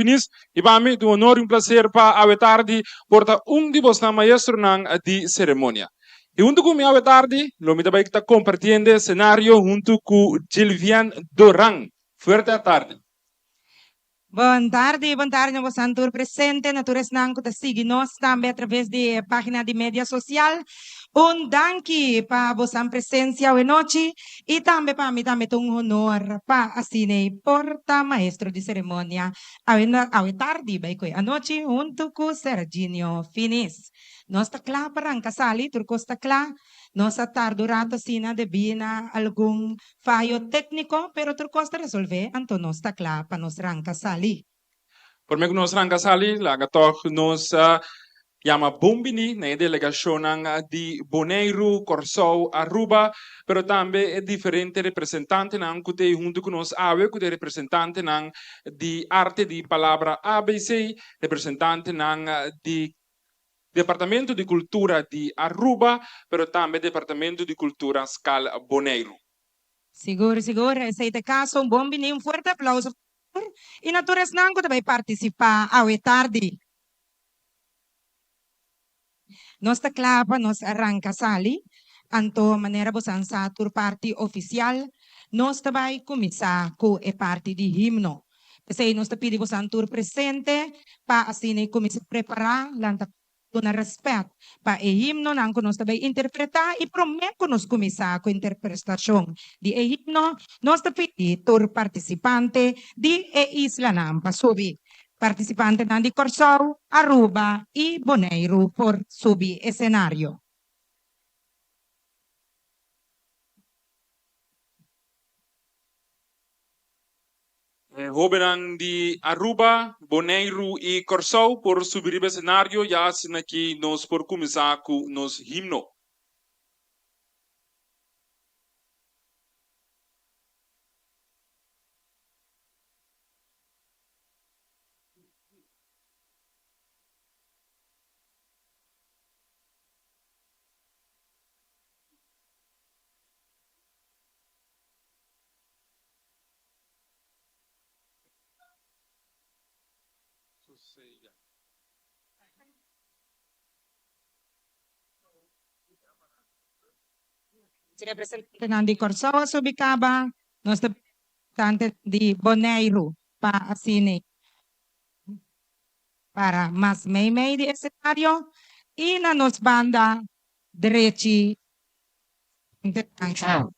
finis. E para mim, é um honor e um prazer para a tarde, porta de vocês maestro de cerimônia. E junto com a tarde, lo me também está compartilhando cenário junto com Gilvian Doran. Forte tarde. Boa tarde, novo Santur presente, naturas nanco te sigue nós também através de página de mídia social. Danke para vossa presença hoje noite e também para mim também um honor para assinei porta maestro de cerimônia hoje tarde, vai coi a noite junto com Serginho Finis. Nós está claro para casali, turco está claro. Nós está durante sina de bina algum fallo técnico, pero turco está resolver, então nós está claro para nós casali. Por me que nós casali, lá que toch nós Yama Bombini, na delegação de Bonaire, Corsou, Aruba, pero também é diferente representante que tem junto conosco, que tem representante de arte de palavra ABC, representante de Departamento de Cultura de Aruba, pero também Departamento de Cultura Scal Bonaire. Seguro. Esse é o caso, bom menino, forte aplauso. E naturas nango também participar hoje tarde. Nós está claro, nós arranca sali, anto maneira bosan sa tur parte oficial, nós também começar com a parte de himno. Kasi nós está pedi bosan tur presente, para assim começar a preparar, lanta na respeito para o himno, nang nós também interpretar e prometo nós começar com a interpretação de himno, nós está pedi tur participante de Isla Nampa, subi. Participante di Corsou, Aruba e Bonaire por subir escenario. Joven de Aruba, Bonaire e Corsou por subir o cenário, já assim aqui nós por começar com nos himno. Representante di Corsou, Subicaba, nós representante de Bonaire para assim para mais meio de escenario e na nos banda direita internacional.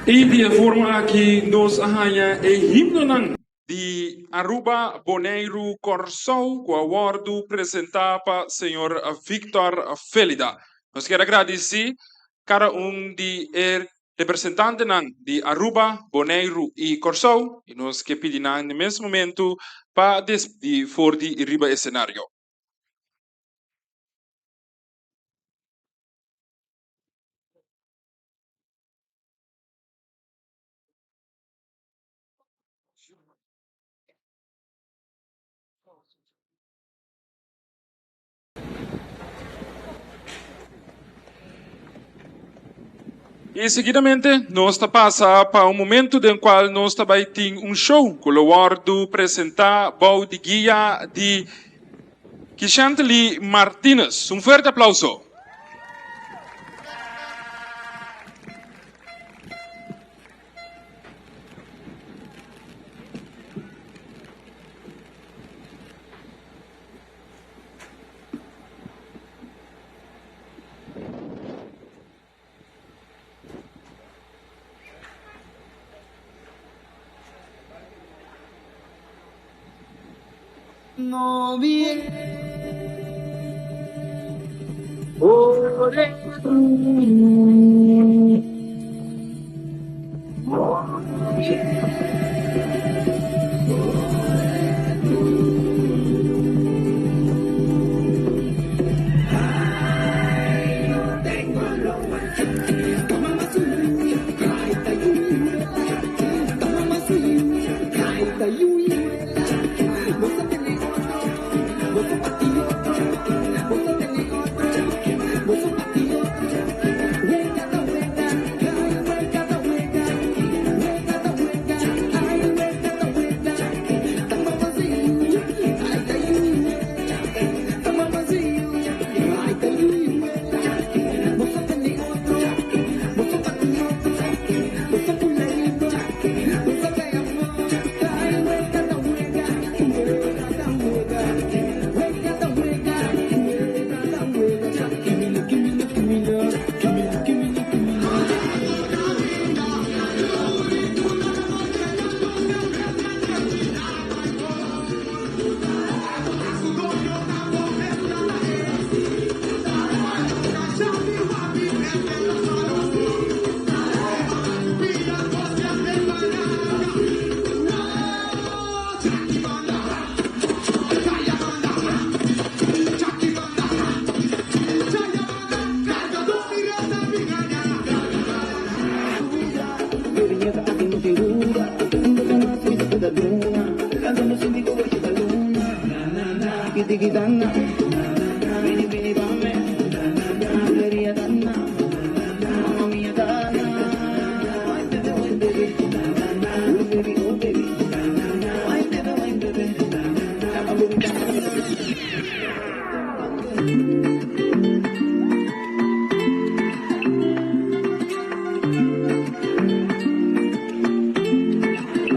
E de forma que nos arranha e himno ng de Aruba Bonaire Corsou, com awardo apresentado Senhor Victor Felida. Nós queremos agradecer cada de representante de Aruba, Bonaire e Corsou, e nós que pedimos no mesmo momento para de for de riba escenário. E seguidamente, nós passa para momento em qual nós também tem show com o awardo apresentar Bau de Guia de Kishantli Martinez. Forte aplauso. No bien. Ore.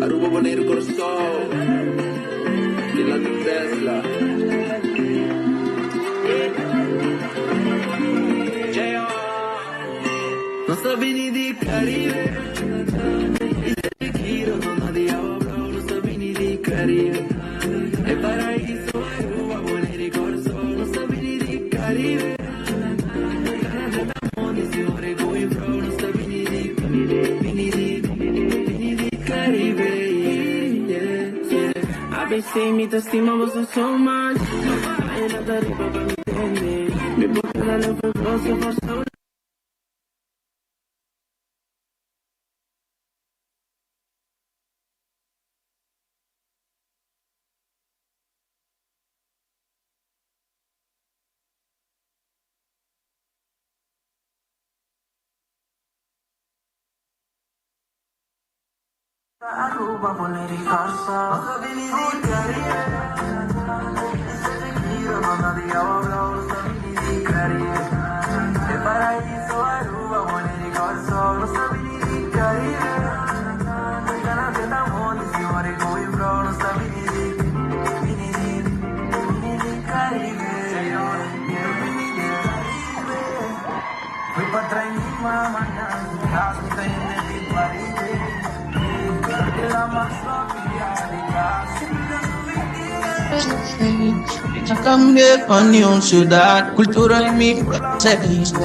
Aruba Bonaire Corsou, Killing Tesla. Nossa avenida Caribe, isso é giro, dona de obra, nossa avenida Caribe, é paraíso, Aruba Bonaire Corsou, nossa avenida Caribe, se orego e pro, nossa avenida Caribe, ABC me estima, você so much, ainda da riba pra me entender, me botar na leva, você for so Aruba, Bonaire, Corso, lo sapini di Caribe. Se te quiero, no nadie habla, lo sapini di Caribe. El paraíso, Aruba, Bonaire, Corso, lo sapini di Caribe. El canal que estamos, si muere muy bro, lo sapini di Caribe. Fui para atrás y mi mamá, caso está en el Caribe. La más Cambie con Unión Ciudad, cultura en mi proceso.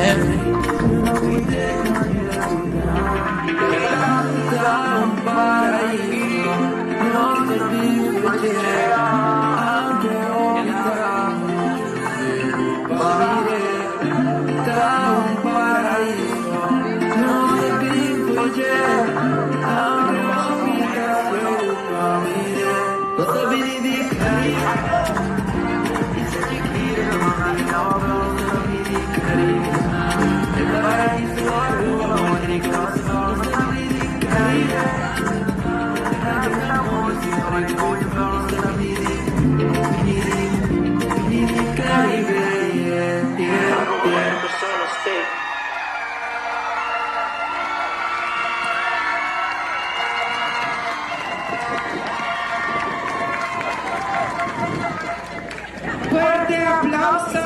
Fuerte aplauso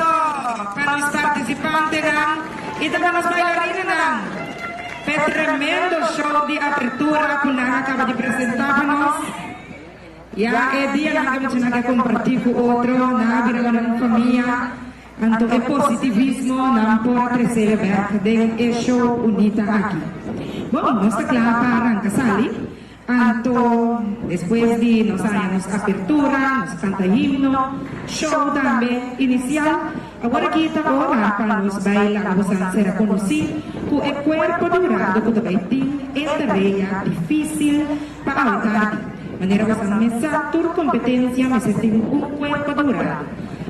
para los participantes y también los bailarines. Fue tremendo show de apertura que acaba de presentarnos. Ya es día que vamos a compartir con otro, na una familia, tanto el positivismo, na por crecer de show unita aquí. Bueno, nuestra clase arranca salir. Anto, después de nos años apertura, nos canta himno, show también inicial. Ahora kita ora para nos bailar, vos será conocido con el cuerpo dorado que também tem esta tarea difícil para alcanzar. Manera vos mesa tur competencia me se tem cuerpo dorado.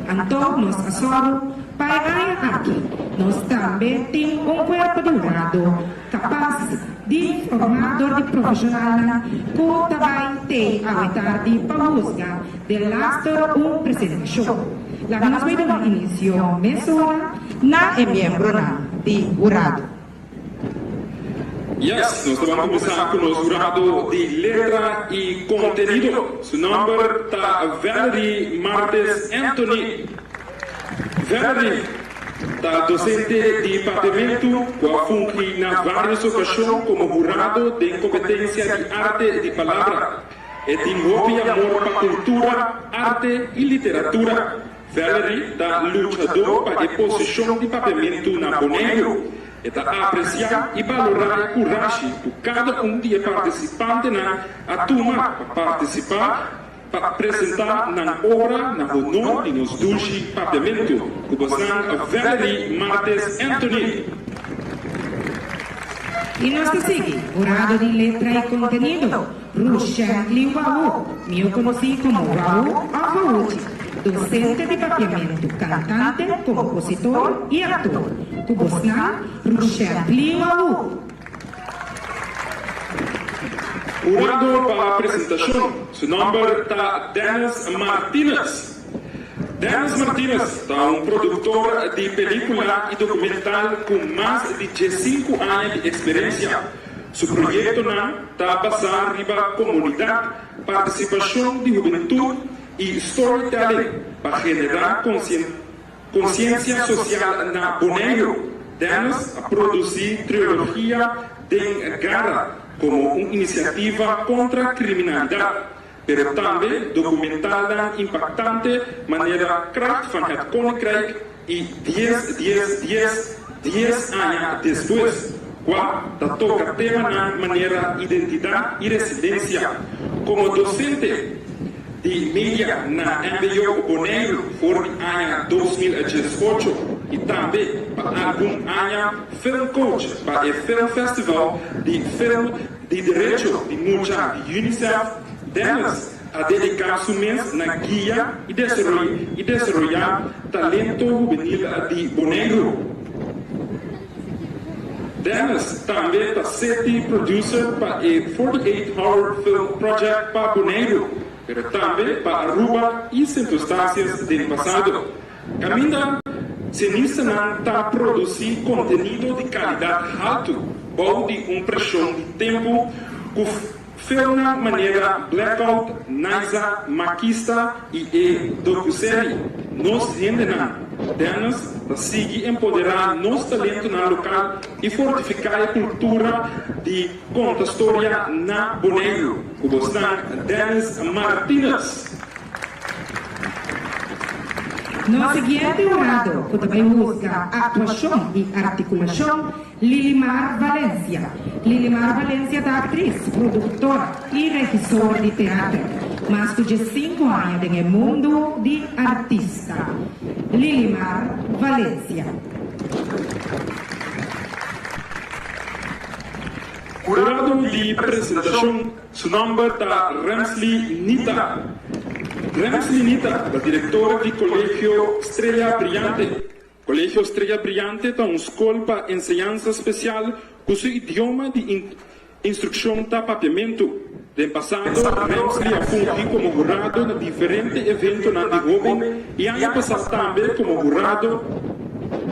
Anto nos asoro para aqui. Nós também tem cuerpo dorado capaz de formador de profissional que também tem a vontade para buscar de lastre presente show. La nos vai dar inicio mesura na é membro de jurado. Yes, nós vamos começar com o jurado de letra e conteúdo. Seu nome está Valerie Martes Anthony. Valerie está docente de departamento que funge na várias ocasiões como jurado de competência de arte de palavra e desenvolve amor para cultura, arte e literatura. Valerie está lutador para a posição de departamento na Bonaire. Está a apreciar e valorar a coragem de cada de participantes na turma para participar, para apresentar na obra, na honor e nos dulce departamento, que são Valerie Martes Anthony. E nós seguimos, jurado de letra e conteúdo, Rochelle Wahu, eu conheci como Wahu Afaúti. Docente de papiamento, cantante, compositor e ator. Cubosná, Rochelle Wahu. Jurado para a apresentação, seu nome está Dennis Martinez. Dennis Martinez está produtor de película e documental com mais de 15 anos de experiência. Seu projeto está basado na comunidade, participação de juventude e storytelling para generar consciência social na Bonaire. Dennis a produzir trilogia de guerra como uma iniciativa contra a criminalidade, mas também documentada impactante maneira kracht van het koninkrijk e 10 anos depois, quando toca tema na maneira identidade e resiliência. Como docente de mídia na MBO Bonaire por o ano 2018 e também para algum ano film coach para o Film Festival de Film de Direito de Mulher de UNICEF. Dennis a dedicar seu mês na guia e desarrollar talento juvenil de Bonaire. Dennis também está sete producer para o 48-hour film project para Bonaire, mas também para Aruba e circunstâncias do passado. Caminda Sinistana está produzindo conteúdo de qualidade alta, bom de pressão de tempo, com uma maneira blackout, naisa, maquista e docu-série. Nós renderam, Dennis, para seguir empoderar nosso talento na local e fortificar a cultura de conta história na Bonaire. O Bostan Dennis Martínez. No siguiente orado, que também busca atuação e articulação, Lilimar Valencia. Lilimar Valencia é atriz, produtora e regissora de teatro, mas com 5 anos no mundo de artista. Lilimar Valencia. Orado de apresentação, seu nome é Ramsley Nita. Ramsley Nita, a diretora do Colégio Estrela Brilhante. Colégio Estrela Brilhante é uma escola para ensinança especial cujo idioma de instrução está papiamento. No passado, Ramsley ha fungido como jurado em diferentes eventos na jovem e ano passado também como jurado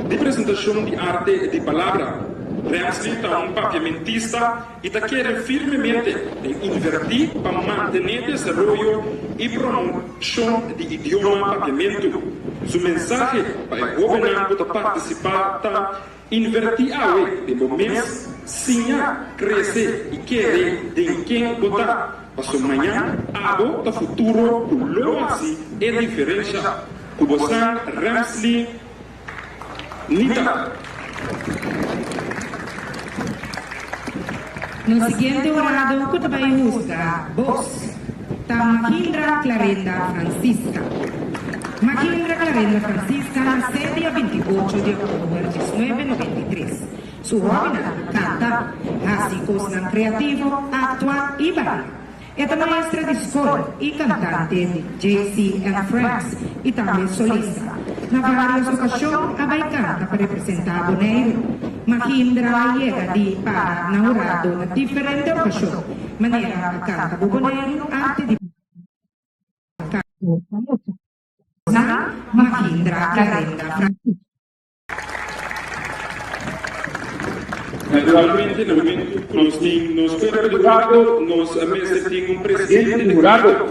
de apresentação de arte de palavra. Ramsley é um papiamentista e quer firmemente invertir para manter o desenvolvimento e promoção de idioma papiamento. Sua mensagem para o governante para participar está invertir a lei de momentos, sim, crescer e querer de quem votar. Para sua manhã, agora o futuro, logo assim, é diferença. Kubosan Ramsley Nita. No siguiente orado, que também busca voz, está Mahindra Clarenda Francisca. Mahindra Clarenda Francisca nasceu dia 28 de outubro de 1993. Sua hobby canta, assim como criativo, atua e baila. É maestra de escola e cantante de JC and Friends e também solista. Na várias ocasiões, a canta para representar Bonaire. Mahindra chega de para namorado na diferentes ocasiões. Maneira a canta Bonaire, arte de Mahindra Clarenda Francisca. Naturalmente, no momento que nós temos jurado, nós temos presidente do jurado.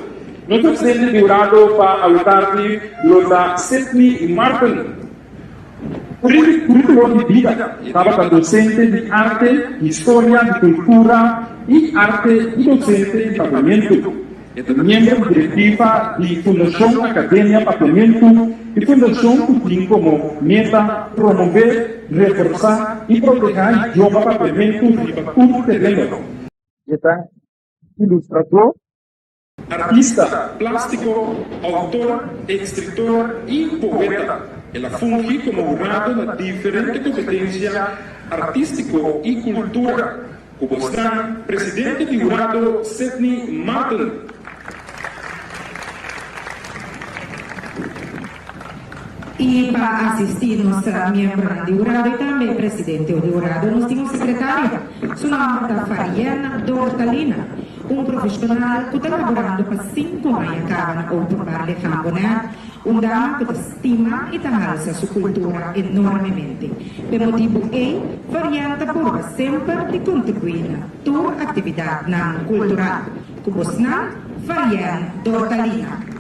Nosso presidente do jurado para autar-lhe Lota Sidney Martin. Currículo de vida, estava docente de arte, história, de cultura e arte e docente de papiamento. É membro diretiva de Fundação Academia Papiamento e Fundação que tem como meta promover, reforçar e proteger o idioma papiamento riba todo terreno. Está ilustrador, artista, plástico, autor, escritor e poeta. Ela funge como jurado na diferente competência artístico e cultura. Como está presidente do jurado Sidney Martin. E para assistir nossa membro do jurado e também presidente do jurado, nós temos secretária, seu nome é Fariana Dortalina, profissional que está laborando para 5 anos a ocupar de Cambonar, dama que estima e alça sua cultura enormemente. Per motivo Fariana por sempre de contribuir na tua atividade cultural, como Fariana Dortalina.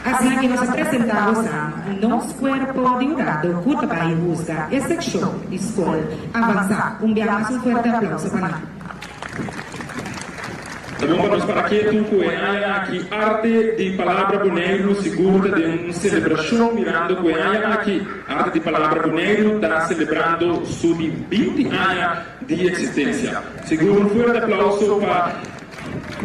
Assim que nos apresentamos a nosso corpo de jurado, que também busca essa secção de escola avançar. Enviamos forte aplauso para nós. Vamos para aqui, que arte de palavra Bonaire segura de uma celebração mirando aqui. Arte de palavra Bonaire está celebrando seus 20 anos de existência. Seguro um forte aplauso para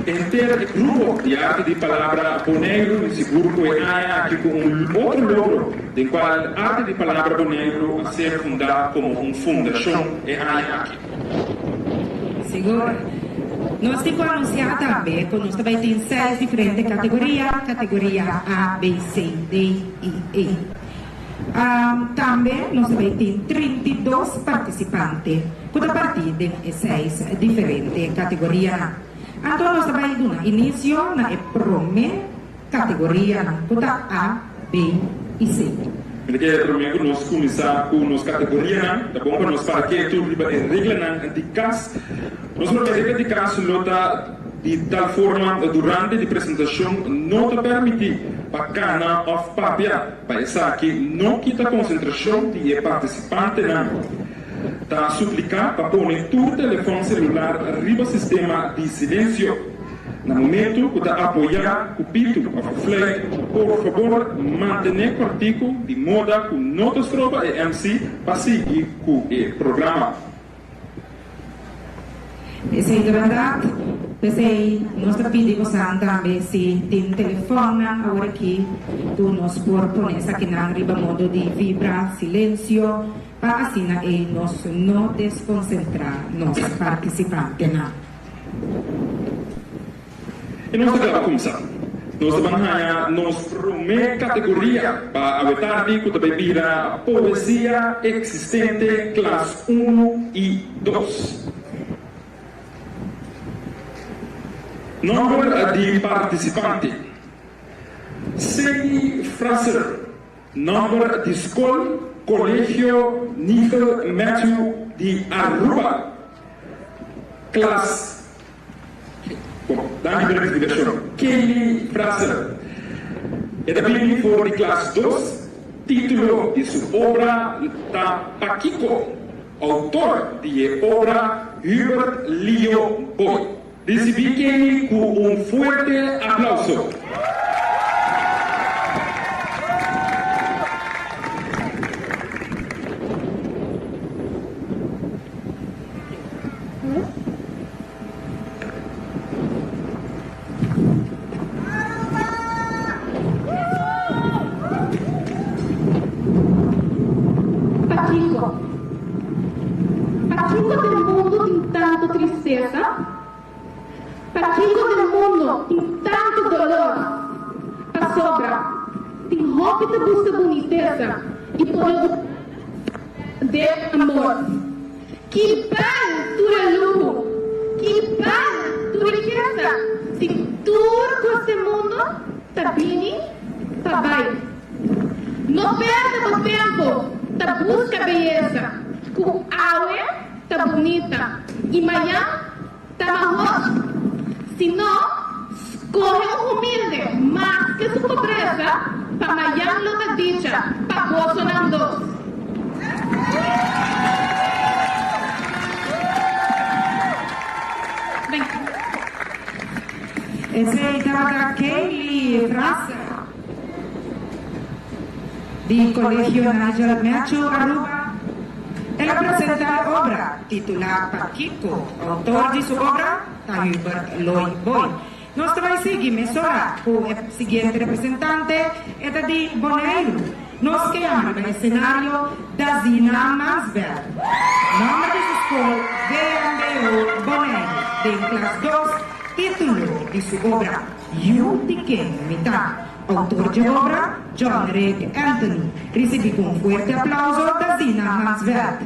inteiro grupo de arte de palavra Bonaire, seguro que aqui com outro logro, de qual a arte de palavra Bonaire a ser fundada como uma fundação aqui. Seguro. Nós temos que anunciar também que nós também temos 6 diferentes categorias, categoria A, B, C, D e E. Também nós também tem 32 participantes, cada partida em 6 diferentes categorias. Então nós também damos início na primeira categoria, toda A, B e C. Porque primeiro nós começar com as categorias, tá bom? Para nós para que tudo é regra de caso. Nós não regra de caso nota de tal forma durante a apresentação não te permite para cana ou papel para essa que não quita a concentração de participante não. Tá suplicar para pôr tu telefone celular arriba sistema de silêncio. No momento que está apoiar o pito ou flag, por favor, mantenha o artigo de modo que não te trova e MC para seguir com o programa. Essa é a verdade. Nós pedimos também se tem telefone agora aqui, tu nos por poner aqui na arriba modo de vibrar silêncio para assim nós não desconcentrar nos participantes. E nós vamos começar. Nós vamos ganhar nossa primeira categoria para a tarde que também vira poesia existente classe 1 e 2. Número de participante. Segi Fraser. Número de escola, colégio Nível Matthew de Aruba. Classe. Bom, danke für die explicação. Kelly Fraser. É também for de classe 2. Título de sua obra Tapaquico. Autor de obra Hubert Leo Boy. Recibi Kelly com forte aplauso. Paquico. Paquico del mundo tem tanto tristeza. Paquico del mundo tem tanto dolor. A sobra tem roupa de busca boniteza e todo de amor. Que bem tu é lujo, que bem tu riqueza. Se tudo com este mundo tá bem, tá bem. Não perda o tempo, tá busca beleza. Com água tá bonita e amanhã tá marrom. Se não, escorre um humilde, mais que sua pobreza, para amanhã não tá dicha, para gozo não doce. Vem. Essa é a Kelly Fraser, do Colégio Nigel Matthew Aruba. Ela apresenta a obra titulada Paquico, autor de sua obra, Hubert Leo Boy. Nós vamos seguir mesura com o seguinte representante, é de Bonaire. Nós queremos no cenário da Zina Mansberg. Nome da escola VMBO Bonaire, de classe 2, título de sua obra, You Pequeno Mitad. Autor de obra, John Rick Anthony. Recebi com forte aplauso da Zina Mansberg.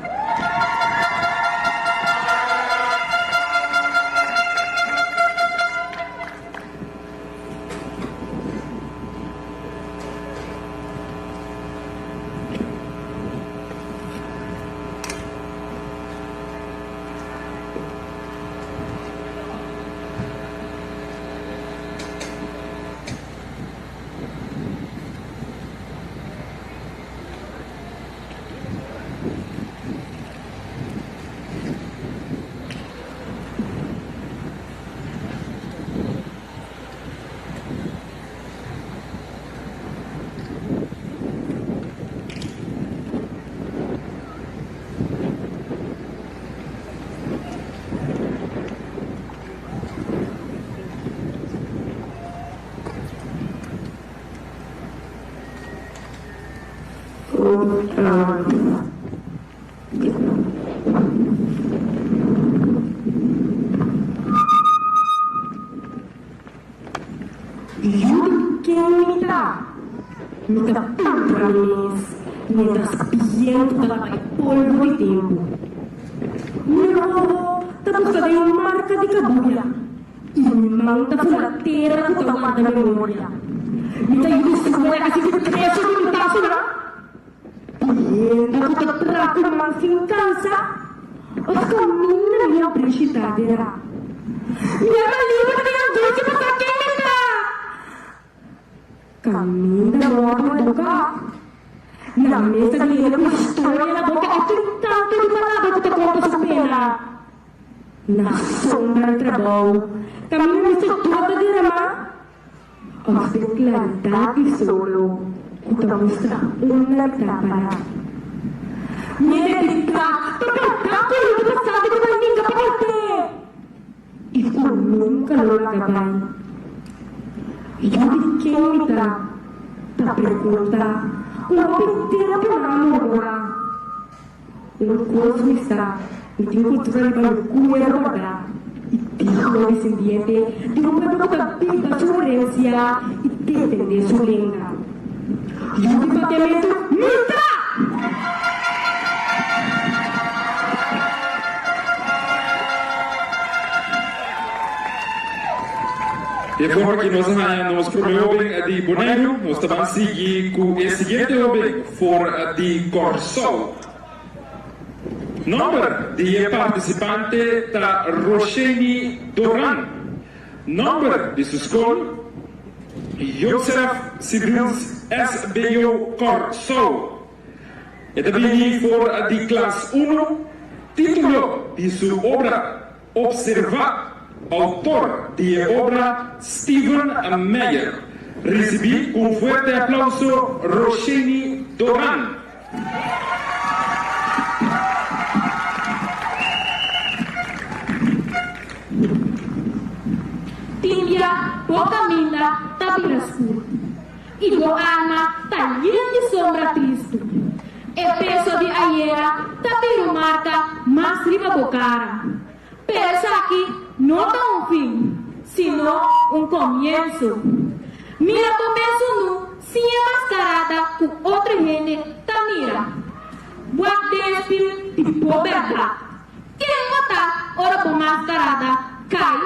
Eu quero imitar. Muita palavras. mientras viento daba el polvo de tiempo. Luego, te buscaré una marca de cabuya y mi manta fue la tierra que te guarda memoria. Y te ayudaste como de casi que 3 minutos, ¿no? Viendo que te trajo una mano sin cansa, os camina mia precitadera. Mia malibra di andare per cacchetta! Cammina l'uomo educa. La mesa di una storia la bocca e tanto di parlare che te conto su pena. La sombra del trabajo. Cammina mi settura di rama. Os declarati solo. E te mostra una cámara. Médica, percato lo que pasaba con la niña parte. Y tú nunca lo acabas. Y yo dije ahorita, te pregunta, una mentira por la morra. Un curso está, y tengo cultura de cuero guardar. Y dijo el descendiente de un pueblo que viva su herencia y depende su lengua. Y un departamento, ¡mita! De forma que nos promovem de Bonaire, nós vamos seguir com o seguinte homem for de Corsou. Número de participante da Rosheni Doran. Número de sua escola, Joseph Sibrils SBO Corsou. E também for de classe 1, título de sua obra, Observar. Autor de obra Steven Meyer. Recibí con fuerte aplauso Rosheni Doran. Timbia, Bocaminda, Tapirascur. Y do alma, talleres de sombra Cristo. El peso de ayera, Tapiru marca, más riba bocara. Pero aquí no da un fin, sino un comienzo. Mira comienzo no, sin enmascarada con otra gente, ta mira. Buat despil de pobreza. Quem mata, ora por mascarada, cai.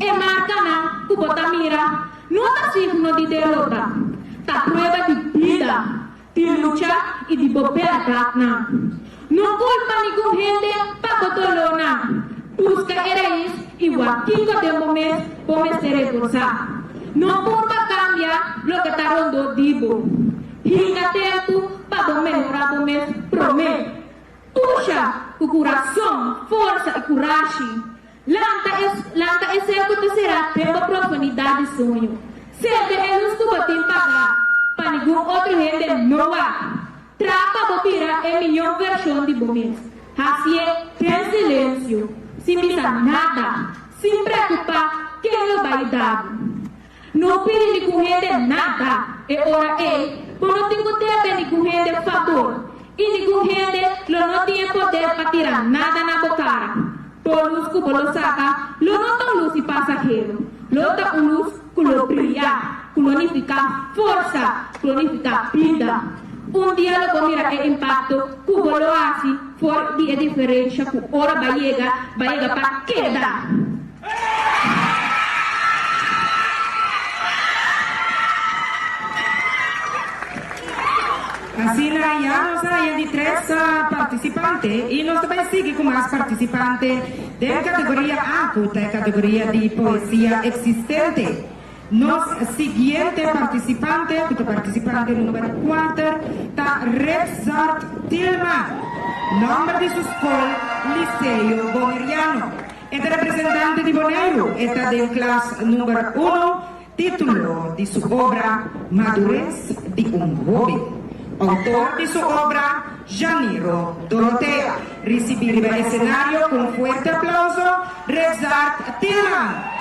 E marcana, com bota mira, não tá signo de derrota. Tá prueba de vida, de lucha e de bobeira. Não culpa nenhum gente para cotolona. Busca eres igual quinto de momento por ser gozar. Não culpa cambia lo que está rondo digo. Hinga tempo para melhorar o mês prometo. Puxa o coração, força e coragem. Lanta executa será pela profundidade de sonho. Sempre é nos que botem pagar. Para nenhum outro rende não há. Trapa bobira é melhor versão de momento. Assim tem silêncio. Sem pensar nada, sem preocupar quem lhe vai dar. Não pede de correr nada, é hora por não ter tempo de correr de favor. E de correr, não tem poder para tirar nada na boca. Por luz que você saca, não tem luz e passageiro. Não tem luz que lo brilha, clonificar força, clonificar vida. Dia lo comira e impacto, que você hace, for de diferença, que hora vai chegar para quedar. Así ya nos hay de 3 participantes y nos también sigue con más participantes de categoría A, de categoría de poesía existente. Nos siguiente participante número 4, está Rexart Tillman, nombre de su escuela, Liceo Boneriano. Este representante de Bonaire está de clase número 1, título de su obra, Madurez de un joven. Autor de su obra, Janiro Dorotea. Recibir el escenario con fuerte aplauso, Rexart Tillman.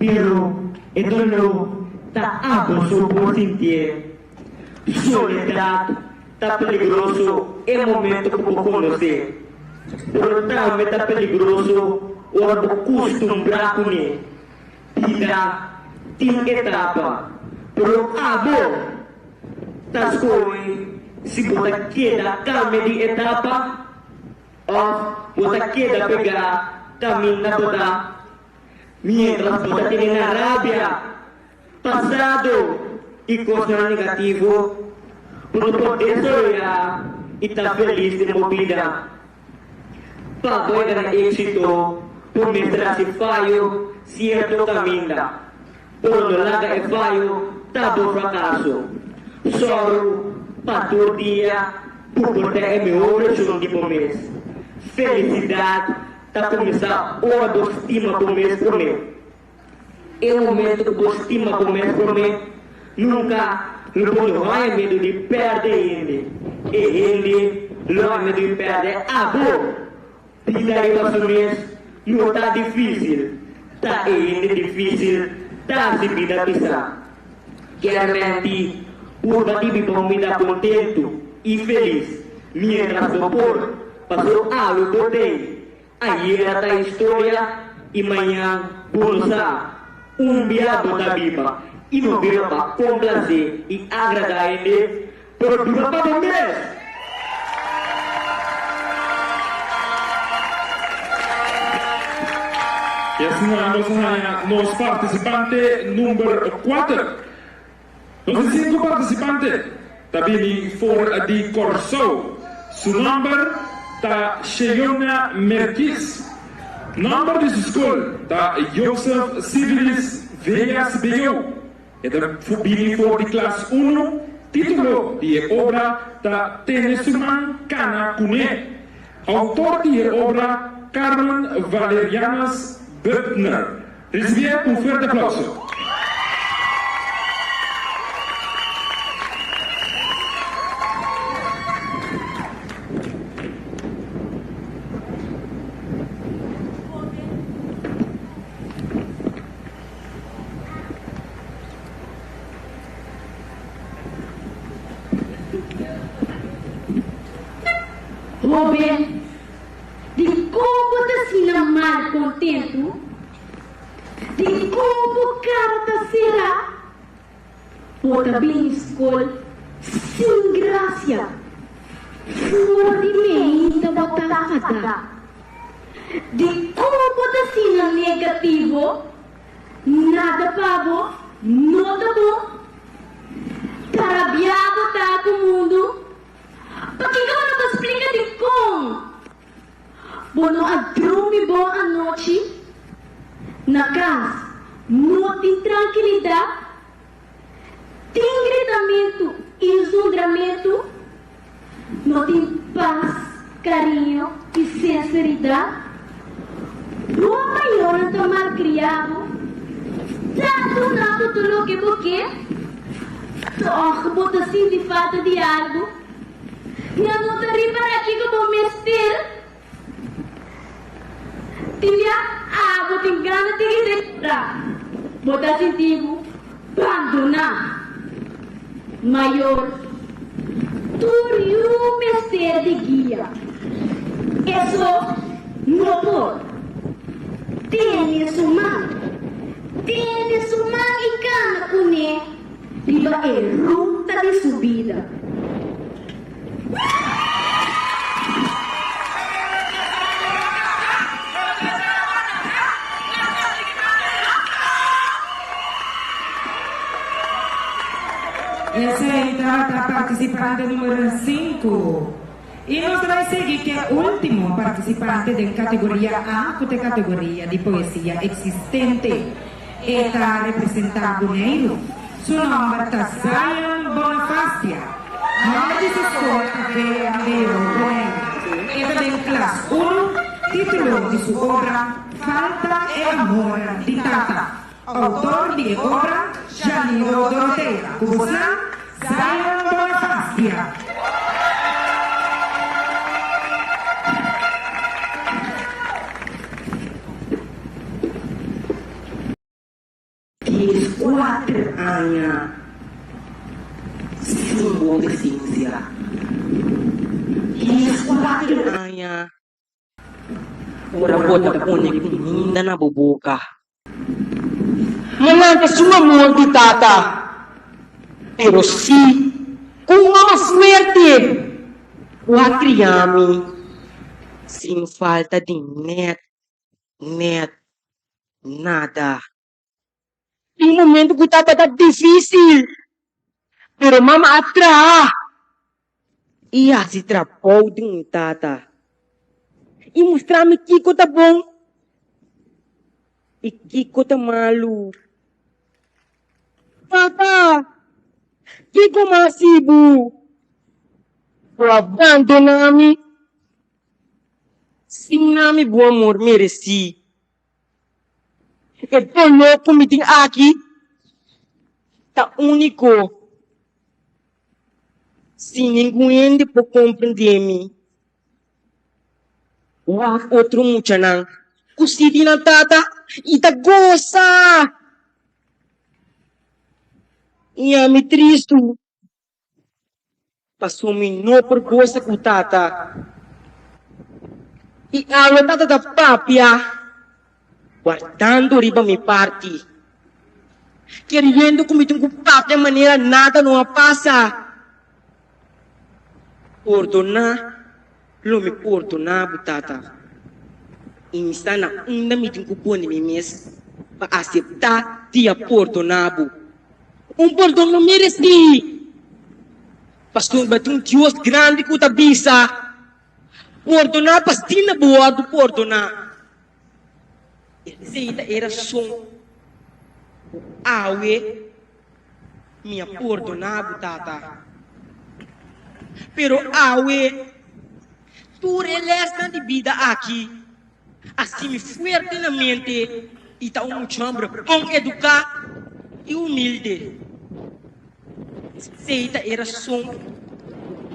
pero esto no está acoso por sentir. Soledad está peligroso el momento que puedo conocer. Pero também está peligroso o acostumbrar com ele. Tem etapa. Pero tas coisas, se você quer caminhar de etapa, ou você quer pegar caminho na toda, mientras você tem na rábia, passado e coisa negativa, por poder sonhar e estar feliz de mobilidade. Para ganhar êxito, por mostrar-se falho, certo caminho. Por não largar é falho, tá bom fracasso. Só para todo dia, por poder é meu oração de mês. Felicidade, tá começar hora do estima por mês por mês. É o momento do estima por mês por mês. Nunca não pode medo de perder ele. E ele não é medo de perder a boa. Vida aí para mês não está difícil. Tá ainda difícil, tá se vida pisar. Quero por batir para me dar contento e feliz. Mientras por passou algo por day. Aí era a história e amanhã por usar viado da Biba. E não veio para complacer e agradar ele. Por dura para o mês. E assim nós participante número 4. Os 5 participantes também for de Corsou. Seu nome está Cheyona Merkis. Nome de sua escola está Joseph Civilis Vegas Bego. É também for de classe 1. Título de obra está Tenesuman Kana Kune. Autor de obra Carmen Valerianas Böttner. Recibir fuerte aplauso. Robin, de como tá se mal contento, de como cara tá será, bota bem escola, sem graça, fora de mim, tá botada. De como tá se negativo, nada pago, nada bom, tarabiado tá com o mundo. Porque eu não explica de como. Bono a dormir bom à noite. Na casa, não tem tranquilidade. Tem gritamento e zundramento. Não tem paz, carinho e sinceridade. O maior está mal criado. Tanto nada do que porque. Só bota assim de falta de algo. Eu não estou para aqui que eu vou mestre. Tinha água, tem gana, tem que entrar. Botar sentido, abandonar. Maior, tu e o mestre de guia. Isso não pode. Tienes uma e cana com ele. Riba é ruta de subida. Essa é a participante número 5. E nós vamos seguir que é o último participante da categoria A, que é a categoria de poesia existente. Está representando o Neiro. Seu nome é Zion Bonifácia. Nome de sua escola é Neiro Boneiro. Ela é classe 1, título de sua obra Falta e Amor de Tata. Autor de obra Janiro Doroteia. Cubusan Zion Bonifácia. Tienes 4 años sin ciência. Tienes 4 años Ora bota pone comida na boboca. Malanta sumamon di tata. Pero si, kung mga swerte, watriami, sin falta de net, nada. Em momento que tata tá difícil, pero mama atra. Ia se trapou de tata. E mostrar-me Kiko tá bom. E Kiko tá malu. Tata, Kiko masibu. Abandona-me. Sim, nami bom amor mereci. Eu tô louco me tem aqui. Tá único. Se ninguém pode compreender-me. Outro mucha nang. Kusiti ng tata. Ita goza. Iya me tristo. Passou-me no por goza com tata. E a tata da papia. Guardando riba mi party. Querendo comitir com papia maneira nada não passa. Perdonar. Lo me perdonar, tata. Insta na meeting ko po ni Mimis para aceitar dia perdonado. Perdão não mereci. Pastor, batong Deus grande ko tabisa. Perdonar, pasti na buwado perdonar. Ita era som. Awe, minha perdonar, tata. Pero awe, tu relesta de vida aqui, assim fuerte na mente, e tá chambra bom educar e humilde. Seita era som,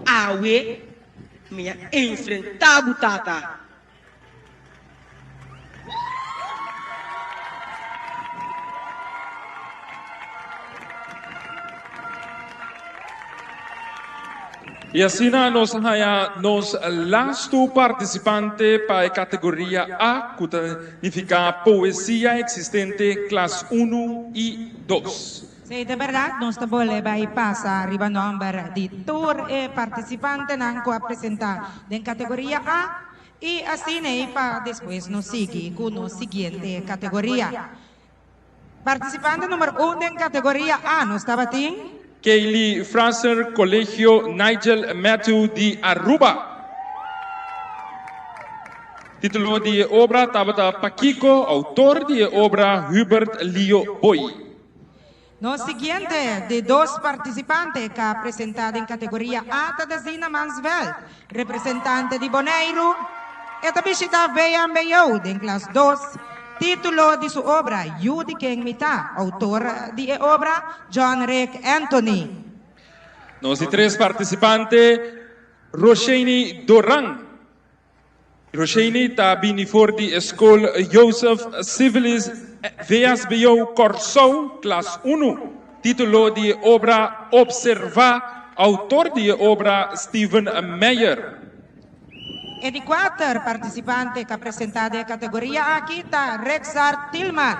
awe, minha enfrentar tata. Y así nos haya nos lasto participante para la categoría A, que significa poesía existente, clase 1 y 2. Sí, de verdad, nos boleh pasa arriba nombre de tour participante ng presentar en categoría A y así para después nos sigue con la siguiente categoría. Participante número 1 en categoría A, ¿no estaba ting? Kaylee Fraser, Colegio Nigel Matthew de Aruba. Título de obra Tabata Paquico, autor de obra Hubert Leo Boy. No siguiente de dos participantes que ha presentado en categoría A, Tadazina Mansveld, representante de Bonaire, y Tabishita Beyo, en clase 2. Título de su obra, Yudi King Mita, autor de obra, John Rick Anthony. Nos y tres participantes, Roshani Doran. Roshani está bini for de School Joseph Civilis VSBO Corso, clase 1. Título de obra, Observa, autor de obra, Steven Meyer. E di 4 participantes que ha presentado en categoría aquí está Rexard Tillman,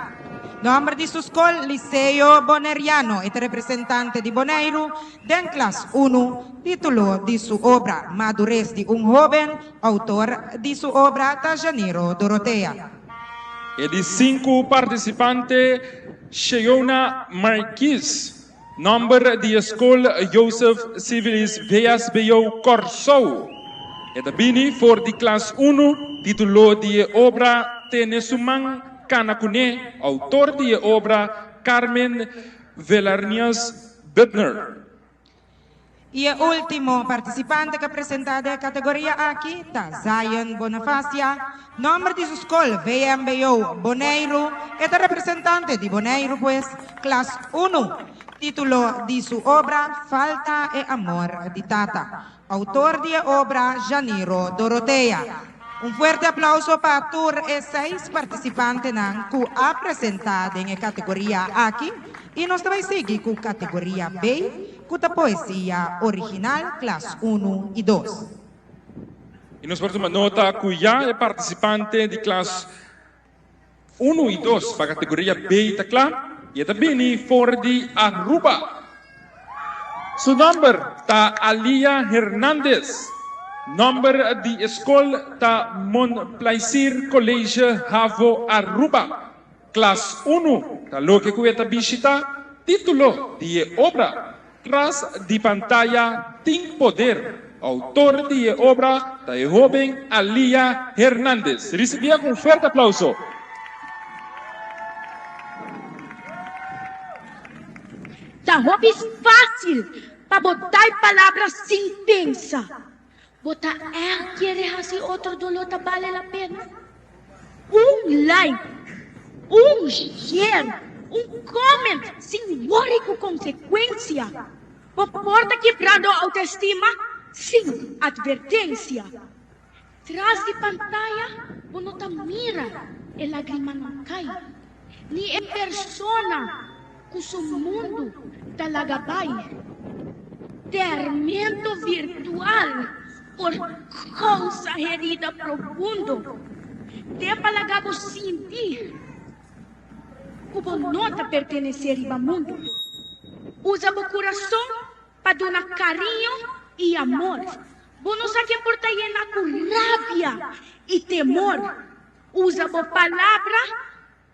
nombre de su escuela Liceo Boneriano, es representante de Bonaire, en clase 1, título de su obra Madurez de un joven, autor de su obra Tajaniro Dorotea. Y de 5 participantes, Sheona Marquis, nombre de escuela Joseph Civilis VSBO Corso. Eta bini for di clase 1, título de obra Tenesuman Kanakune, autor de obra Carmen Velarnias Bittner. Y el último participante que ha presentado en categoría aquí está Zion Bonifacia, nombre de su escuela VMBO Bonaire, es representante de Bonaire pues, clase 1, título de su obra Falta e Amor de Tata. Autor de obra, Janiro Dorotea. Un fuerte aplauso para todos los 6 participantes que han presentado en la categoría aquí. Y nos va a seguir con la categoría B, con la poesía original, clase 1 y 2. E nós vamos nota que já é participante de classe 1 e 2 para a categoria B, tá claro? E também for de Aruba. Su number ta Alia Hernandez. Number de escola ta Mon Plaisir College Havo Aruba. Classe 1. Ta lo que cuesta visita. Título de obra. Tras de pantalla Tin Poder. Autor de obra ta joven Alia Hernandez. Recibía con fuerte aplauso. Da hobby fácil para botar palavras sem pensar. Botar quiere hacer outro dolor tá vale a pena. Like, share, comment, sem worry com consequência. Porta quebrando a autoestima, sem advertência. Tras de pantalla, uno tá mira, e lágrima não cai. Ni é persona, com seu mundo talaga vai. Tormento virtual por causa herida profundo. Te palagabo sentir como nota pertenecer ao mundo. Usa o coração para dar carinho e amor. Não sabe que porta llena com rabia e temor. Usa a palavra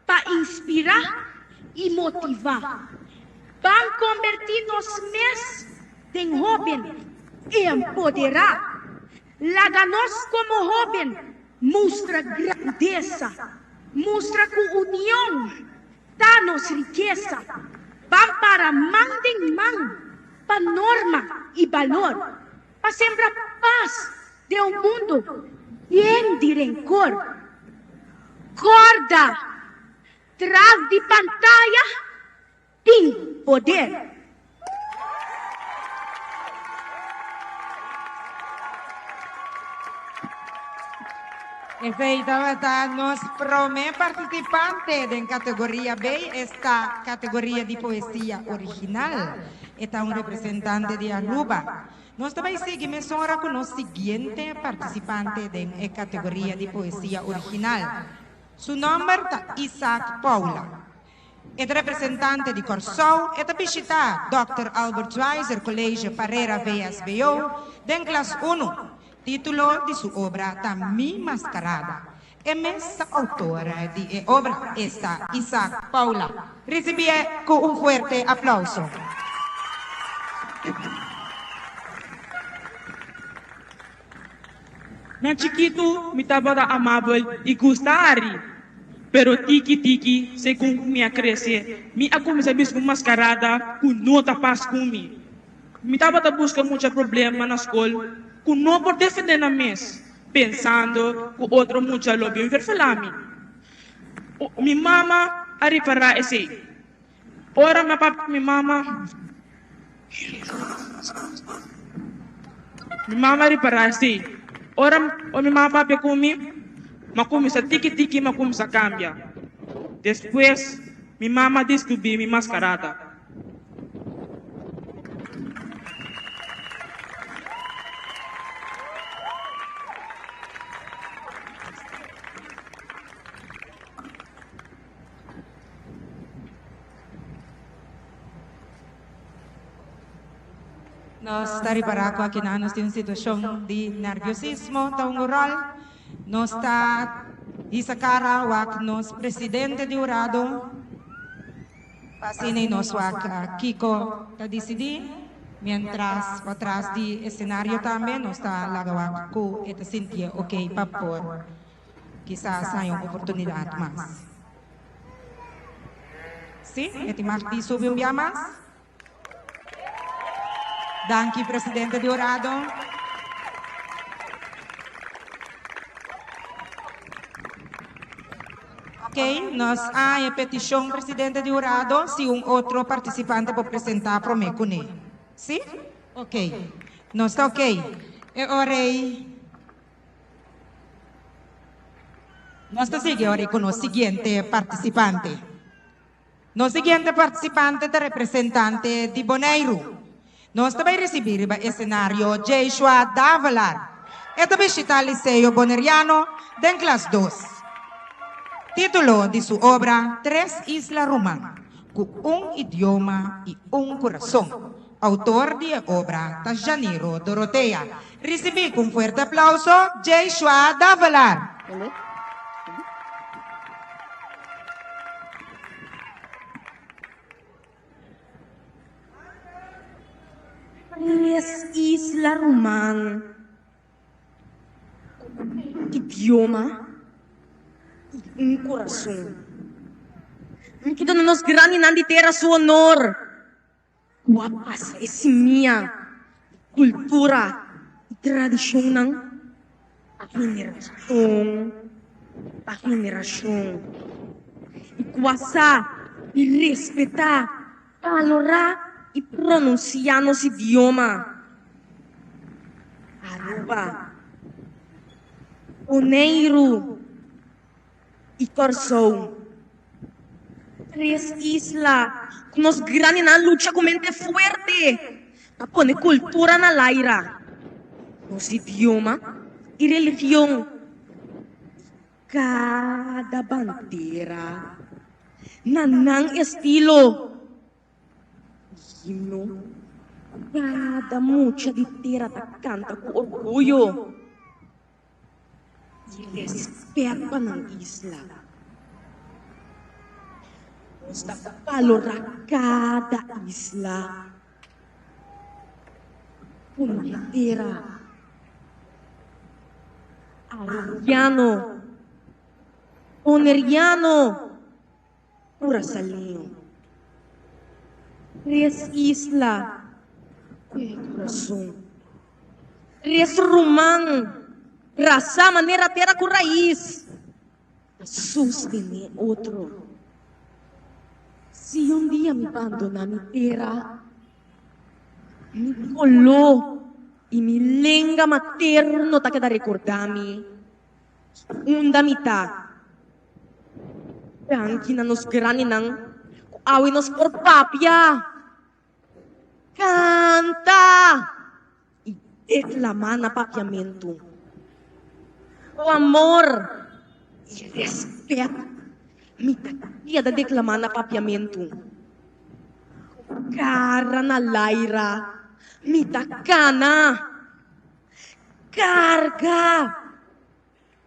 para inspirar e motivar. Van convertir-nos em jovem e empoderar. Laga-nos como jovem, mostra grandeza, mostra com união, dá-nos riqueza. Van para mão em mão, para norma e valor, para sembrar paz de um mundo sem de rancor. Corda, tras de pantalla, tem poder. Nos primeiro participante da categoria B, esta categoria de poesia original, está representante de Aruba. Nós também seguimos agora com o seguinte participante da categoria de poesia original. Su nome é Isaac Paula. É representante de Corsou, é visita Dr. Albert Schweitzer College Parreira VSBO, da classe 1. Título de sua obra Mi Mascarada. É mesma autora de obra esta, Isaac Paula. Recebia com forte aplauso. Na chiquito, me estava amável e gostari. Pero tiki-tiki, segundo me crescer, me começar a buscar mascarada com nota paz comigo. Me estava a buscar muitos problemas na escola, com não por defender na mesa, pensando que outro muito lobby enferfalame. Minha mama a reparar esse. Ora, minha mama a reparar esse. Ora, minha mama papi comigo, mas começa tiki-tiki, mas começa a cambiar. Depois, minha mama descobriu minha mascarada. Nós estamos para aqui na nossa situação de nerviosismo, tão rural. Nós está isa cara o nosso presidente de Urado, pasine nosso Kiko está decidir, mientras atrás do cenário também nós está lagawak ko eta sentia ok para por quizás haya uma oportunidade mais. Sim, eti Marti subiu um mais. Danke, presidente de Urado. Ok, nós há a petição, presidente de Urado, se outro participante pode apresentar para mim com ele. Sim? Ok. Nós está ok. E orei. Nós está seguindo com o seguinte participante. O seguinte participante é representante de Bonaire. Nós também recebemos o cenário Joshua Davalar. Ito bisita Liceo Boneriano, den class 2. Título de su obra, Tres Islas Román, con un idioma y un corazón. Autor de la obra, Tasjaniro Dorotea. Recibí con fuerte aplauso, Joshua Davalar. Tres Islas Román. Idioma y un corazón. Kita na nos grani nandi tera su honor. Guapas es mía. Kultura y tradisyon ng generasyon. Ikuasa, irespeta, valora y pronuncianos idioma. Aruba, Bonaire y Corsou. Tres islas, nos granin na lucha con mente fuerte. A poner cultura na laira. Nos idioma y religión. Cada bandera, nanang estilo. Himno, cada mucha de tierra ta canta con orgullo. Y respeto ng isla. Basta valora cada isla. Una tierra. Arellano. Oneriano. Curasalino. Tres isla. Corazón. Tres román. Raza manera tierra con raíz. Sostener otro. Si un día me abandona mi tierra, mi color y mi lengua materno ta queda recordami. Unda mitad. Tanki na nos grani nang awinos por papia. Canta y declama na papiamento. O amor y respeto. Mi tatia da declamar na papiamento. Cara na laira. Mi takana. Carga.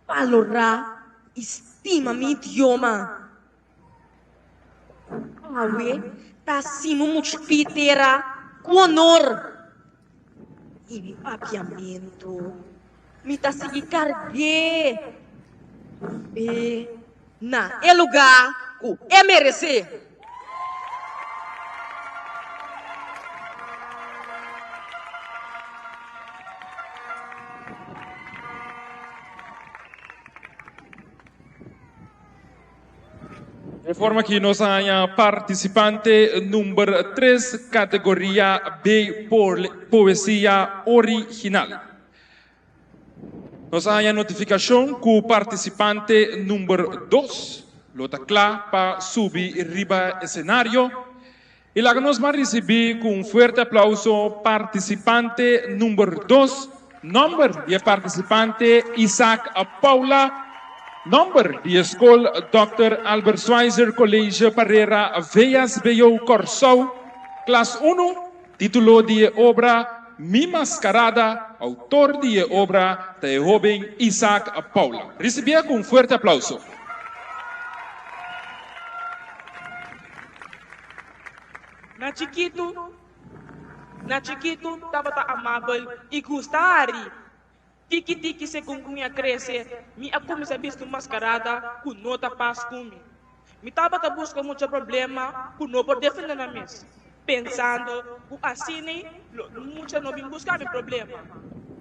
Valora. Estima mi idioma. Awe. Tasimo muchpitera. Com honor. E mi papiamento. Mi tasigi cargue. Na é lugar que é merecer. De forma que nos haya participante número 3, categoría B, poesía original. Nos haya notificación que participante número 2, lota cla para subir arriba escenario. Y la que nos va a recibir con un fuerte aplauso participante número 2, nombre de participante Isaac Paula, nombre de escuela Dr. Albert Schweitzer Colegio Parrera Veas Bello Corsou, clase 1, título de obra Mi Mascarada, autor de obra de joven Isaac Paula. Recibía con un fuerte aplauso. Na chiquito, tava ta amável e gustari. Tiki se com minha cresce, mi ako me sabis tu mascarada, ku nota pas kumi. Mi tava ta busca muito problema, ku no por defender na mesa. Pensando, ku assim, muita não vim buscar meu problema.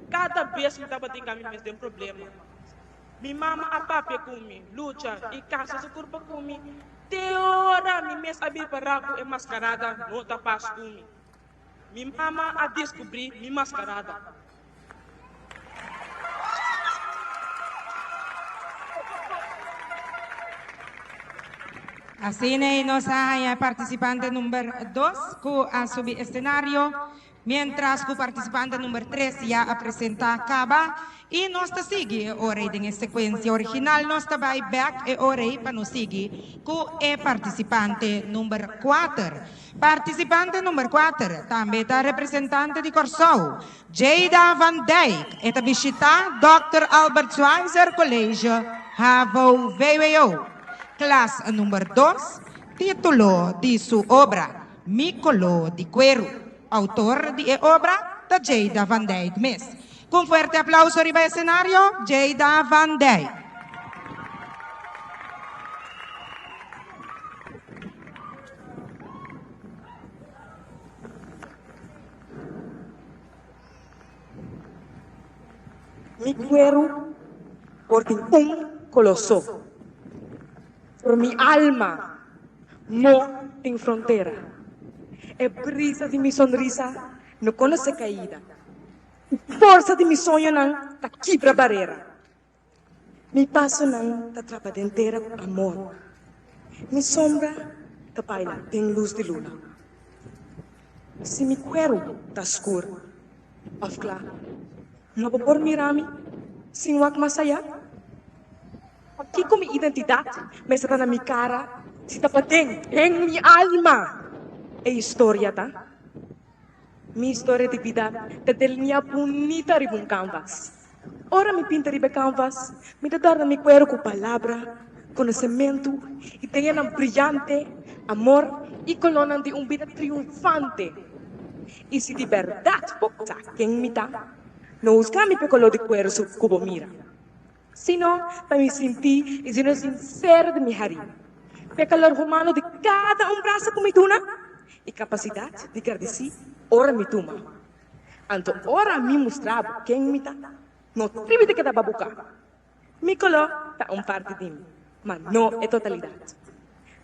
Cada vez me tava tendo meu mesmo problema. Mi mama a papi kumi, luta e casa se curva kumi. Teora mi mes abi paraku e mascarada, nota pas kumi. Mi mama a descobrir mi mascarada. Así nos hay participante número 2 que ha subido escenario, Mientras que o participante número 3 já apresenta acaba e nós está sigue a ordem em sequência original, nós está vai back e ordem para nos seguir com o participante número 4. Participante número 4 também está representante de Corsou, Jada Van Dijk, e está visita Dr. Albert Schweitzer Colégio, Havo VWO. Classe número 2, título de sua obra, Micolo de Cuero. Autor de obra da Jada Van Dijk Miss. Con fuerte aplauso arriba al escenario, Jada Van Dijk. Mi cuero porque un coloso, pero mi alma no tiene frontera. Es brisa de mi sonrisa, no conoce caída. Força de mi sonho não tá quebra barreira. Mi passo não tá atrapa inteira amor. Mi sombra tá baila tem luz de luna. Se mi cuero tá escuro, afkla, não vou por mirami, sem wak masaya. Aqui com minha identidade, mas está na minha cara, se tá patente em minha alma. É história, tá? Minha história de vida está delinha bonita riba um canvas. Ora me pinta riba canvas, me dá dar na minha cuero com palavra, conhecimento e tenha um brilhante amor e coluna de vida triunfante. E se de verdade boca quem me dá, não usa me pecolo de cuero su cubo mira. Sino para me sentir e sino sincero de minha harim. Pecalor humano de cada braço com mituna e capacidade de agradecer ora me tuma. Anto ora me mostrava quem me dá. Não tribe de que dá babuca. Me colo tá parte de mim, mas não é totalidade.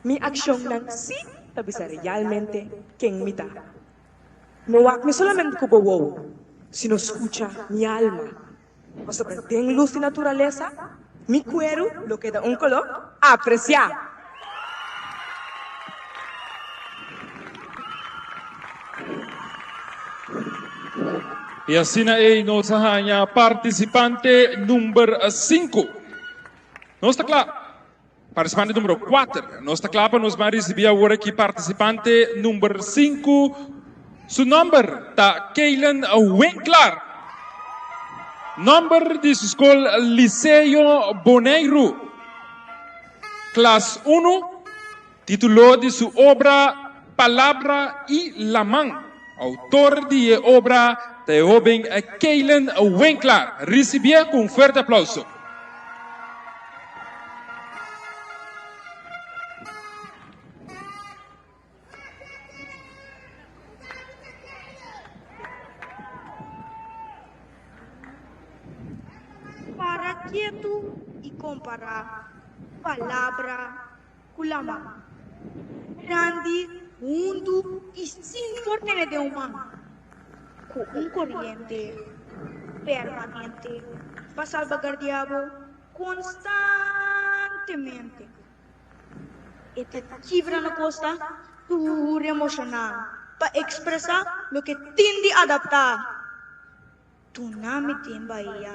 Minha ação não sim tá bisa realmente quem me dá. Não há me solamente cubo wow, sino escucha minha alma. O sobre tem luz de natureza, mi cuero lo que dá color apreciar. E assim é nossa rainha participante número 5. Nós está claro. Participante número 4. Nós está claro para nós receber agora aqui participante número 5. Seu nome está Kaylen Winkler. Nome de sua escola Liceo Boneiro. Classe 1. Título de sua obra Palabra y la Man. Autor de obra de joven Kaylen Winkler. Recibe com forte aplauso. Para quieto y comparar palabra con la mano. Grande, mundo y sin porte de humano. Con un corriente permanente para salvaguardiarlo constantemente. Esta quebra na costa dura emocional para expresar lo que tiende a adaptar. Tu nome tem Bahia.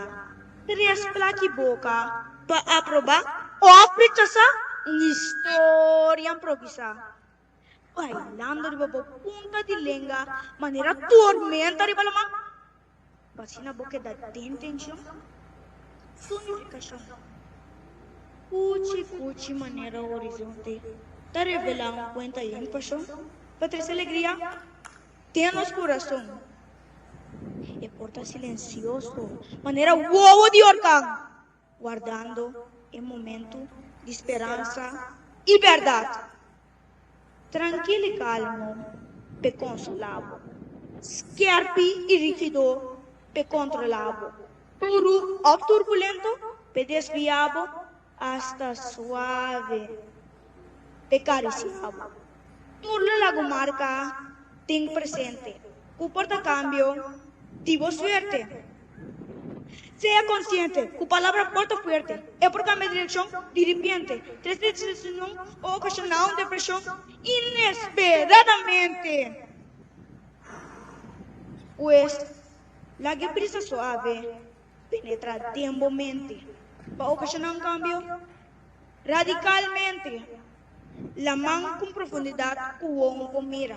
Tres plaque boca para aprovar ou rechazar uma história improvisada. Bailando de boca punta de lenga, maneira tormenta de balamang. Pasina boca da intenção, sonificação. Cuchi maneira horizonte, tá revelando cuenta em paixão, Patrícia alegria, tem nos coração. E porta silencioso, maneira uovo de orcão, guardando em momento de esperança e verdade. Tranquilo e calmo, pe consolavo. Scherpi e rígido, pe controlavo. Duro ou turbulento, pe desviavo, hasta suave, pe cariciavo. Turno lago marca, ten presente. O porta cambio, digo suerte. Sea consciente, tu palabra porta fuerte. É por cambio de dirección, de repente, decepción o ocasional depresión inesperadamente. Pues la brisa suave penetra tiembamente, para ocasionar un cambio radicalmente. La mano con profundidad cuón con mira,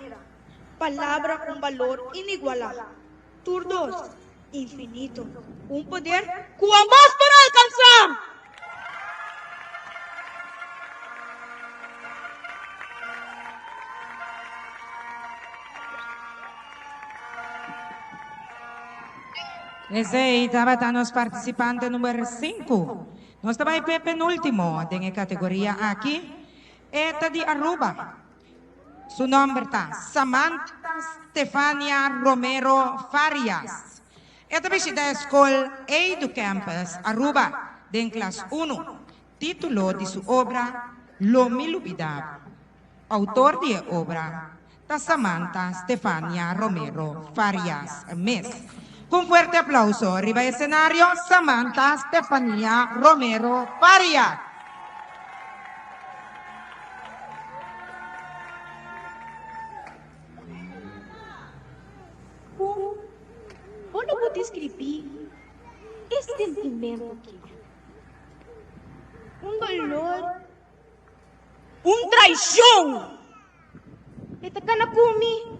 palabra con valor inigualable, turdos, infinito, un poder cuán más para alcanzar. Ese estaba los participantes número 5. Nós também penúltimo en categoría aquí. Esta de Aruba. Su nombre está Samantha Stefania Romero Farias. Esta visita a escola do Campus Aruba, de clase 1. Título de su obra, Lo Milubidab. Autor de obra, Samantha Stefania Romero Farias. Miss. Con fuerte aplauso, arriba del escenario, Samantha Stefania Romero Farias. Eu não vou descrever esse sentimento aqui. Dolor, traição. Esta cana comi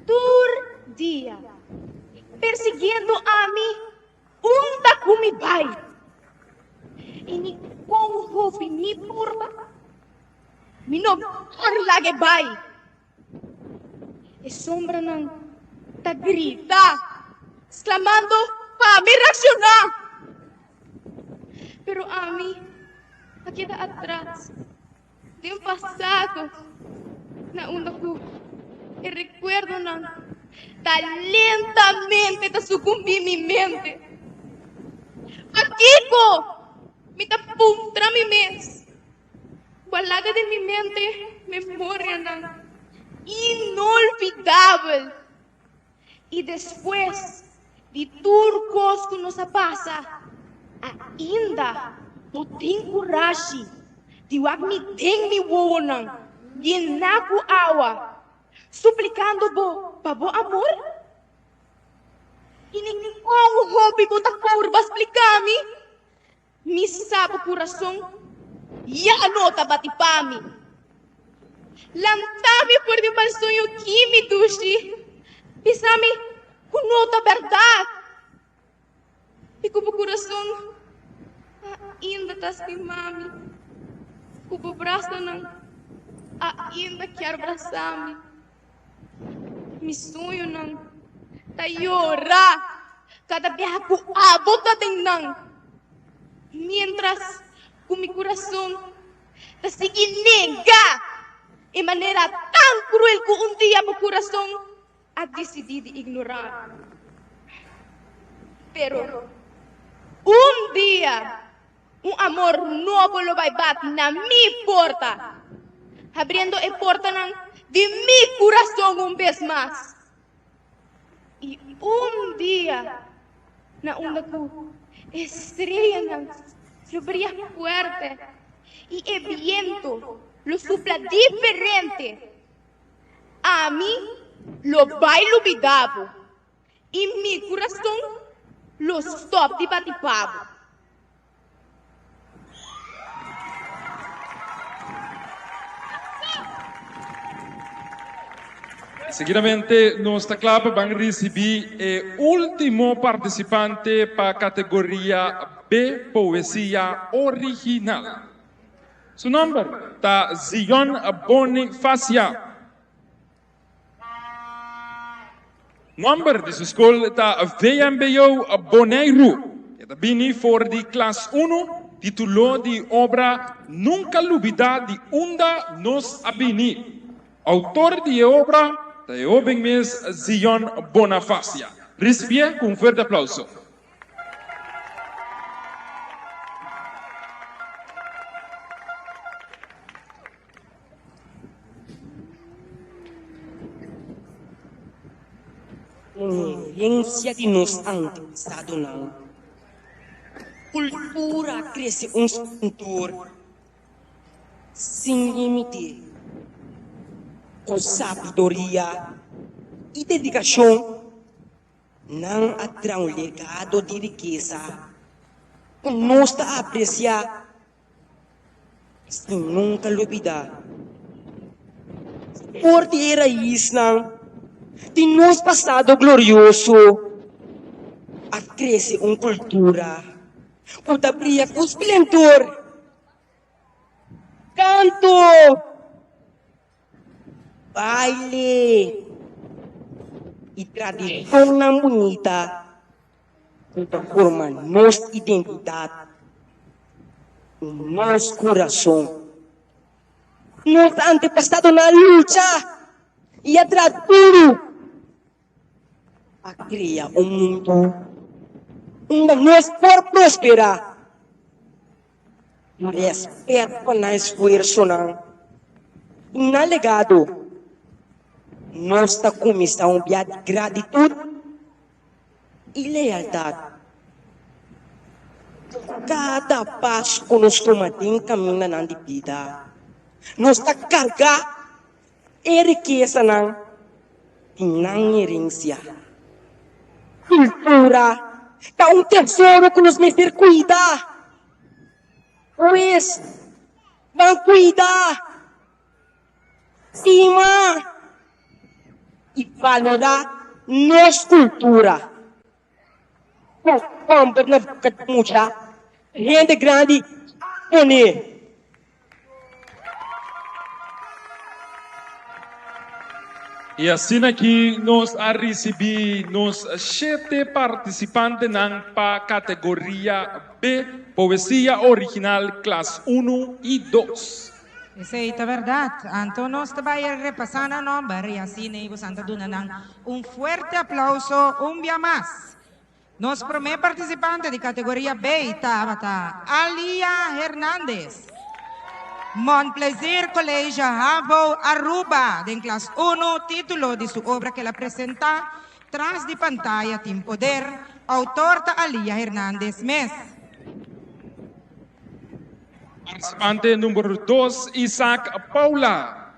todo dia, perseguindo a mim, da comi vai. E ni com roupa ni porba, mi não lage vai. E sombra não ta grita, exclamando para me reaccionar. Pero a mí, aqui atrás, de passado, na onda ko, e recuerdo na lentamente ta sucumbi mi mente. Aqui ko, me ta puntra mi mes. Walaga de mi mente, memoria na inolvidable. Y después de turcos que nos pasa, ainda não tem coragem de admitir mi wonan, llenar com água, suplicando para bo amor. E nem como hobby ko ta curva explicar-me, mi sabe coração, ya nota batipami. Lantami por mi mal sonho que me dushi. Pisami com nota verdade. E como coração ainda tá sem mami. Como braço não ainda quer abraçar-me. Mi sonho não tá llorar cada vez que a boca tem não. Mientras com mi coração tá sigue negar de maneira tão cruel que dia meu coração a decidido ignorar. Pero dia, amor novo lo vai bater na minha porta, abrindo a porta de meu coração vez mais. E dia, na onda que estrela lo brilha fuerte e o viento lo sopla diferente, a mim lo bailo bidabo e mi coração lo stop de batipabo. Seguidamente, nuestra club van a recibir el último participante para categoría B, poesía original. Su nombre está Zion Bonifacia. Nombre de su escola está VMBO Bonaire. Está vini voor de clase 1, tituló de obra Nunca Lubida de Unda Nos Abini. Autor de obra de joven mes Zion Bonifacia. Recibe con un fuerte aplauso. Ciência de nos antepassado não. Cultura cresce pintor sem limite, com sabedoria e dedicação Nang atrão legado de riqueza, nós está apreciar, sem nunca olvidar. Forte era isso, de nosso passado glorioso, a crescer uma cultura, pode abrir com esplendor. Canto, baile e tradição na bonita, que forma nossa identidade, nosso coração. Nosso antepassado na luta e atrás tudo a criar um mundo onde nós por prosperar. Respeito na esforço e na legado. Nossa comissão de gratitude e lealdade. Cada passo que nós tomamos em caminho na vida, nossa carga é riqueza não herência. Cultura é um tesouro que nos merece cuidar. Pois, vão cuidar, cima e valorar nossa cultura. Como na muita gente grande, pone. E assim aqui nós recebemos 7 participantes na categoria B, Poesia Original, classe 1 e 2. Isso é verdade. Então, nós também repassando o nome e assim nós estamos dando forte aplauso um dia mais. Nosso primeiro participante de categoria B estava Alia Hernandes. Mon Plaisir Colégio Havo Aruba, de classe 1, título de sua obra que ela apresenta, Tras de Pantalla Team Poder, autor da Alia Hernandes Mes. Participante número 2, Isaac Paula.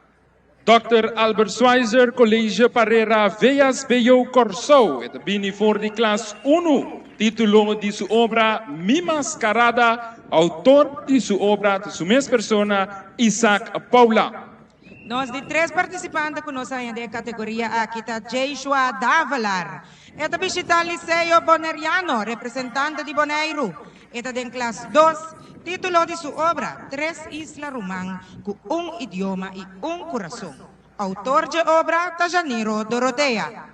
Dr. Albert Schweitzer, Colégio Parreira Veas Bello Corso. Esta vini voor de classe 1, título de sua obra Mi Mascarada, autor de sua obra, de sua mesma persona, Isaac Paula. Nós de 3 participantes que nós ainda da categoria aqui está Joshua Davalar. Esta visita Liceo Boneriano, representante de Bonaire. Esta de classe 2, título de sua obra, Tres Islas Román, com idioma e coração. Autor de obra, Tajaniro Dorotea.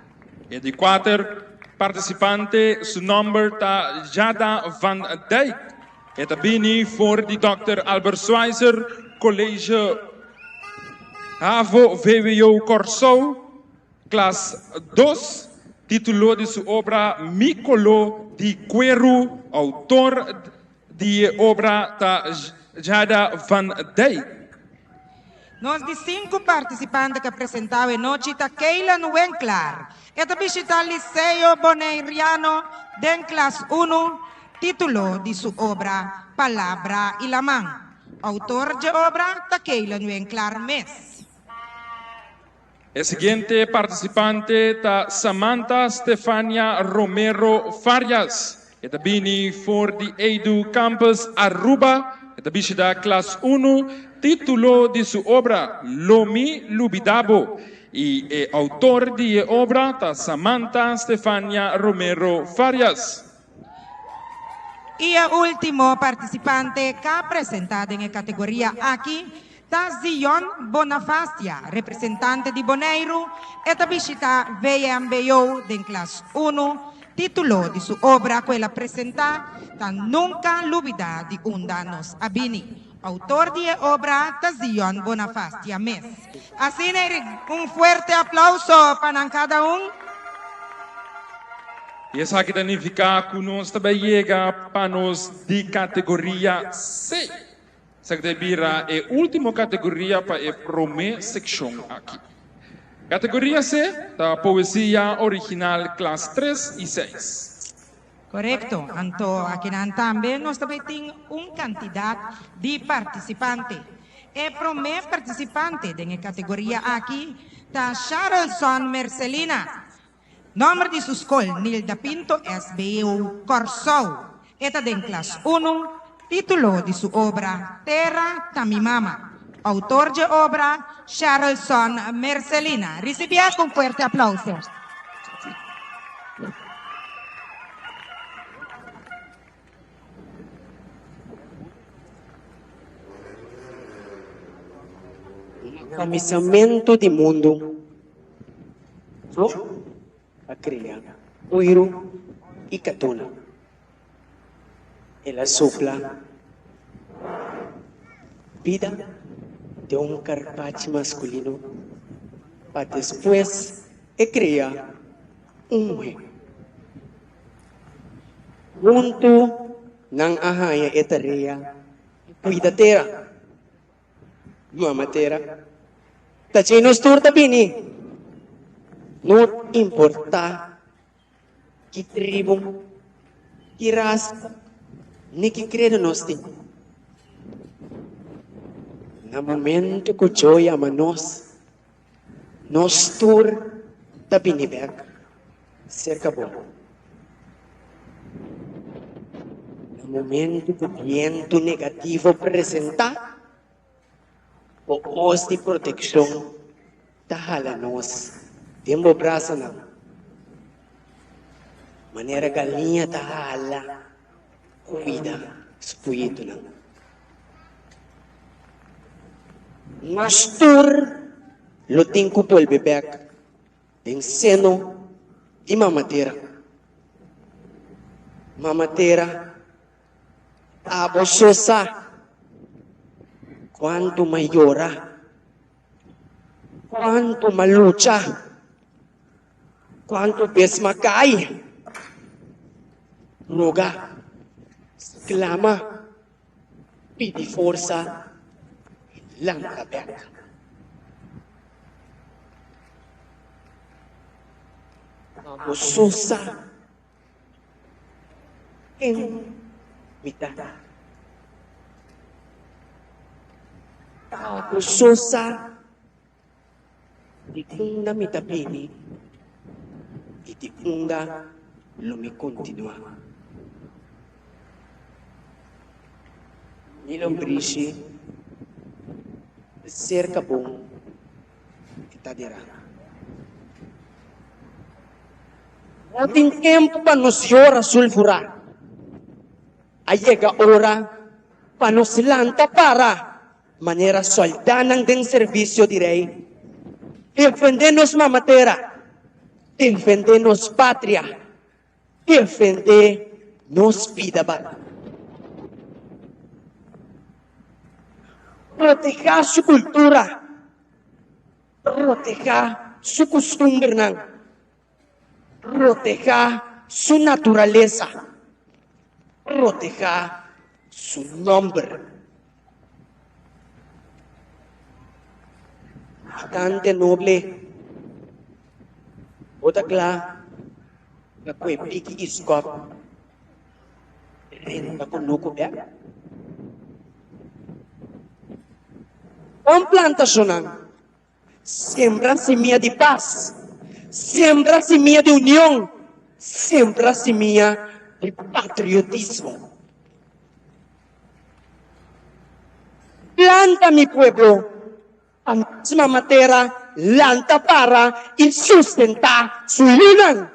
E de 4 participantes, seu nome está Jada van Dijk. Esta vini voor de Dr. Albert Schweitzer, Colégio Havo VWO Corso, classe 2, título de sua obra Micolo de Quero, autor de obra da Jada van Dijk. Nós de 5 participantes que apresentaram noite está Keila Nuenclar. Esta visita Liceo Bonairiano, de classe 1, título de sua obra Palabra e Lamang. Autor de obra da Keila Nuenclar Mes. El siguiente participante está Samantha Stefania Romero Farias. Esta vini voor de Edu Campus Aruba. Esta visita classe 1, título de su obra Lomi Lubidabo. Y autor de obra está Samantha Stefania Romero Farias. Y el último participante que ha presentado en la categoría aquí está Zion Bonafastia, representante de Bonaire. Esta visita VMBO de clase 1, título de su obra que ella presenta, tan Nunca Lubida de Undanos Abini. Autor de obra está Zion Bonafastia Mes. Así un fuerte aplauso para cada uno. Y esa que significa que nos llega para nos de categoría C. Esa que vira é a última categoria para a primeira secção aqui. Categoria C, da poesia original, classe 3 e 6. Correcto. Então, aqui também nós também temos quantidade de participantes. O primeiro participante da categoria aqui está Charlson Mercelina. Nombre de su escuela, Nilda Pinto SBU Corsou. Esta de clase 1, título de su obra, Terra da mi mama. Autor de obra, Charlson Mercelina. Recibía con fuerte aplauso. Camisamento de mundo. Flo, a crea, uiro y catuna. Ela sopla vida de un carpaccio masculino para después crea un mujer. Junto nang ahaya etaria, cuidatera, mamatera, tachinos turta bini. No importa que tribo, que raza, ni que credo nos tem. Na momento que joy ama nos tur da binibek, cerca bom. Na momento que o viento negativo apresenta, o os de proteção da hala nós. Tempo braço na maneira galinha da hala cuida espírito na mas tur lo tenho por bebek tem seno de mamadeira abososa quanto maiora quanto malucha quanto pesmacai, roga, clama, pidi força, lança beca. Abososa, em mitad. Abososa, di kunda mitapini, iti unda lumi continua. Nilombrici cerca bom itadira. Não tem tempo para nos chorar sulfurar. Aí chega a hora para nos lanta para maneira soldana de serviço direi. Defender-nos mamatera. Defender-nos pátria, defender-nos vida. Proteger sua cultura, proteger sua costumbre, proteger sua natureza, proteger seu nome. Bastante noble. Otakla, na kwe piki iskop, rin na kunuko ba? Ang plantasyonan, siembra semilla de paz, siembra semilla de unión, siembra semilla de patriotismo. Planta mi pueblo, ang mamatera, lanta para y sustentar su luna.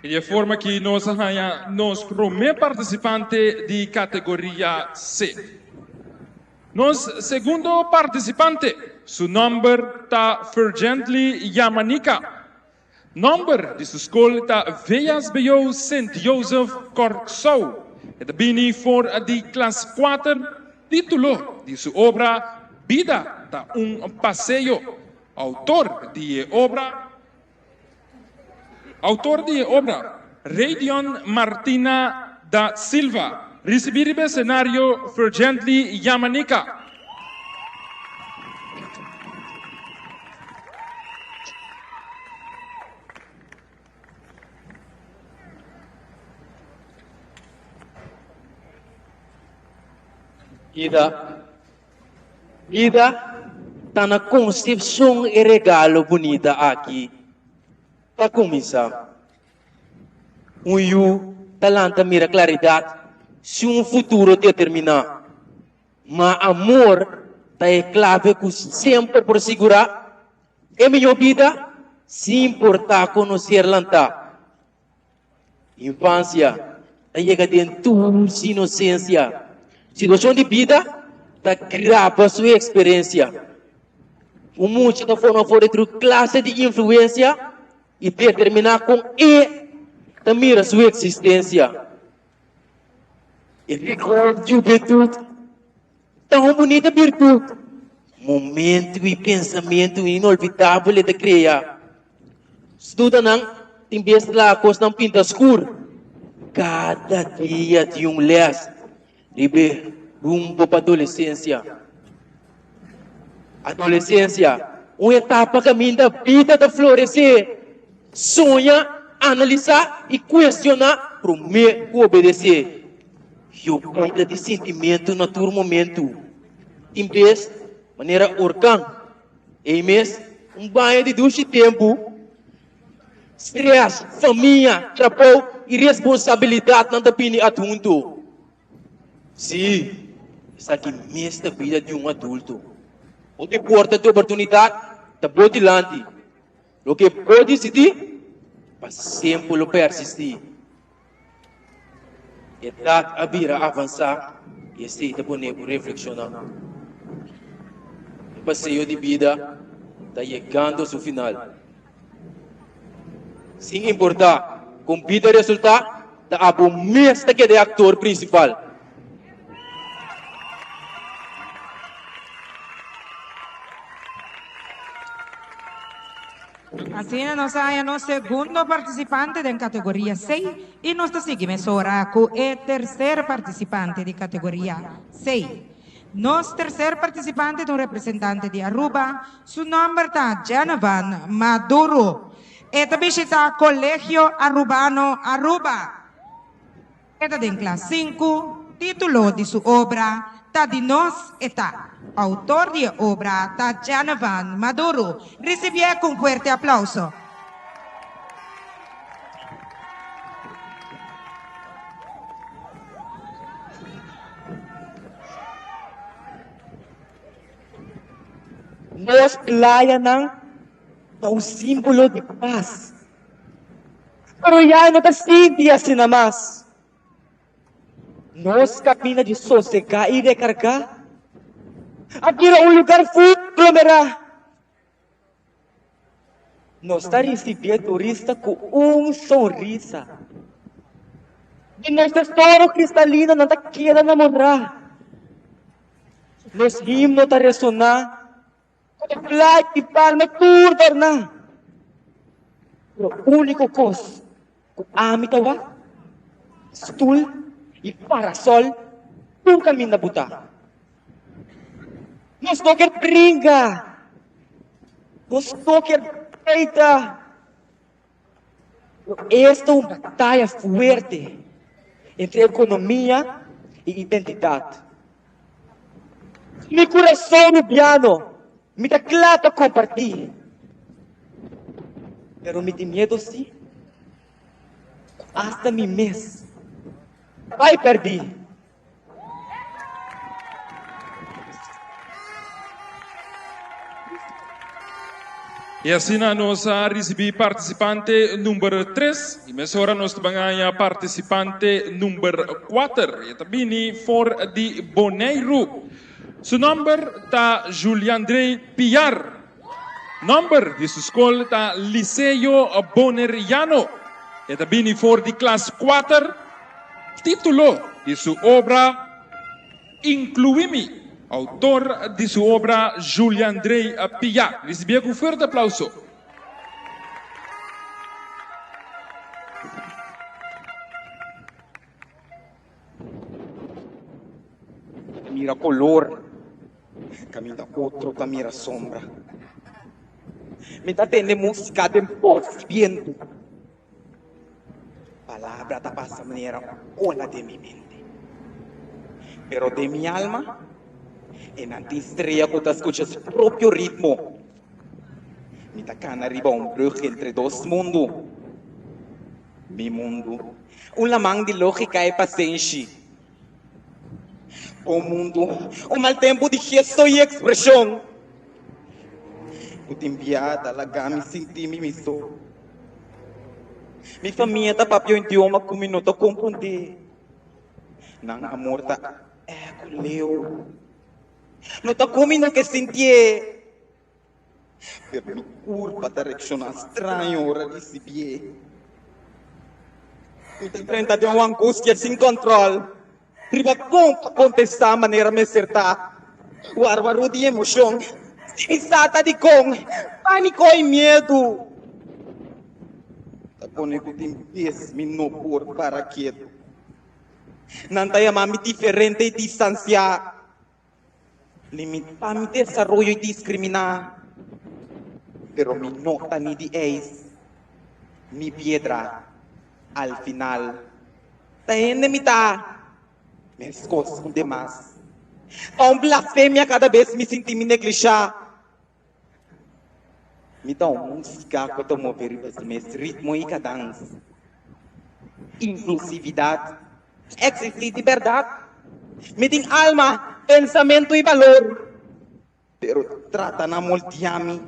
E de forma que nós arranha nos primeiro participante de categoria C. Nos segundo participante, seu nome está Fergently Yamanika. Number de sua escola está VSBO St. Joseph Corsou. E também for de classe 4, título de sua obra Vida da Passeio. Autor de obra Radion Martina da Silva. Recebido cenário Fergently Yamanika. Ida, tá na concepção e regalo bonita aqui. Para começar, talanta mira claridade se um futuro determinar. Mas amor tá é clave que sempre por segurar é minha vida, sem importar conhecer lanta. Infância, tá chega dentro de inocência. Situação de vida, tá grava sua experiência. O mundo está formando fora de classe de influência e determinar com tá mira sua existência. E ficou de juventude, tão bonita virtude. Momento e pensamento inolvidável de criar. Estuda não, tem vez lá a coisa não pinta escuro. Cada dia de leste, libe rumbo para adolescência. Adolescência, uma etapa caminho da vida de florescer. Sonha, analisar e questionar, prometo obedecer. E o cuida de sentimento no todo momento. Em vez, maneira orcã. Em mês, banho de ducha e tempo. Stress, família, trabalho e responsabilidade não depende de adulto. Sim, isso aqui mesmo da vida de adulto. O que porta de oportunidade, está por delante. O que pode decidir, para sempre persistir. Idade a vir a avançar, e assim te poner por reflexionar. O passeio de vida está chegando ao seu final. Sem importar, com vida resultar, está a bom mesmo que é o ator principal. Assim, nós aí no segundo participante da categoria 6 e nós seguimos agora com o terceiro participante da categoria 6. Nosso terceiro participante é um representante de Aruba, seu nome é Janavan Maduro. E também está Colégio Arubano Aruba. Ele tem classe 5, título de sua obra, tá de nós está. Autor de obra, Janavan Maduro. Recibia com fuerte aplauso. Nós playa é um símbolo de paz. Pero já não está simples assim na mais. Nós caminhamos de sossegar e recargar. Aqui é um lugar full aglomerado. Nós estamos recebendo turista com sorriso. E nossa história cristalina não está querendo namorar. Nos himnos está ressonar. Com playa e palma tudo tornar. O único coisa que amitawa, stool e parasol, não caminho na buta. Nós não queremos briga. Nós não queremos peita. Esta é uma batalha forte entre economia e identidade. Meu coração liviano me dá claro a compartilhar. Pero me tem medo sim. Hasta mi mês. Vai perder. E assim nós recebemos participante número 3 e mas agora nós vamos ganhar participante número 4 e também for de Bonaire. Seu nome está Juliandrei Piar. Nome de sua escola está Liceo Boneriano. E também for de classe 4. Título de sua obra Incluí-me. Autor de sua obra, Juliandrei Piar. Recebia com forte aplauso. Mira color, camina outro, camina sombra. Me está tendo música de viento. Palavra da passa maneira, ola de mi mente. Pero de mi alma, en antistrella que te escucha su propio ritmo. Mi tacan arriba un brug entre dos mundos. Mi mundo, un lamang de lógica y paciencia. Un mundo, un mal tempo de gesto y expresión. Eu te enviar talaga me sentir me miso. Mi família tá papio idioma que me não tá compreender. Nang amor tá leu. Não tá comigo que sentir. Pero mi curva tá reaccionando estranho ora receber. Eu te enfrenta de uma angústia sem controle. Riba com contestar a maneira me acertar. O árbaro de emoção. Exata de com, pânico e medo. Tapone que tem 10 minutos por para quieto. Nantay mami diferente e distanciar. Limite para mi desarrollo e discriminar. Pero mi nota ni de eis, ni piedra. Al final, taende mi ta. Me escoço com demais. A blasfêmia cada vez me senti me neglijar. Me dá música que eu tô mover esse ritmo e cadência. Inclusividade, existe liberdade. Me tem alma, pensamento e valor. Pero trata na moldear-me,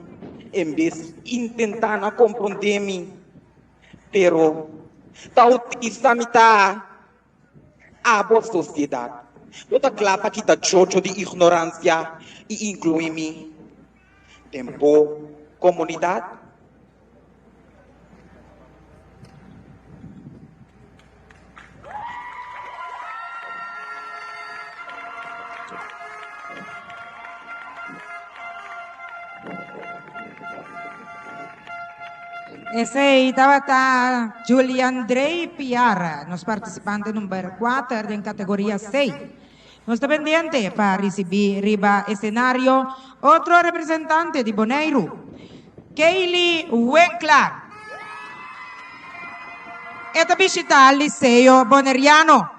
em vez de intentar na compreender-me. Pero, tá utilizando-me a boa sociedade. Outra clapa que está chocho de ignorância e inclui-me. Tempo, comunidade. Esse aí estava Julian Drey Piara, nos participantes número 4 em categoria 6. Nos está pendiente para receber riba escenario outro representante de Bonaire, Kaylee Wenklar. Esta visita al Liceo Boneriano,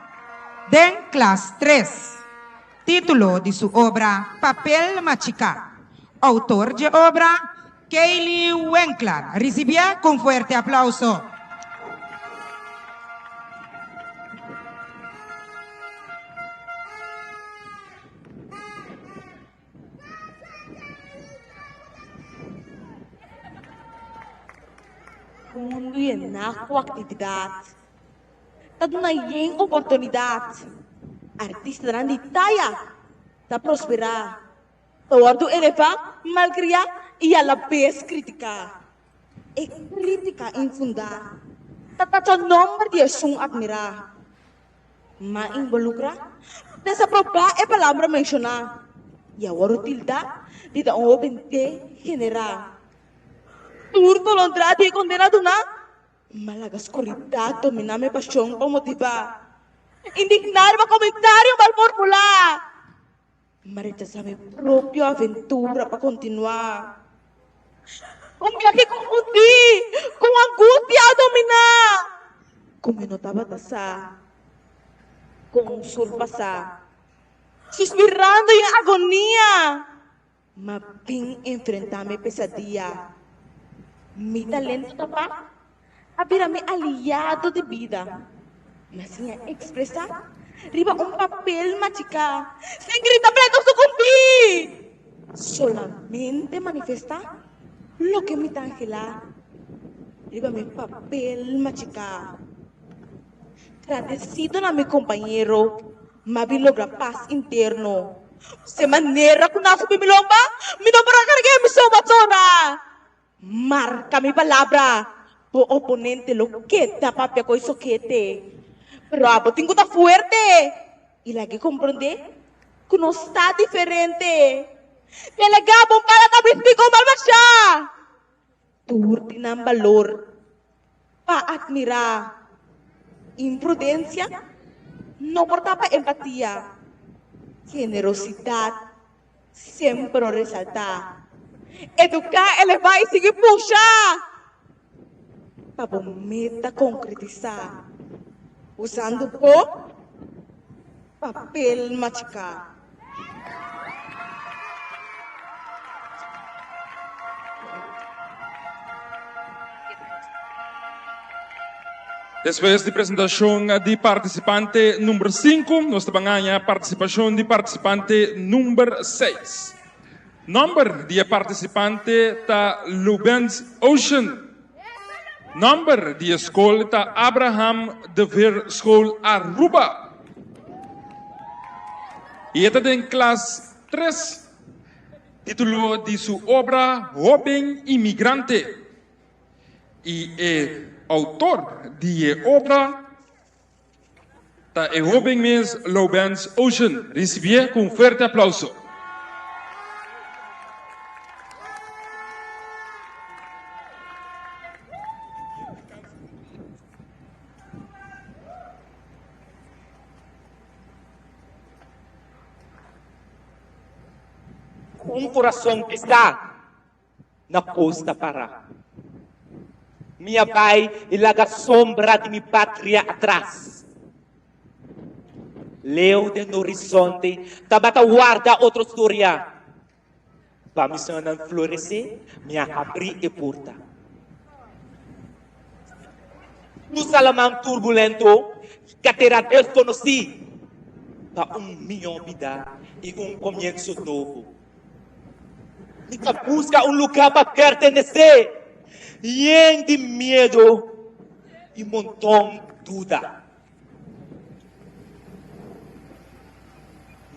den classe 3. Título de sua obra, Papel Machica. Autor de obra, Kaylee Wenklar. Recibía con fuerte aplauso. Mundo yan ako aktibidad. Tado na yung oportunidad. Artista na di taya. Ta prospera. Tawardo elepa, malkriya, e a la vez crítica. E crítica infundada. Tatato nombre de asung admira. Ma involucra. Desaprobar e palavra mencionar. E a waro tilda, di da obente genera. Turto londrati condenado na. Malagas corridato, miname pasyong pamotiva. Indignar ba komentaryo malformula. Marita sa mi propio aventura pa continuar. Kung yaki kundi, kung angustia domina. Kung minotaba tasa, kung surpasa, suspirando yung agonia. Maping enfrentame pesadilla. Mi talento tapa, abira mi aliado de vida. Mas niya expresa, riba un papel machica, sin grita pleto sucumbí. Solamente manifesta lo que mi tangela, riba mi papel machica. Agradecido na mi compañero, mabilogra paz interno. Se manera kung nasa pimilomba, minobra karga mi somatsona. Marca mi palabra, po oponente lo que tapapia ko soquete. Pero abotin ko ta fuerte. Y lagi comprende que no está diferente. Delegabong para tabis ko malmas siya. Turti ng valor, pa-admira, imprudencia, no portaba empatía, generosidad, siempre resaltar. Educar, elevar e seguir puxar. Para meta concretizar. Usando po papel machucado. Después de presentación de participante número 5, nos banganha participación de participante número 6. Number de participante ta Lubens Ocean. Number de school ta Abraham de Ver School Aruba. Y esta en clase 3. Título de su obra Joven Inmigrante. Y autor de obra ta joven mes Lubens Ocean. Recibe con fuerte aplauso. Um coração que está na costa para. Minha pai ilaga sombra de minha pátria atrás. Leu no horizonte, tabata guarda outra história. Vamos a florescer, minha abrir e porta. No salamão turbulento, que terá desconhecido, para milhão de vida e começo novo. Nica busca lugar para pertencer. E de medo e montão dúvida.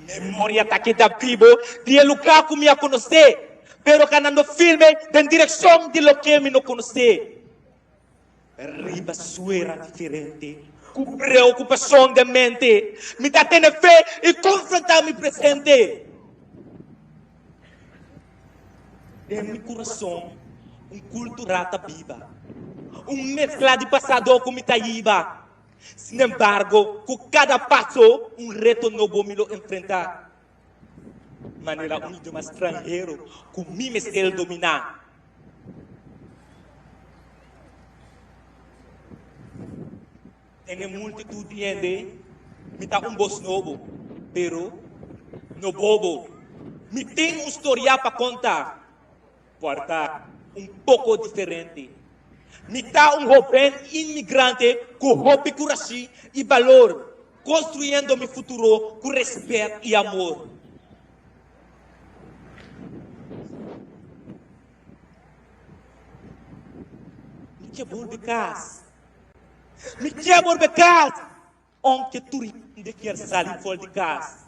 Memória tá aqui da Bíblia, de lugar que me conhecer, pero canando filme tem direção de lo que me não conhecer. Riba suera diferente, com preocupação de mente, me dá ter fé e confrontar meu presente. De meu coração, culturata viva, mescla de passado com Itaíba. Sin embargo, com cada passo, reto novo me lo enfrentar. Maneira um idioma estrangeiro, com mim mesmo dominar. Tem multitude de gente, me dá voz novo, pero no bobo. Me tem história para contar. Guardar pouco diferente. Me dá jovem imigrante com hobby, coragem e valor, construindo meu futuro com respeito e amor. Me quebrou de casa. Me quebrou de casa. Onde tu de quer sair fora de casa.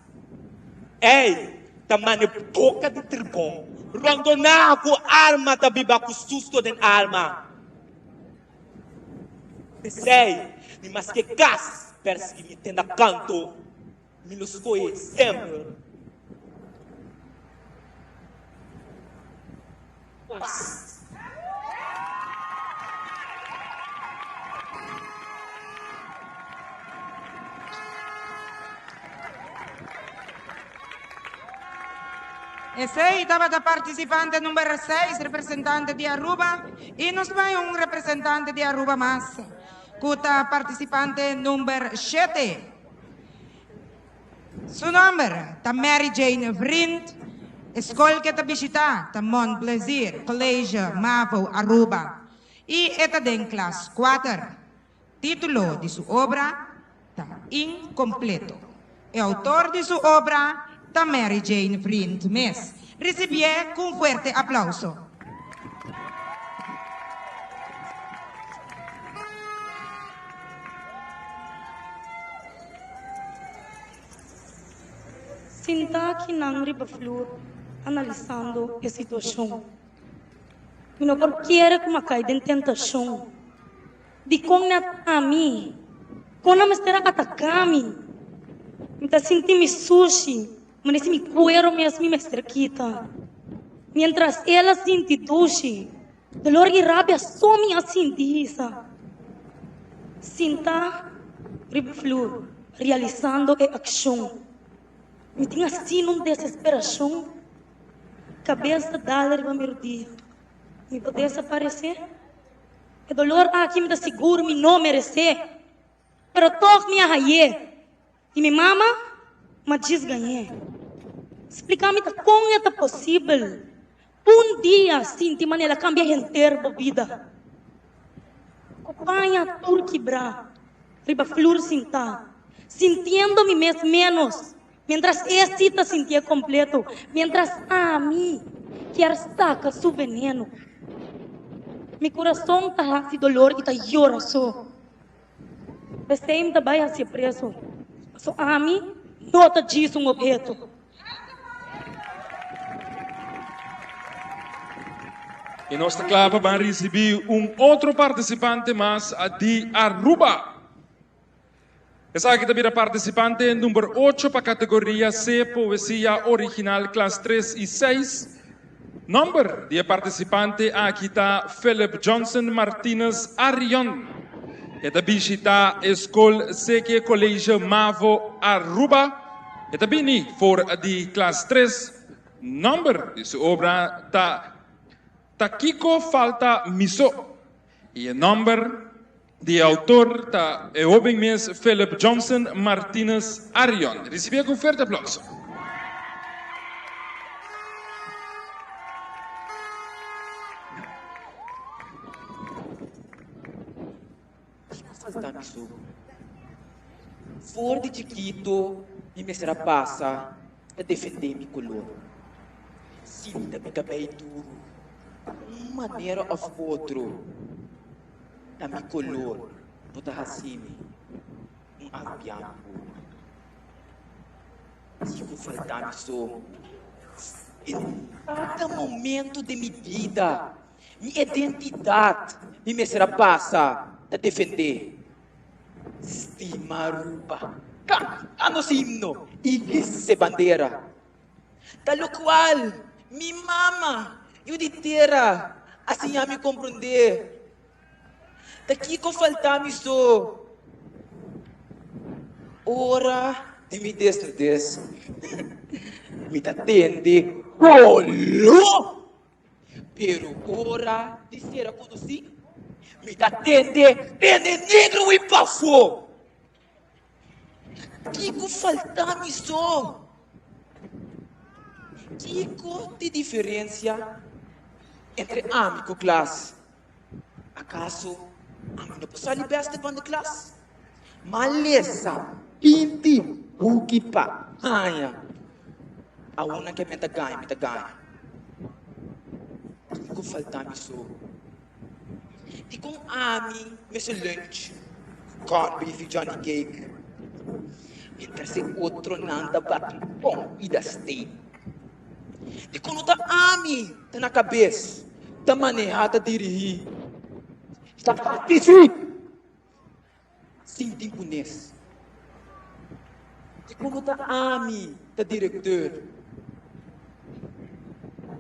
Ei, tamanho boca de tribom. Rondonar com arma da biba com susto de alma. Pensei, mas que gas, parece que me tem na canto, me los foi sempre. Esse estava da participante número 6, representante de Aruba, e nos vai representante de Aruba mais, cuta participante número 7. Su nome é Mary Jane Vrind, escola que está visitando, tá Mont Plaisir, Colégio Mavo, Aruba, e está em classe 4. Título de sua obra está incompleto. E autor de sua obra da Mary Jane Vrind Mes. Recebie com forte aplauso. Sinta que não Ribaflor analisando a situação. E não qualquer como cai de tentação. De como a mim, quando me estará atacando, me está sentindo sushi. Mas me cuero mesmo me estraquita. Mientras ela sente duche, dolor e rabia some assim disso. Sinta Ribaflor realizando a ação. Me tinha assim uma desesperação. Cabeça dela vai me rodear. Me pode desaparecer? O dolor aqui me dá seguro, me não merecer. Pero todos me arraiei. E minha mama mas ganhei. Explica-me como é possível. Dia, sinti maneira cambia inteira a vida. Acompanha tudo quebrar. Riba flor sinta. Sintiendo-me menos. Mientras esse está sentia completo. Mientras a mim quer sacar seu veneno. Meu coração está de dolor e está chorando só. Pensei que vai ser preso. Só a mim não está disso objeto. E nossa clava vai receber outro participante mais de Aruba. Essa aqui também é participante número 8 para a categoria C, Poesia Original, classe 3 e 6. Número de participante aqui está Philip Johnson Martinez Arion. E também está a Escola CQ Colégio Mavo Aruba. E também for de classe 3. Número de sua obra está Takiko Falta Miso. E o nome de autor é o jovem mesmo Philip Johnson Martinez Arion. Recebe com forte aplauso. Falta Miso. For de chiquito, me será passa a defender meu color. Sinta me cabelo duro. Maneira of outro na mi color puta hasimi abiambo se eu faltar isso em cada momento de minha vida minha identidade me será passa a defender estima ruba ano himno e se bandeira tal qual mi mama eu de terra, assim a me compreender. Daqui que falta me só. Ora, de me desnudes. Me atende. Olô! Pero ora, de ser conhecido. Me atende. Tende negro e bafo. Que falta me só. Que de diferença entre amigo classe. Acaso, amigo pessoal beste van de classe? Maleza, pinti, bukipa, hanya. A una que me ganha. Digo falta-me só. Digo ami, mesmo lunch, corn beef e Johnny cake. Mientras outro nanda bate bom e da steak. De quando tá ami, tá na cabeça. Está manejada dirigir. Está participando. Sim, impunês. E como está ami, está diretor.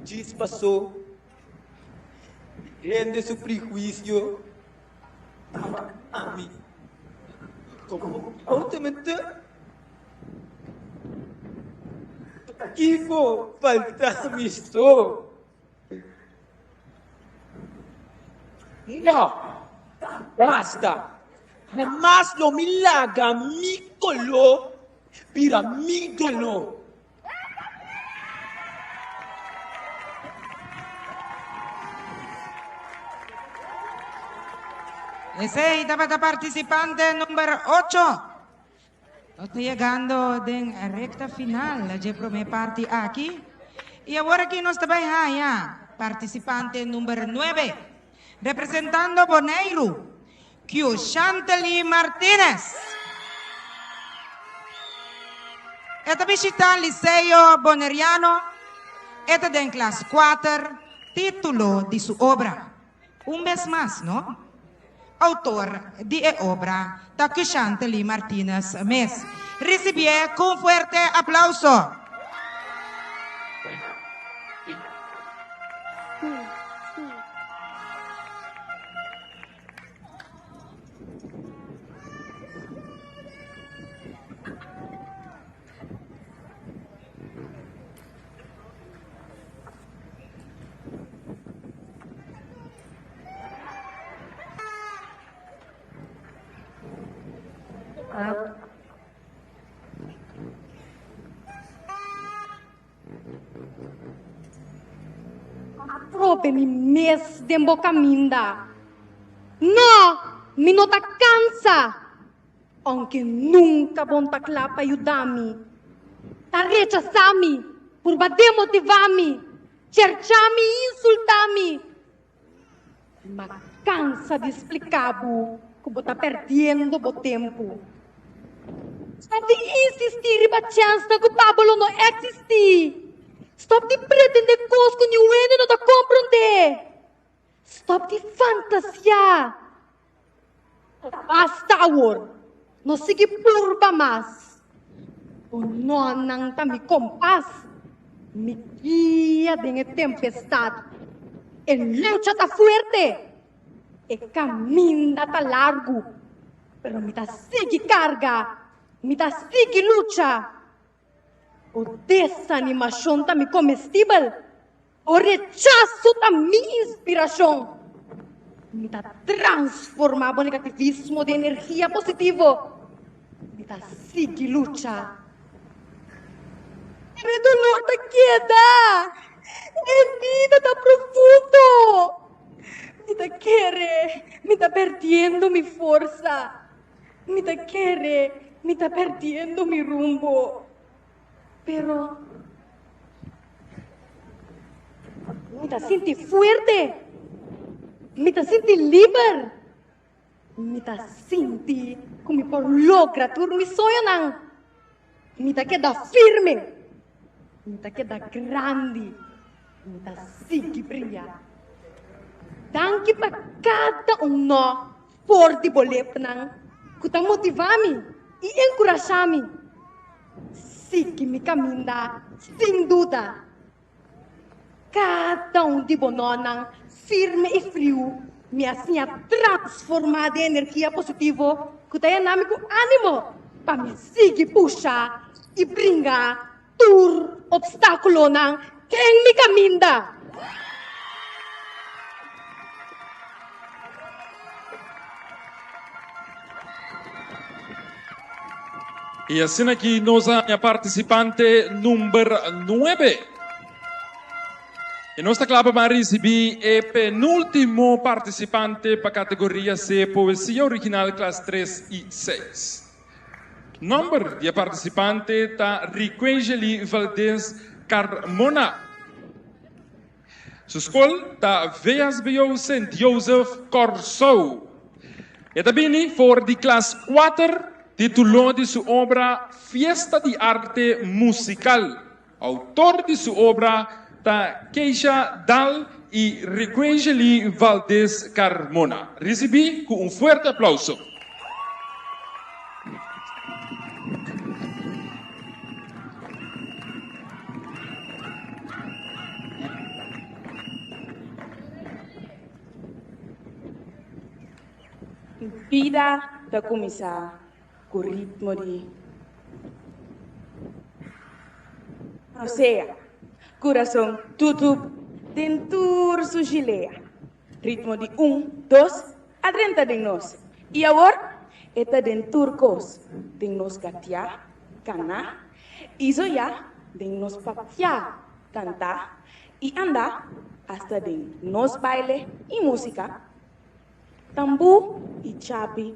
Diz passou. Rende seu prejuízo. Ami. Como automente. Que vou faltar me estou. No, basta. Jamás lo milaga mi color para mi dolor. Ese es el participante número 8. Estoy llegando en la recta final de primer parte aquí. Y ahora aquí nos está ya participante número 9. Representando Bonaire, Chantelly Martínez. Esta visita al Liceo Boneriano, esta en clase 4, título de su obra. Un vez más, ¿no? Autor de la obra de Chantelly Martínez Mes. Recibe con fuerte aplauso. Aprobe mi mes de Bocaminda. No, mi no ta cansa. Aunque nunca bonta clapa ayudami. Ta rechazami, por demotivami, cerchami e insultami. Ma cansa de explicar que você tá perdendo o tempo. Stop de insistir e chance que o tablo não existe. Stop de pretender coisas que ninguém não tá compreender. Stop de fantasia. Basta agora. Não siga purba mais. O não tá me compás. Me guia de tempestade. E lucha tá fuerte. E caminha tá largo. Pero me tá sigue carga. Me tá sigue lucha. O desanimação tá me comestível. O rechazo tá minha inspiração. Me tá transformado em negativismo de energia positivo. Me tá sigue lucha. Me dolor tá queda. E vida tá profundo. Me tá querer. Me tá perdendo mi força. Me tá querer. Me tá perdendo mi rumbo. Pero me tá sinti fuerte. Me tá sinti libre. Me tá sinti como por logra tudo mi sonho não. Me tá queda firme. Me tá queda grande. Me tá sigue brilhar. Danke para cada nó por de boleto não. Que tá motivar-me e encorajar-me. Sigue me caminhar, sem dúvida. Cada de bononang, firme e frio, me assim a transformar de energia positiva, que tem nome com ânimo, para me seguir puxar e brincar, tur obstáculo nang, quem me caminha. Y así aquí nos a participante número 9. En nuestra clave va a recibir el penúltimo participante para categoría C, poesía original, clase 3 y 6. Nombre de participante está Riquengeli Valdez Carmona. Su escuela está VSBO St. Joseph Corso. Y también por de clase 4. Tituló de su obra Fiesta de Arte Musical. Autor de su obra ta Keisha Dal y Riquengeli Valdez Carmona. Recibí con un fuerte aplauso. Vida da começar com o ritmo de... Ou seja, coração tudo dentro sua gileia. Ritmo de 1, 2, a 30 de nós. E agora, está dentro cos. De nós gatear, canar, isso já, de nós papear, cantar e andar, hasta de nós baile e música. Tambu e chapi,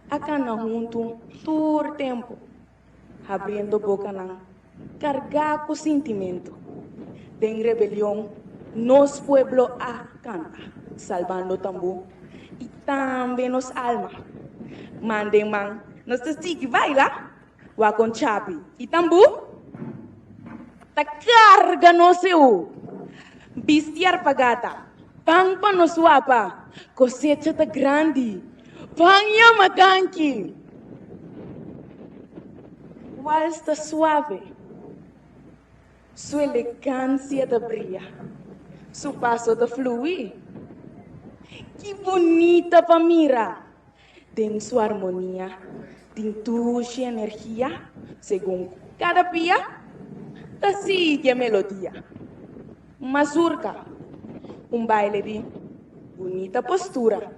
a cana junto todo tempo, abrindo boca na cargar com sentimento. De rebelião, nos pueblo a canta, salvando tambu e também nos alma. Mandem man, nos testigo baila, wa com chapi e tambu, ta carga no seu, bistiar pagata. Pang pa no suapa, cosecha ta grande, pang yamaganki. Waltz ta suave, su elegancia ta brilla, su paso ta flui. Que bonita pa mira, den su armonía, den tu energía, según cada pia, ta sigue melodía. Mazurka. Baile de bonita postura,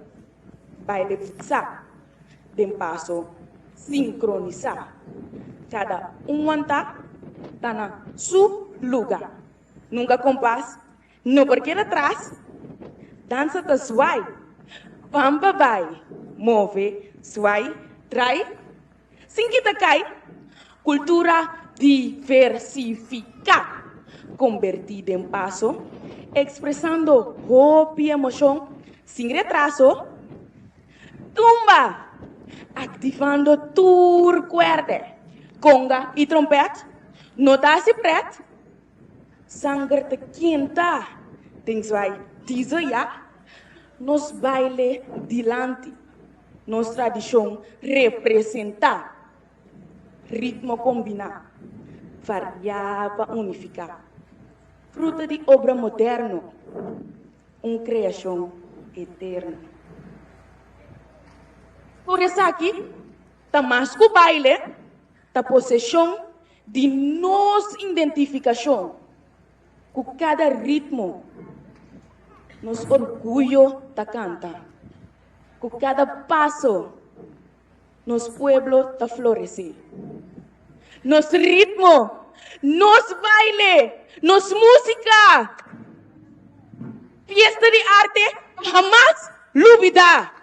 baile fixar, de passo sincronizar. Cada anta está na seu lugar. Nunca compás, no porque atrás. Dança ta swai. Pampa vai. Move, swai, trai. Sin kita cai. Cultura diversificar. Convertida em passo. Expressando hope e emoção. Sem retraso. Tumba. Activando tur cuerde. Conga e trompete. Nota-se preto. Sangue te quinta. Tens vai dizer já. Nos baile dilante. Nos tradição representar. Ritmo combinar. Variava unificar. Fruta de obra moderna. Criação eterna. Por isso aqui, tá mais que o baile, tá possessão de nos identificação com cada ritmo, nos orgulho da canta, com cada passo, nos pueblo da florescer, nos ritmo, nos baile, nos música, fiesta de arte, jamás olvidar.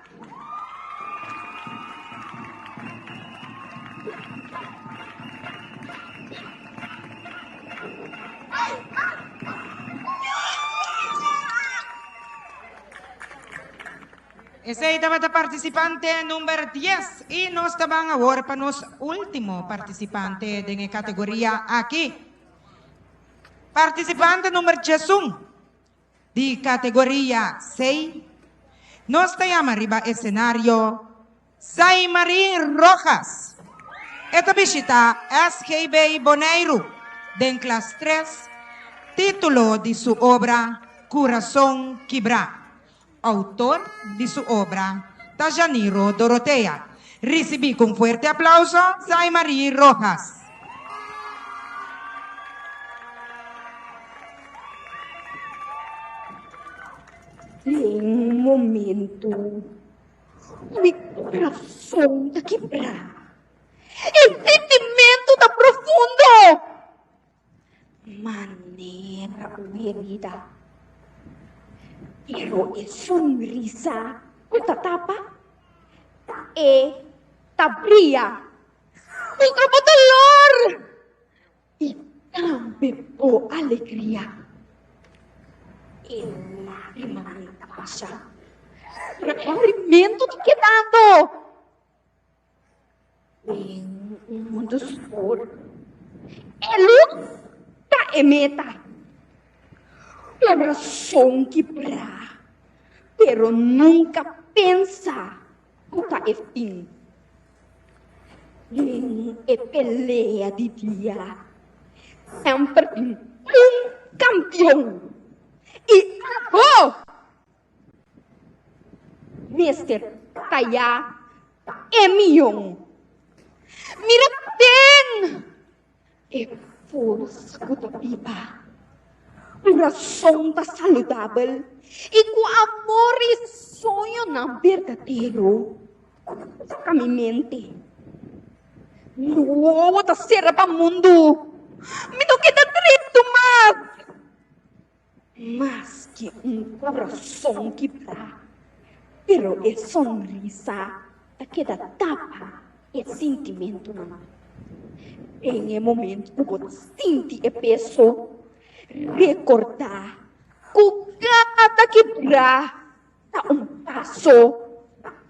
Ese estaba el participante número 10 y nos estaban ahora para los último participante de la categoría aquí. Participante número 11 de categoría 6. Nos llama arriba escenario Saymarie Rojas. Esta visita SGB Boneiro de clase 3. Título de su obra Corazón Quebrado. Autor de su obra, Tajaniro Dorotea. Recibí con fuerte aplauso Saymarie Rojas. En un momento, mi corazón está quebrado. El sentimiento está profundo. Manera herida. Pero es sonrisa, esta tapa, esta brilla, otra por dolor y también por alegría. El lágrima me pasa, pero el alimento está quedando en un mundo oscuro. El luz está en meta. Corazón quebrar, pero nunca pensa nunca es fin. En pelea de día, siempre un campeón. Y algo, Mister Taya Emion, mira bien, es força que está viva. Coração está saudável e com amor e sonho não verdadeiro. A minha mente não está cerra para o mundo. Me não queda triste mas que coração quebrado. Pero é sonrisa da queda tapa é sentimento não. Em um momento que sente é peso. Recordar que cada quebrar dá passo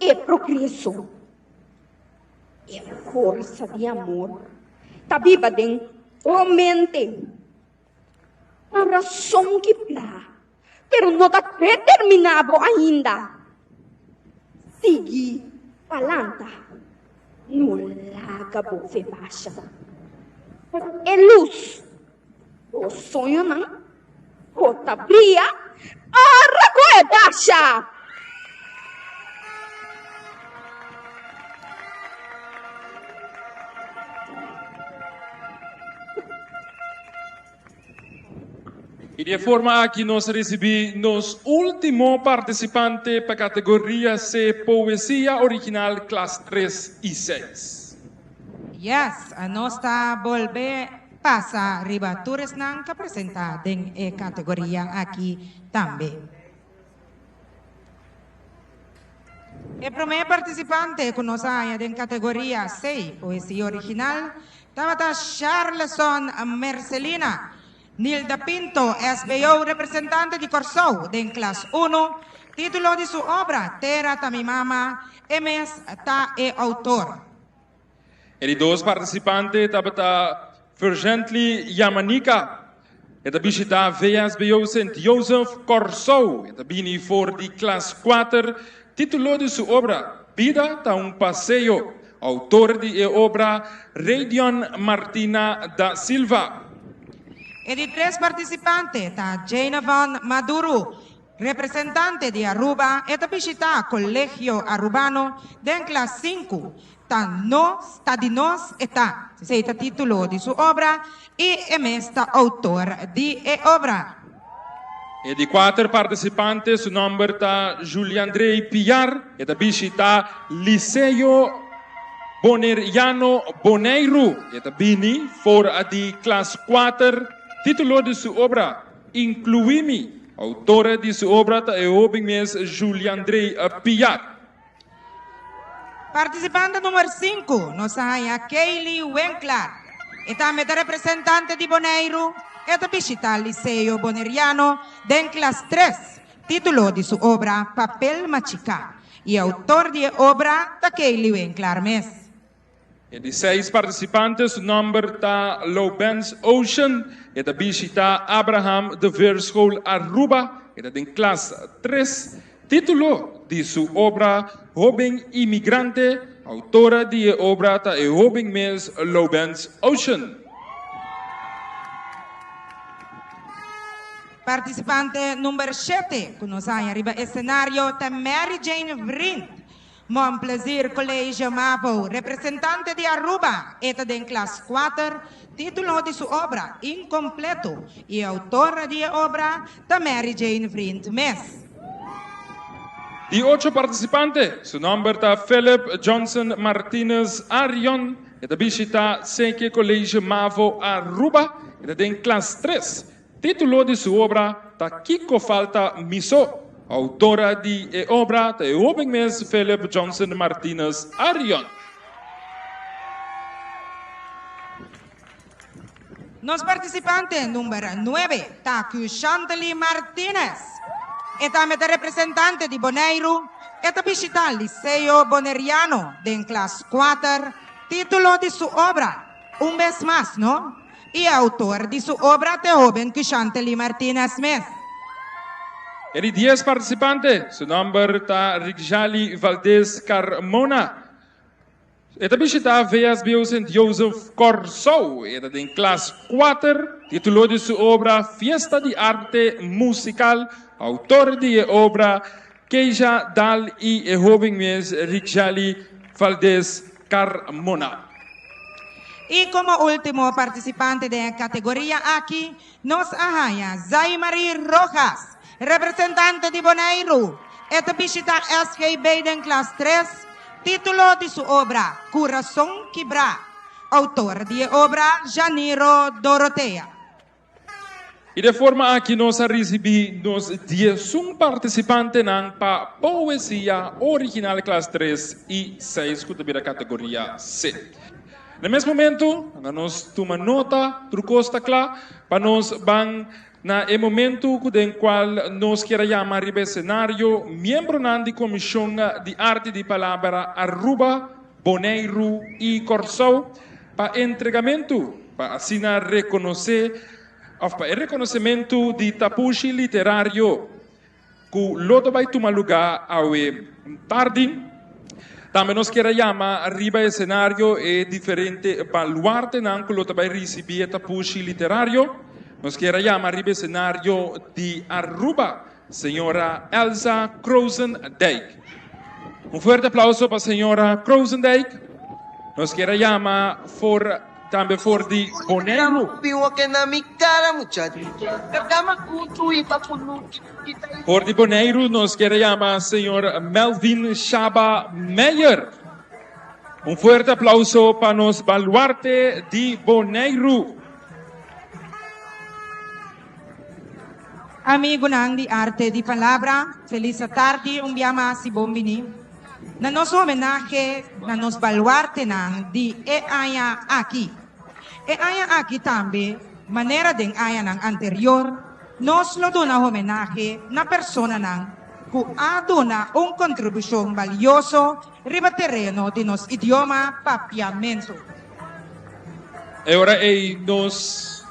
é progresso. É força de amor. Está viva dentro da mente. Coração quebrar, pero não está determinado ainda. Seguir falando. Não larga você baixa. É luz. O sonho não, o tabria, a é baixa. E de forma que nós recebemos último participante para a categoria C, Poesia Original, classe 3 e 6. Yes, a nós está volver pasa riba tours ng kapresenta ding kategoria aqui também. El primer participante que nos haya en categoría 6, poesía original, Tabata Charleson Mercelina, Nilda Pinto, SBO, representante de Corsou, en clase 1, título de su obra, Terra ta mi mama, MS ta e autor. En die dos participantes Tabata Vergently Yamanika, het abisita VSBO Sint Joseph Corsou, het abini voor die klas 4, título de su obra, Vida ta un paseo, autor de obra, Redion Martina da Silva. Y de 3 participantes, ta Jane Van Maduro, representante de Aruba, eta visita Colegio Arubano, den clase 5, ta di nos eta, se título de su obra, y esta autor de obra. E di 4 participantes, su nombre está Juliandrei Pillar, e da visita Liceo Boneriano Boneiro, e da bini for di classe 4, título de su obra, Incluimi, autor de su obra e obing mes Juliandrei Pillar. Participante número 5, nos haya Kaylee Winkler, eta representante de Boneiro, eta visita Liceo Boneriano, den clase 3, título de su obra, Papel Machica, y autor de obra, ta Kaylee Winkler mes. E di 6 participantes, su nombre está Lobens Ocean, e da visita Abraham de Verschool Aruba, e da den clase 3, título de su obra, Joven Inmigrante, autora de obra, ta e Joven mes Lobens Ocean. Participante número 7, que nos haya arriba escenario, ta Mary Jane Vrind, Mon Plaisir Colégio Mavo, representante de Aruba, eta de clase 4, título de su obra, Incompleto, y autora de obra, ta Mary Jane Vrind mes. Die 8 participantes, su nombre está Philip Johnson Martinez Arion, e da visita Senke Colégio Mavo Aruba, e da den clase 3. Título de su obra, ta Kiko Falta Miso, autora de obra, ta Obing mes Philip Johnson Martinez Arion. Nos participantes número 9, ta Chantalí Martínez, eta representante de Boneiro, eta visita Liceo Boneriano, den clase 4, título de su obra, un vez más, ¿no? Y autor de su obra, te joven Chantalí Martínez mes. E di 10 participantes, su nombre está Rigjali Valdez Carmona. Eta visita VSBO Sint Joseph Corsou, eta den clase 4, título de su obra, Fiesta de Arte Musical, autor de obra, Keija Dal y joven mes Rigjali Valdez Carmona. Y como último participante de la categoría aquí, nos haya Zaymari Rojas, representante de Boneiro, eta visita SGB en clase 3, título de su obra, Corazón Quibra, autor de obra, Janiro Dorotea. E de forma que nós recebemos 10 participantes para poesia original classe 3 e 6 da categoria C. No mesmo momento, nós tomamos nota, trucosta claro, para nós vamos na momento em qual nós queremos chamar o cenário membro da Comissão de Arte de Palavra Aruba, Boneiro e Corsou para entregamento, para assim reconhecer para o reconhecimento de tapuxi literário que loto vai tomar lugar ao tarde. Também nós queremos chamar arriba o cenário diferente baluarte não que loto vai receber tapuxi literário. Nós queremos chamar arriba o cenário de Aruba, senhora Elsa Kroosendijk. Forte aplauso para a senhora Kroosendijk. Nós queremos chamar também for de Boneiro. Por de Boneiro, nós queremos chamar o senhor Melvin Chaba Meyer. Forte aplauso para nos baluarte de Boneiro. Amigo ng di arte di palabra, feliz tarde, umbiama si Bombini. Na nos homenaje, na nos baluarte ng di aya aqui. Aya aqui tambe, manera ding aya ng anterior, nos lo dona homenaje na persona ng aduna un contribución valioso riba terreno di nos idioma papiamento. E ora nos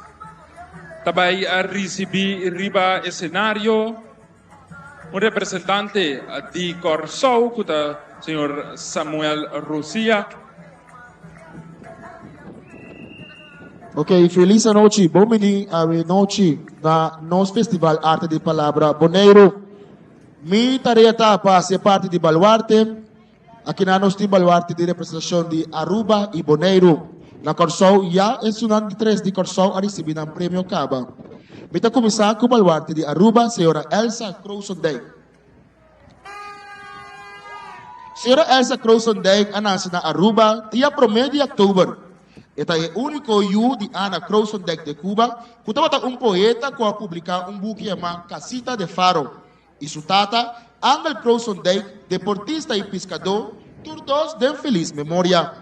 tabay a recebi riba escenario un representante di Corsou, kuta señor Samuel Rosia. Ok, feliz noche, bomini ave noche na nos Festival Arte de Palabra Boneiro. Mi tarea para ser parte de Baluarte, aqui na nos tem Baluarte de representação de Aruba e Boneiro. Na Corsou, já é sunan de 3 de Corsou a receber um prêmio Caba. Mita começar com o Baluarte de Aruba, senhora Elsa Crowsondijk. Senhora Elsa Crowsondijk anuncia na Aruba, dia 1 de outubro. Esta é o único yu de Ana Crowsondijk de Cuba, que estava um poeta que a publicar um book chamado Casita de Faro. E sua tata, Angel Crowsondijk, deportista e pescador, todos de feliz memória.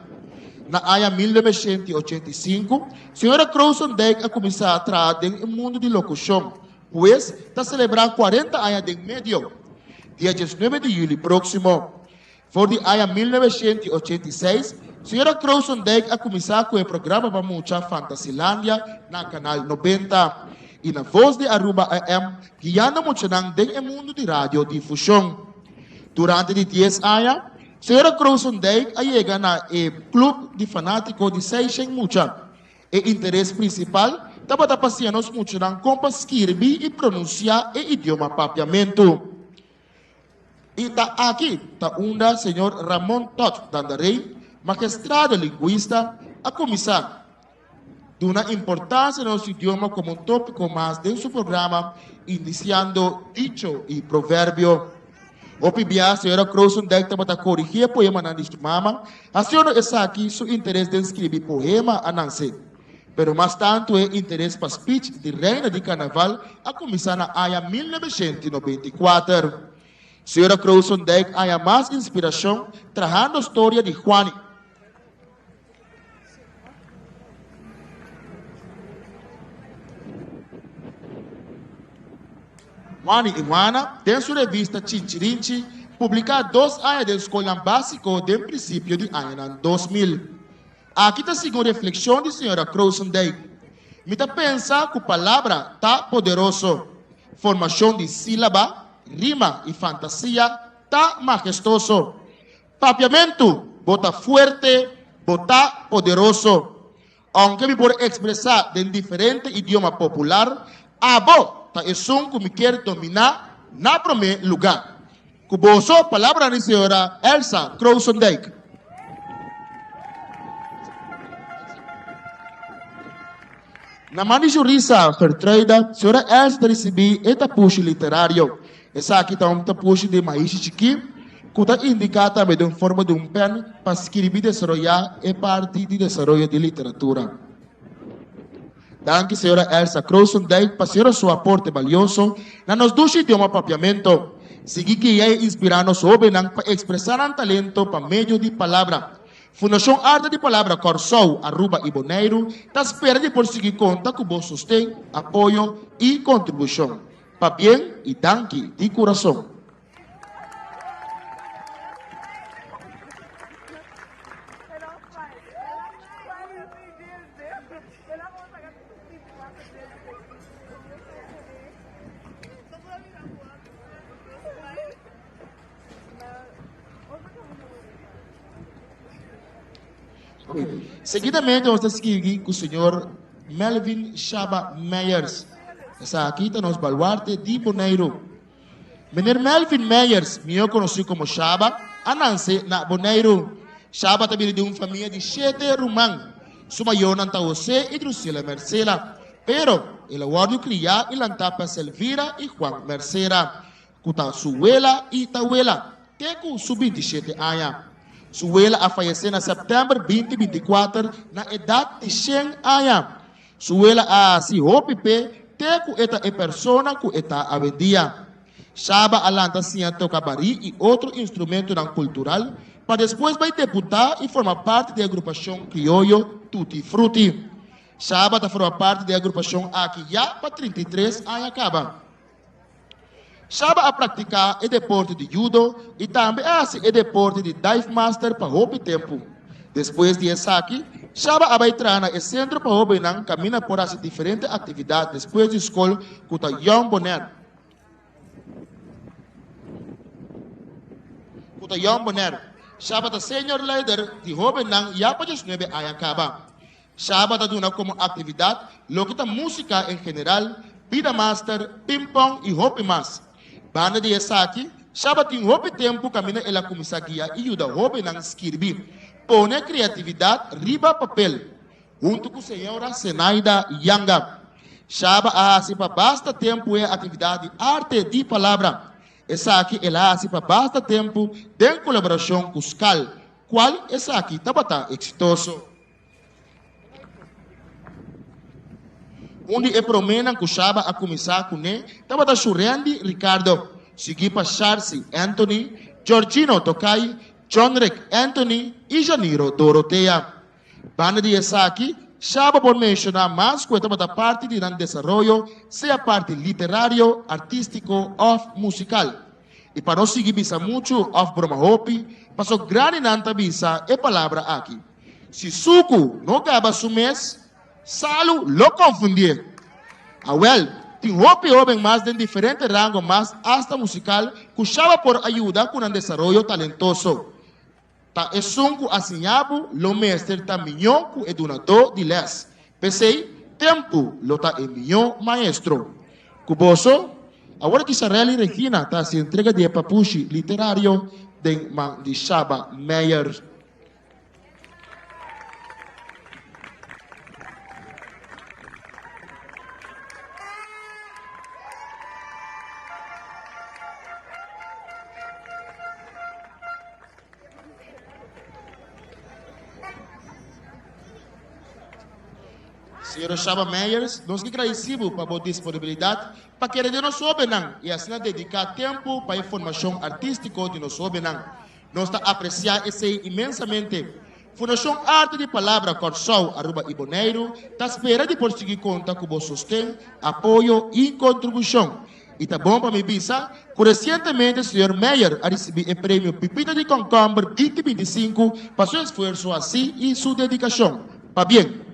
Na ano 1985, a senhora Crowsondijk a começar a trabalhar no mundo de locução, pois está celebrando 40 anos de meio. Dia 19 de julho próximo. For the ano 1986, a senhora Crowsondijk a começar com o programa Bamucha Fantasilândia na Canal 90. E na voz de Aruba AM, guiando muito no mundo de radiodifusão. Durante 10 anos, a senhora Crowsondijk chega na clube de fanático de Seixen Mucha. O interesse principal estava passeando muito como escrever e pronunciar o idioma papiamento. E aqui está o senhor Ramon Tot Dandarei, magistrado linguista, a começar de uma importância no nosso idioma como um tópico mais de seu programa, iniciando dicho e provérbio. O PBA, a senhora Crowsondijk também corrigir poema na mama. A senhora está aqui seu interesse de escrever poema a Nancy. Pero mais tanto é interesse para speech de Reina de Carnaval a começar na ano 1994. A senhora Crowsondijk há mais inspiração trazendo a história de Juani. Juani e Juana tem sua revista Chinchirinchi, publicada 2 anos da escola básica do princípio de ano 2000. Aqui está a segunda reflexão de senhora Crowsondijk. Me está pensando que a palavra está poderoso. Formação de sílaba, rima e fantasia está majestoso. Papiamento, bota forte, bota poderoso. Aunque me pode expressar em diferente idioma popular, abo ta esung que me quer dominar na primeiro lugar. Cuboso, palavra da senhora Elsa Crowsondijk. Na mani jurista Fertreida, a senhora Elsa recebeu este puxo literário. Essa aqui está um puxo de maíz chiqui, que está indicada também em forma de pen para escrever e desenvolver e parte de desenvolvimento de literatura. Danke, senhora Elsa Crowsondijk, para senhora seu aporte valioso na nos dois idiomas papiamento. Segui que é inspirando sobre para expressar um talento para meio de palavra. Fundação Arte de Palavra Corsou, Aruba e Boneiro está esperando de por seguir conta com o sustento, apoio e contribuição. Para bem e danke de coração. Seguidamente, vamos seguir com o senhor Melvin Shaba Meyers. Essa aqui está nos baluarte de Boneiro. Menor Melvin Meyers, eu conheci como Shaba, ananse na Boneiro. Shaba também de uma família de 7 rumang. Suma yon ang José e Drusila Mercela. Pero, el aguardo cria e lantapa Selvira e Juan Mercera. Kuta suela e tawela. Teku su 27 anos. Suela a falecer em setembro 2024 na idade de 100 anos. Suela a si hopipe te ku eta e persona ku eta avendia. Shaba alanta sinha toca bari e outro instrumento não cultural, para depois vai deputar e formar parte da agrupação criollo Tutti Frutti. Shaba está forma parte da agrupação aqui já para 33 anos acaba. Shaba a praticar o deporte de judo e também o deporte de dive master para hobby tempo. Depois de essa aqui, Shaba vai entrar no centro para hobby não caminha por as diferentes atividades depois de escola com o Young Bonner. Com o Young Bonner. Shaba é senior leader de hobby não já para 19 anos acaba. Shaba está dando como atividade lo que música em geral, vida master, ping-pong e hobby mas. Banda de essa aqui, Shaba tem hobby tempo caminha ela começa a guiar e ajuda hobby não escrever. Põe criatividade riba papel, junto com a senhora Senaida Yanga. Shaba hace para basta tempo é atividade arte de palavra. Essa aqui ela hace para basta tempo de colaboração com o Scal. Qual essa aqui está exitoso? Onde é promena que o Shaba a começar com ele, estava Churendi Ricardo, seguir para Charles Anthony, Georgino Tokai, John Rick Anthony e Janiro Dorotea. Banda de essa aqui, Shaba por mencionar mais que estava da parte de desenvolvimento, seja parte literário, artístico ou musical. E para não seguir bisa muito of Broma Hopi, passou grande nanta bisa e palavra aqui. Se suco não acaba su mês, Salu lo confundir. Tem Hopi mais de diferentes rangos, mas hasta musical, que Shaba por ajuda com um desenvolvimento talentoso. Ta esunku asinhabu lo mestre ta minhon ku edunador de les. Pensei, tempo lo ta e minhon maestro. Kuboso, agora que Sareli Regina ta se entrega de papushi literário de Shaba Meyer. Senhor Shaba Meyers, nós que agradecemos para a disponibilidade para que de nós sobenang e assim dedicar tempo para a formação artística de nós sobenang. Nós está apreciar esse imensamente. Fundação Arte de Palavra Corsol Aruba e Boneiro está espera de conseguir conta com o sustento, apoio e contribuição. E tá bom para me bisa, que recentemente o senhor Meyer a receber o prêmio Pipita de Concombre 2025 para seu esforço assim e sua dedicação. Para bem.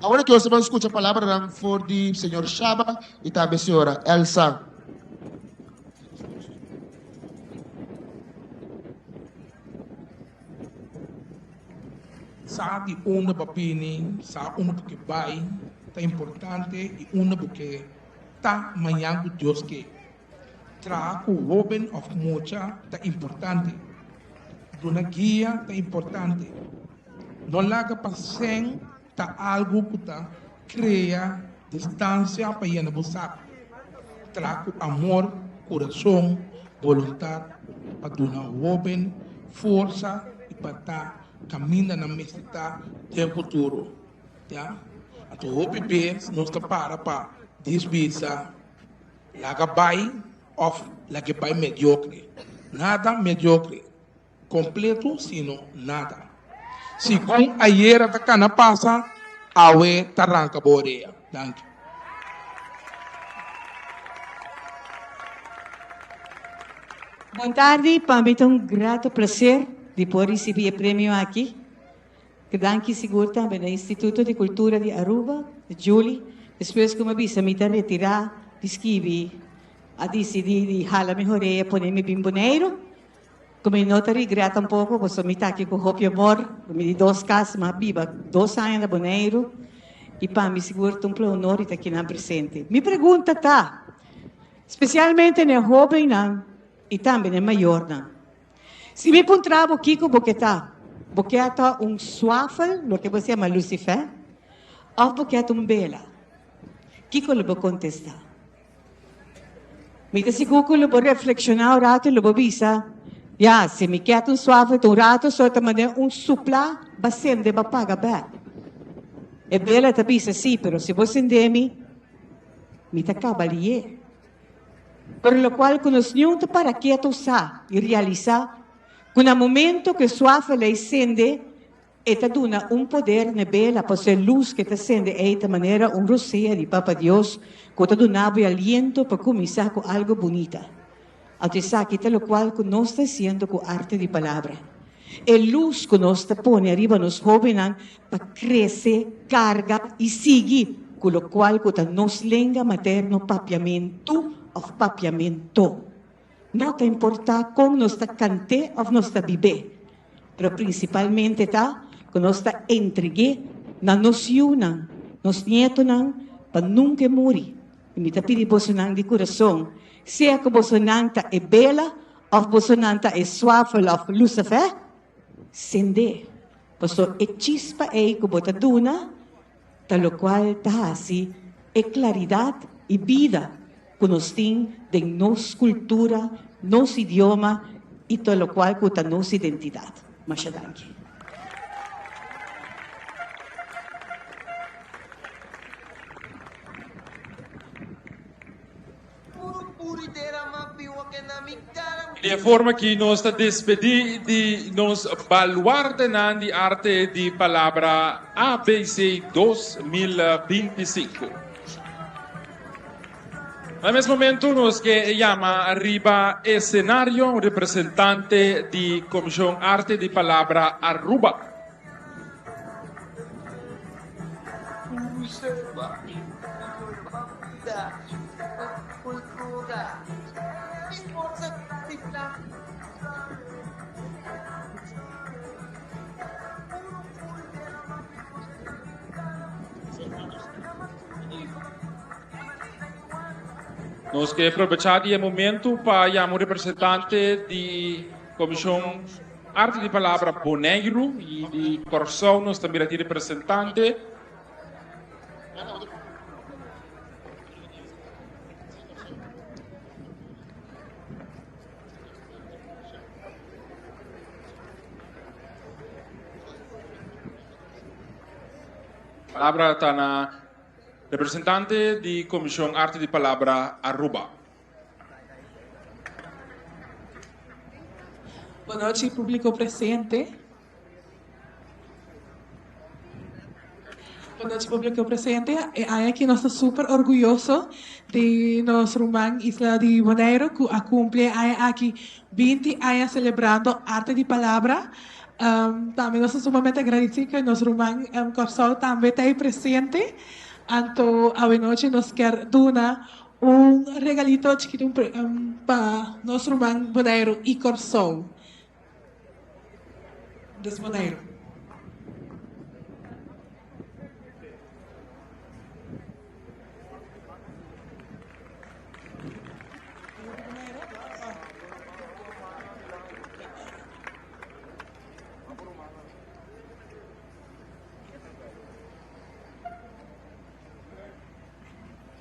Agora que você vai escutar a palavra for do senhor Shaba e também a senhora Elsa. Sa di una papini, sa una porque vai, tá importante e una porque tá manhã Deus que trago open of mucha tá importante, dona guia tá importante, não larga passem tá algo que tá cria distância para ir na buscar, trago amor, coração, vontade para donar open, força e para tá caminha na mestra do futuro, já? Então o OPP nós para desvisa laga vai of laga vai mediocre, nada mediocre, completo sino nada. Se com a era da cana passa, awe taranca boreia. Thank you. Boa tarde, para mim é grato prazer de poder receber o prêmio aqui. Que danke seguro também do Instituto de Cultura de Aruba, de Julie. Depois que me avisa, me está retirar, escrevi, a decidir de hala melhoria, poner-me bem boneiro. Como eu notari, grata um pouco, porque me está aqui com o Hopi Amor, me de 2 casas, mas viva 2 anos de boneiro. E para mim seguro um honor estar aqui na presente. Me pergunta, tá? Especialmente no jovem, e também no maior, se me encontrava aqui com o boqueta, boqueta suave, lo que você chama Lucifer, ou boqueta bela, que eu vou contestar? Me dá seguro que eu vou reflexionar o rato e eu vou avisar, se me quer suave, rato, só te mandei supla, bastante, vai pagar bem. É bela tapisa, sim, pero se você endemi, me tá cavalier. Por lo qual, quando os não te para quieto usar e realizar, quando o momento que sua fé acende, esta dona poder na bela, para ser luz que te acende, de maneira rosea de Papa Deus, que te donava aliento para começar com algo bonito. Até sabe que lo qual que nós está sendo com arte de palavra. É luz que nós está põe arriba nos jovens para crescer, carga e seguir, com lo qual que nos lenga materno papiamento ou papiamento. Não te importa como nós está cante ou nós está viver, mas principalmente está que nós está entregue na noção, nos netos, para nunca morrer. E me está pedindo você de coração, seja que você é bela, ou você é suave, ou Lucifer, sende. Porque é chispa que você dona, tal qual está assim, é claridade e vida que nós temos de nossa cultura, nosso idioma e tal qual que é nossa identidade. Muito obrigado. De forma que nós despedir de nos baluarte de arte de palavra ABC 2025. Al mesmo momento nos que llama arriba escenario un representante de Comisión Arte de Palabra Aruba. Nós que aproveitar o momento para chamar o representante de Comissão Arte de Palavra Boneiro e de Corsão, nós também aqui representante. A palavra está na representante de Comisión Arte de Palabra Aruba. Boa noite, público presente. Boa noite, público presente. Aqui nós estamos super orgulhosos de nosso irmão Isla de Boneiro, que cumple aqui 20 anos celebrando arte de palavra. Também nós estamos sumamente agradecidos que nosso irmão Corsol também está aí presente. Então, a noite nos quer dar regalito chiquito para nosso irmão Boneiro e Corsol. Des Boneiro.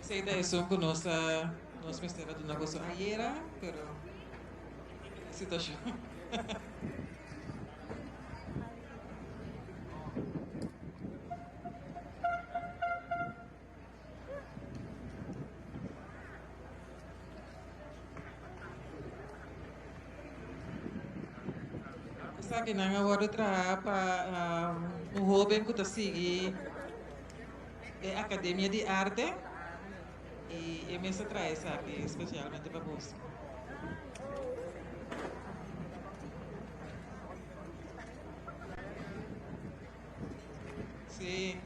Sei da isso que nós mistério do negócio ayer, pero situação. Sa ginagawa para jovem que está seguindo a Academia de Arte. E me traz aqui especialmente para você. Sim.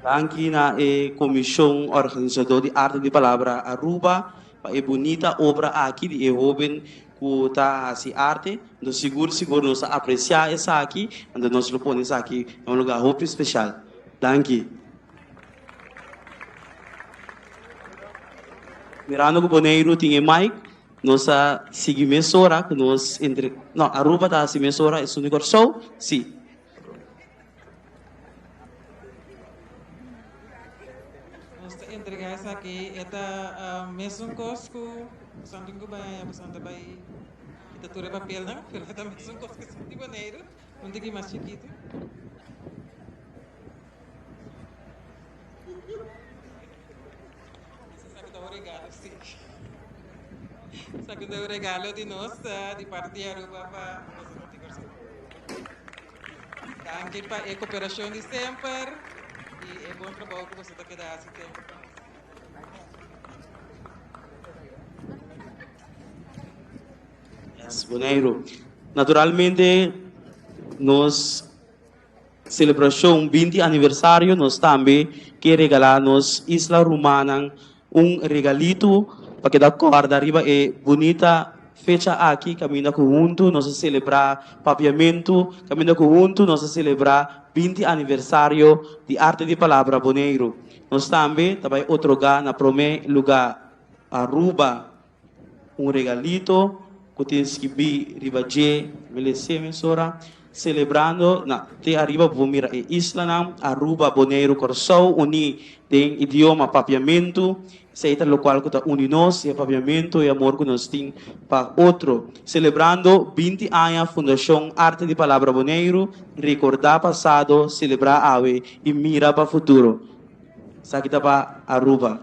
Aqui na Comissão Organizadora de Arte de Palavra Aruba, para a bonita obra aqui de jovem que está assim arte, então seguro nós apreciar essa aqui, então nós lo ponemos aqui em lugar muito especial. Danke. Mirando ko Boneiro tingi Mike, nossa sigi mesora, que nos entre, não, Aruba tá si mesora, é Suni Corsou, sim. Nós entregar isso aqui, é mesmo cosco, something ko ba, bastante ba, ita tura papel na, pero é mesmo cosco que Suni Boneiro, onde que mais chiquito. Segundo o regalo de nós, de parte de Aruba para nossa notificação. Danke para a cooperação de sempre e é bom trabalho que você está quedando esse tempo. Yes, Boneiro. Naturalmente, nós celebração 20 aniversário, nós também quer regalar nos Isla Romana regalito para que da corda arriba é bonita fecha aqui, caminha junto, nós celebrar papiamento, caminha junto, nós celebrar 20 aniversário de Arte de Palavra Boneiro. Nós também otorgar na primeiro lugar Aruba regalito que tem que vir ribaje, melece mensora, celebrando na te arriba vomira e isla na Aruba Boneiro Corsou uni tem idioma papiamento sa ita local ko ta uninos e papiamento e amor que nós tem para outro celebrando 20 anos Fundação Arte de Palavra Boneiro recordar passado celebrar awe e mira para futuro sa kita pa Aruba.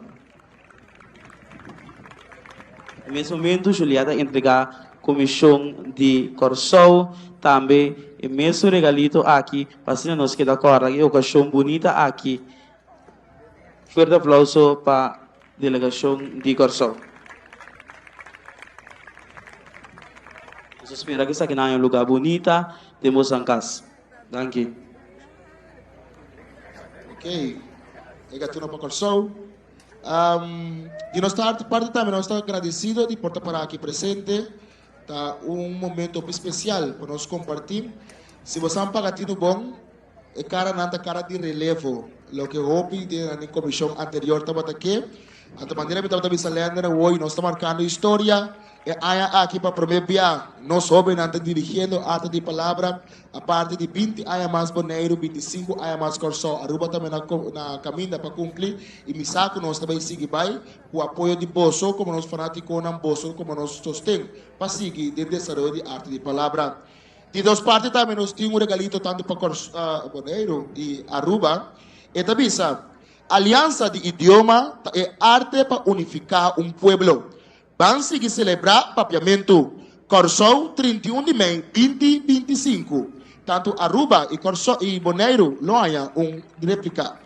Nesse momento Julieta entregar comissão de Corsou também e mesmo regalito aqui para nós que da corda e ocasião bonita aqui. Forte aplauso para a delegação de Corsou. Espero que essa aqui é um lugar bonita de Moçambique. Danke. Ok. Obrigado para Corsou. De nossa parte também nós estamos agradecidos de portar para aqui presente. Tá momento especial para nós compartilhar. Se você não paga tudo bom, é cara de relevo. Lo que hopi na comissão anterior estava aqui. A maneira que estava falando hoje, nós estamos marcando história. E aí aqui para prometer, nós jovens estamos dirigindo a arte de palavra. A parte de 20 anos mais Boneiro, 25 anos mais Corsou. Aruba também na caminho para cumprir. E me saco nós também seguir bem. O apoio de Bosso, como nós fanáticos na Bosso, como nós sustentamos. Para seguir o desenvolvimento de arte de palavra. De duas partes também nós temos regalito tanto para Boneiro e Aruba. E também sabe, aliança de idioma é arte para unificar pueblo. Vamos seguir celebrar papiamento. Corsou 31 de maio 2025. Tanto Aruba e Corsou e Boneiro não há réplica.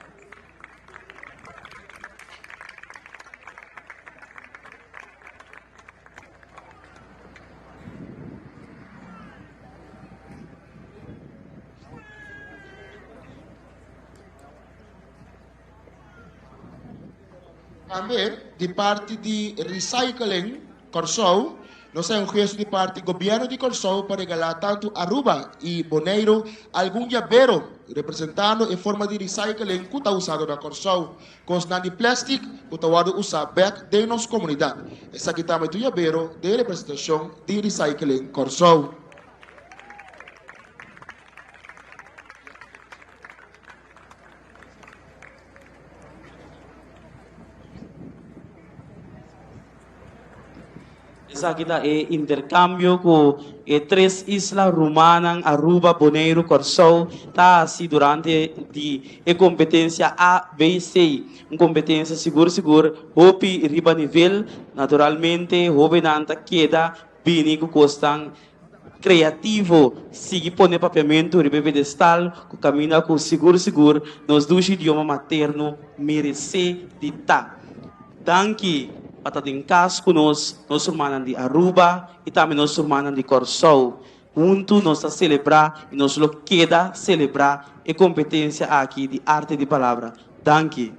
Também, de parte de recycling, Corsou, nós temos um gesto de parte do governo de Corsou para regalar tanto Aruba e Boneiro algum llavero representando em forma de recycling que está usado na Corsou, com os de plástico que está usado back de nossa comunidade. Essa aqui também é o llavero de representação de recycling Corsou. Essa aqui é intercâmbio com três islas romanas, Aruba, Boneiro, Corsou, tá assim durante a competência A, B e C, uma competência seguro, hopi riba nível, naturalmente, hovenanta queda, bini que costam criativo, seguir poner papiamento, riba pedestal, que caminha com seguro, nos dois idiomas materno, merece de tá. Danke. Patating kas ko nos hermanos de Aruba e também nos hermanos de Corsou. Juntos nós a celebrar e nós lo queda celebrar a competência aqui de arte de palavra. Danke.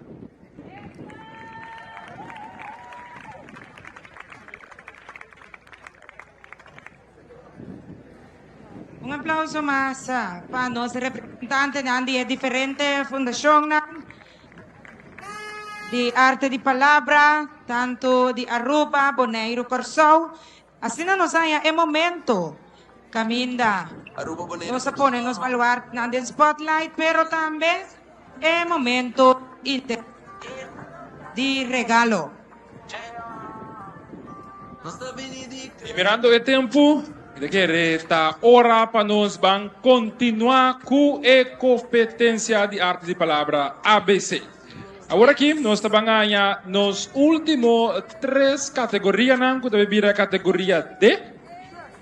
Un aplauso más para los representantes de diferentes fundaciones. di arte di palabra, tanto di Aruba, Bonaire, Corsou. Assim na nossa é momento. Caminda. Nos pone nos baluarte na spotlight, pero também é momento di regalo. E mirando o tempo, está hora para nós vamos continuar com a competência de arte de palavra ABC. Agora aqui, nós estamos ganhando nos últimos 3 categorias, que deve vir a categoria D,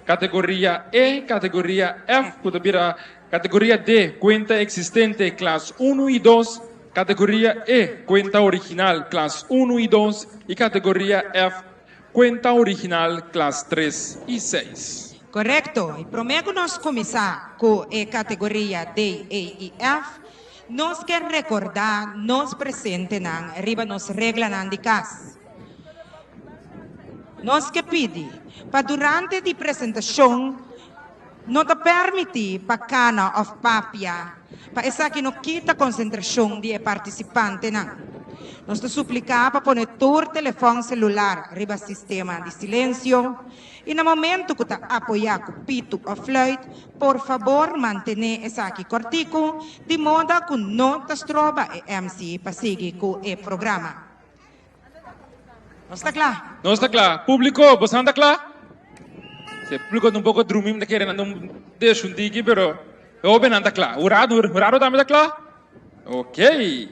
categoria E, categoria F, que deve vir a categoria D, conta existente, classe 1 e 2, categoria E, conta original, classe 1 e 2, e categoria F, conta original, classe 3 e 6. Correto. E prometo nós começar com a categoria D, E e F. Nós quer recordar nos presente nan riba nos regla nan de casa. Nós que pedi para durante a apresentação não te permitir para cana of papia para essa que não quita concentração de participante nan. Nós te suplicar para pôr o telefone celular riba sistema de silêncio e no momento que te apoiar com pito ou flauta, por favor mantenha essa aqui cortico de modo que não te trova o MC para seguir com o programa. Nós está claro? Nós está claro. Público, você anda claro? Se o público um pouco dormir, não quer não deixa um tique, pero eu bem anda claro. Urado também está claro? Ok.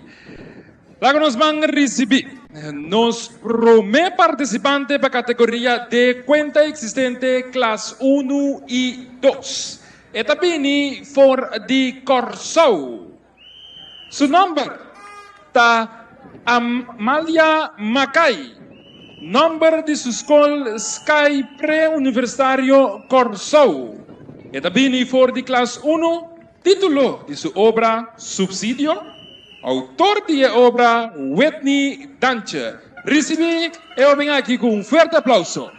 Lá nós vamos receber nos primeiro participante para a categoria de conta existente, classe 1 e 2. Eta bini for de Corsou. Su number ta Amalia Macay. Number de su school Sky Pre-Universitario Corsou. Eta bini for de classe 1. Título de su obra Subsidio. Autor de obra Whitney Danche. Recibe eu venho aqui com um forte aplauso.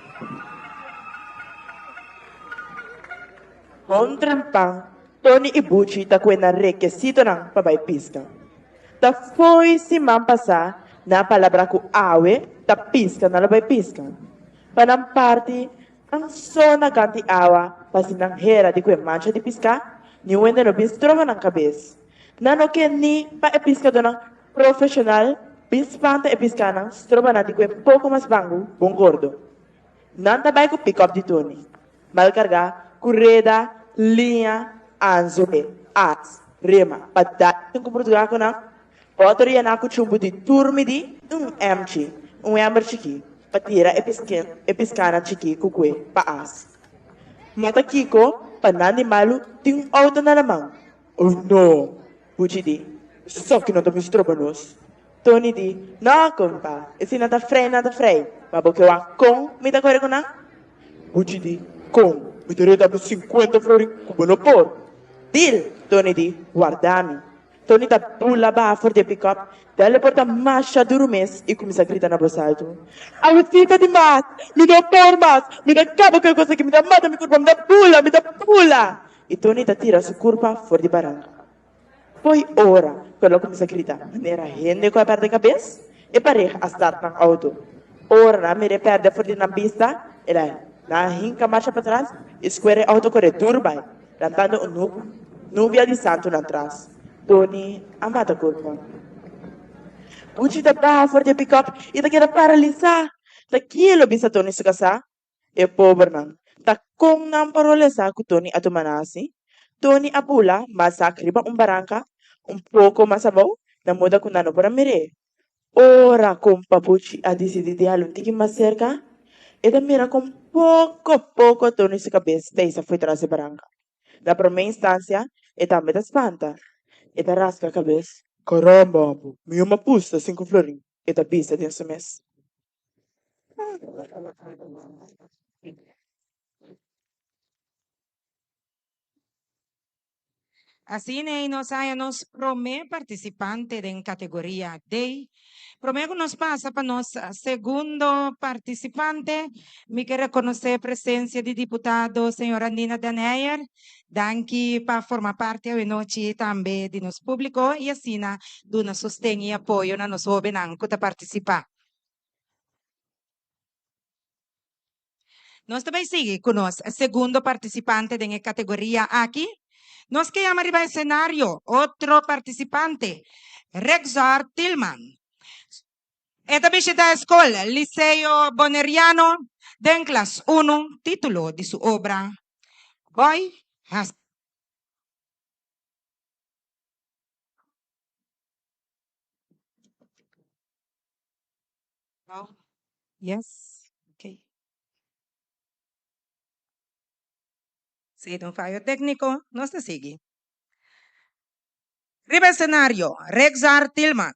Bom trampang, Tony Ibuchi ta kuena requisito ng pabay-pisca. Ta foi si mampasa na palabra ku awe ta pisca na labay-pisca. Panang party, ang sona ganti awa pasinang hera di kue mancha di pisca, ni wende no bistrova ng kabis. Nano que ni pa episcado ng profissional, bispanta episcanang, stroba natin ko pouco mais bango, bom gordo. Nanta bay ko pick up di Tony. Malcarga, correda, linha, anzole, as, rema, padat, yung kumurtuga ko ng, otoriya na ako chumbo di turmi di, MC, ember chiki, patira episcana chiki, kukwe, paas. Mata kiko, panani malu, ting auto na lamang. Oh no! Buci di, so che non ti mistrobanos. Tony di, no compa, e se nata frei, ma perché wa con mi da corre con a? Buci di, con, mi darei da 50 flori come por. Dil, Tony di, guardami. Tony da pulla ba for de pick up, dalle porta mascia duro mes e comincia a gridare a bosalto. Avvicita di mas, mi da por mas, mi da cabo che cosa che mi da mata, mi curva, mi da pulla. E Tony da tira su curva for di barranca. Poi ora, quello comincia a gridare, manera rende con la parte cabeça e pareja a start ng auto. Ora na mi perde fuori na pista e lei, na hinca marcia para trás e square auto corre turbay, lantando un nubia di santo na trás. Tony, amata curva. Buci da braha fuori di pick-up e da queda paralisa. Da kilo bisa Tony sa kasa? E pobre nang. Da kung nang parole sa ku Tony atumanasi, Tony apula, masakriba barangka, un poco más abajo, na moda con nano para mire. Ora con papuchi a decidir un tiki más cerca, e da mira con poco Tony su cabeza de esa fue tras de barranca. La primera instancia, e también da espanta, e da rasca a cabeza. Caramba, mi uma pusta 5 florin, e da pista de su mes. Assim, nós nos prome participante em categoria D. Promego nos passa para nós segundo participante. Me quer reconhecer a presença de deputado senhora Nina Daneyer, danke para formar parte da noite também de nos público e assim do sustento e apoio na nos jovens que participar. Nós também seguimos com nós, segundo participante da categoria aqui. Nós que arriba ao cenário, outro participante, Rexar Tillman. Esta visita a escola, Liceo Boneriano, de clase 1, título de su obra, Boy Has. Yes, okay. Sin un fallo técnico, no se sigue. Arriba escenario, Rexar Tillman.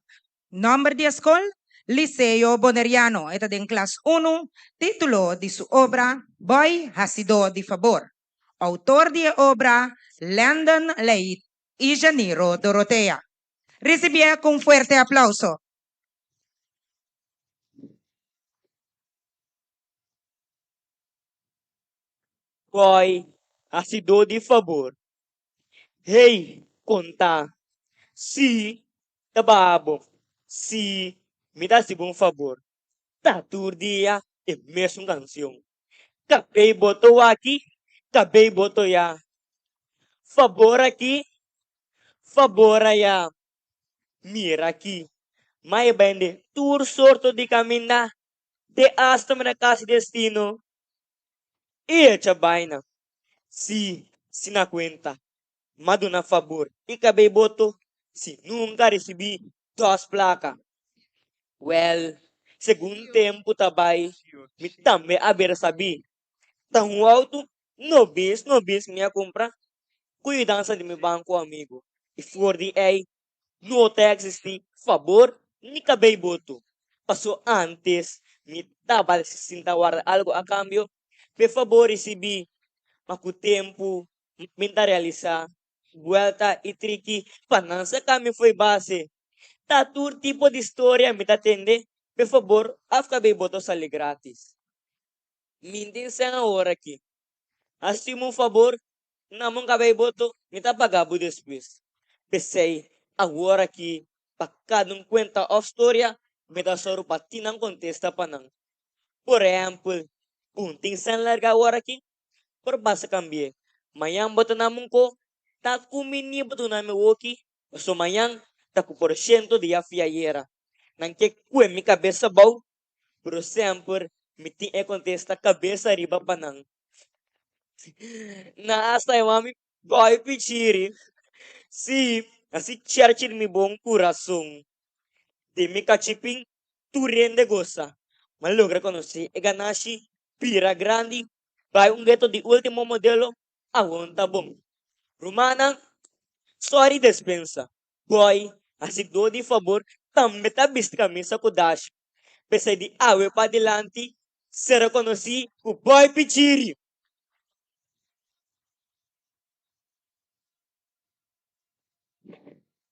Nombre de escuela, Liceo Boneriano. Esta en clase 1, título de su obra, Boy ha sido de favor. Autor de obra, Landon Leit y Janiro Dorotea. Recibía con fuerte aplauso. Boy, ha sido de favor. Hey, conta. Si, tababo. Si, me dá um favor. Tá todo dia é mesmo canção. Acabei botou aqui, acabei botou já. Favor aqui, favor allá. Mira aqui. Mas bende, tur sorto de caminhar. De hasta na casa destino. E echa vaina. Si na cuenta. Maduna favor. E acabei botou. Si nunca recebi 2 placas. Well, segundo tempo também, me também haver sabi. Tão alto, no bis minha compra. Cuidança de meu banco amigo. E for de ei, no te existir favor, ni cabei boto. Passou antes, me tava se sinta guarda algo a cambio. Por favor, recebi. Mas com o tempo, me realizar. Vuelta e tricky, panança kami foi base. Tatur tipo de história me atende. Por favor, acabei botar sali grátis. Mintin sa nga hora aqui. Assim um favor, namon acabei boto, me tá pagabo depois. Pensei, agora aqui, pagkadong kwenta of storya, me tá soro patinang contesta panang. Por exemplo, punting sa larga hora aqui, por basa cambie. Mayang boto namon ko, tat kumini boto namin woki, so mayang, taku porsyento de afiayeira. Nang que kue mi cabeça bau, por sempre, me tinha contesta cabeça riba panang. Na hasta eu mami boy pichiri. Si, assim Churchill mi bom coração. De mi cachiping, tu rende goza. Mas logra conhecer e ganashi, pira grande, vai gueto de último modelo, aguanta bom. Romana, sorry despensa. Boy, assim do de favor, também tá visto camisa com dash. Pensei de awe para adelante, se reconheci o boy pichiri.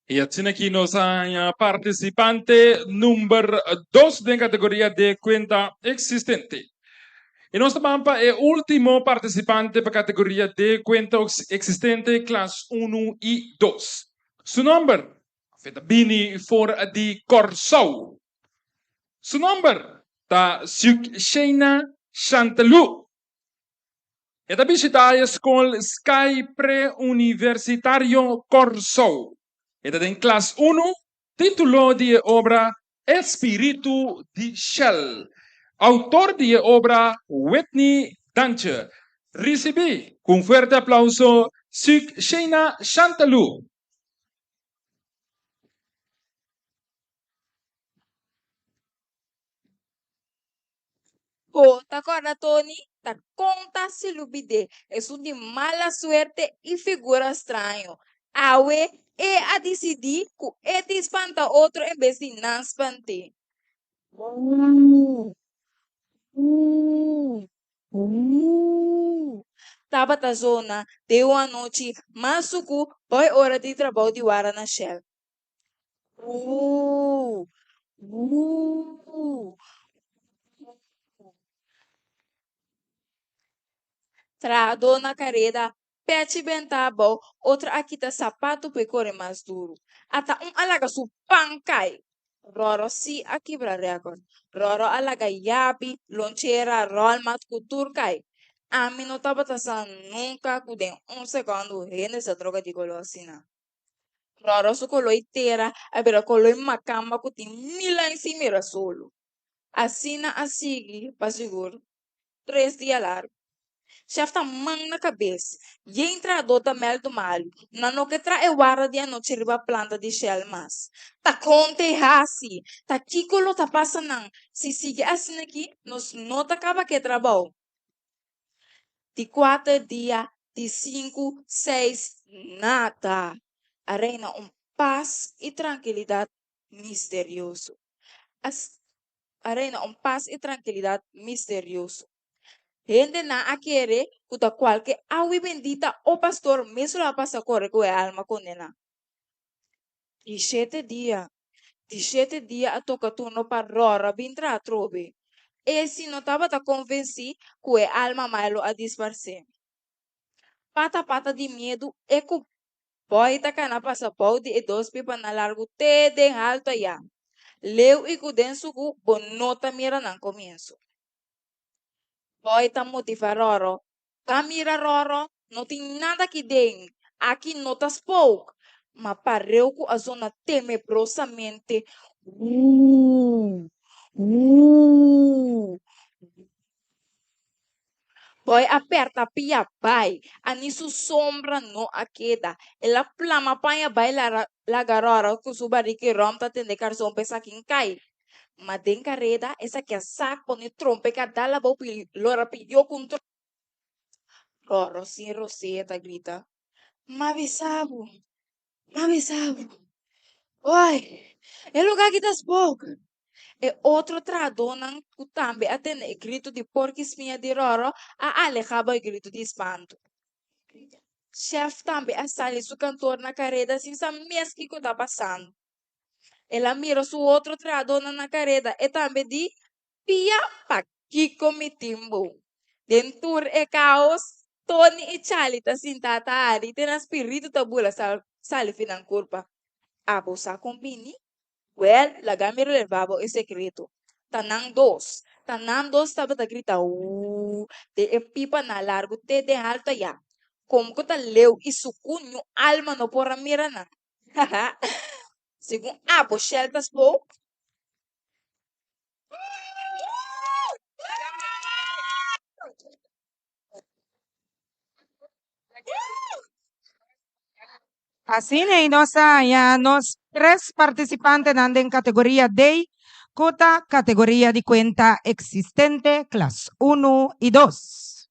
Y así aquí nos hay participante número 2 de categoría de cuenta existente. Y nuestra pampa es último participante para categoría de cuenta existente, clase 1 y 2. Su nombre, Bini for di Corso. Su nombre, ta Shena Chantalu. Esta visita es con Sky Pre-Universitario Corso. Esta en clase 1, título de obra Espíritu de Shell. Autor de obra Whitney Dancher. Recibí con fuerte aplauso Shena Chantalu. Oh, ¿te acuerdas, Tony? Te conta si lubide. Es un de mala suerte y figura extraño. Awe a decidir que te espanta otro en vez de não espante. Tabata zona, deu a noite, mas suku, boy hora de trabalho de wara na Shell. Tra dona careda, pete bentabo, outra aqui tá sapato pecore mais duro. Ata alaga su pancai. Roro si aqui agora. Roro alaga yabi, lonchera, rolmat kuturkai. A mim não tava nunca kudem segundo rende essa droga de golosina. Roro su coloiteira, abera coloi macamba que mila em cima era solo. Assina a seguir, para seguro. 3 dias largo. Chef tá man na cabeça. E entrador da mel do malho. Na no que tra wara de anoche riba planta de shell mas. Tá conte hasi. Tá kikolo tá passa nang. Se sigue assim aqui, nos nota acaba que trabalho. De 4 dias, de 5, 6, nada. Arena paz e tranquilidade misterioso. Arena paz e tranquilidade misterioso. Gente na a querer kuta qualquer awi bendita o pastor mesmo la passa corre com a alma condena. 17 dia a toca turno para rora bintra trobe. E se não tava ta convenci que a alma mailo a disfarce. Pata de medo e ku boy ta kana passa pau de 2 pipa na largo te de alto ya. Leu e ku denso ku bonota mira nan comienzo. Boy tá motivar Roro. Camira Roro, não tem nada que den. Aqui notas pouco. Mas pareu com a zona tenebrosamente. Boy aperta pia bai. Anisu sombra no aqueda. Ela plama panha bai la garora com subari que romta tende carson pesa quem mas den carreda, essa que é saco, ne trompe, que dá la boca, lora pidió com Roro, sim, Roseta, grita. Mavisabo. Oi, é lugar que das pouco. E outro tradonan, que também atende grito de porco espinha de Roro, a alejaba o grito de espanto. Chef também a sali su cantor na carreda, sem saber mesmo o que está passando. Ela mira su outro tradona na carreta e também di pia pakiko mitimbo. Dentur e caos, Tony e Charlie ta sintata ari, tena spirito tabula sali finan curpa. Abo sa combini? Well, la gamiro levavo e secreto. Tanang dos taba ta grita de e pipa na largo te de alta ya. Como que ta leu e sucunho alma no porra mirana. Segundo Abo Sheltas Book. Assim, nos 3 participantes andan en categoría D, cota categoría de cuenta existente, clase 1 y 2.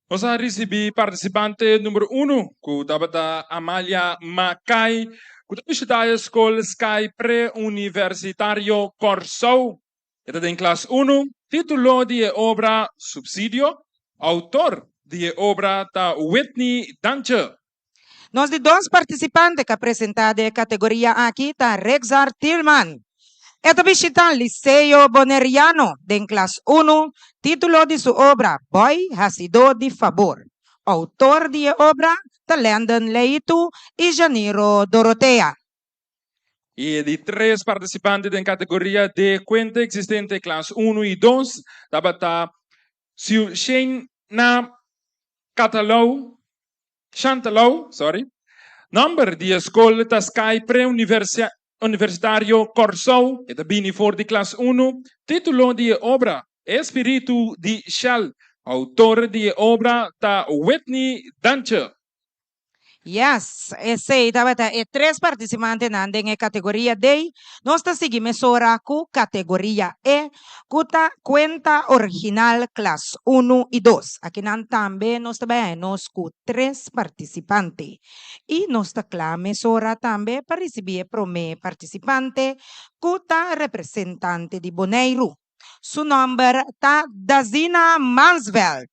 Nós recebi participante número 1, que dapat Amalia Macai, que estudar a escola Sky Pre-Universitario Corsou. Esta em classe 1, título de obra Subsídio, autor de obra da Whitney Dancher. Nós de 2 participantes que apresentaram a categoria aqui, tá Rexar Tillman. Esta visita Liceo Boneriano, de classe 1, título de sua obra, Boy ha sido de favor. Autor de obra, Landon Leito e Janiro Dorotea. E de 3 participantes em categoria de cuenta existente, classe 1 e 2, dapat Shane Chantalau, number de escola da Sky Pre-Universitario Corsou, e da bini for de classe 1, título de obra, Espírito de Shell, autor de obra da Whitney Dancher. Yes, esse dapat 3 participantes nandeng e categoria D, nós seguimos ora com categoria E, kuta cuenta original classe 1 e 2. Aqui também nós trabalhamos com 3 participantes. E nós clames ora também para receber primeiro participante, kuta representante de Bonaire. Su nome tá Dazina Mansveld.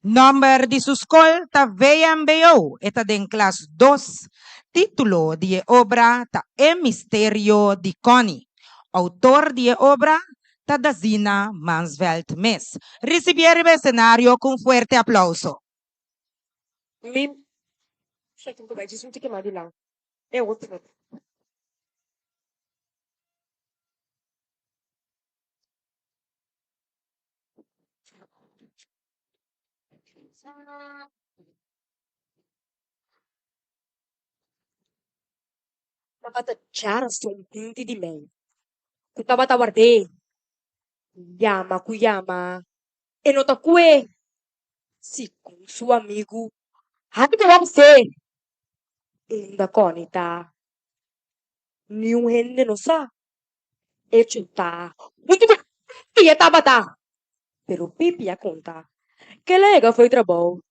Number de su escola ta VMBO, eta den classe 2. Título de obra ta El Misterio de Connie. Autor de obra ta Dazina Mansveld Mes. Recibir el escenario con fuerte aplauso. Mim, siya kung kubay, just muntik yung lang. Eh, what the Napatadjara song pinti di men. Kutawatawar de. Kuyama. Enota kue. Si kung su amigo. Happy ko lang se. Unda konita. Niung hende no sa. Echo ta. Muito ba? Pia tabata. Pero pipia conta. Que lega foi trabalho.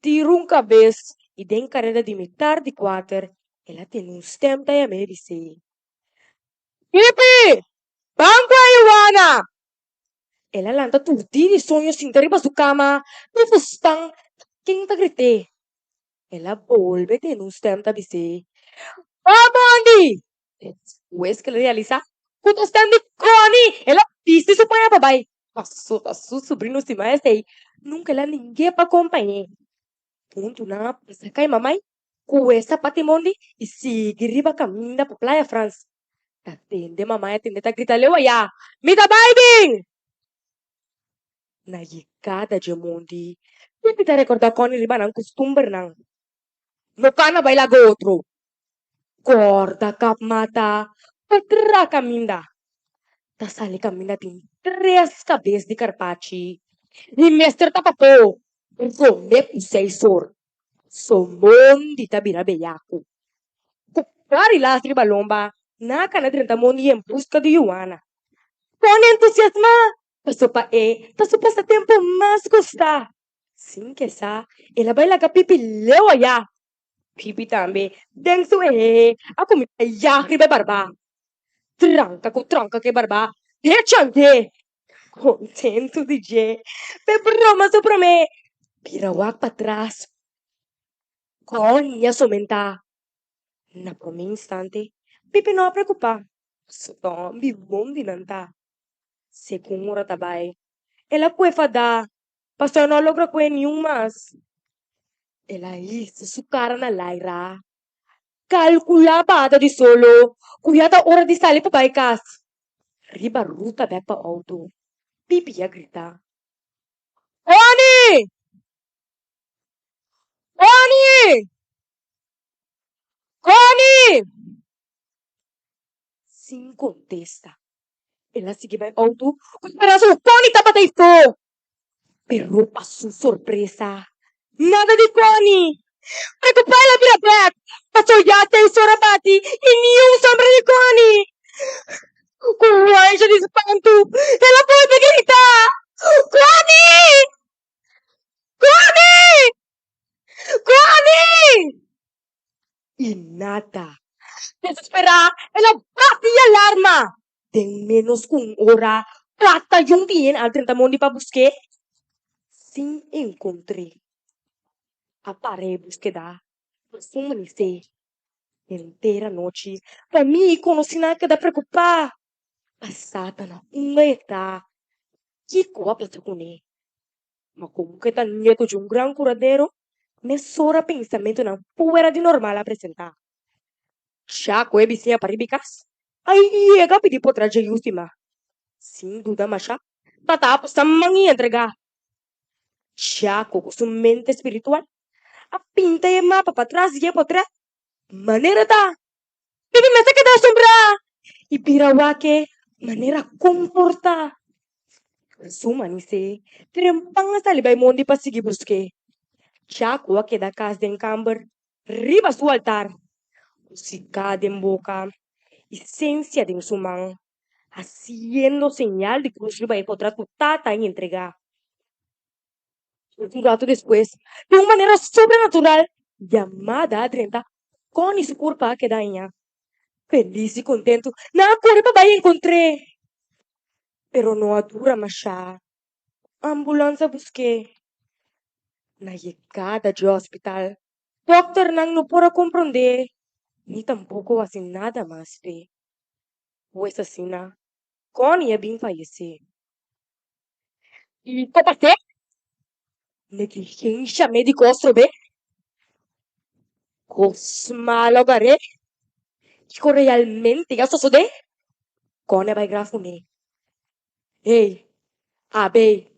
Tirou cabeça e den carreira de militar de quarter. Ela tem um stem da MBC. Pipi! Banco a Iwana! Ela lanta tutti di sonho sin arriba su cama. Me fustang. Quem tá grite? Ela volve tem um stem da BC. Amandi! Después que le realiza. Kuto stem de Connie! Ela piste su panha babai. Passou sobrinho se mais aí. Nunca ela ninguém pra acompanhar. Punto na passa cai mamãe. Com essa patimondi e sigue riba caminho pra Praia France. Atende mamãe, atende tá grita leu aí. Me dá baby! Na chegada de mundi. Pipi tá recordar Connie riba ng costume nang. No cana baila outro. Corta cap mata. Patra caminda. Ta sali caminda tem 3 cabeças de carpacci. E mestre tapapo. Come pusei sor. Somon di tabira beyaku. Kupari la tribalomba. Naka na 30 moni em busca de Ioana. Con entusiasma. Paso pa paso passatempo mas gostar. Sim que sa. Ela baila ka pipi leu aya. Pipi tambe. Deng su Ako mi yakri be barba. Tranca que barba. Hechante. Contento DJ. Pe broma su prome. Pirawak patras. Con ia somenta. Na prome instante. Pipi no preocupa. Só mi bom dinanta. Segura tabay. Ela kue fada. Pastor no logra kue nenhum mas. Ela isso su cara na laira. Calculada de solo. Kuyata hora de salir pa baikas. Riba ruta back pa auto. Pipi ia grita. Oni! Oni! Oni! Sim contesta. Ela sigue vai auto. Para su Connie tapa ito. Pero pasó sorpresa. Nada de Connie. Preocupay la birabet. Pasó yate y sorabati. Y ni un sombra de Connie. Kuhay siya de espanto. Ela po grita. Connie! Connie! Connie! Y nada. Desespera. Ela bate y alarma. Den menos kung hora. Plata yung din al 30 mondi pa busque. Sim encontrei. Aparei búsqueda. Permaneci. Inteira noite. Pra mim, conheci nada da preocupar. Passada na eta. Que copa sa kuni. Mas como que tá nieto de gran curadeiro, mesora pensamento na fuera de normal apresentar. Já com ebicinha paribicas. Aí, ega pedi por trás de última. Sem dúvida, mas já. Tatapos sa mangi entregar. Já com sua mente espiritual. A pinta e mapa para trás e para trás. Maneira tá. Bibi mesa que dá sombra. E pirawake, maneira comporta. Suma ni se. Trempang sa libay mondi pa sige busque. Chaco que da casa de encamber. Riba su altar. Música de boca. Esencia de sumang. Haciendo señal de cruz riba y potra tu tata en entregar. Un rato después, de una manera sobrenatural, llamada a 30, con su culpa que daña. Feliz y contento, na corre para encontré. Pero no dura más. Ambulancia busqué. na llegada de hospital, doctor nang no pora comprender, ni tampoco hace nada más de. Pues así na, con ia bin fallecer. ¿Y qué pasó? Negligencia médico ostrobe. Cosmalo gare. Chico realmente ya sosode. Con ia grafo ne. Hey, abe.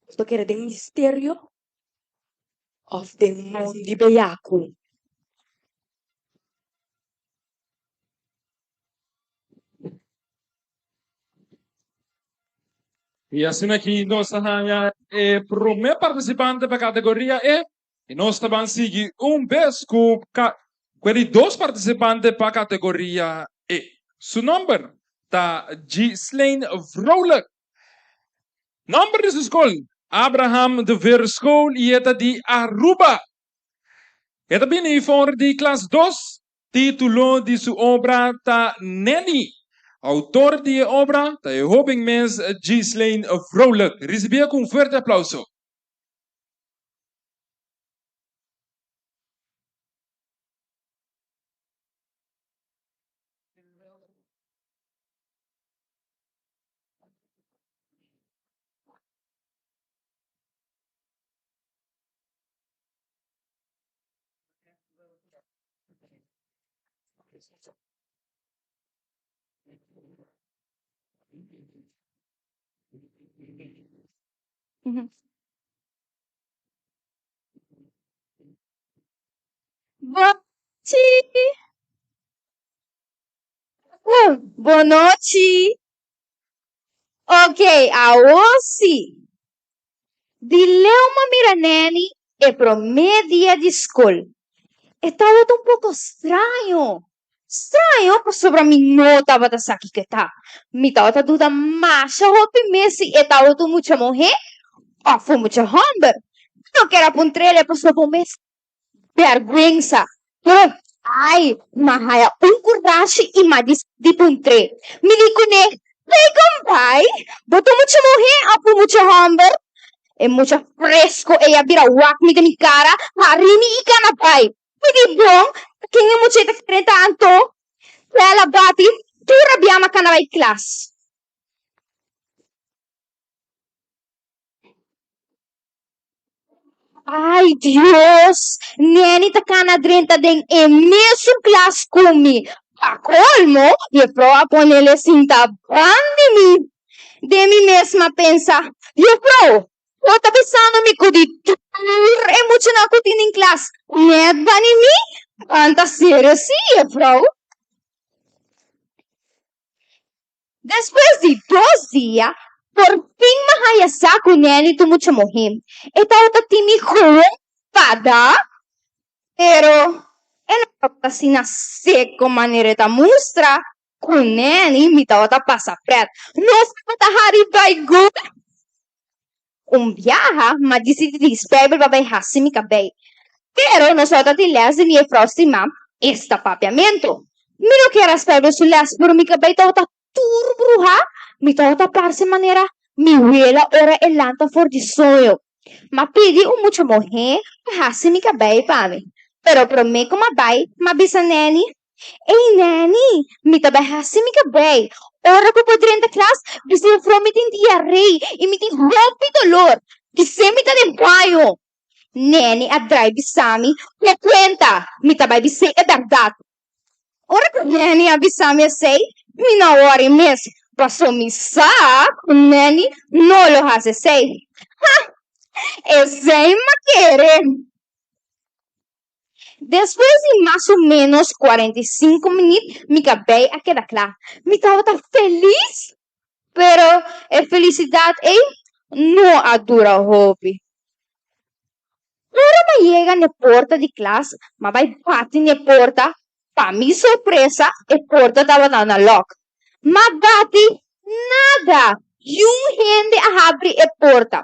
Esto que era de misterio of the mondi beyaku. E assim aqui, nós temos o primeiro participante para a categoria E. E nós vamos seguir vez com dois participantes para a categoria E. Seu nome está Ghislaine Vrolijk. Nome de sua escola, Abraham de Ver School e é de Aruba. É também for de classe 2, título de sua obra está Nanny. Autor de obra, de jovem mens Ghislaine Vrolijk. Recebia com forte aplauso. Boa noite. Ok, hoje, Dilema Miranelli é pro meio dia de escola. Estava um pouco estranho. Estranho, porque sobre mim não estava da saque que tá. Me estava dúvida, mas a roupa messi estava tu muita morrer. Ou foi muita hamburger. Não quero apontar para sobre o mês. Vergüenza. Ai, mahaya curdashi e mais de puntre. Me digo ne, hey compay, boto mucho morrer, apo mucho hamburger. É muito fresco, ella vira wak mi mi cara, harini e canapay. Me di bom, quem é muito de tanto, ela bate, tu rabiama canapay class. Ai, Deus! Neni tá canadrenta den é mesmo class kumi. A colmo, e prova ponele cinta de mim. De mim mesma pensa, e pro, eu tá pensando me cudi é muito na cutina em classe. Net bani mi? Anta sério sim, pro. Depois de 2 dias, por fim mahayasa ko neni tu mucho mohim. Itaw ta timi pada. Pero, ela assim na seco maneira da mostra. Com neni, me taw ta passa preto. Nossa, ta hari vai good. Viaja, mas decidi de espero babay hasimi kabay. Pero, nosotros te lesen e próxima, esta papiamento. Me não quero esperar su les, pero mi kabay taw ta turbruha. Mi tota parse manera mi huela ora elanta for di sonho. Ma pedi mucho morrer, hasi mi cabay pami. Pero pro me como bay, ma bisa neni. Ei neni, mi tabay hasi mi cabay. Ora ko podrien da class, bisi fromitin diarrei, e mi tin rompi dolor. Disemita de baio. Neni a drive bisami, me cuenta, mi tabay bisi é verdade. Ora ko neni a bisami a sei, mi na worry miss. Passou me saco, neni, não lo hace sei. Eu sei querer. Depois de mais ou menos 45 minutos, me acabei a quedar claro. Me estava feliz, pero a felicidade não a dura hobby. Agora me chega na porta de classe, mas vai bater na porta, para minha surpresa, a porta estava na lock. Mabati nada. Yung hindi ahabri e porta.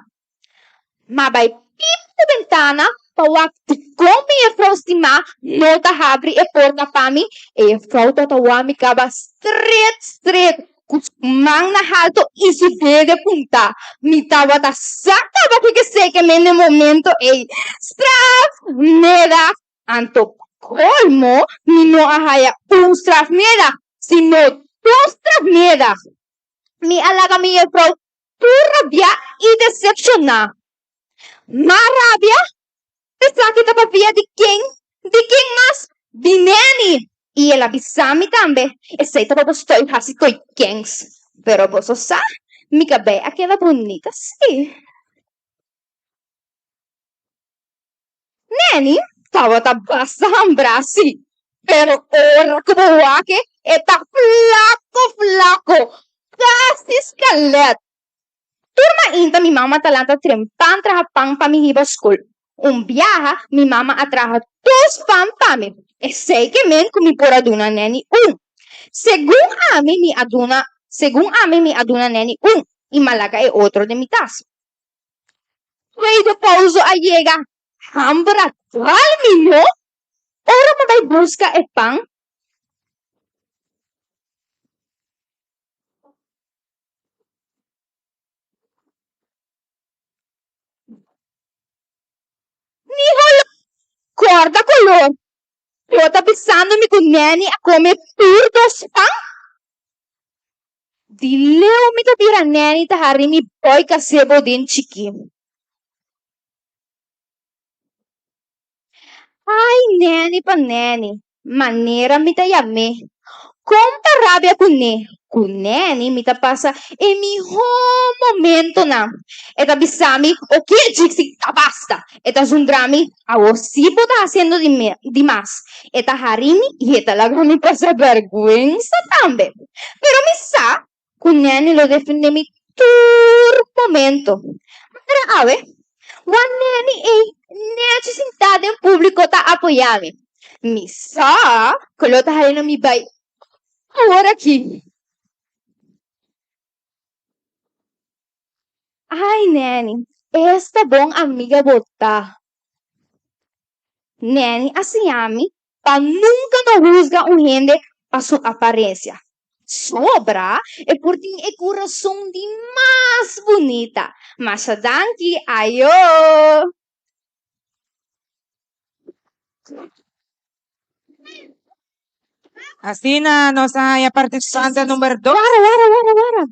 Mabay pip na bentana, pawak tikome e frostima, nota habri e porta pami, e frauta tawami kaba straight. Kusmang na halto iside de punta. Mitawa ta sakta ba que sei que mene momento e straf mera anto colmo ni no ahaya un straf mera sino dos straf mera. Mi alaga mi e pro tu rabia e decepciona. Marabia? Sakit pa via di king mas bineni. Y el avisami tambe, essa pa estoy hasi koi gangs. Pero vos sa, mi cabé aquela bonita sim. Neni, tava ta basta hambrasi. Pero ora como wake, eta flaco, casi scalet. Turma inta mi mama talanta trempan traha pang pamihiba school. Viaja, mi mama atraha dos pami. E sei que men kumi por aduna neni Según ami mi aduna neni y malaga e otro de mi tazo. Rey de pauso allega, hambra tal mi no? Ora mo bay busca e pang? Ni holo, corda color. Eu tá pensando-me com neni a comer puro dos pang? Dileu mi tapira neni ta hari mi boy kasebo din chiki. Ai, neni pa neni. Maneira mi ta yame. Comparabia com neni mi ta passa e mi momento na. Eta bisami o que dixi ta basta. Eta zundrami a o sibo ta haciendo demais. Eta harimi e eta lago mi passa vergüenza tambe. Pero mi sa, con neni lo defende mi momento. Pero ave, wan neni e necessidade em público ta apoiame. Mi sa, colota harina mi bay. Agora aqui. Ai, Neni, esta bom amiga botar. Neni, assim ami, pa nunca não juzga gente pa sua aparência. Sobra é por ter o coração de mais bonita. Mas a danke, ayo. Así na nossa participante número 2. Wara.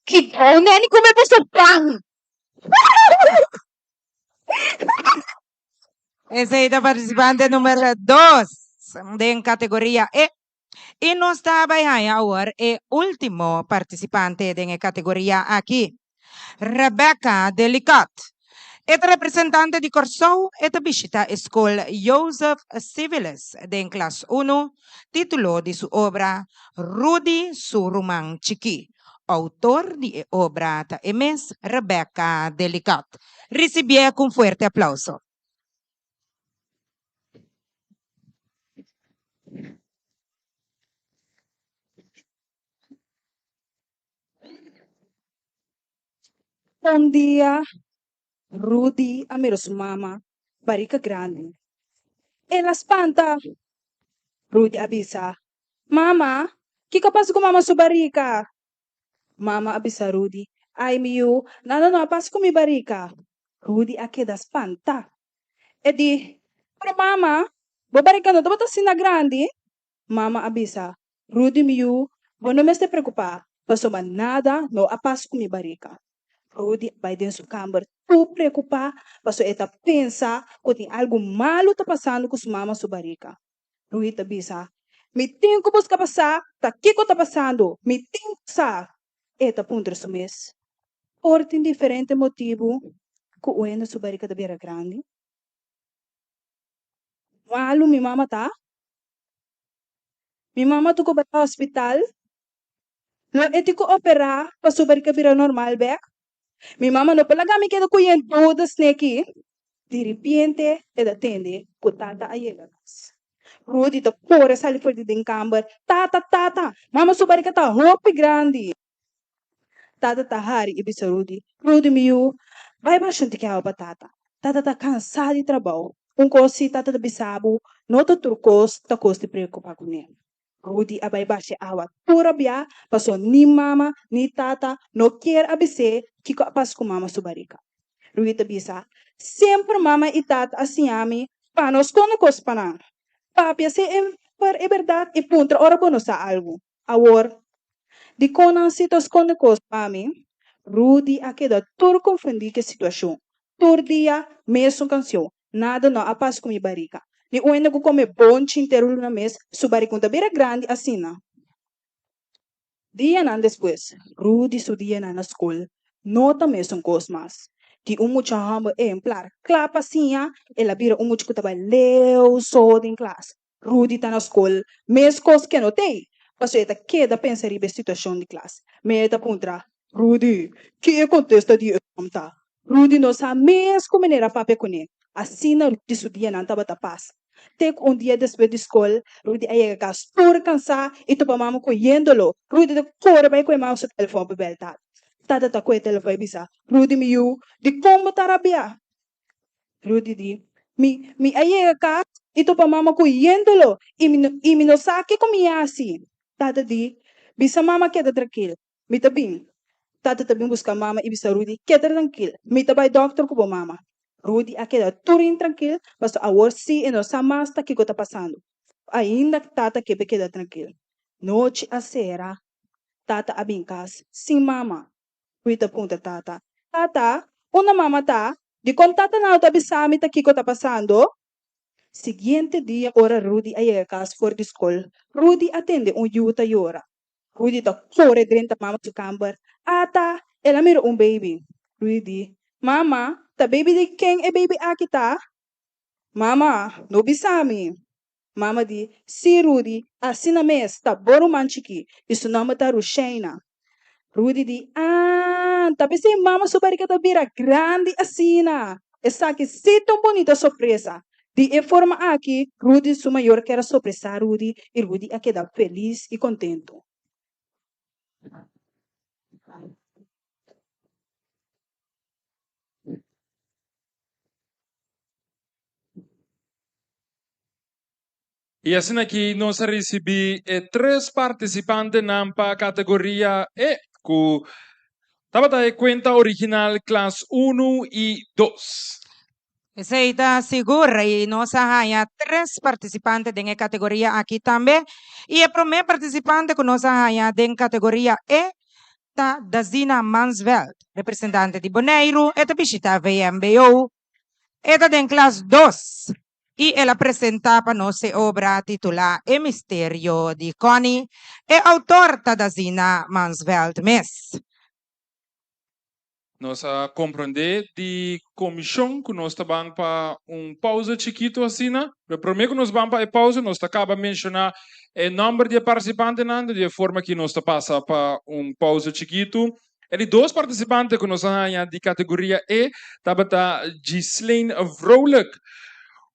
Que bom, Neni, como é que pang? Essa é a participante número 2 em categoria E. E nós estamos agora é o último participante da categoria aqui, Rebecca Delicat. É representante de Corsou e visita a escola Joseph Civiles de classe 1, título de sua obra Rudy Surumang Chiki. Autor de obra é Miss Rebecca Delicat. Recebia com forte aplauso. Bom dia, Rudy, a meus mama, Barica Grande. Ela espanta. Rudy avisa, Mama, que capaz com mama sua barica? Mama avisa Rudy, ai miu, nada não passa com mi barica. Rudy aqui da espanta. E di, pero mama, barica não tá sina grande? Mama avisa, Rudy miu, não me se preocupar, passo nada não passa com mi barica. Rudy vai dentro do câmara, tu preocupar, passo eta pensa que tem algo malo tá passando com sua mama sua barica. Rudy tá bisa, me tem que buscar passar, tá que tá passando, me tem que passar. Eta punto su mês. Por tem diferente motivo, que o ena sua barica da beira grande. Malo mi mama tá? Mi mama tu ko ba hospital? Não é que operar para sua barica virar normal, back? Mi mama no pala kami queda kuyen todas neki. De repente, ela atende com tata ayelas. Rudy ta pora sali for din camber. Tata. Mama subarika ta hopi grande. Tata ta hari ibisa Rudy. Rudy miu, vai baixo de que a batata. Tata ta cansada de trabalho. Cosi tata ta bisabu, nota turcos ta costi preocupar com ele. Rudy abay base awa turabia, paso ni mama, ni tata, no quiere abise, kiko apas ko mama subarika. Rudy tabisa, sempre mama e tata asiami, panos konokos panang. Papia se per e verdade e puntra ora bono sa algo. Awor, di konan sitos konokos mami, Rudy akeda tur confundi que situação. Tur dia, mesmo canção, nada não apas com barika. Ni uena ko come bon chinterulo na mes, subaricunta bira grande asina. Dia nan después, Rudy su dia na school, nota mesmo cosmas. Di umucha hamba emplar, clapa sinha, ela bira umucha ko tabay leu so din class. Rudy tá na school, mes cos que notei. Paso eta queda pensar ibe situação de classe. Meta puntra, Rudy, que contesta di tá? Rudy não sabe mesmo como era pape kone. Assina Rudy su dia nan taba tapas. Tek dia después de escola, Rudy aí gas por cansar e tu mama coyéndolo. Rudy de corre vai com o seu telefone para beltar. Tata tá com o telefone bisa. Rudy me you, de como tarabia. Rudy di, mi aí gas e tu mama coyéndolo e mi no sabe como é assim. Tata di, bisa mama queda tranquilo. Mi tabim. Tata tabim busca mama e bisa Rudy queda tranquilo. Mi tabay doctor com mama. Rudy aquela turin tranquilo, mas agora sim e não sabe que está passando. Ainda tata que queda tranquilo. Noite a sera, tata abincas, sim mama. Ruita punta tata. Tata, uma mama tá, de quando tata não tá bisami tá que está passando. Seguinte dia, ora Rudy aí a casa fora de escola. Rudy atende yuta yora. Rudy tá corre dentro da mama do camper. Ata, ela mira baby. Rudy, mama, ta baby di quem é baby aqui tá? Mama, no bisami. Mama di, si Rudy, assina mes, tá boro manchiki. Isso não tá Rushaina. Rudy di, tapi se mama subarika tá vira grande assina. Essa aqui se tão bonita surpresa. De forma aqui, Rudy su maior que era surpresa Rudy, e Rudy a quedar feliz e contento. E assim aqui nós recebi três participantes na categoria E, que estava da conta original classe 1 e 2. Seita segura e nós há três participantes da categoria aqui também. E o primeiro participante que nós há da categoria E tá Dazina Mansveld, representante de Bonaire, e visita VMBO. Esta da classe 2. E ela apresentava nossa obra titulada O Mistério de Connie, e autor da Zina Mansveld Mess. Nós compreender de comissão que nós estamos para pausa chiquito assim, né? Primeiro que nós vamos para a pausa, nós acaba de mencionar o número de participantes, de forma que nós passa para pausa chiquito. E dois participantes que nós temos de categoria E, estava Ghislaine Vrolijk,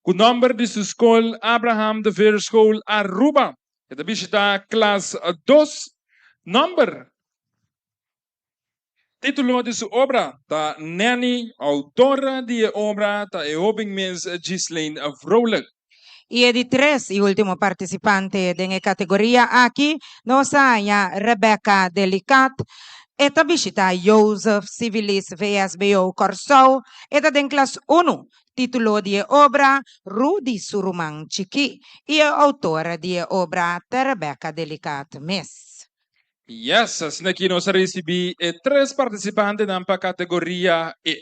com o número de sua escola Abraham de Ver School Aruba. E também está classe 2, número. Título de sua obra, da Nanny, autora de obra, da Eobing Miss Ghislaine Vrolijk. E de três e último participante da categoria aqui, nós temos Rebecca Delicat, eta visita Joseph Civilis VSBO Corsou, eta den classe 1, título de obra Rudy Surumang Chiki, e autora de obra Rebecca Delicat Miss. Yes, assim aqui nós recebi três participantes na categoria E.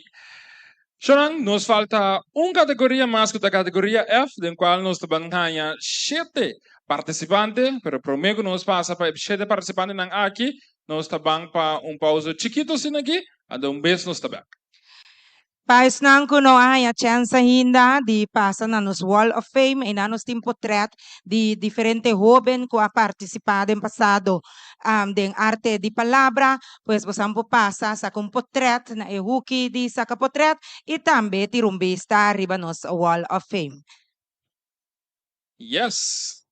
Então, nos falta categoria mais que a categoria F, da qual nós vamos ganhar 7 participantes, mas primeiro nós passa para 7 participantes aqui, nós vamos para pausa chiquito assim aqui, e beijo nós também. Pais nang kuno ay a chance hinda di pasa na nos Wall of Fame e nanos tim portrait di diferente joven ko a participado en pasado den arte di palabra, pues posampo pasa sa kung portrait na ehuki di sa kapotret e tambe tirumbista arriba nos Wall of Fame. Yes.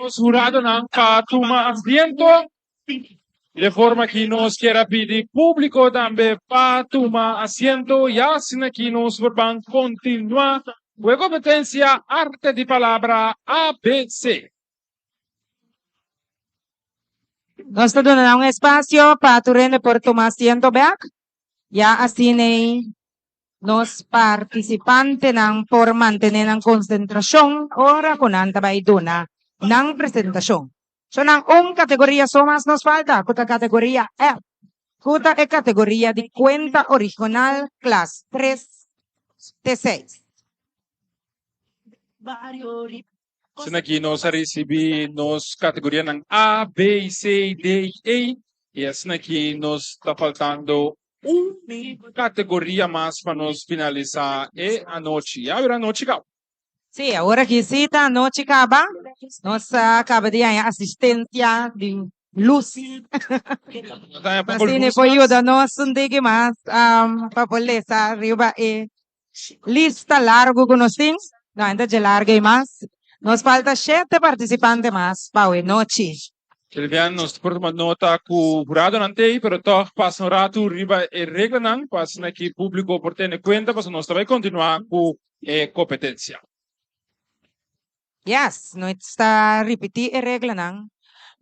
Jurado ng patuma asiento. De forma que nos quiera pedir público también patuma asiento. Ya sin aquí nos van a continuar. Luego competencia arte de palabra ABC. Nós estamos dando espaço para tu rende por tomar asiento back. Ya assinei nos participantes ng por mantener ang konsentrasyon ora kunan tabay duna ng presentasyon. So nang kategoría somas nos falta kuta kategoría F. Kuta kategoría de cuenta original class 3 de 6. Sin aquí nos recibe nos categoría ng A, B, C, D, E. Y así aquí nos está faltando una categoría más para nos finalizar anoche. Ya verá anoche, cabrón. Sí, ahora que cita anoche acaba, nos acaba de asistencia de luz. Así ne po ayuda nos sundigi mas papulis arriba lista largo conocin. No, anda de larga y más. Nos falta 7 participantes más para noche. Silvian, nos tomamos nota com o jurado nante, pero toch passa rato riba e regla nang, passa aqui público por ter conta, mas nós vai continuar com competência. Yes, no está repetir a regla nang.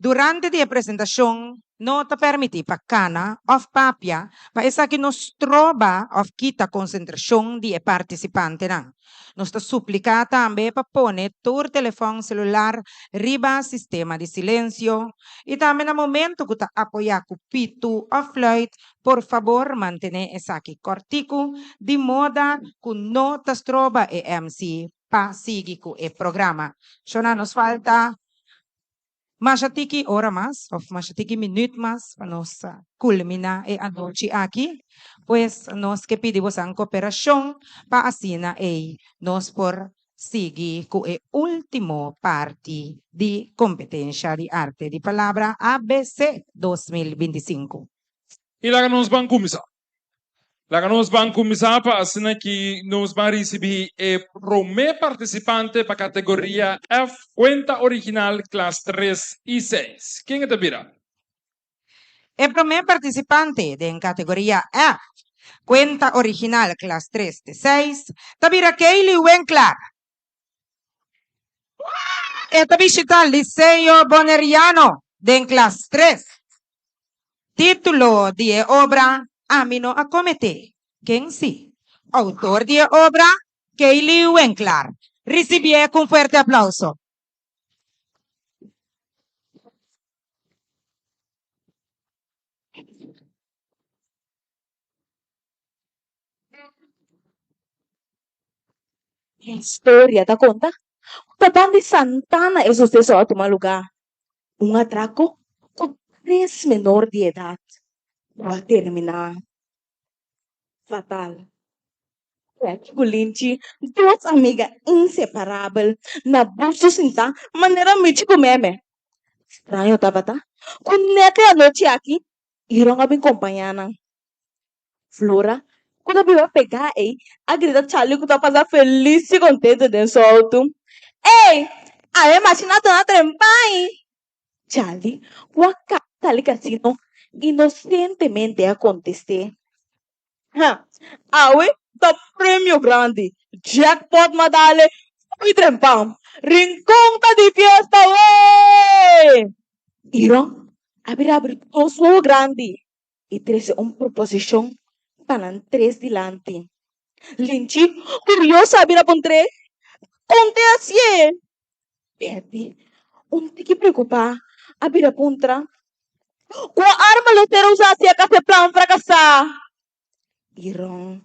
Durante a apresentação, não te permite para cana of papia, para essa que nos troba of kita concentração de participante nang. Nos está suplica também para pôr tu telefone celular riba sistema de silêncio e também no momento que está apoiar com pitu of flight, por favor mantenha essa aqui cortico de moda que não te troba e MC para seguir com o programa. So na nos falta Mashatiki hora más, o mashatiki minute más, para nos culminar anoche aquí, pues nos que pedimos en cooperación para asina nos por seguir con el último parte de competencia de arte de palabra ABC 2025. E lá nos vamos começar. Lá nós vamos começar para assim que nós vamos receber o primeiro participante para a categoria F, conta original, classe 3 e 6. Quem é a Tabira? El primer participante de categoría F, cuenta original, clase 3 de 6, Tabira Kaylee Wenclar. Esta visita al Liceo Boneriano de clase 3. Título de obra Amino Acomete. ¿Quién sí? Autor de obra Kaylee Wenclar. Recibí con fuerte aplauso. Historia da conta. Papán de Santana es usted só tomar lugar. Un atraco con 3 menor de edad. Va a terminar fatal. Kulinchi, 2 amigas inseparáveis na busto sinta maneira mítico meme. Estranho tava tá? Conecte a noite aqui, irão abrir companhia. Flora, quando eu pegar aí, a grita Charlie que tá fazendo feliz e contente de solto. Ei, a minha máquina tá na trempai. Charlie, o ali casino inocentemente aconteceu. Awe, tá prêmio grande. Jackpot madale, foi trempão. Rincón tá de fiesta, ué! Irão abrir todo grande e trouxe proposição para 3 dilante. Linchi, curiosa abrir a 3. Onde assim? Perdi. Onde que preocupar? Abrir a puntra. Com a arma lutera usasse a casa plan fracassar. Irão.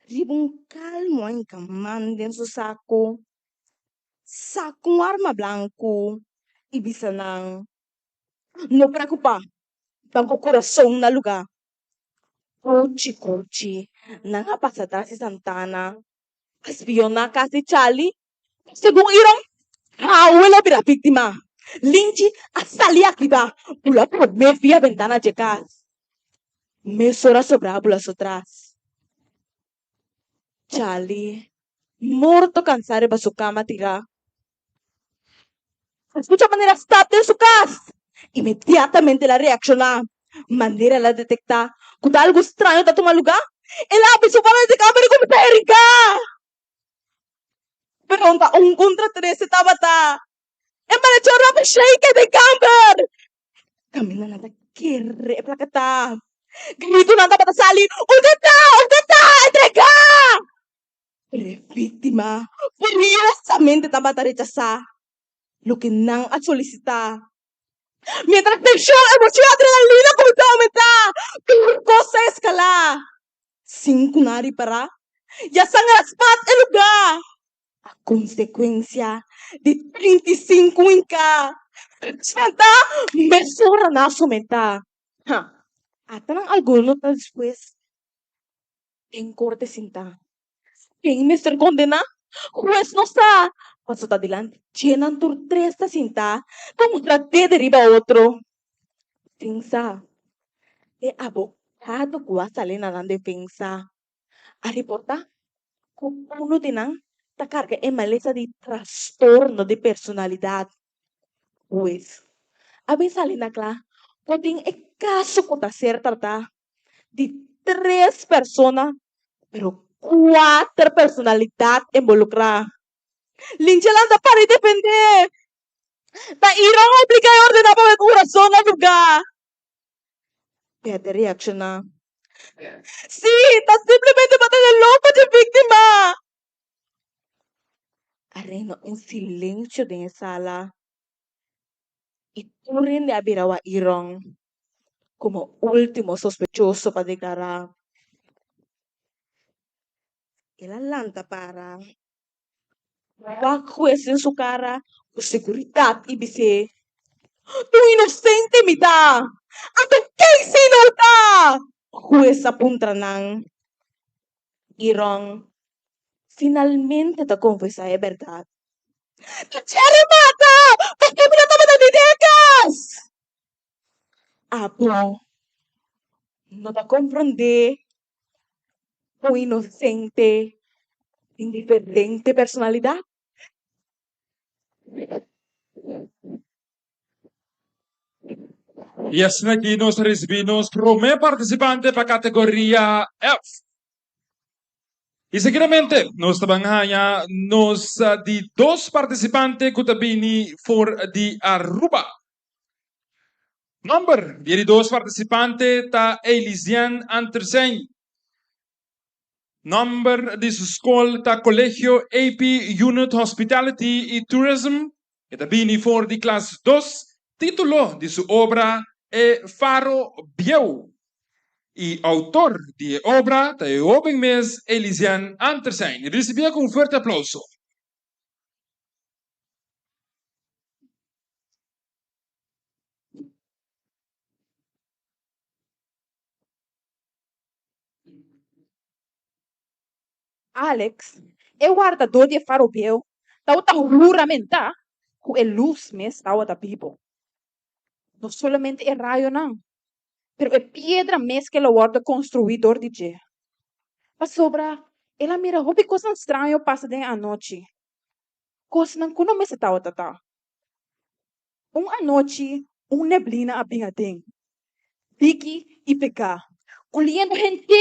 Ribum calmo em camando em seu saco. Saco com arma branco. E bisanang. Não preocupar. Banco coração na lugar. Cochi. Nang pasada si Santana. Espiona kasi Charlie. Según Irong, wala bira víctima. Linchi asali akiba. Pula por me via ventana de casa. Me sora sobra pula atrás. Charlie, morto cansado ba su cama tira. Escucha manera stop en su casa. Inmediatamente la reacciona. Manera la detecta. Cuando algo extraño está tomando lugar, el aviso para de cámara y comienza a Erika. Pero un contra 13 tabata. En manera de shake de camper. Camila nada quiere placata. Grito nada para salir. ¡Undeta! ¡Entrega! Pero víctima, furiosamente tabata rechazar lo que nan a solicitar. Mientras tensión, emoción, adrenalina comenzó a aumentar. Cosa escalar. Sin kunari para. Ya sangra spat el lugar. A consecuencia de 35 inca. Santa, mesura na sumenta. Hasta algunos después. En corte cinta. ¿Quién me ser condena? Juez no está. Pasó adelante. Llenan tur 3 cinta. Como traté deriva otro. Pensa. E abogado gua sale na ng defensa. A reporta. Kung uno dinang takarga e malesa di trastorno de personalidad. Pues. Abin sale na kla. Kuting e kaso ko ta ser trata. De 3 personas. Pero 4 personalidad involucradas. Linchalanda para defender. Ta irong obliga y ordena para el corazón al lugar. Fíjate reacciona. Sí, ta simplemente para tener loco de víctima. Areno un silencio de la sala. Y turin de Abirawa Irong como último sospechoso para declarar. El alanta para. Juez en su cara, con seguridad y dice, ¡tú inocente mitad! ¡A tu qué sinota! Juez apunta nang. Irong, finalmente te confesa es verdad. ¡Te quiere mata! ¿Por qué me no tomas de Apo, no te comprende. Tu inocente, indiferente personalidad. E assim aqui nós recebemos primeiro participante para a categoria F. E seguidamente, nós também temos de 2 participantes que também for de Aruba. Number, de 2 participantes está Elisian Andersen. Number de sua escola está Colegio AP Unit Hospitality e Tourism. E também for de classe 2. Título de sua obra é Faro Bieu. E autor de obra é o jovem mes Elisian Andersen. Recebia com forte aplauso. Alex, eu guardador de Faro Bieu, tau juramenta, com a luz mes tau da pipo. Não solamente é raio não, pero é pedra mes que lo guarda construidor de je. A sobra, ela mira hobby coisa estranho passa de a noite. Coisa não kuno mes tau tata. A noite, neblina a bingading. Vicky e pegar, colhendo gente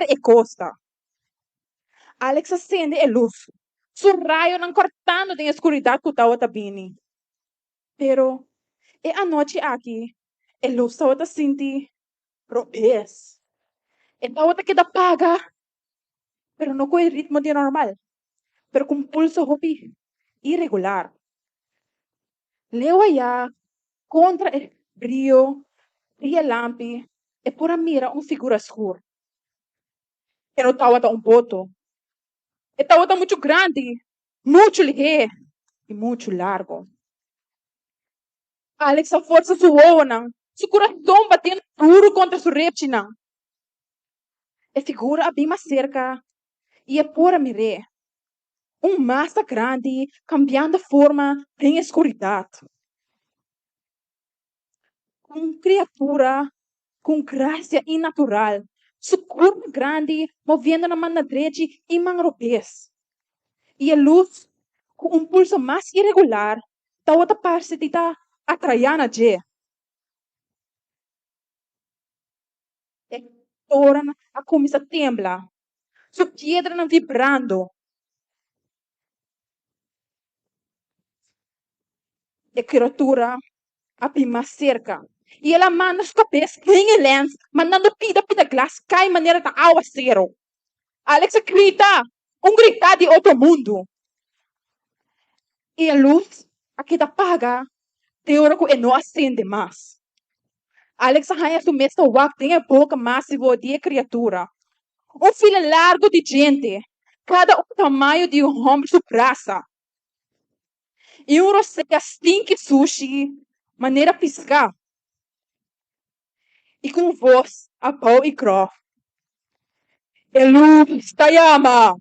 e costa. Alex acende a luz. Su raio não cortando de escuridão que estava tabini. Pero, a noite aqui, a luz estava senti robes. Estava queda paga. Pero não com o ritmo de normal. Pero com pulso hobby irregular. Leo allá, contra el brillo, e a lampi, e por a mira figura escura. E não estava um boto. Estava muito grande, muito ligeiro e muito largo. Alex a força suou, seu coração batendo duro contra sua reptina. A figura abria mais cerca e por a mirar. Massa grande, cambiando forma em escuridão. Criatura com graça inatural. Su corpo grande, movendo na manadrete e manropes. E a luz, com pulso mais irregular, Tawa ta parse tita atrayana je. E ora a começa a temblar. Sua piedra não vibrando. E criatura a cerca. E ela manda os cabeças, nem lens, mandando pida glass, cai maneira da água zero. Alex grita, gritar de outro mundo. E a luz, aqui da paga, teórico e não acende mais. Alex arranha su mesmo wak, tem a boca massiva de criatura. Fila largo de gente, cada tamanho de homem su braça. E roseca stink sushi, maneira piscar. E com voz, a pau e crof. Luz, Tayama.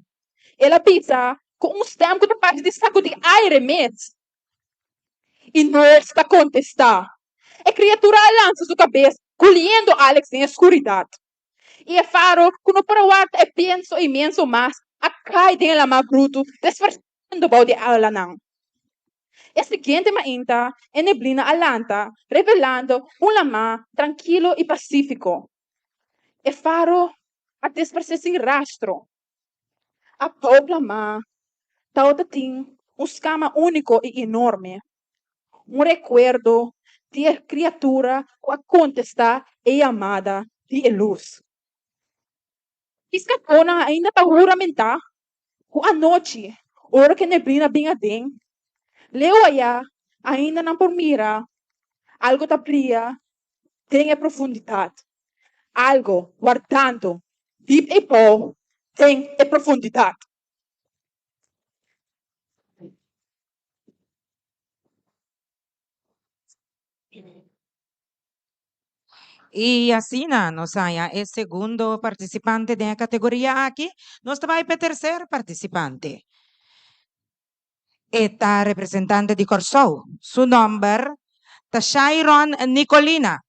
Ela pisa com tempo da parte de saco de aire mesmo. E não está contestar. A criatura lança sua cabeça, colhendo Alex em escuridão. E faro, quando para o ar é penso imenso mas, a cai dela mais bruto, disfarçando o balde ala não. E seguinte mainta, a neblina alanta, revelando lama tranquilo e pacífico. E faro, a disfarçar sem rastro. A pobla ma, tauta tem escama único e enorme. Recuerdo de a criatura que a contestar e amada de luz. Escapona ainda para juramentar que a noite, hora que neblina bem adem, leu aí ainda não por mira, algo da brilha, tem a profundidade. Algo guardando, deep e pó, tem a profundidade. Y así nos haya el segundo participante de la categoría aquí. Nos va a tercer participante. Esta representante de Corsou. Su nombre es Shairon Nicolina.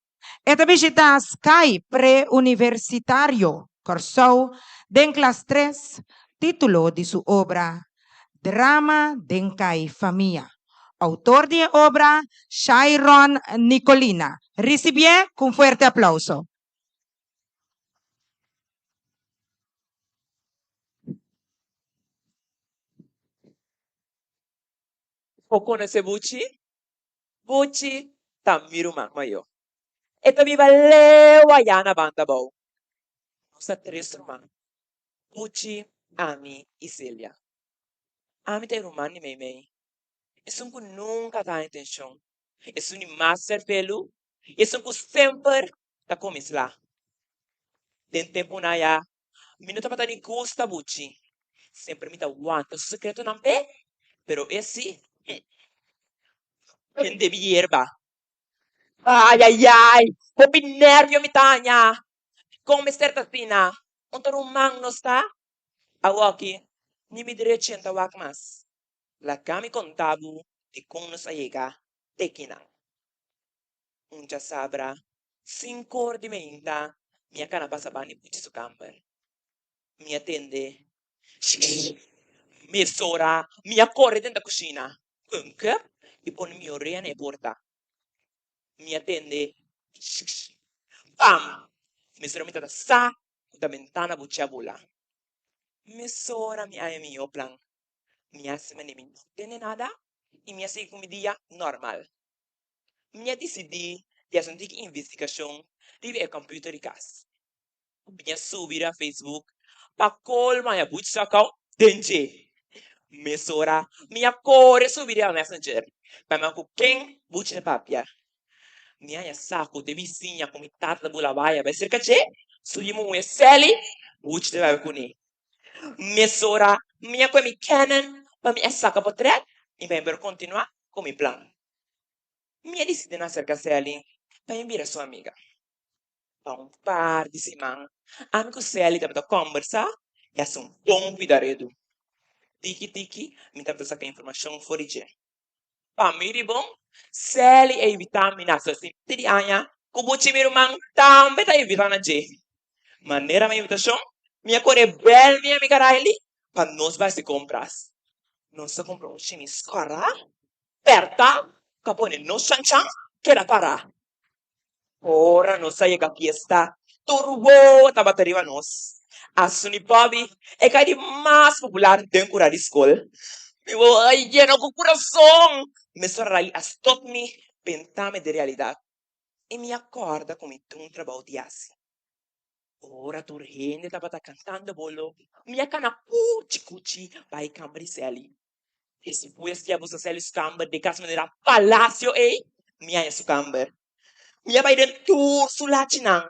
Esta visita Sky Preuniversitario Corsou de clase 3, título de su obra Drama Dencai Família. Autor de obra Shairon Nicolina. Recibie con fuerte aplauso. O conhece Bucci? Bucci tamiru mayo. Ito viva lewa yana banda bau. Nossa três irmãs. Bucci, Ami e Célia. Ami tem irmã ni mei. Isso nunca dá atenção. Isso ni master pelo. Isso sempre tá começando lá. Tem tempo na ya. Minuto para ni gusta Bucci. Sempre me dá aguanta o secreto não pé. Pero esse gente de hierba. Ai. Kopi nervio mi tanya. Como certa sina. Onto rumang no sta. Awaki. Ni mi direchenta wak mas. La kami contabu. E kung nos ayega. Tekina. Uncha sabra. 5 de meinta. Mia kana pasabani puti su camper. Mi attende. Mi sora. Mia corre dentro cucina. Unke. E pone mi oreja na porta. Mi attende. Pam! Mi sono messa da sa da ventana bucciabula. Mi sora mi aya mi plan. Mi hace me non tiene nada e mi hace come dia normal. Mi decidi di hacer una investigación di el computer di casa. Mi subir a Facebook pa colma ya bucciacao denje. Mi sora mi corre subir a Messenger. Pa ma cu quem buccia papia. Minha saco de vizinha com mitad bula baia vai ser caché sugimo um seli uch te vai com ni minha sora minha com mi Canon para mi saca potret e vai per continuar com mi plan minha decide na cerca seli para enviar sua amiga para par de semana amigo seli tá para conversar e é um bom cuidado tiki me tá para sacar informação fora de para mim bom Sally e vitamina sa di anya kubuchi mi rumang tambe ta vitana je. Manera mi invitação, minha core bel minha amiga Riley, pa nos vai se compras. Não se comprou um chimi escora? Perta, capone no chanchan, que la para. Ora no sa llega fiesta. Turbo tabatariwa nos. Asuni Bobby, é que é de mais popular dentro da escola. Meu, ai, lleno com coração. Me sorrai a stop me, pentame de realidade. E me acorda com um trabalho de assim. Ora tu rende tava cantando bolo. Minha cana cuchi vai cambricelli. E se puesse a você ser scamber de casa maneira palácio, minha é scamber. Minha vai dentro tour sulachinang.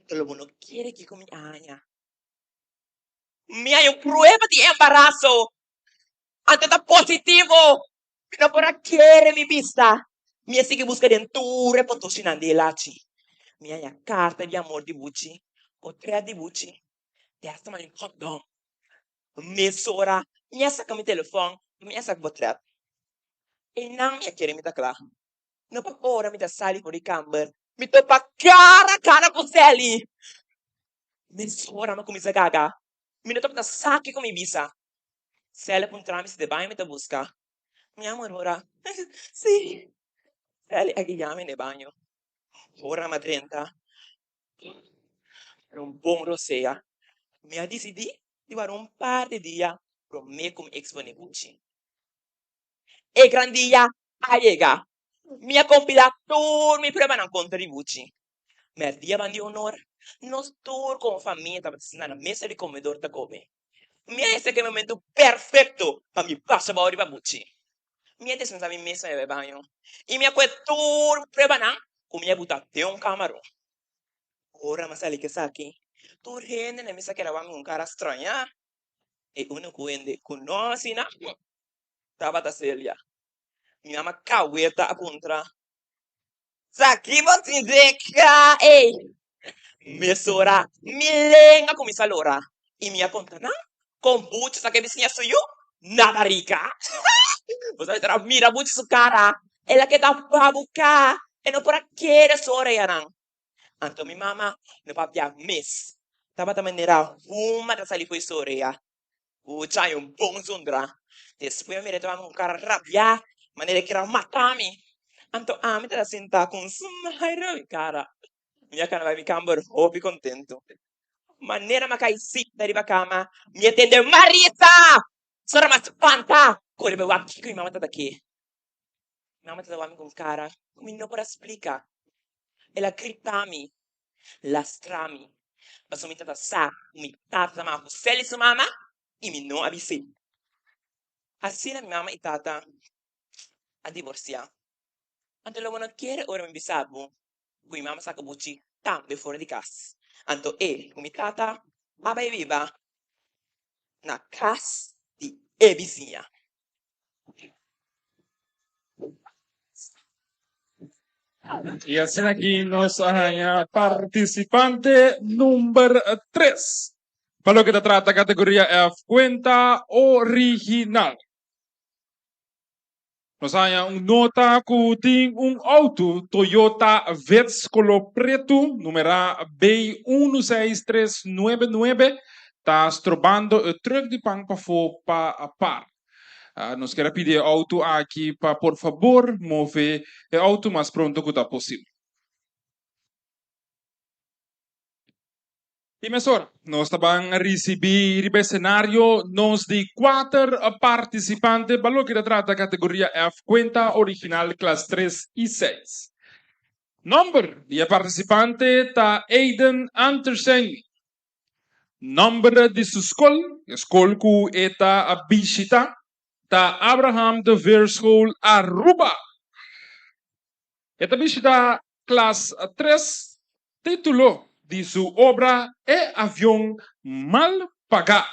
Todo mundo quer que comi anya. Minha é prueba de embaraço. Ante tá positivo. Não para querer me vista. Minha sigue busca dentro repotosinang de lachi. Minha é carta de amor de buchi. Outra de buchi. Dessa man hot dog. Mesora. Minha saca meu telefone. Minha saca botret. E não minha querer me taclar. Não para ora me tá sali por camber. Me topa cara com Sally. Mesora ma começa a gaga. Me não topa na saque com me bisa. Sally com trâmite de banho me tá busca. Minha amor ora. Sim. Sally aqui llame de banho. Ora madrenta. Era bom rosea. Me decidi de dar par de dias para me como expone buchi. E grandia a llega. Minha compilator me prepara contra de buchi. Mas dia de honor, nós todos como família estamos na mesa de comedor da come. Minha esse é o momento perfeito para me passar para o buchi. Minha descensa minha mesa de banho. E minha coisa tour prepara com minha buta de camarão. Ora, mas ali que saque. Tu rende na mesa que era um cara estranha. E uno cuende com nós na tava da Celia. Minha ama caueta a contra. Saki você deca, ei. Mesora, milenga com missa lora. E minha conta na kombucha sa que vizinha suyo, nada rica. Você vai ter mira buchi su cara. Ela que dá babuca. E não por aquele sora yaran. Anto mi mama, no papia miss. Tava também nera uma da sali foi soreia. O chai um bom zundra. Depois me retava um cara rabia, maneira que era matami. Anto me tá sentar com sumairo cara. Minha cara vai me camber hope contento. Maneira macai sit dari cama, me atende Marita. Sora mas panta. Corre meu aqui que mama tá daqui. Mama tá dando com cara, como não para explicar. Ela gritami, lastrami. Mas me tata sa, me tata ma feli su mama e me não avisei. Assim a minha mama e tata a divorciar. Anto lo não quer ora me bisabo. Kui mama sa buchi tambe fora de casa. Anto com me tata baba e viva na casa de vizinha. Y así aquí nos participante número 3. Para lo que te trata categoría F, cuenta original. Nos haya un nota que tiene un auto Toyota Vetz color preto, número B16399, está estrobando el truck de pan para par. Nos quer pedir auto aqui para, por favor, mover o auto mais pronto que está possível. Emissora, nós também recebemos o cenário nós de 4 participantes para o que trata a categoria F, conta original, classe 3 e 6. Número de participante está Aiden Andersen. Número de sua escola que está a visita. Ta Abraham de Veerschool Aruba. Esta visita classe 3 título de sua obra é Avião Mal Pagado.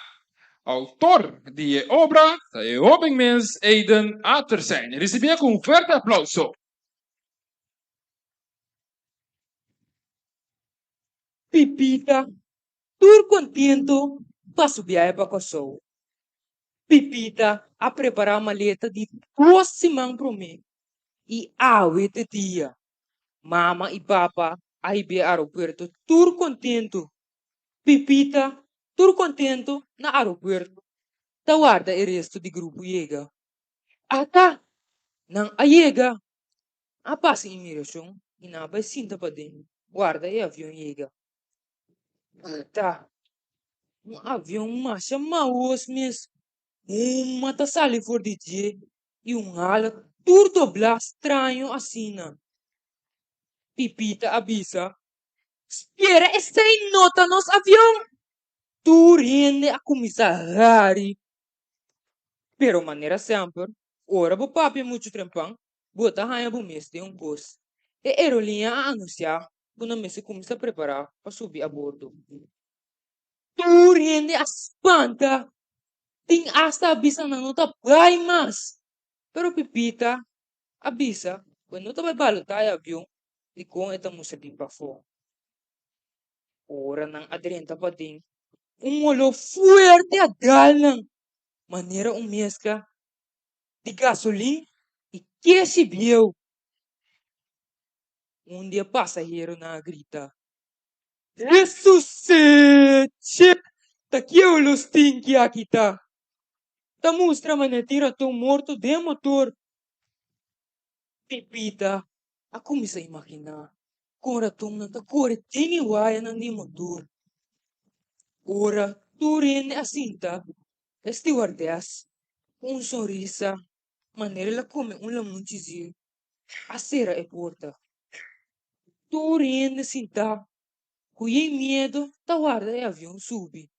Autor de obra é o jovem mens Aiden Andersen. Recebia com um forte aplauso. Pipita, tur contento para subir para Kosovo. Pipita a preparar a maleta de 2 semanas para mim. E de dia. Mama e papa aí be aeroporto tur contento. Pipita tur contento na aeroporto. Da guarda o resto do grupo chega. Ata, nang ayega. Apa sa imigrasyon, inabay sinta pa din. Guarda e avião yega. Ata, um avião marcha maus mesmo. Mata sali for DJ e ala tudo blá estranho assina. Pipita avisa. Espera, essa nota nos avião. Tu rende a comissário. Pero maneira sempre, ora bo papi muito trempang, bota raia bo mês de cos. E aerolinha a anunciar, quando me se começa a preparar para subir a bordo. Tu rende a espanta. Tem hasta avisa na nota vai mas. Pero pipita, avisa, quando tu vai balutar o avião, e com esta música de bafo. Ora nang aderenta pa din, olor fuerte a dalang. Maneira mesca de gasolina e que se viu. Dia passageiro na grita. Ressuscite! Tá que eu los tinha que aqui tá. Tá mostra manetira tão morto de motor. Pipita, a começa a imaginar. Cora tão na tá core tini waia na de motor. Ora, tu rende a cinta. Stewardess, com sorrisa, maneira ela come lamunchizio. A cera é porta. Tu rende cinta. Cuie medo, tá guarda e avião sube.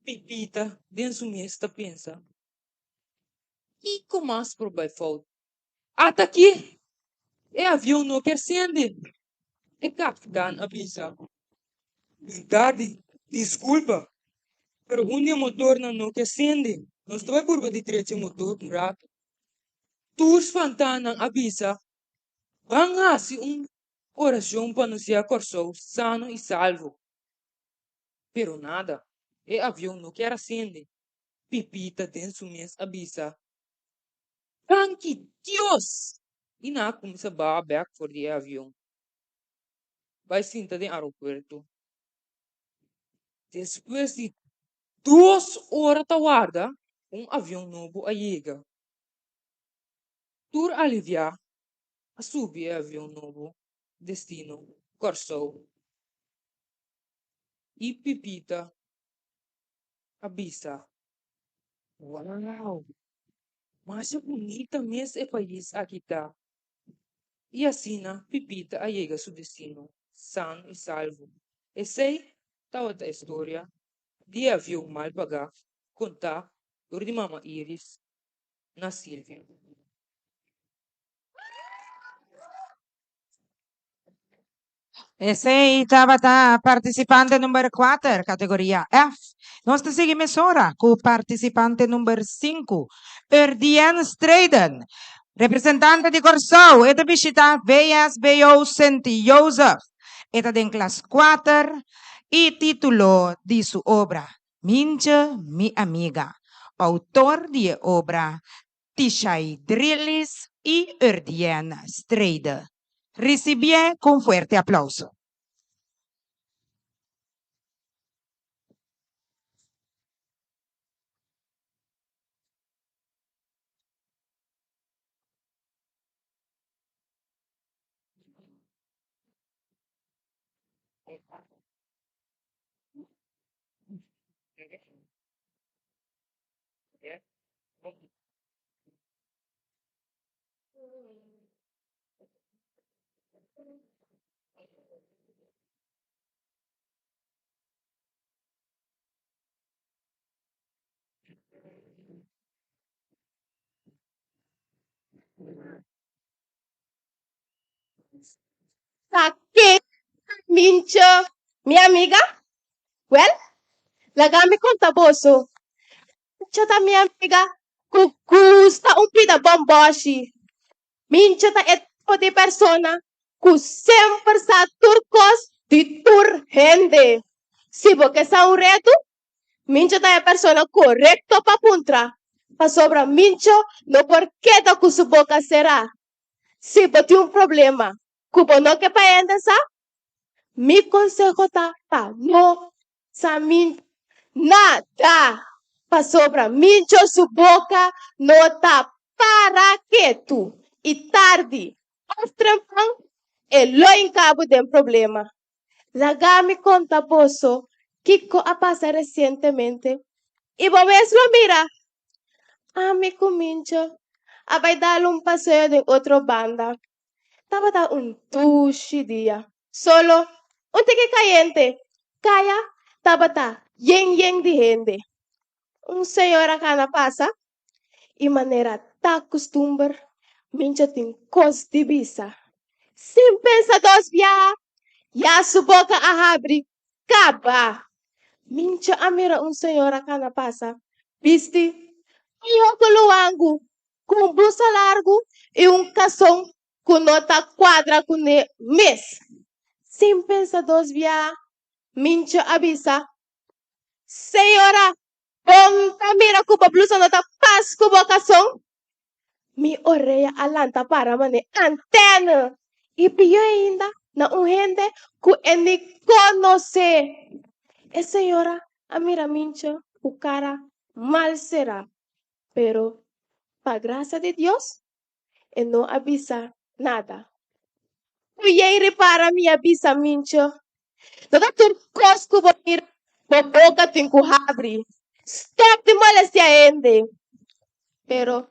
Pipita, dentro mesta pensa. E como as por by fault? Até aqui, é avião não quer acender. E capitão avisa. Tarde, desculpa. Pero motor não quer acender. Nós vai por de trecho motor um rato. Tours Fantana avisa. Vangasi oração para anunciar Corsou sano e salvo. Pero nada. E avião não quer acender. Pipita dentro mês avisa. Tranqui, Deus! E na começa a back for the avião. Vai cinta de aeroporto. Depois de 2 horas da guarda, avião novo a chega. Tur aliviar, a subir avião novo, destino, Corsou. E Pipita, avisa. Uau! Mas é bonita mesmo é país aqui tá. E assim, Pipita a chega seu destino, sano e salvo. E sei, tá outra história. De avião mal pagar, contar, por de Mama Iris, na Silvia. Esse aí estava participante número 4, categoria F. Nós seguimos agora com o participante número 5, Erdien Streden, representante de Corsou, e da visita VSBO St. Joseph, e da classe 4, e título de sua obra, Mincha, mi amiga, autor de obra, Tishai Drillis e Erdien Streden. Recibie con fuerte aplauso. Saque, Mincha, minha amiga? Well, lagami conta boso. Mincha ta minha amiga, custa pida bomboshi. Mincha ta tipo de persona, que sempre sa turcos de turgente. Se você sa un reto, mincha ta é persona correcto pa puntra. Pa sobra mincho, no por que da cu su boca será. Se você um problema, cubo no que pa sa, mi consejo ta no sa min nada. Pa sobra mincho su boca no ta para que tu e tarde os trampang e lo em cabo de problema. Lagami conta poso Kiko a pasa recientemente y vos lo mira a mi comincho a bailar un paseo de otra banda. Estaba da un tushi día. Solo un tique caliente. Kaya tabata yen de gente. Un señor acá na pasa y manera ta costumbre mincha tin cos divisa. Sin pensa dos ya su boca a abrir caba. Mincha a mira un señor acá na pasa. Viste? Yo coluangu con blusa largo y un calzón con nota cuadra con el mes. Sin pensa dos mincha avisa. Señora, ponta mira cuba blusa nota pas cuba calzón. Mi orelha alanta para mane antena. E pior ainda, na un gente que ele conhece. E senhora, a mira mincha, o cara mal será. Pero, pa graça de Deus, e não avisa nada. Cuiere para mi avisa mincha. Toda turcosco bonir, boboca tem que abrir. Stop de molestia ende. Pero,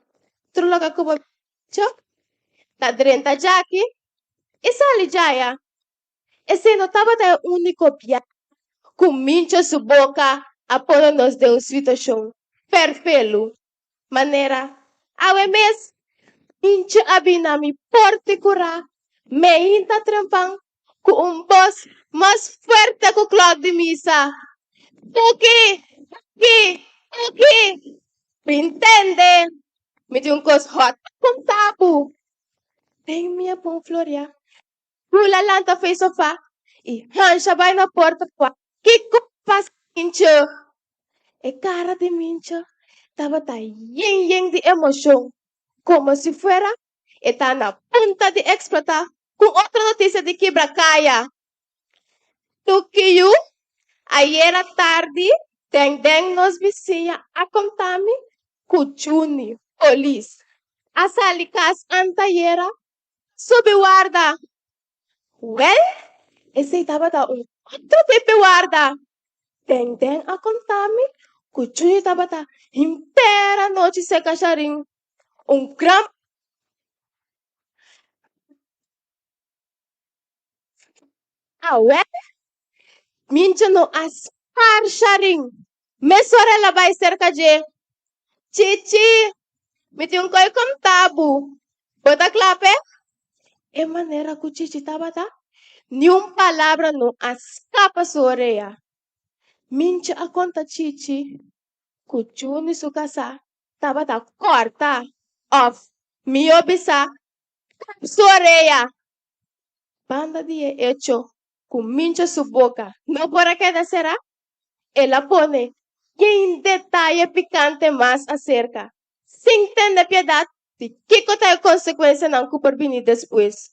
truloca como mincha, ta drenta jaki, e sali jaya. E se notava da único pia, com mincha su boca, apoio-nos de situação perfeito. Maneira, awe mes, mincha abina mi porte cura, me inta trampang, com voz mais fuerte que o clock de misa. Tuki, me entende? Me dio cos hot com tabu. Tem minha pão floria. Pula lanta fez sofá e rancha vai na porta qua. Que copas mincha. E cara de mincha tava yen de emoção. Como se fuera e tá na punta de explotar com outra notícia de quebra-caia. Tukiyu, ayer à tarde, tem nos vizinha a contar-me com Juni, polis. A salicas antayera, sob guarda. Well, esse tava da outro tipo guarda. Tem a contar-me que o Juni tava da inteira noite se cacharim. Gram. Well, mincha no aspar charing. Mesora vai cerca de Chichi, me tem coi com tabu. Bota clape? É maneira que o Chichi tava tá? Nenhuma palavra não escapa sua orelha. Mincha a conta Chichi, que o Juni su casa tava tá corta off. Me obisa sua orelha. Banda de hecho, com mincha su boca. Não por que será? Ela pone em detalhe picante mais acerca. Sem ter piedade de que tem consequência não que por vir depois.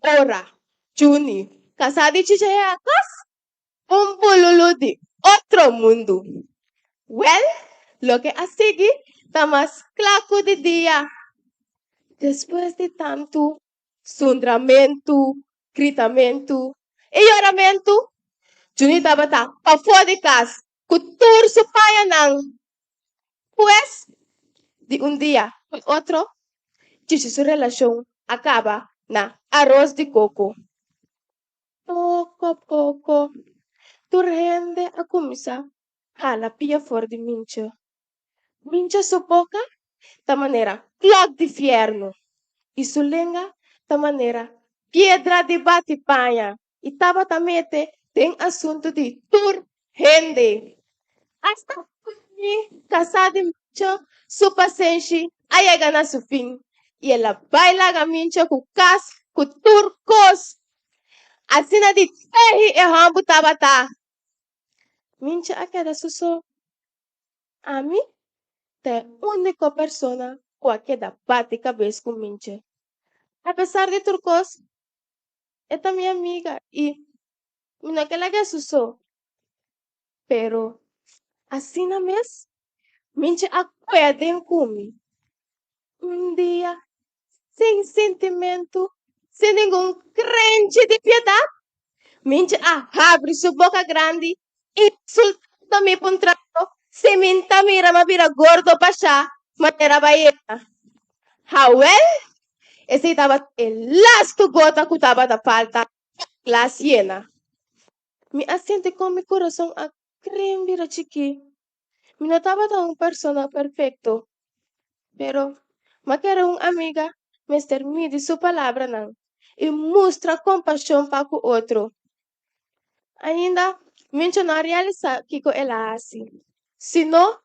Ora, Juni, casado e chichaiacas, bululu de outro mundo. Well, lo que a seguir, está mais claro de dia. Depois de tanto sundramento, gritamento e oramento, Juni estava para fora de casa. Kutur supaya nang pues de un día al otro, Chichi su relación acaba na arroz de coco. Poco a poco, tu rende a comenzar a la pia for de mincha. Mincha su boca, ta manera clock de fierno. Y su lengua, ta manera piedra de batipaña. Y taba tamete ten asunto de tur rende. Hasta casada mincha, su paciente, llega na su fin. Y ela baila a mincha com cas, com turcos. Assim na de terri e rambo tabata. Mincha a queda suso. A mim, é a única persona com a queda bate cabeça com mincha. Apesar de turcos, é minha amiga e não que ela que suso. Pero assim na mes, mincha a cuida kumi. un día, sin sentimiento, sin ningún creencia de piedad, Mincha abre su boca grande y insultando mi contrato, se minta mira mira gordo pasha, manera baiana. Hawel, ese estaba el lasto gota que estaba da falta, la siena. Mi asiente con mi corazón a creen mira chiqui. Mi no estaba un persona perfecto, pero me que era una amiga, me mide su palabra nan, y muestra compasión para o otro. Ainda mencionar realizar que ela assim. Se não,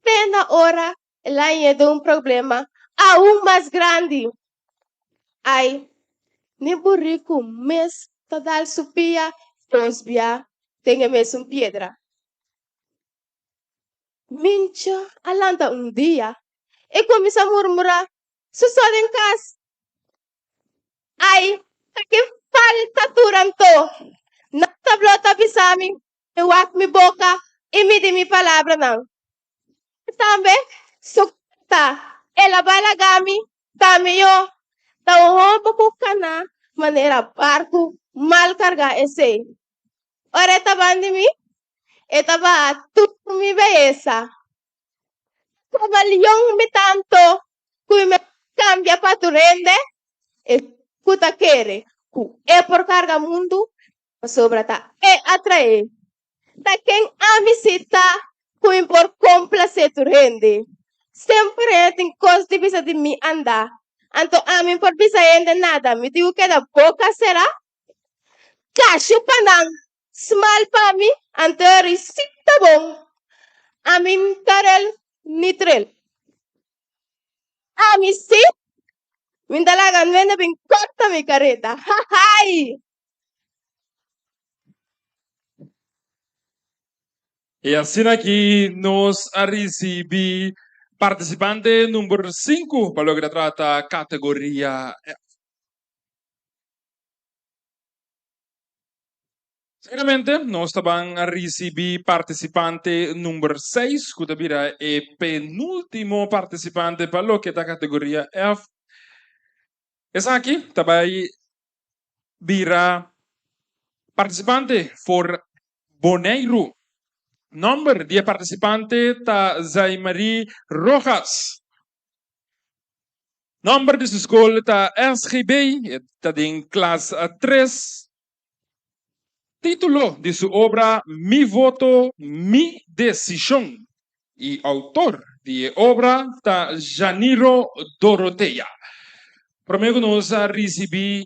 tem na hora ela é de um problema aún mais grande. Ai, nem burrico, mas tadal supia, tosbia, tem mesmo pedra. Mincha, alanda um dia, e começa a murmurar, susod em casa. Ai, que falta turanto. Natablota pisami, iwak mi boca, imidi mi palabra nang. Tambe, sukta, ela balagami, tami yo, tawon po kana, manera barco, mal carga ese. Ora tabandi mi, etaba tu mi belleza. Cabalión mi tanto, cui me cambia pa tu rende, e puta quere, cu e por carga mundo, sobrata e atrae. Da quem amisita kuin por complacer tu rende. Sempre tem coisa de bisa de mi anda. Anto amin por bisa ende nada. Mi digo que da boca será. Casio panang. Small pa mi. Anto risita bom. Amin karel nitrel. Ami si. Mindalagan wende bin corta mi careta. Hai! E assim aqui nós recebi participante número 5 para o que trata a categoria F. Seguidamente, nós também recebi participante número 6, que também é penúltimo participante para o que da categoria F. Essa aqui também virá participante for Boneiro. Number de participante ta Zaimari Rojas. Number de su escola ta SGB, ta din classe 3. Título de su obra Mi voto, mi decisión. Y autor de obra ta Janiro Dorotea. Primeiro nós recebi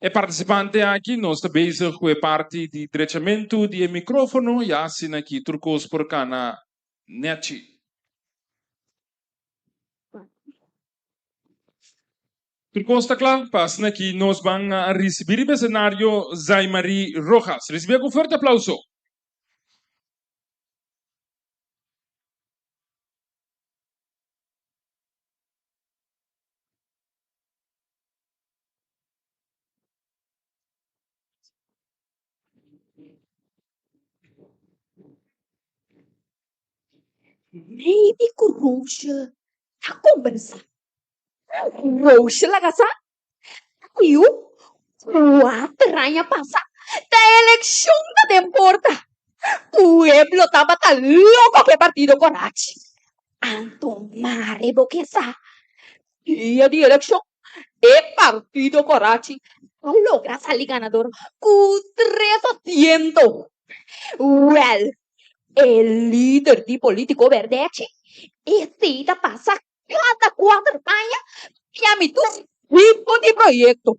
e participante aqui, nós estamos bezig com a parte de direitamento de microfone, e assim aqui, turcos por cá na net. Turcos está claro? Passa aqui, nós vamos receber o cenário Zaimari Rojas. Receber com forte aplauso. Maybe com Roxa a conversa. Roxa lagasa? Eu? Quatro anos passa. Da eleição da temporada. Pueblo tava tá louco que partido coragem. Anto mare boquesa. Dia de eleição. E partido coragem. Logra salir ganador. Con 300. Well. El líder de político verde, este pasa cada 4 años y a mi tipo de proyecto.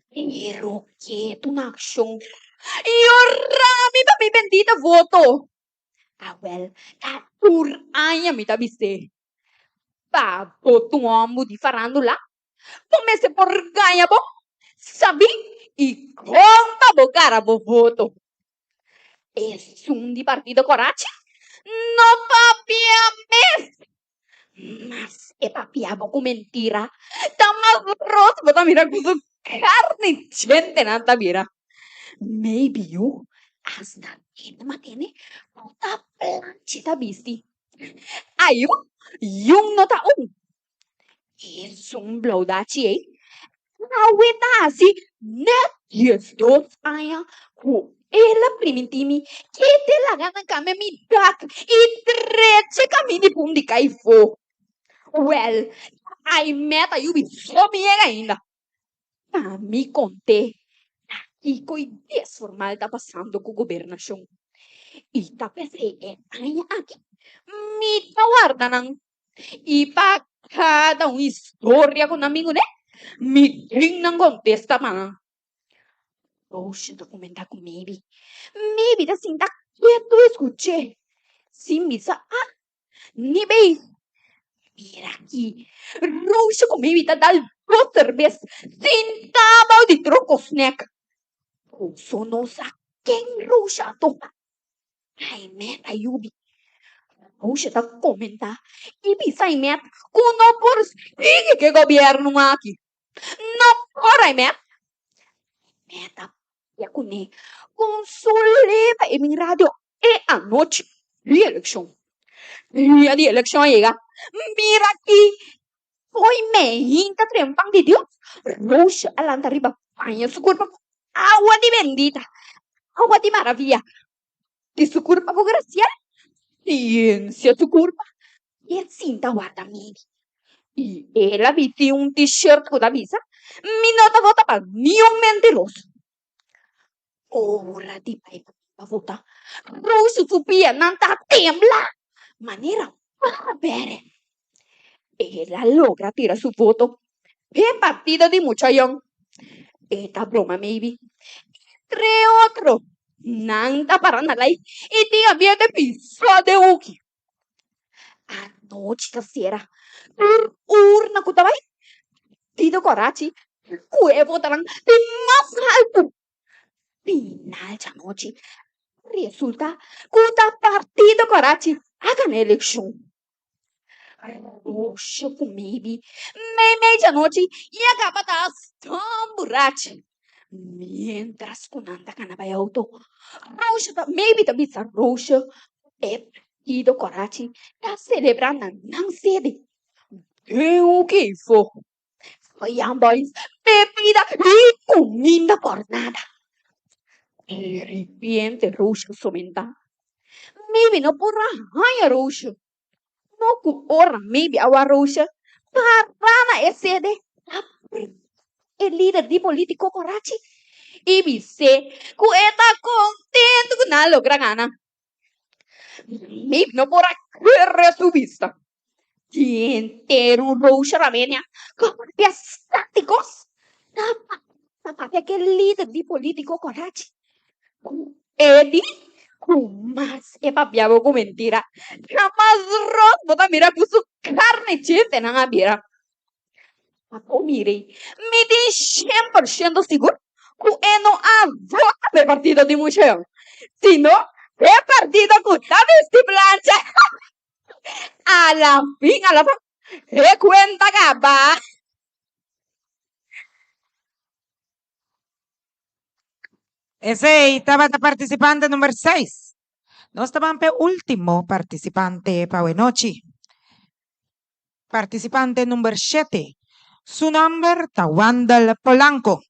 Pero que una acción. Yo rami para mi bendita voto. Well, por año me viste. Papo tu amo de farándula. Comece por ganha, bo. Sabi? E conta bo cara bo voto. Es un de partido coraje. No papiame. Mas e papiamo con mentira. Tama ros, bota mira con su carne gente nanta mira. Maybe you hasta que no tiene puta planchita bisti. Ayo, yung nota un. Es un blaudachi, eh? Aweta así, net 12 años, ku ela primitimi, que te la gana kami mi dak, y treche kami ni pum di kaifo. Well, I met a yubi so miega ainda. Kami conte, e coi desformal tá passando com governação. E tá pensei, aia aqui, me guarda nang, e pa cada história com amigo, né? Me não contesta, mano. Oxe, documentar com maybe. Maybe da assim, tá quieto, escute. Sim, misa, ni bem. Mira aqui. Roxa com maybe tá dal outra vez. Sentava de troco snack. Oso não sa quem roxa topa. Ai, meta yubi. Roxa tá comentar. E bisa meta. Kuno por que governo aqui. Não por aí meta. Meta. Ya kune consuleva e mi radio e a noite di election. Dia di election llega. Mira aquí. Hoy me hinta trempang di Dios. Roxa alanta riba. Paña su culpa. Agua di bendita. Agua di maravilla. Di su culpa por gracia. Ciencia su culpa. Y el cinta guarda mi. Y él habiti un t-shirt con la visa. Mi nota vota para ni un mentiroso. Ora di vota. Roxo supia nanta tembla. Manera para bere. Ella logra tirar su foto. En partida de muchayón. Esta broma maybe. Entre otro. Nanta para nalay. Y tía bien de piso de uki. Anoche casiera. Urna kutabay. Tido corachi. Cuevo talang. De más alto. Final de noche, resulta que o partido Corachi hagan eleição. Roxa comigo, meia-noite e acaba das tão borracha. Mientras com anda canabay auto, roxa maybe também sa roxa é partido Corachi tá celebrando não sede. O que foi? Foi boys, bebida e comida por nada. Recipiente roxo somenta. Maybe no porra haya roxo. No ku ora maybe awa roxo. Parana sede. El líder di político corachi. E se ku eta contento con na logra gana. Maybe no porra querre su vista. Entero un roxo ramenia. Como estáticos. Tapate que el líder di político corachi. Edi, mas e papiavo con mentira. Jamás rot, bota mira puso carne chiste na abira. Ako mire, me di 100% seguro que no há vota per partido de mujer. Sino, é partido que tá vesti plancha. A la fin, é cuenta gaba. Ese estaba la participante número 6. No estaban pe último participante pa noche. Participante número 7. Su nombre está Wandel Polanco.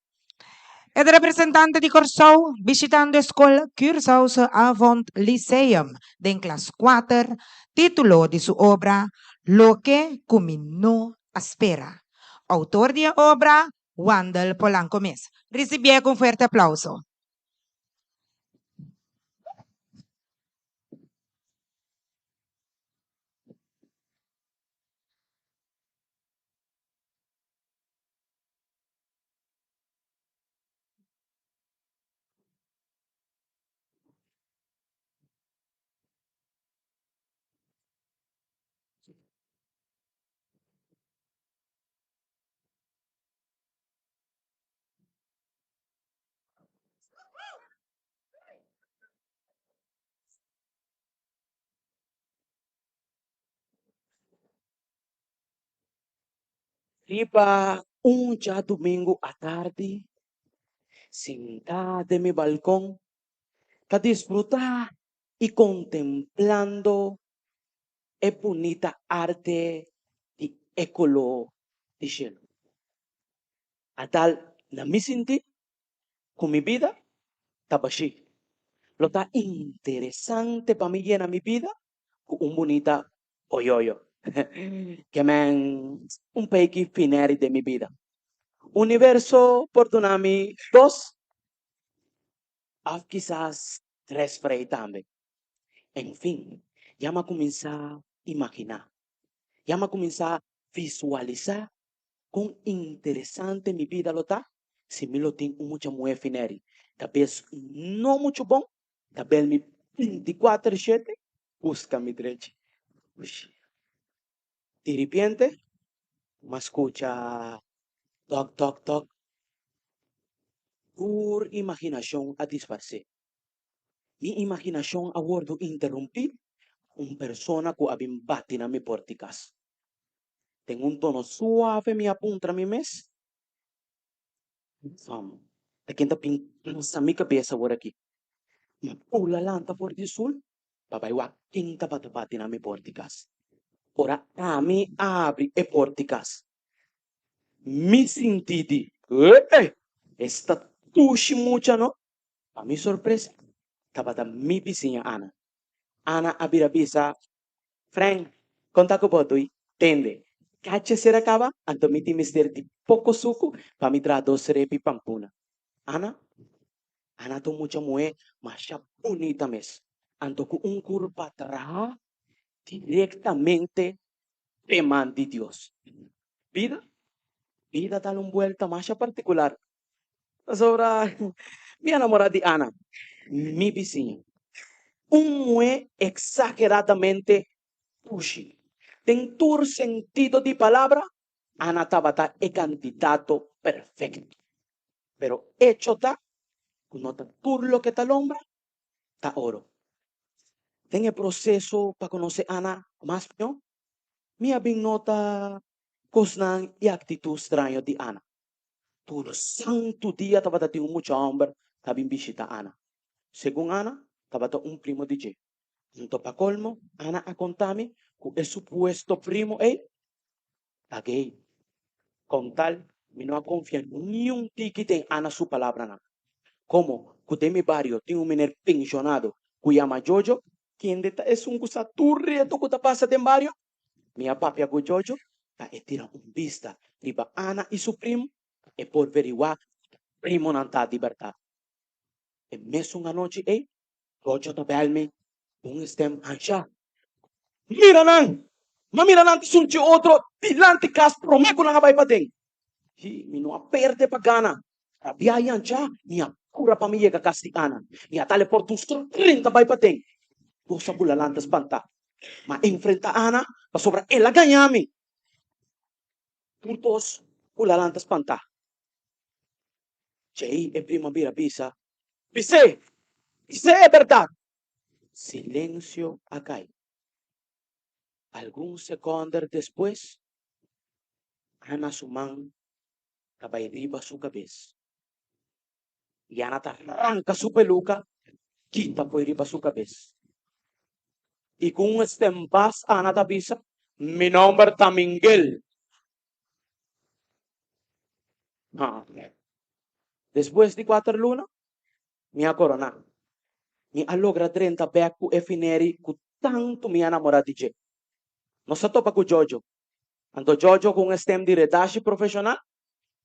Es representante de Corsou, visitando escola Cursaus Avant Lyceum, de en clase 4, título de su obra Lo que Cumino Espera. Autor de la obra, Wandel Polanco Mes. Recibí con fuerte aplauso. Riba un dia domingo à tarde, sentada en mi balcón, a disfrutar y contemplando la bonita arte de Écolo diciendo, a tal na me senti con mi vida, tabashi. Lo ta interesante para mí en mi vida, con un bonita oyoyo. Que men un pequi fineri de mi vida. Universo perdonami dos, of quizás tres frei también. En fin, ya me comienza a imaginar, ya me comienza a visualizar con interesante mi vida lo está. Si me lo tengo mucho muy fineri, tal vez no mucho bon, tal vez mi 24/7 busca mi derecho. De repente, me escucha toc, toc, toc. Por imaginación a disfarce. Mi imaginación a bordo interrumpir una persona que había batido en mi porticas. Tengo un tono suave, me apunta a mi mes. De quien te pinta mi cabeza por aquí. Me pula lanta por el sol. Papá, igual, quinta bate en mi porticas. Ora, a mí abre e porticas. Mi sentidi. Esta tushi mucha, ¿no? A mi sorpresa, estaba mi vizinha Ana. Ana abira bisa, Frank, conta com botui, tende. Cache será acaba, anto mi mister di poco suco, pa mi tra dos repi pampuna. Ana tu mucha mue, mas ya bonita mes. Anto com curva atrás, directamente te mandi Dios. Vida tal un vuelta más particular. Sobra, mi enamorada de Ana, mi vizinha. Un mue exageradamente pushy. En tu sentido de palabra, Ana tabata el candidato perfecto. Pero hecho ta, no ta lo que ta lombra, ta oro. En el proceso para conocer a Ana más, ¿no? Mi abing nota cosnan y actitud extraño de Ana. Todo santo día tabata tiene mucho hombre, tabing visita Ana. Según Ana, tabata un primo de J. Junto pa colmo, Ana a contame que el supuesto primo está gay. Con tal, me no confía ni un tiquito en Ana su palabra. Na. Como que de mi barrio tiene un menor pensionado que llama Jojo, quien es un gusaturrieto que te pasa de barrio. Mi papia con Jojo, ta tira un vista riba Ana y su primo, e por averiguar primo non está de verdad. E messo una noche, Jojo ta belme, un stem ancha. Mira nan! Ma mira nan ti sulci otro dilante cas promeco na vai padeng. Mi no perde pagana. Rabiayan cha, mi cura pamilya ka kastikana. Mi atale por tus 30 vai padeng. Dosa bulalante espanta. Ma enfrenta Ana, pa sobra ela ganhami. Putos bulalante espanta. Jay e primavera bisa. Bise é verdade. Silêncio acai. Alguns segundos depois, Ana sumang cabay riba su cabeça. E Ana arranca su peluca, quita por riba su cabeça. E com estempas, Ana tabisa, mi nombre ta Miguel. Después de 4 lunas, mi corona. Mi alogra 30 beco e fineri cu tanto mi enamorada de não se topa com Jojo. Anto Jojo com stem de redache profissional,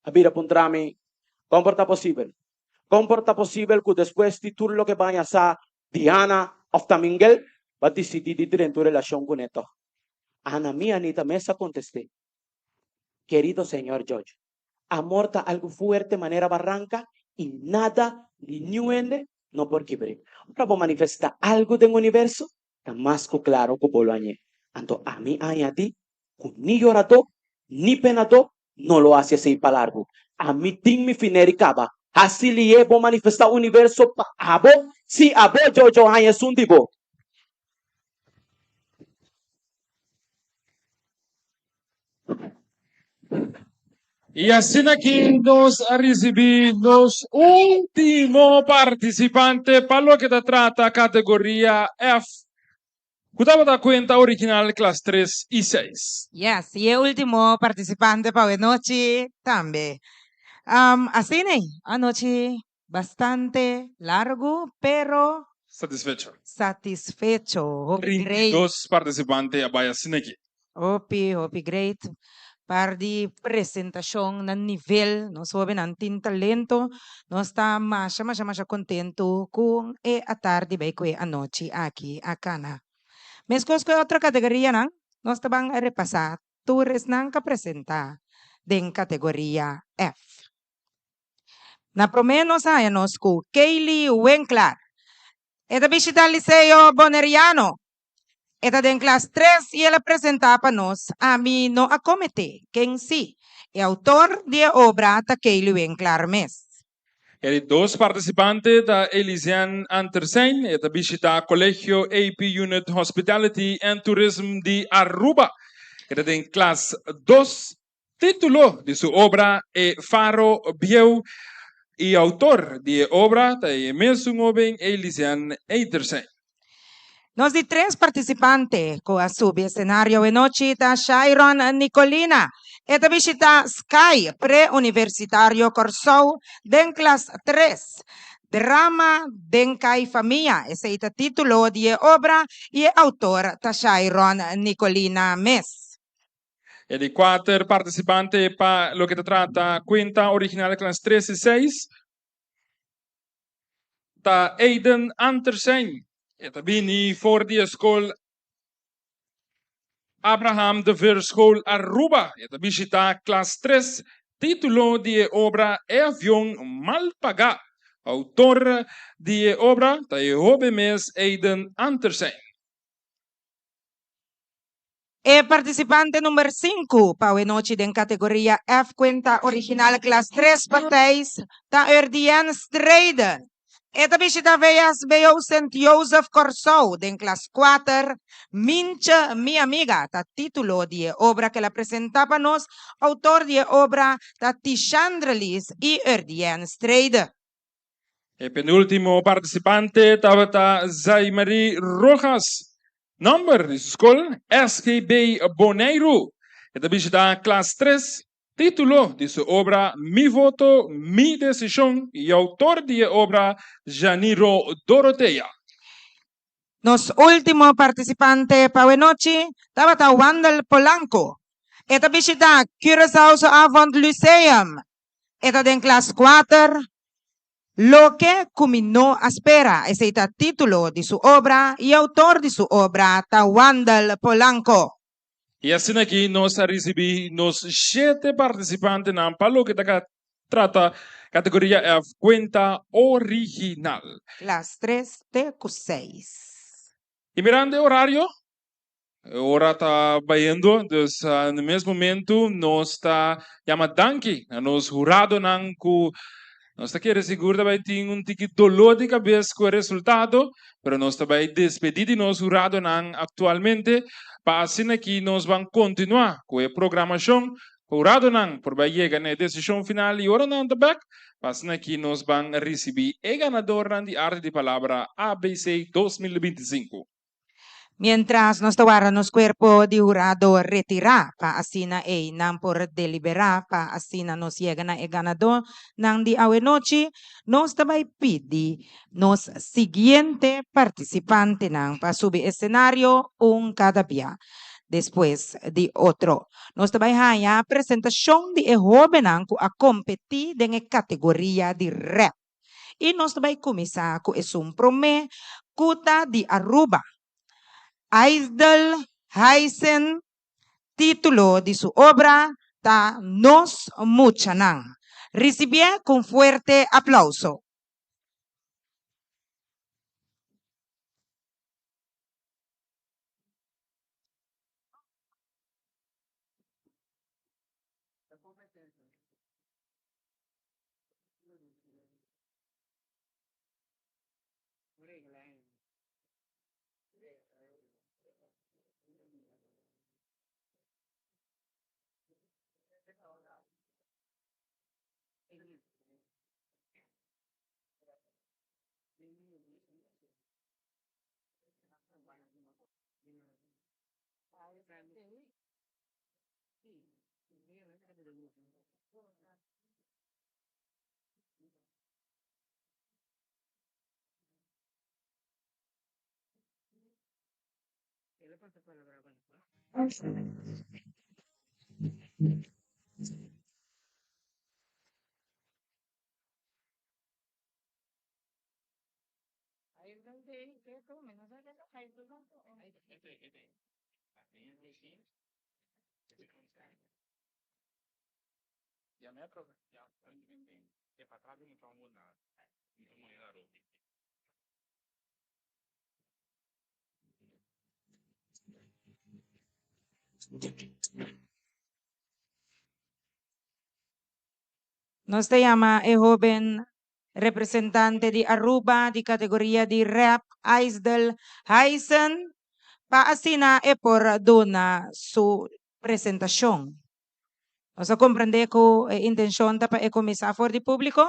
abira puntrami, comporta possível. Comporta possível que depois de tudo lo que vai a sa Diana of Tamingel, va decidir de ter tu relação com esto. Ana mia Anita mesa contesté. Querido señor Jojo, amor ta algo fuerte manera barranca y nada ni nuende no por quibre. Para manifestar algo del universo, está más claro que boloñe. Anto a mí hay a ti, ni llorado, ni penado, no lo hace así para largo. A mí tin mi fineri caba. Así le llevo manifestar universo pa abo, si abo Jojo hay es un divo. E assim aqui nós recebemos último participante para o que trata a categoria F. Kutaba da cuenta original clase 3 y 6. Yes, y el último participante para anoche también. Así ne, anoche bastante largo, pero Satisfecho. satisfecho. Hopi great. 32 participantes abaya sineki. Hopi great. Para di presentación ng nivel, no sobe ng tin talento, no está masya contento kung atarde ba ko anoche aquí akana. Meskos ko otra kategoria nang, no está bang repasa, tours nang kapresenta den kategoria F. Na promeno sa anos ko, Kaylee Winkler. Esta visita al Liceo Boneriano. Esta den clase 3 y ela presentava-nos a mim no acomete, quem si, é autor de obra ta Kaylee Winkler mes. Er dos participantes da Elisian Antersen, eta visita Colegio AP Unit Hospitality and Tourism de Aruba. Era en clase 2, título de su obra é Faro Bieu y autor de obra de mesmo joven Elisian Antersen. Nos di 3 participantes com a sub-escenario en noche ta Shairon Nicolina. Esta visita Sky Pre-Universitario Corsou den clase 3. Drama den Kai Família. Ese é o título de obra e autor ta Shairon Nicolina mes. E di 4 participantes para lo que te trata cuenta original clase 3 y 6. Ta Aiden Antersen. Eta bini voor die school Abraham de Ver School Aruba. Eta visita clase 3. Título de obra é Avião Mal Paga. Autor de obra da joven mes Aiden Antersen. E participante número 5 para a noite em categoria F cuenta original classe 3 patéis da Erdian Strijden. Esta visita veio St. Joseph Corsou em classe 4. Mincha, minha amiga, tá título de obra que ela apresentava nos, autor de obra da Tishandrelis e Erdian Strijden. E penúltimo participante estava Zaimari Rojas. Number de school SGB Boneiro. Esta visita clase 3. Título de su obra Mi voto, mi decisión y autor de obra Janiro Dorotea. Nos último participante para noche estaba Wandel Polanco. Esta visita Curaçao Avant Lyceum. Esta en clase 4. Lo que culminó a espera. Ese es el título de su obra y autor de su obra, Wandel Polanco. Y así aquí nos recibimos 7 participantes en lo que trata categoría F, cuenta original. Las 3 de 6. Y mirando el horario, ahora está vayendo, entonces en el mismo momento nos está llamando Danke, nos jurado nanku. Nós está querendo seguro vai ter dolor de cabeça com o resultado, pero nós também despedir de nós jurado atualmente, para assim que nós vamos continuar com a programação, jurado por vai chegar na decisão final e ora não back, para assim que nós vamos receber o ganador de arte de palavra ABC 2025. Mientras nos nos cuerpo de jurado retirar pa asina nang por deliberar pa asina nos llega na ganador nang di awe noche nos tabay pidi nos siguiente participante nang pa subir escenario un cada día después de otro. Nos tabay haya presentación de joven nang a competir en categoría de rap. Y nos tabay começar com un prome kuta di Aruba. Aisdel Heisen, título de su obra, ta Nos Muchanan. Recibí con fuerte aplauso. Nos te llama el joven representante de Aruba de categoría de rap Aisdel Heisen para asina e por dona su presentación. O sea, comprende que intención para e comisar for de público?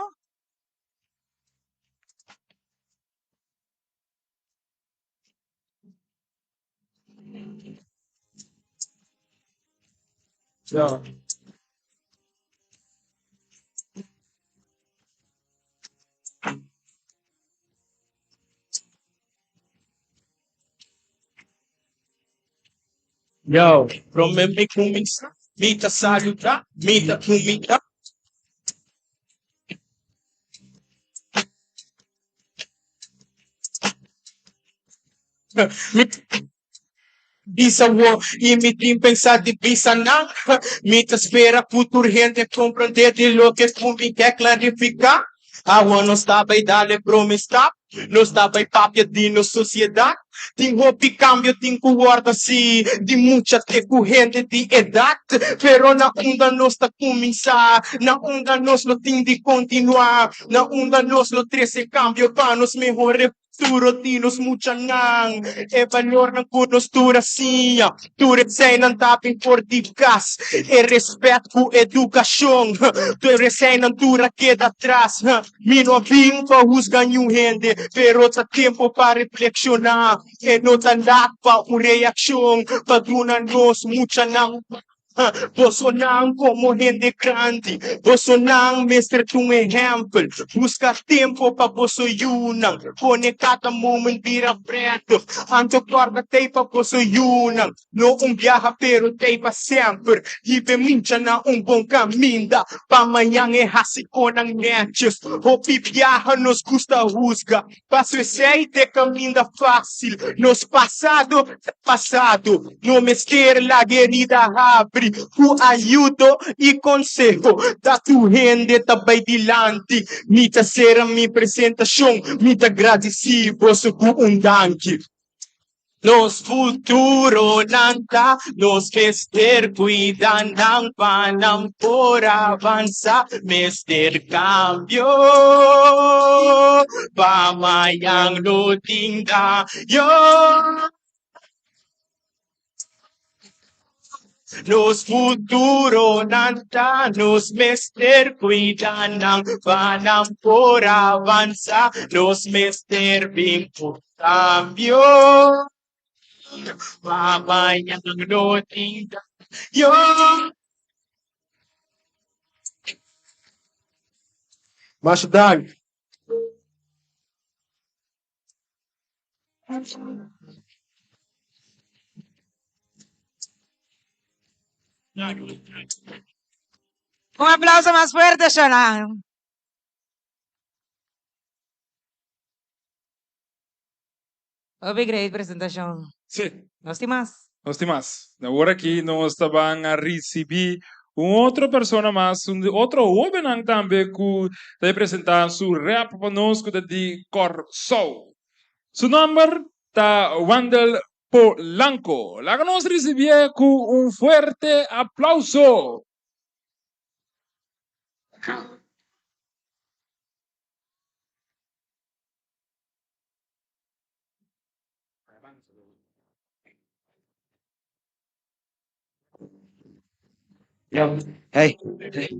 Yeah. Yo, promeme comienza, mita saluta, mita comita. Bisa wo, imitin pensar de bisa não. Mita espera futuro gente compreender de lo que me quer clarificar. Agora não está bem dar-lhe promessa. Não está bem papia de nossa sociedade. Tem roupa e cambio, tem guarda se de muita te corrente de idade. Pero na onda nós está começar. Na onda nós não tem de continuar. Na onda nós não trece cambio para nos melhorar. Turo tinos mucha nang e valor ng kunos tura siya turet say ng taping for gas e respect ku edukasyon ture say ng tura queda atrás mino abing pahusgan yung hindi pero sa tempo pa reflexionar e no tandak pa un reaksyon padunan nos mucha nang Bolsonaro como gente grande, Bolsonaro mestre um exemplo, busca tempo para você unam, conecta momento vira preto, anto corda tem para você unam, não viaja pero tem para sempre, e mincha na bom caminho, para amanhã é assim com as netes, o viaja nos custa rusga, passo esse de caminho fácil, nos passado, no mestre la guerida abre, ku ayudo e consejo da tu gente tabay dilante mita sera mi presentação mita agradeci você ku undanki nos futuro nanta nos mester cuidan ng panang por avanza mester cambio pamayang lutinda yo Nos futuro nanta, nos mester cuidan ng panang por avanza, nos mester bingko cambio. Mamayang loting yo. Masdag. Un aplauso más fuerte, Shonan. Obi, great presentação. Sim. Nós temos. Nós temos. Agora aqui nós estamos a receber outra pessoa mais, outro homem também que vai apresentar seu rap conosco de Corso. Seu nome é Wandel Polanco. La que nos recibe con un fuerte aplauso. Yo, hey, hey.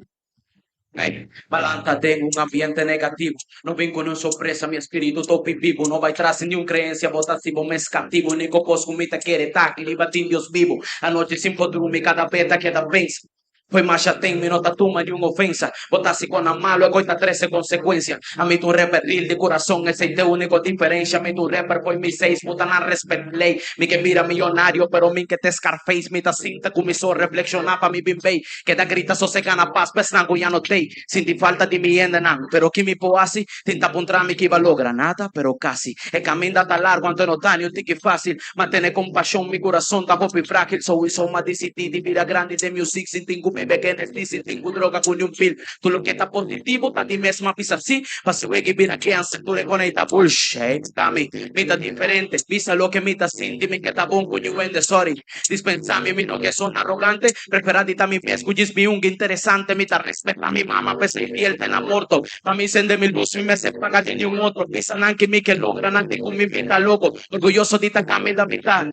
Hey, Malanta tengo un ambiente negativo. No vengo en sorpresa, mi espíritu topi vivo. No va atrás ni un creencia, votativo, me escativo. Nico Poscumita quiere taque, libatín Dios vivo. Anoche sin podrumi, cada beta queda vence. Foi marcha tem, me nota tuma de uma ofensa. Botasse com a malo, agoita 13 consequências. A mim tu rapper real de coração, esse é teu único diferença. A mim tu rapper foi mi 6, puta na respect lei. Me que mira milionário, pero mim que te Scarface. Me ta cinta, começou a reflexionar pra mi bimbei. Que da grita sossega na paz, pesnango já notei. Sinti falta de mi endenan, pero que me poasi. Tenta puntrarme que iba logra nada, pero casi. E caminho tá largo, ante no dano, tique fácil. Mantene compaixão, mi coração tá pop frágil. Sou isso, uma DCT, de vida grande de music, sin tengo bebé que necesito, tengo droga con un pill. Tú lo que está positivo, está di mesma pisa así. Pase wey que viene aquí a sectores con esta bullshit. Dame, mita diferente, pisa lo que mita sin. Dime que está bon, coño, vende, sorry. Dispensame, mi no que son arrogante. Preferati mi pies, cuyis mi un interesante. Mita respeta a mi mamá, pues el fiel te enamorto. Pa' mi sende mi luz, mi me se paga de un otro. Pisan anche mi que logran anche con mi vida loco. Orgulloso de esta cami da mitad.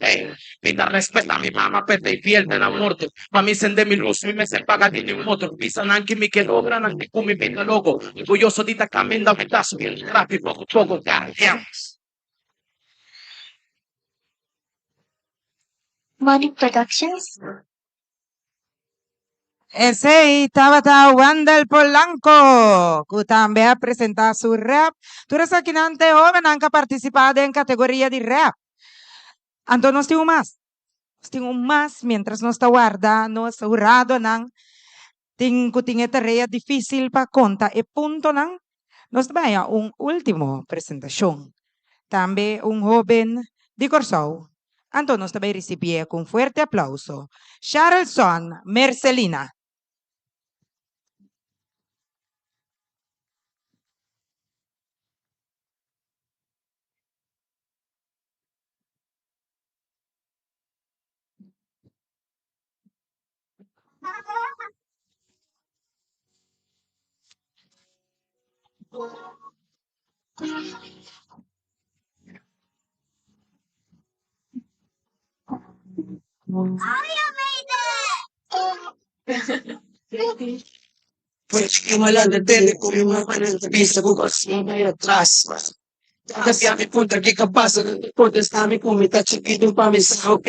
Mita respeta a mi mamá, pues el fiel te enamorto. Pa' mi sende mi luz, mi me se paga di un motor, pisan anche mi che lograno anche come veda logo, orgoglioso di taccamento a metà su il traffico, poco carichiamo. Money Productions. Ese Tabata Wandel Polanco, que también ha presentado su rap. Tú eres aquí joven, han participado en categoría de rap. Entonces, nos tengo más. Nos tengo más, mientras nos está guarda, nos jurado, nan. Tengo tarea difícil para contar e punto, nan. Nos vaya un último presentación. También un joven de Corsou. Entonces, nos va a recibir con fuerte aplauso. Charleston Mercelina. Pues que mala de tele con mi mamá en entrevista con cocina atrás. Cambia mi punta que capaz de contestarme con mi chiquito para mi ok.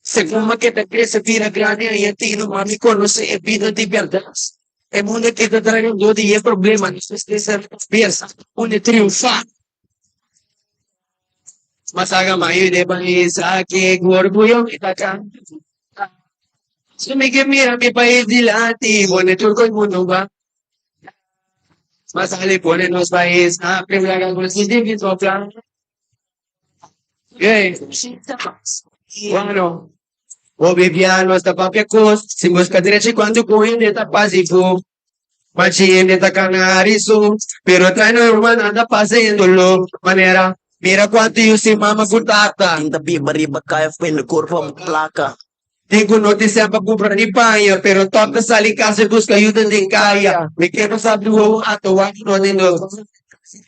Según que te crece, vira grande y a ti no mami conoce el vida de verdad. El mundo que te trae un día y el problema no es que se piensa, un triunfar. Mas haga mayo de país, que orgullo me taca. Si me que mira mi país dilante, bueno, turco el mundo va. Mas sale pone nos país, primera con su divino plan. Bueno, o viviano hasta papia cos, si busca derecho cuando cogen de tapasivo. Machín de tacanarizo, pero trae no hermana anda paseándolo, manera. Mira cuánto yo si mama gutata. Tinta biba riba kaya fin curva placa. Tengo noticia para comprar ni paia, pero toca salir casa y busca ayuda de kaya. Me quiero saber o ato no de no.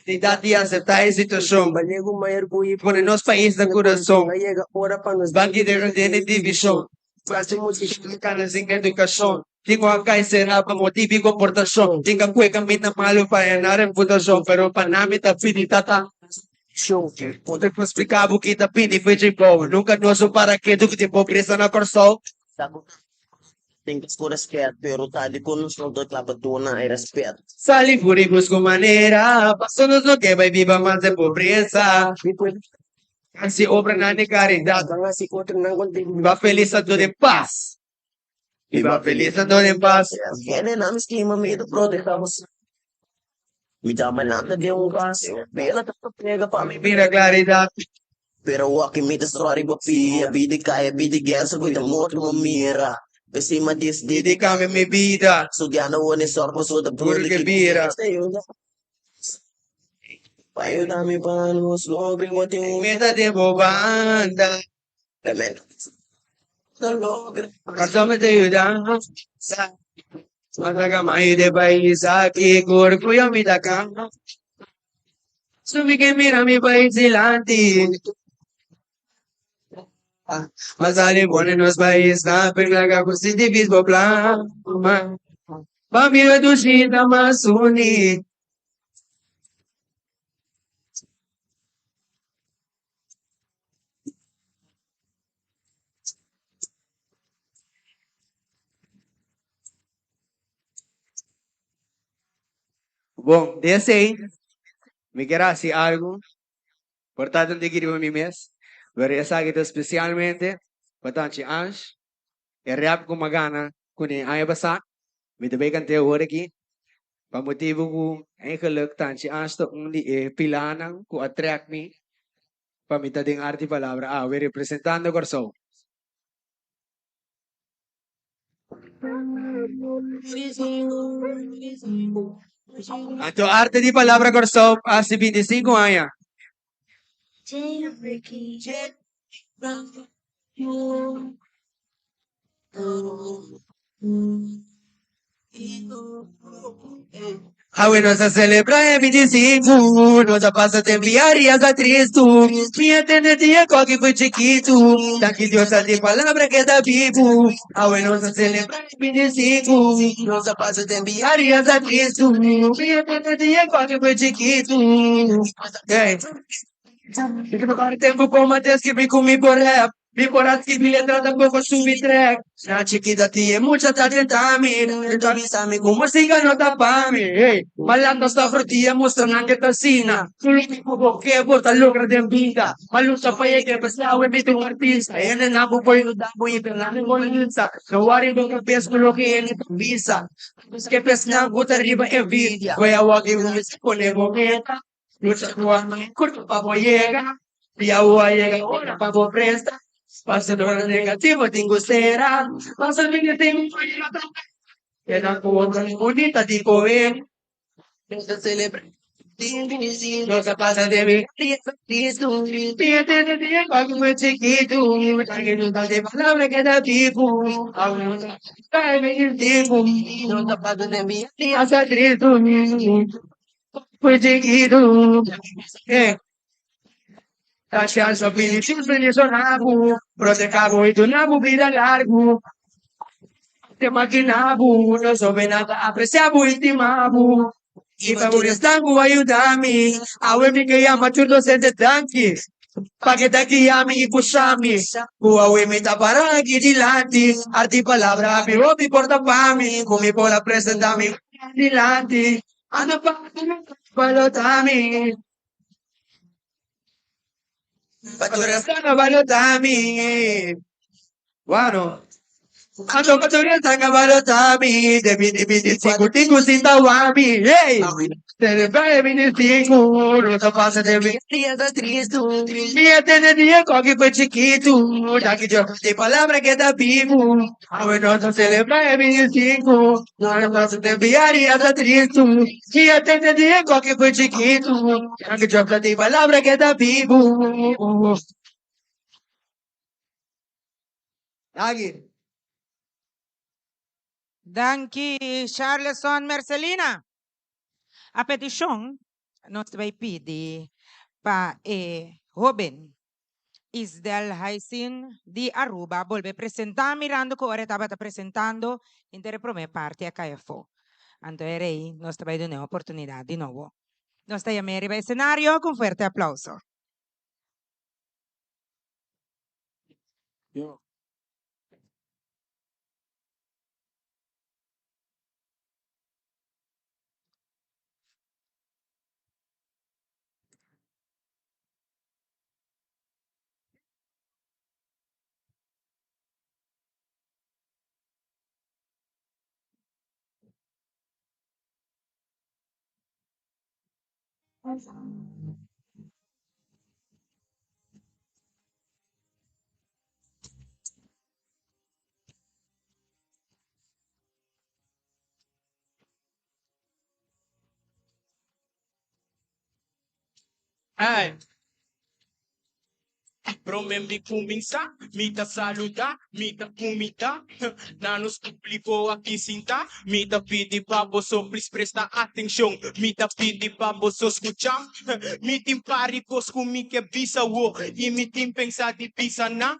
De dati aceptar essa situação. Balego maior bui. Por nos países da coração. Chega hora para nos banque de grande divisão. Próximo canas em educação. Tengo acá será para motivo e comportação. Tengo cueca mina malo para ganar reputação, pero para nami tá fiditata. Show. Ontem que explicava o que tá pedindo foi de boa. Nunca nós para que do que tipo presa na Corsou. Tem que escolher respeito, pero tá de conosco do clapadona e respeito. Sali por busco maneira, passamos no que vai viva mais de pobreza. Assim obra na caridade. Viva feliz a dor de paz. Viva feliz a dor de paz. Viene na esquema medo protegamos. Me dá uma nada de caso. Bela tá pega para mim. Mira claridade. Pero o que me destrói a vida cai, a vida guerra, cuida morto, uma mira. Pesima dedicame mi vida. So gana one sorbo so da pure che bira. Aiutami para nos logri motivo. Meta de bobanda. Non logri. Facciamo te aiutare. Mataga mai de país aqui, corpo eu me da cama. Subi que mira mi país dilante. Mas ali pone nos país na pergaga com se divis boblar. Pamilya Dushita Masuni. Bom, desse aí, me quer assim algo, portanto, de que me mes, ver essa aqui especialmente, portanto, antes, é rap com uma gana, com a basa, me também cantei agora aqui, para motivo ko, ay kalak tansi antes to undi pilanang ko attract me, para me tading arte palabra, we representando Corso. Ato arte di palabra Corso, hace 25 años. Nos a celebrar em 25, nós a passa de enviar e a triste. Minha tendencia que foi chiquito, daqui Deus a de palavra que dá vivo. Nos a celebrar em 25, nós a passa de enviar e a triste. Minha tendencia que foi chiquito. Tempo como até que me comi por rap. Before que me letra da boca subir track. Na chiquita tinha muita tá tentando. Então avisame como siga não tá pra mim. Malando esta frutinha mostrando que tá sina. Que bota logra de vida. Malusa pa que pessoal é muito artista. Ele na bo foi no da bo e pela bolsa. No worry do que penso no que ele visa. Os que penso na gota riba é vida. Vai a wagi um escolhe momento. Lucha tua mãe curto pra boiega. E a llega hora pra bo presta. Pasa lo negativo, tengo cera. Pasa lo negativo, era como otra bonita, tipo, no se celebra. No se pasa de mí. Fíjate de ti, como es chiquito. Que no da de palabra que da vivo. No se pasa de mí. Hasta triste. Fue chiquito. Achar sua filha sonavo, protecavo e do nabo vida largo. Te maquinavo, não soube nada, apreciavo e estimavo. E favorestango ajudami, a me que llama tu docente tanque. Pague daqui a mim e puxame, o me tá parando aqui de lante. Arte palavra, me ouve porta pra mim, come por apresentar-me de lante. Anda para balotame. Paturastanga balotami. Wano. Ano paturastanga balotami. De 25 tingo sintawami. Hey! Celebra 25. No se pasa de 20 días triste. Minha tendencia que foi chiquito. Daqui yo de palabra que da vivo. No se celebra 25. No se pasa de enviar y anda triste. Minha tendencia que foi chiquito. Daqui yo de palabra que da vivo. Lagi. Danke, Charleson Mercelina. A petição nos vai pedir para Robin Isdel Haisin de Aruba volver apresentar mirando que ahora estaba apresentando entre primeira parte a KFO. Então, aí, nós vai dar uma oportunidade de novo. Nós estamos arriba ao cenário com forte aplauso. Ay. Promembi kuminsa, mita saluda, mita kumita, nanos publiko aqui sinta, mita pidi pa boso, please presta atenção, mita pidi pa boso escuchar, mitim paricos kumike visa wo, e mitim pensa di pisa na,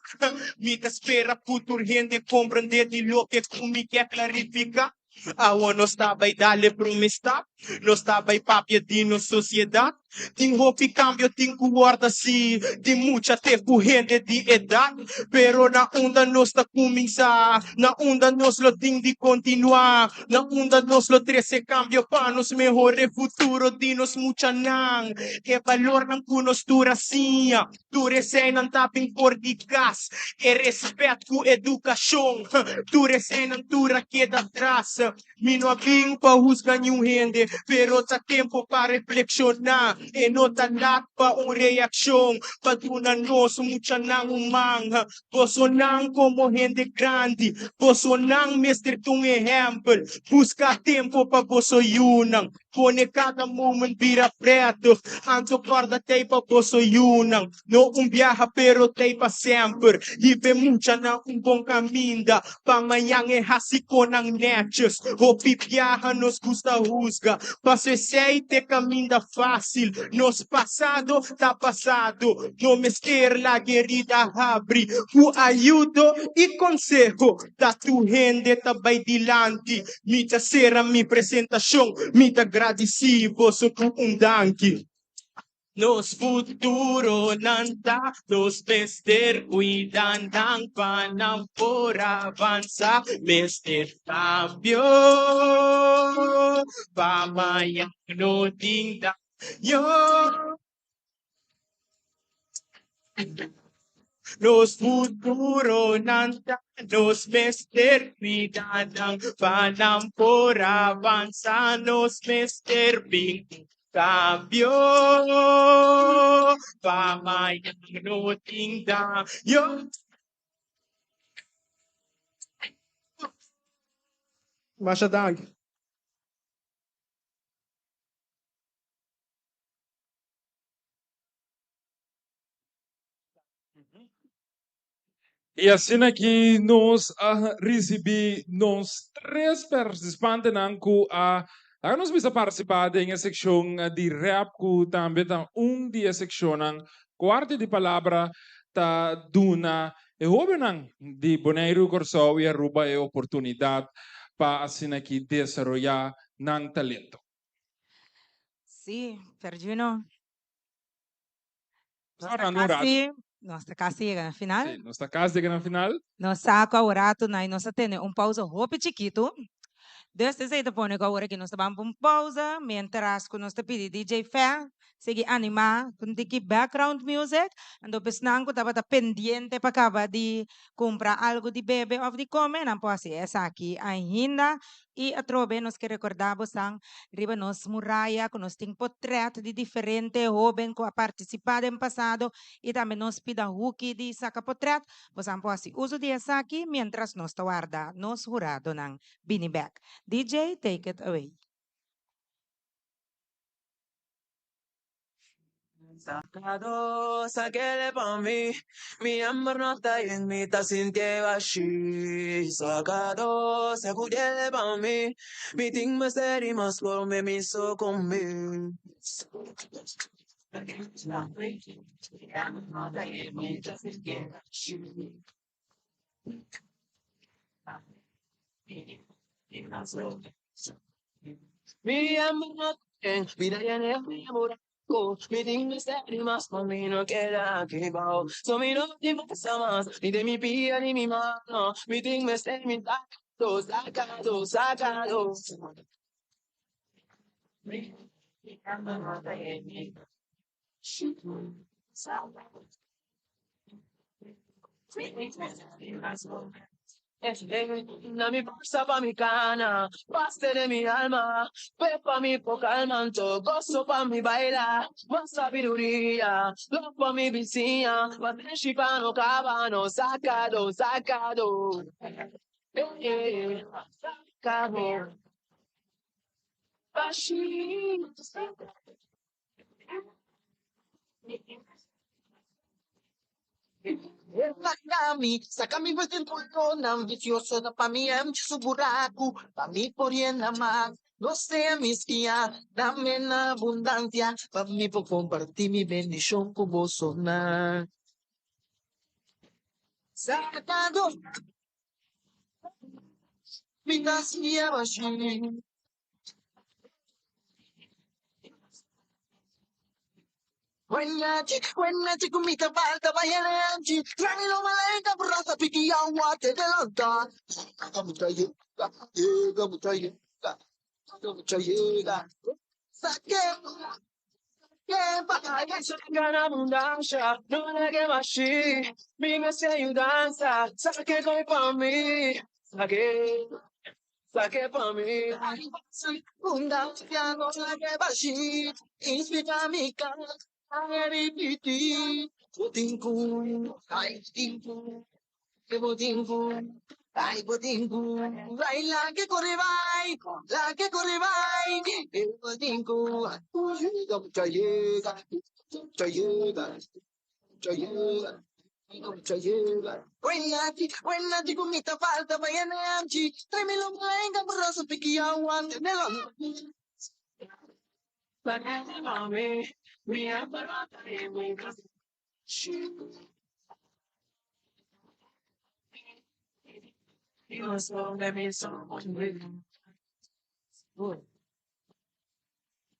mita espera futur gente comprender de lo que kumike clarifica. Awa nós tabay dale promesta, nós tabay papia di no sociedade. Tem hopi cambio, tem guarda si, de mucha te corrente de edad. Pero na onda nós ta começar, na onda nós lo tem de continuar, na onda nós lo trece cambio para nos mejore futuro de nos mucha nang. E valor ng kunos duracia, durece ng taping por di gas, e respeto ku educação, durece ng tura queda atrás. Mino abing pa husga yung hindi, pero sa tempo pa reflexionar. E no tanat pa ang reaksyon, patunan mo sumucha ng umang. Boso nang como hindi grande, boso nang mister tung exemplo. Busca tempo pa boso yunang, pone cada moment vira preto. Anto guarda te pa boso yunang, no viaja pero te pa sempre. Ibe mucha na bom caminda, pamayang e hasiko ng netos. O pipiaja nos gusta husga, paso esse te caminda fácil. Nos passado tá passado, no mester la guerida abre. O ajudo e consejo da tu rende tabay dilante. Mita sera mi presentação, mita agradecido so tu danke. Nos futuro nanta, nos mester cuidan ng panang por avanza, mester cambio, pamayang no tinda, yo. Nos futuro nanta, nos mester cuidan ng panang por avanza, nos mester bing. Cambio, pamayang no tinda, yo. Masyadang. E assim aqui nós recebi nos três participantes que nós vamos participar em seção de rap que também dia seção quarto de palavra ta duna e hobenang de Bonaire, Curaçao e Aruba a oportunidade para assim aqui desenvolver ng talento. Sí, Fergino. Nós está quase chegando ao final. Sim, nós está quase chegando ao final. Nós saco agora nós temos pausa roupa chiquito. Desde esse ponto agora que nós vamos uma pausa, mientras que nós pedimos DJ Fé, seguir animar com background music, ando pensando que estava pendiente para acabar de comprar algo de beber ou de comer, não pode ser essa aqui ainda. E a trobe nós que recordamos riba nos muralha, que nós temos portrait de diferentes jovens que participaram no passado e também nós pedimos huki de saca portrait, você pode ser uso de essa aqui, mientras nós guarda nos jurado ng binibag. DJ, take it away. Sacado, saquele pa mí, mi amor no está en mí, está sintiendo así. Sacado, sacudele pa mí, mi ting me seri más por me miso conmigo. Mi amor no tiene vida y en mi amor. Mi ting me seri más por mí no queda aquí bajo. So mi no te pasa más, ni de mi pía ni mi mano. Mi ting me seri mi sacado, sacado, sacado. Mi amor no tiene na mi bolsa pa mi cana, paste de mi alma, pe pa mi poca el manto, gozo pa mi baila, más sabiduría, lo pa mi vecina, patenchi pa no cabano, sacado, sacado, sacado, baixinho, Saka mi batin ko ng vicioso na pamiyam suburaku, pami por yan naman. No sé mis guías, dame la abundancia, para mí por compartir mi bendición con vos sonar. Sacado, Minas minha machine. When I kumita balta bayananchi, Tramilo malenga brasa piki awate de lonta. Gamutayega, gamutayega. Sake, Gana abundancia, no le que machi, venga se ayudanza, saque come pa' mí, saque pa' mí. Abundancia no la que bashi, inspira mi cara, piti. Botingu, ay tingu, que botingu. Ay, botingu, ay, la que corre vai, el botingu, llega, mucha llega, mucha llega, mucha llega. Buena, kumita falta bayananchi, tráemelo malenga, borroso piquiawan, melon. Saque pa' mí, mi aparato y mi casa. You so let me so much with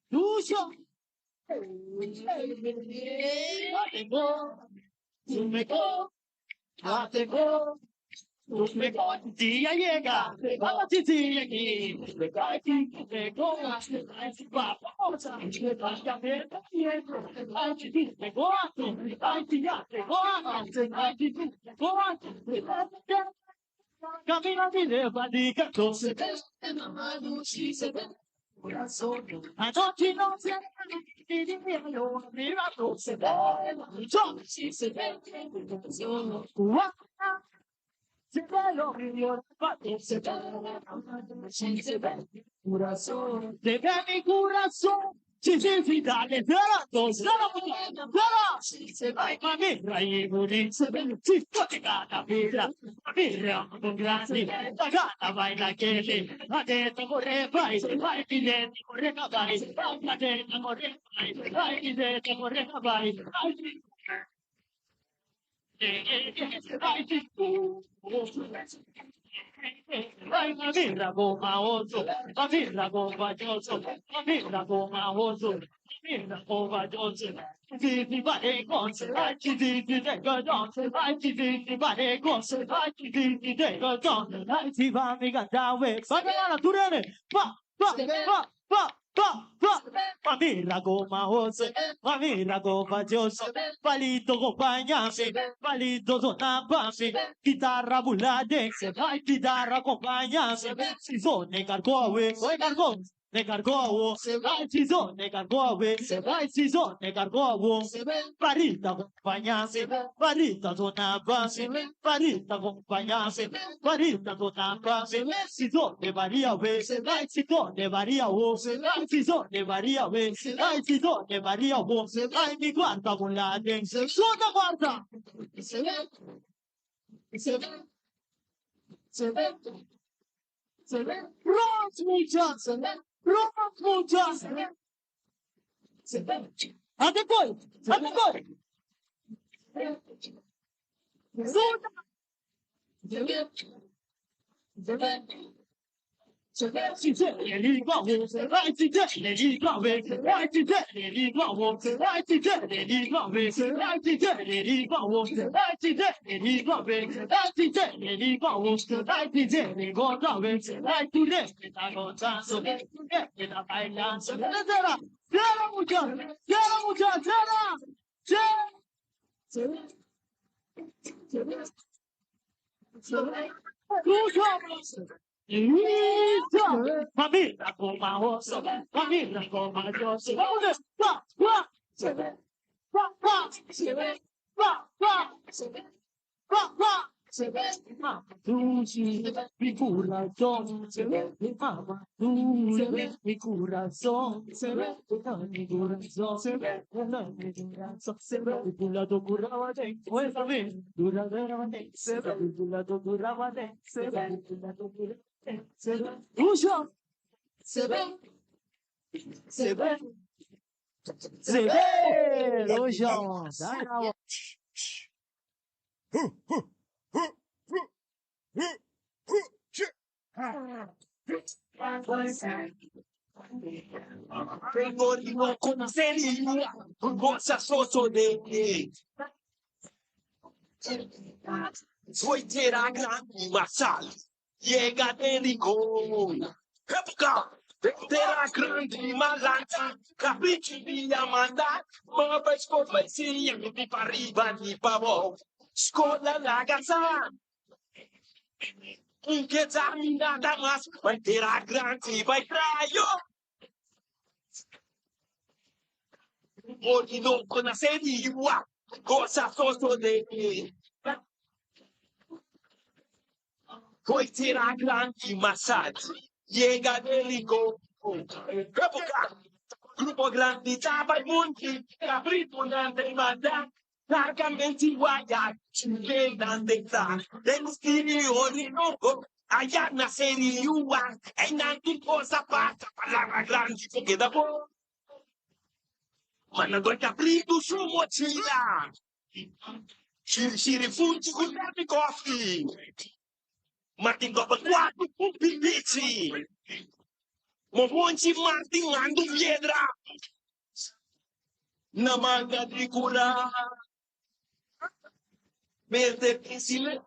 Lucio. Día llega, vamos a decir aquí, me cae me comas, vamos a ver también, me gosto, me gosto, camina mi leva di cartose, anoche non si di mio, mi va se se bello migliore, se corazón, te ve mi corazón. Si dale, pero se va a mi raíz, se ve, si te gana vida, mira, con gracia, la gana baila que le, la teta corre, vai, ti dentro, corre, vai, la teta corre, vai, ti dentro, corre, vai, Vai ma mirra goma oso, ma mirra goma joso, ma mirra goma oso, ma mirra goma joso. Ti vale cose, vai ti tengo donse, vai ti vale cose, vai ti tengo donse, vai ti va mi cantawe, va la turene, va. Mamira goma oso, mamira goma joso, palito compañame, palito sonapame, guitarra bulade, ay guitarra acompañame, si son de cargowe, soy cargón. Ne cargowo, ay si son ne cargowe, ay si son ne cargowo, parita acompañase, parita sonapase, parita acompañase, parita sonapase, si son de varía vez, ay si son de varía voz, ay si son de varía vez, ay si son de varía voz, ay mi guarda con la dense, suena guarda, se ve, se ve, se ve, se ve, Ross muchas, se ve, Ross muchas, se ve, ante coi, suena, se ve, se ve.爱是这里的光辉，爱是这里的光辉，爱是这里的光辉，爱是这里的光辉，爱是这里的光辉，爱是这里的光辉，爱是这里的光辉，爱是这里的光辉，爱是这里的光장소，这里的白杨树，这啦，这啦不叫，这啦不叫，这啦，这，不错不是。Mamira goma oso, mamira goma joso, vamos va, se ve, se ve, se ve, tu si mi corazón, se ve, mamá, tu se ve, mi corazón, se ve, mi corazón, se ve, mi corazón, se ve, tu lado curaba de, pues a ver, tu lado de, se ve, tu lado curaba de, se ve, tu lado curaba. Se ve, Lucio, se ve, Lucio, dai, Vengo con una serie, goza soso de soy tera grande masal, llega de licón, época, tera grande malanta, capricho di amanda, ma scopa si mi pa arriba ni pa bo, scola la gazza, un che nada más, vai tera grande, vai traio. Ordino con una serie, cosa soso de Hoy será grande massaggi, llega de rico, época, grupo grande, tapa y monte, cabrito nante manda, largamente guaya, chingada de ta, el estilo orinoco, allá na serie yuan, en nanti cosa pasa, palabra grande, que queda por. Mana doy cabrito su mochila, shirifunti con mi coffee. Martin dopo quattro pubblici. Momonci Martin ando piedra. Na manga di cura. Verde piscile.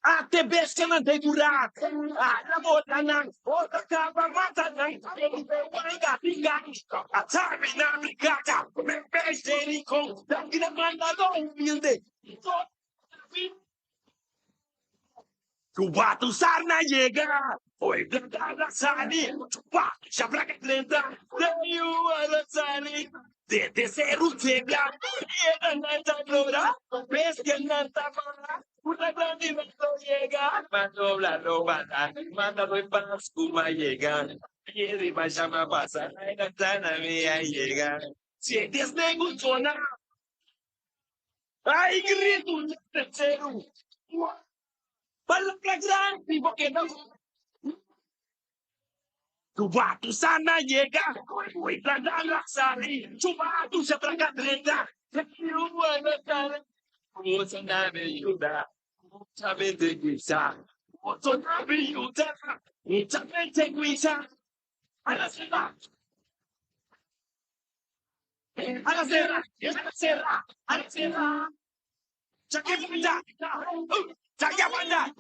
A te bestia na de durat. A la bota nan. Ota capa mata nan. Wanga pinga. A tarmi na brigata. Me beste di con. Dangina manda do umilde. Tu batu sarna llega, hoy plantada sani, chupa, chabra que plenta, de you a sani, de ser un cebra, y en nanta glora, ves que en nanta para, una grande no llega, mando la roba, manda doy para escuma llega, y arriba llama pasa, ay nantana mía llega, sientes negociona, ay grito, tercero. Palabra grande, porque no. Tu batu sana llega, voy a la sali, tu batu se placa treta, you wanna tell, what's a name you da, sabe de guisa, what's a name you da, sabe de guisa, a la cera, a la cera, a la cera, a la cera, chaque banda, chaque banda,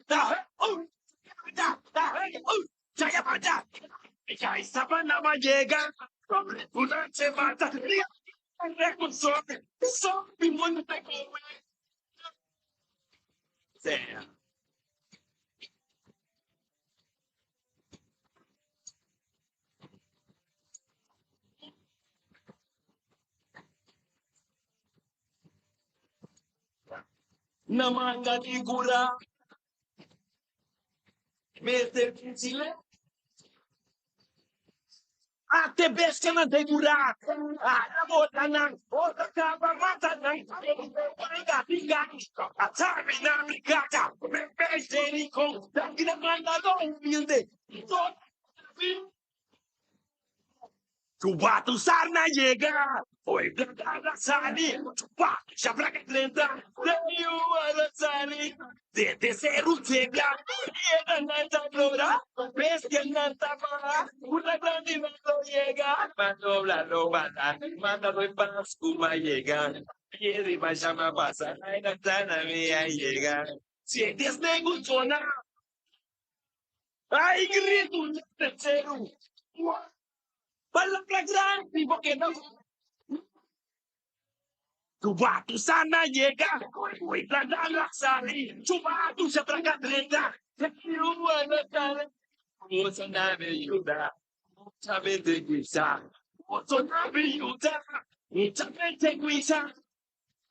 Saya pada. Ya isapa nama llega. Una se mata. Rekun sobe. Sobe mun te come. Sea. Namanga di gura. Mete pisile. A te bestia na de durat. A la bota nan. Ota capa mata nan. Wanga pinga. A tarmi na brigata. Me beste ni con. Dangina manda do umilde. Tu batu sarna llega, hoy plantada sani, chupa, chabra que lenta, de you a la sani, de ser un cebra, y en nanta flora, ves que en nanta para, una grande no llega, mando la roba, manda doy para escuma llega, y arriba llama pasa, ay nantana mía llega, sientes negociona, ay grito, tercero, palabra grande, porque no. Tu batu sana llega, voy a la sali, tu batu se placa treta, you wanna tell, what's a name you da, sabe de guisa, what's a name you da, sabe de guisa,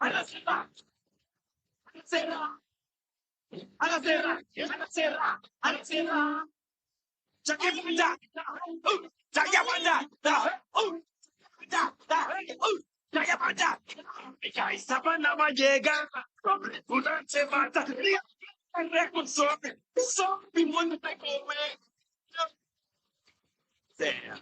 a la cera, a la cera, a la cera, a la cera, a la cera, chaque banda, chaque banda, Saya pada. Ya isapa nama llega. Una se mata. Rekun sobe. Sobe mun te come. Sea.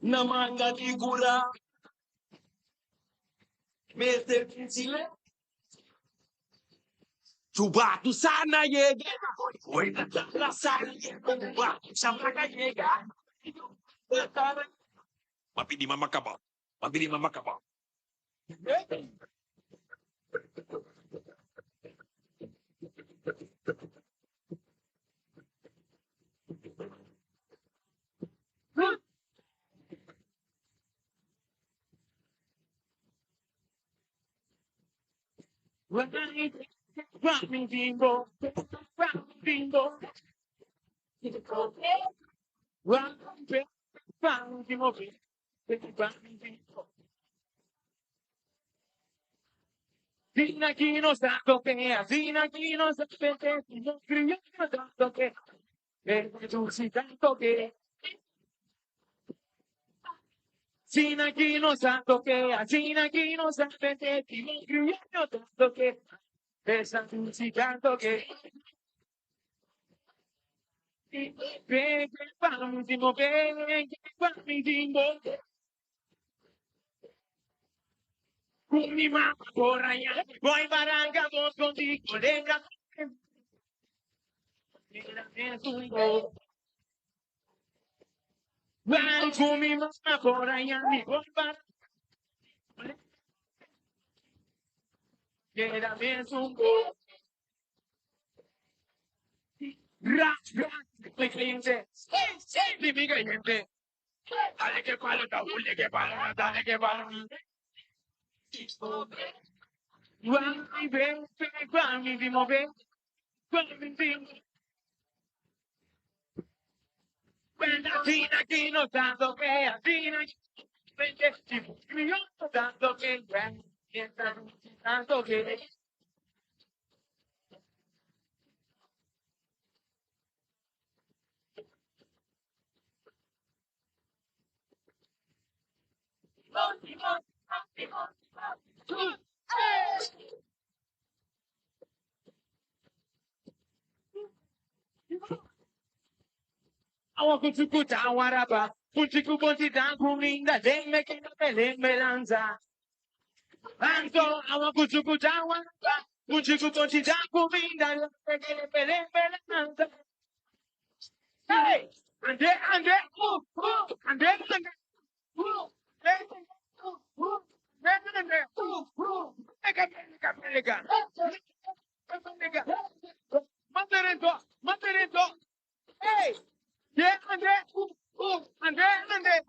Namanga digura. Mete sile. Coba tu sana yega. Wena tak sana yega. Sama yega. Mapili mama kaba. Mapili mama kaba. Sin aquí no santo que, sin aquí no santo que, no creo que tanto que, tú sí tanto que. Sin aquí no santo que, sin aquí no santo que, no creo tanto que, esa tú sí tanto que. Ven, para mi último, ven, para mi último. Con mi mamá por allá, voy baranga, vos contigo, lenga. Voy con mi mamá por allá, mi voy baranga. Quédame un poco. Mi cliente, mi cliente. Dale que palo, dale que palo, dale que palo. Guardi, ven, guardi, di muove, guardi, di. Quella fina che non tanto che a fina vende io tanto che tanto che Awa kuchukuta waraba, kuchikuponti tankuminda, demme che non melanza. Anto, awa kuchukuta waraba, kuchikuponti tankuminda, demme che non melanza. Hey! Ande, ande, ande, ande. Mantenendo. Hey! Yeah, ande, ande, ande, ande.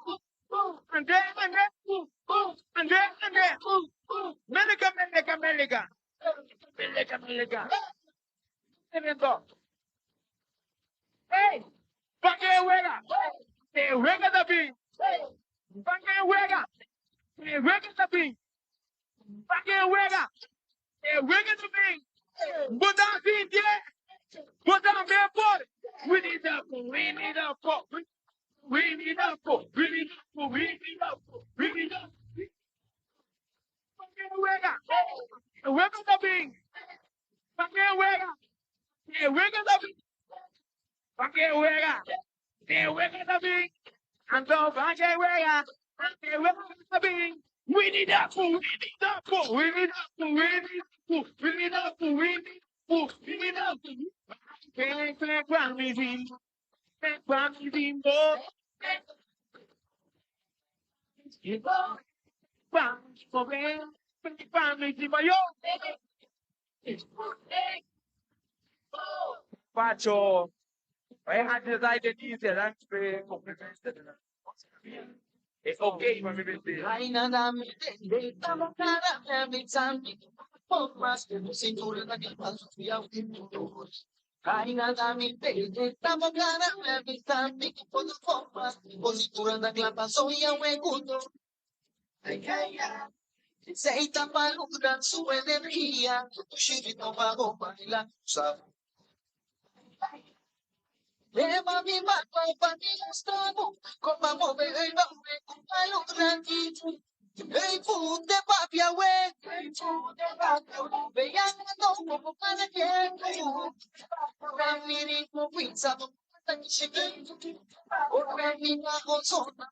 Melega. Mantenendo. Hey! Pange huega. Te huega da bin. Pange huega. Te huega da bin. Pange huega. Te huega da bin. Botan fin die. Botan me por. We need up. We need up. We need up. We need up. We need up. We need up. Pange huega. Te huega da bin. Pange huega. Te huega da bin. Pange huega. Te huega da bin. Ando pange huega. Te huega da bin. We need up. We need up. We need up. We need up. We need up. We need up. We need up. Ven, para mi bimbo. Ven, para mi bimbo. Para mi bimbo. Yo. Pacho. Antes hay de ti, se dan es okay, mami, vete. Ay, nada me entiende, estamos cara, every time we por más que no se dure la que paso, fui a un mundo. Ay, nada me entiende, estamos cara, every time we por las formas, por si dure la que paso, y a un mundo. Ay, ay, ay. Se está valorando su energía, tu chirito va a bailar, ¿sabes? Leva mi mano para mi estado, como mover el baile con palo tranquilo. Hey, food de papia, wey. Hey, food de papia, wey. Vean como para que ora mi ritmo pizza, tan chiquito. Ora mi zona,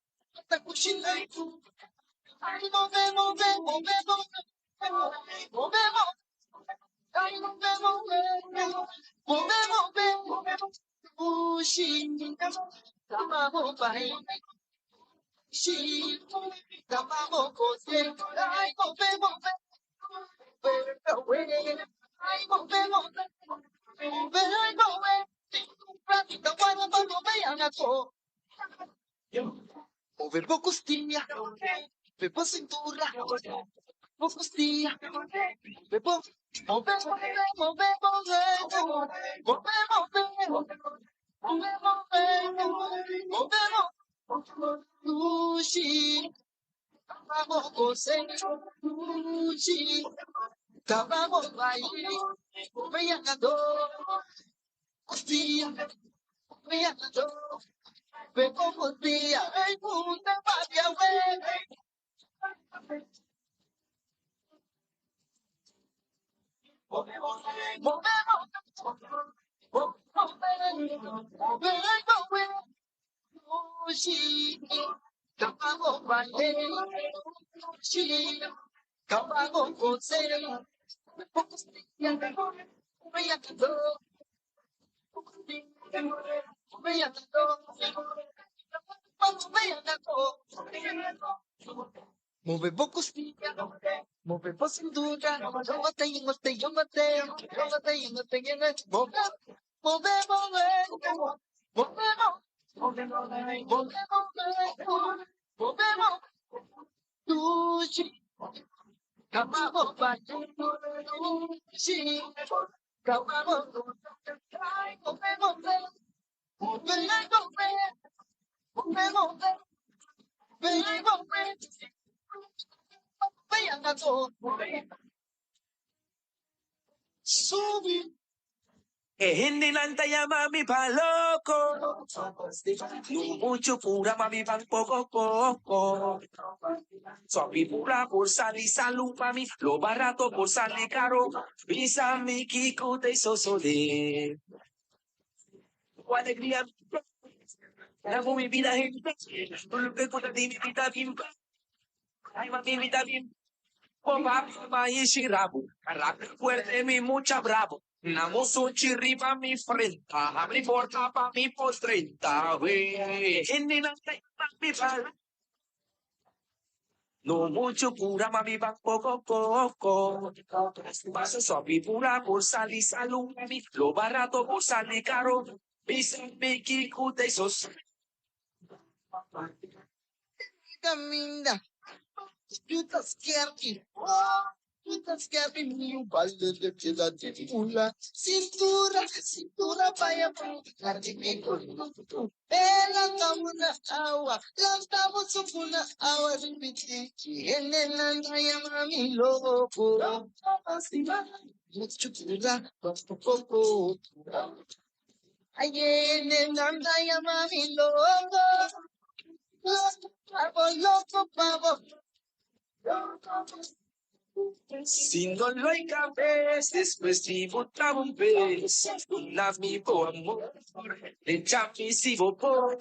Mover costilla, mover cintura, mover costilla, mover, Lucy, vamos você, Lucy, vamos vai, venha cador, costilla, venha cador, vem com costilla, vem puta, vai a Move costilla, move cintura, yo matei, yo matei, move, Lucy, Kamamo vai, Lucy, Kamamo, Subi. Hindi lang tayo mami paloko. Mucho pura mami pang poco. Sopi pura por sali salud mami. Lo barato por sali caro. Visa mi kiko te sosole. Tu alegría. La mi vida gente. Lo que puta di mi vida bien. Ay mami vida bien. Maishirabu, fuerte mi mucha bravo. Namos un chirriba mi frente, abri porta pa mi postrenta, we. Hindi na mi pala. No mucho pura mami bang poco. Paso sopi pura por salir salud mami. Lo barato por salir caro. Visa mi kikute sos. Caminda. You just scared me. You just scared me. You baile de queda de pula. Cintura vaya para de mi culo. Ela tamuna awa. Lantamos una awa repiti. En el andaya mami loco. Mucho pula. Poco. Ay, en el andaya mami loco. Pavo. Si no lo hay cabeza, después tributaba un vez. Una mi amor, le chamisivo por,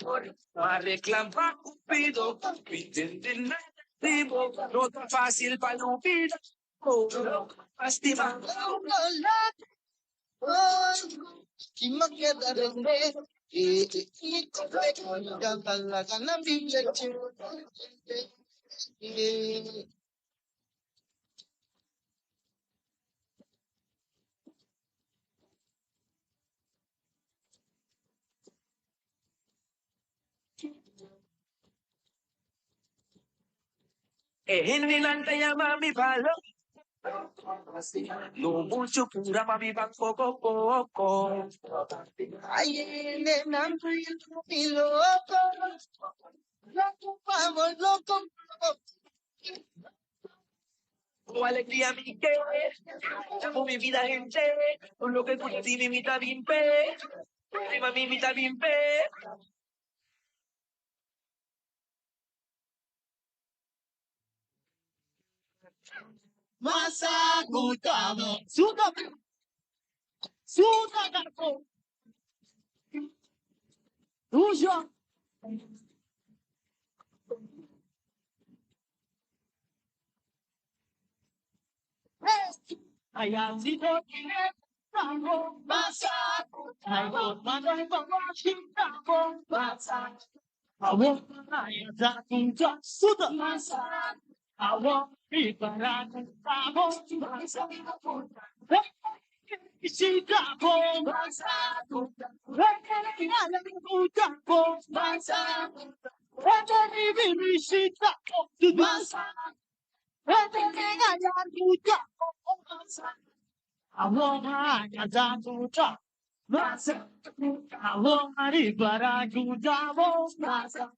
a reclamar Cupido, pide negativo, no tan fácil para no vida. Lastima. Y me queda de ver. Y canta la gana Biblia. Hindi lang tayo mami palo. No mucho pura mami bang poco. Ay, enamorado mi loco. Loco, vamos, loco. Tu alegría mi que, amo mi vida gente, con lo que tú ti mi mitad bien pe, prima mi mitad bien pe. Masagutamo. Suda garpo. Ujo. Ayan si Totine, Tabo, Basa, Tabo, Manay, Bawashi, Tabo, Basa. Awong Ayan sa Kunja, Suda, Basa. Awong Ibaran, Tabo, Basa. Si Tabo, Basa. Alam ko Tabo, Basa. Ni Bibi si Tabo, Basa. Awong Ayan sa Masa, awong Aribara, Gudamo, Masa.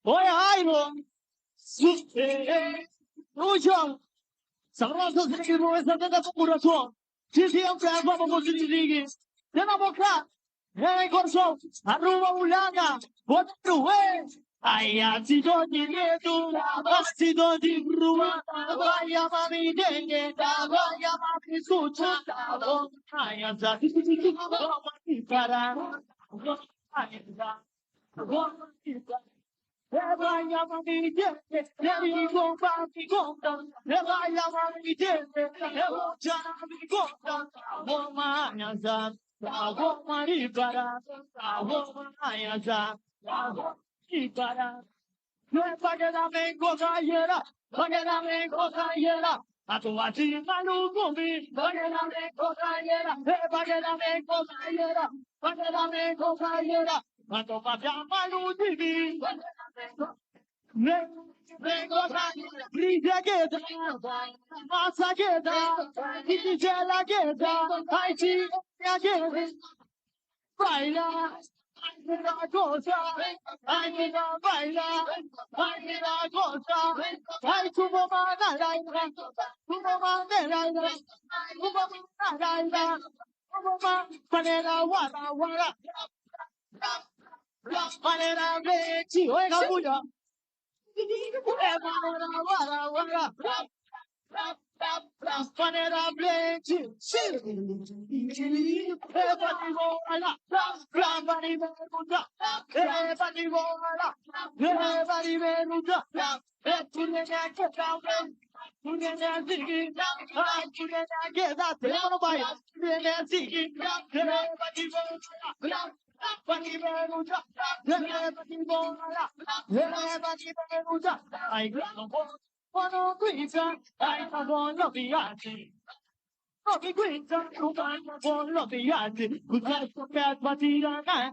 Hoy, Iron, Ujang, Sarasa Sinimu, Santa Purato, TCM Papa Positi, Denaboka, Hey Corso, Aruma Ulanga, what the way? Ayan si Dodi Neto, si Dodi Brua, vaya mami denge, vaya mami sucha, ayan sa para, vaya mami denge, nevi gomba mi gomba, vaya mami denge, nevo jana mi gomba, goma ayan sa, goma ni para, goma ayan sa, Ibara, Pagana Mengo Gayera, Pagana Mengo Gayera, Atuati Malu Gumi, Pagana Mengo Gayera, Pagana Mengo Gayera, Pagana Mengo Gayera, Atopata Malu Divi, Mengo Gayera, Brida Geta, Masa Geta, Itijela Geta, Haiti Geta, Baila. I'm in a cosa, I'm in a baila, I'm in a cosa, I to Mamma Laila, to Mamma Laila, to Mamma Laila, Mamma Panera Wara, Panera Vecchi, Oega Buya, Wara, Panera Vecchi, everybody voila, everybody venuta, everybody voila, everybody venuta, tunena che cambia, tunena zigi, tunena che da te non vai, tunena zigi, everybody voila, everybody venuta, everybody voila, everybody venuta, I don't want to I don't want to be Rocky Quinta, Rubana, Bolo, Biati, who has the bad Batirana,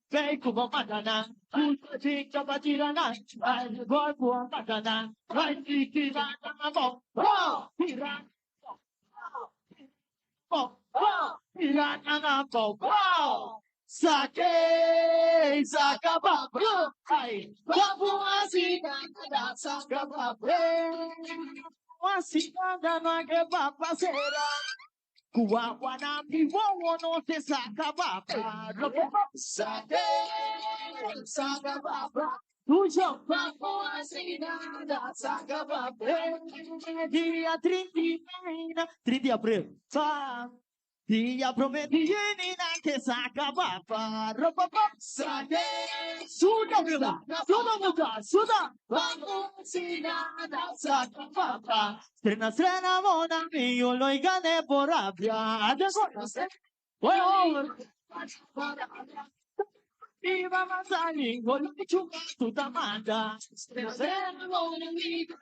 Faithful Matana, who takes a Batirana, and the boy for Matana, right, Tirana, wow, Piran, wow, Piran, wow. Sake, Sakababa, ay, Babuasina, Sakababa, Wasina, Nagababa, Sera. Kuwawana miwowo no te sakababa, sake sakababa. Tujo papo asina da sakababa. Dia 30 de abril, dia prometieni na te sakababa. Sake suda muda, suda. Papo asina da sakababa. Strena mona mio lo igane por abia. Viva Masani, gol chupa tu tamanda. Strena mona mio.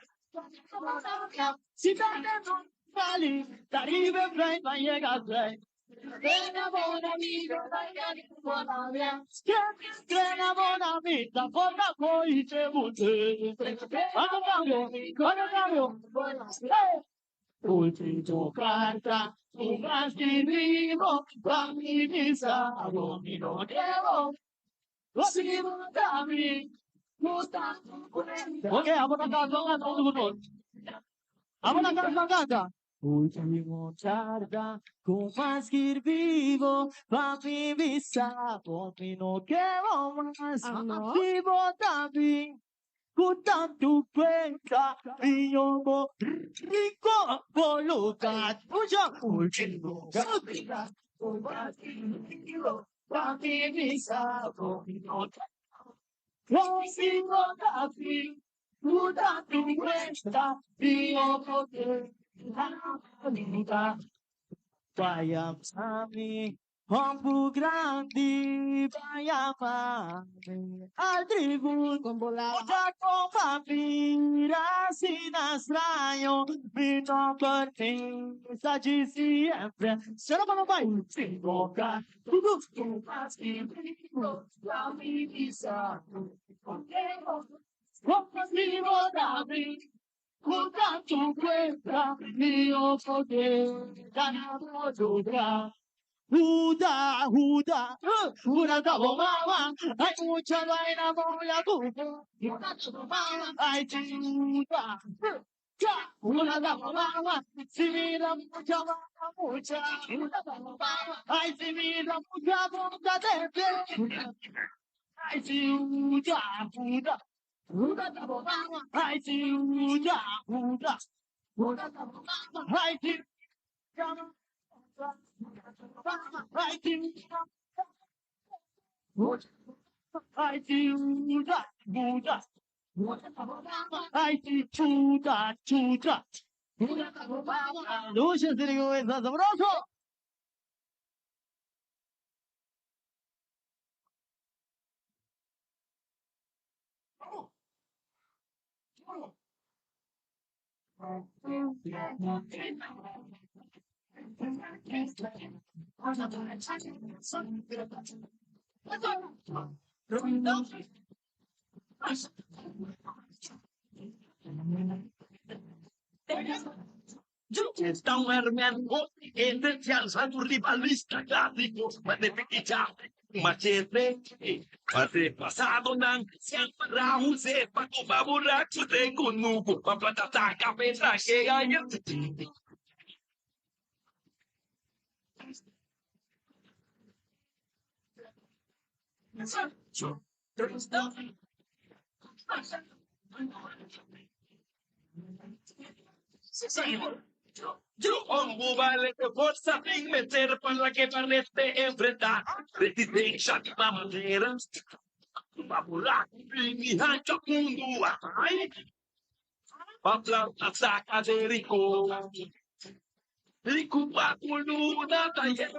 Si date non vali, t'arrive play, ma llega play. Strena mona mio, strena mona mio, porta poi te butte. Quando Ultimo carta, tu casti vivo, fammi pensavo, mi non devo, così votami, ok, amo na casa, amo na casa. Ultimo carta, tu casti vivo, fammi pensavo, mi non devo, così votami. Kutan tu cuenta, io mo rico voluta, uja ultimo, sapita, tu basti, io, basti mi sa, Consigo da fin, muda tu cuesta, Dio poter, la vita. Payam sami, Hombu grandi, payamame, al tribun, otra copa pira, sin extraño, vino por ti, allí siempre. Se lo vamos a ir, sin boca, tu más y vivo, la divisa, contigo, vivo David. Muda tu cuenta, mio poder, ganado lograr. Huda, Huda, Huda tabo mama, hay mucha vaina voy a cupo. Huda tabo mama, hay chuta. Huda tabo mama, si mira mucha vaina mucha. Huda tabo mama, ay si mira mucha boca de pie. Ay si Huda, Huda. Huda tabo mama, ay si Huda, Huda. Huda tabo mama, ay si I do that, do that. I do that, do that. Lucha se digo es sabroso. Estão armando entre satu rivalista clássico, mas de pequena, mas é passado não, sempre Raul se para o buraco tem conuco, para plantar a cabeça que ganha. Yo pongo vale que forza sin meter para que parece enfrentar. Resistencia de la manera. Vamos mi hancho mundo. Ay. Papla saca de rico. Rico va con una talla.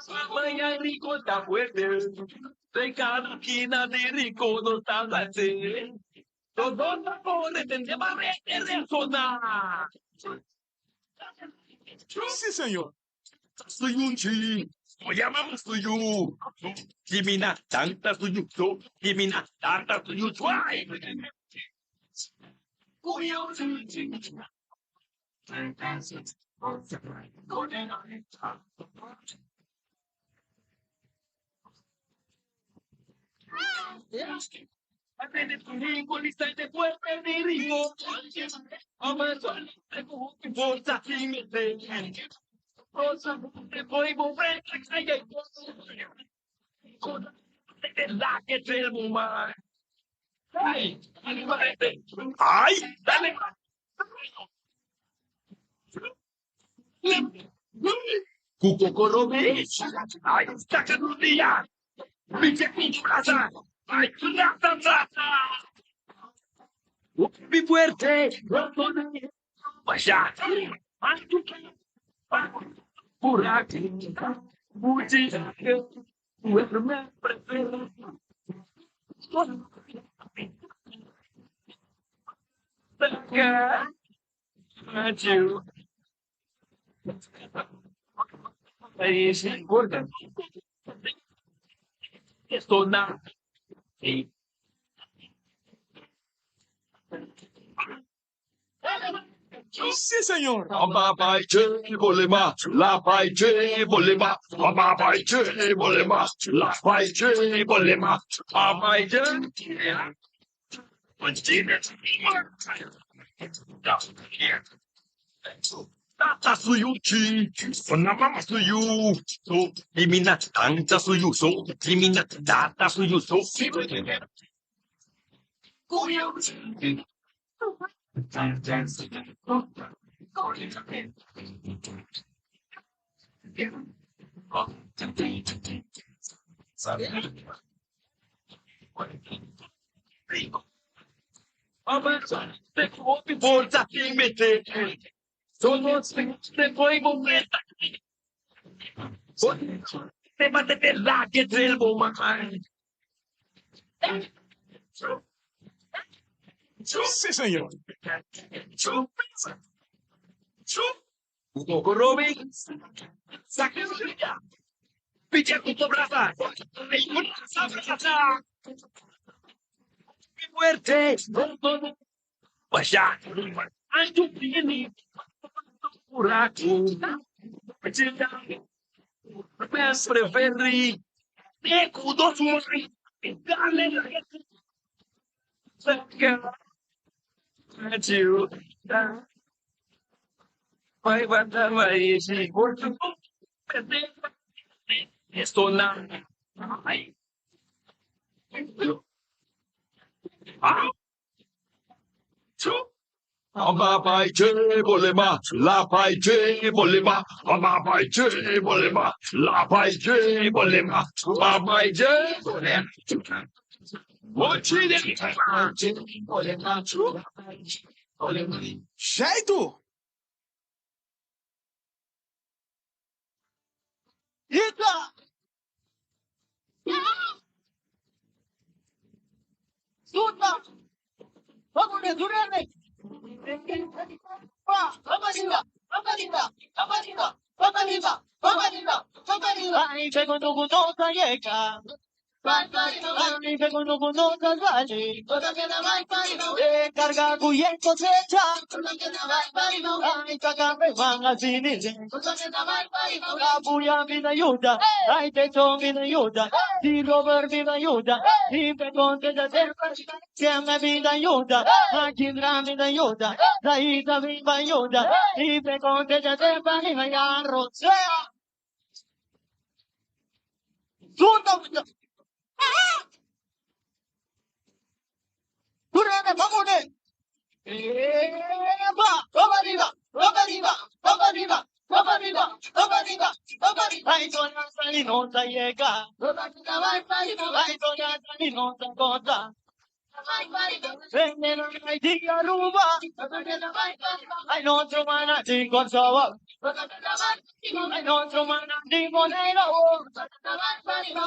Amanhã rico está fuerte. De cada esquina de rico no está fuerte. Todos los pobres tendrán de sonar. Sí, señor. Soy un chi. Lo llamamos suyo. Kimina tanta suyo. Kimina tanta suyo. Suay. Aprende tu ritmo, lista y te fuerte de ritmo. Amazon, forza sin meter. Cosa te puoi volver a caer. La que te el mumar. Ay, ay, dale. Cuco corrobe. Ay, saca un día. Dice mi casa. Ay, rata. Mi fuerte. Vaya. Por aquí. Muchi. Duerme. You. Es importante. Esto nada. Sí. Sí, señor. La paiche volema, la paiche volema, la paiche volema, la paiche volema, la paiche. Tata suyu chi, sona mama suyu, so limina tanta suyu so, limina tata suyu so. Forza che mette sono poi momento te battete là che del momento Sí, señor. Ugo Robin Sacrifica Picha tutto brava Muerte Basha Antu Pini Buraco Mas preferi Eco dos morri Dale you Vai guardar vai esse corpo Estou na Ai Amabai je bolema, la pai je bolema, amabai je bolema, la pai je bolema, amabai je bolema. Mochile bolema, bolema. Jeito! Eita! Suta! Vamos de Durane! Ai, secondo conosco llega. Ai, secondo conosco sbagli. E carga cuyen cosecha. Ai, caga me van a sinise. La buia mi aiuta. Ai, te so mi aiuta. Di Robert mi aiuta. Di Peconte da terra. Che me mi aiuta. A Kindra mi aiuta. Da Ita mi aiuta. Di Peconte da terra mi aiuta. Suta! Durane, vamone! Ai, sono stati non da llega. Ai, sono stati non da cosa. Vengono mai di ruba. Ai, non trovano di cosa. Ai, non trovano di moneta.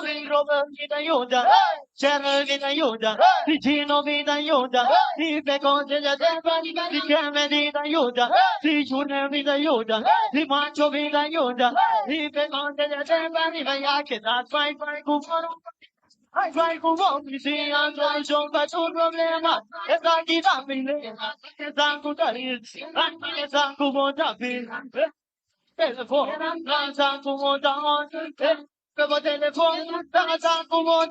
Di roba mi aiuta. C'era mi aiuta. Vicino mi aiuta. Di peconte da terra. Di chiame mi aiuta. Di giorno mi aiuta. Di maggio mi aiuta. Di peconte da terra. Mi vai a che da fai cufano. I try to walk me, see, I'm trying to show my two problema. It's like it's a millena. It's a good idea. It's a good one. Telephone, dance a good one. Telephone, dance a good one.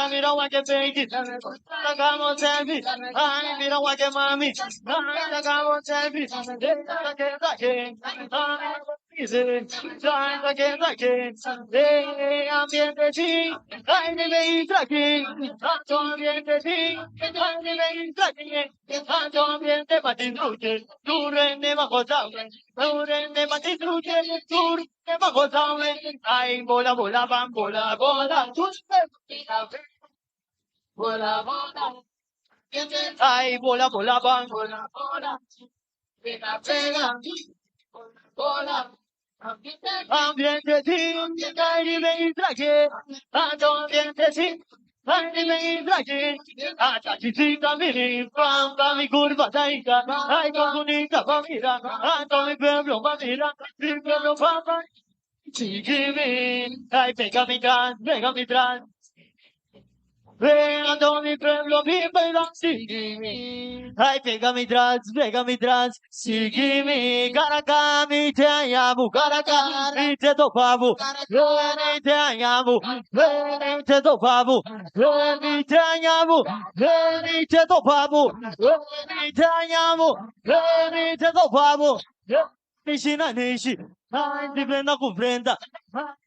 Mira what you baby, sacamos selfie. Ay, mira what you mami, sacamos selfie. Ambiente sí, ay, me veis aquí, tanto ambiente sí, ay, me veis aquí, tanto ambiente para disfrutar, tú rende bajo sabes, tú rende para disfrutar, tú rende bajo sabes, ay, bola, bola, bam, bola, bola, tú bola, bola, ay, bola, bola, bam, bola, bola, pega, pega, bola. Ambiente sí, ay, me veis aquí, tanto ambiente sí. Ay, me veis aquí, hasta chiquita mi pampa mi curva taica, ay, con bonita familia, hasta mi pueblo familia, mi pueblo pampa, chiquimi, ay, pega mi trans, ven a mi pueblo, mi pueblo, sígueme. Ay, pega mi trans, sígueme. Caracami, te amo, caracami, te topavo. Ven, te amo, ven, te topavo. Ven, te amo, ven, te topavo. Ven, te amo, ven, te topavo. Nishi na nishi, ay, di plena con prenda,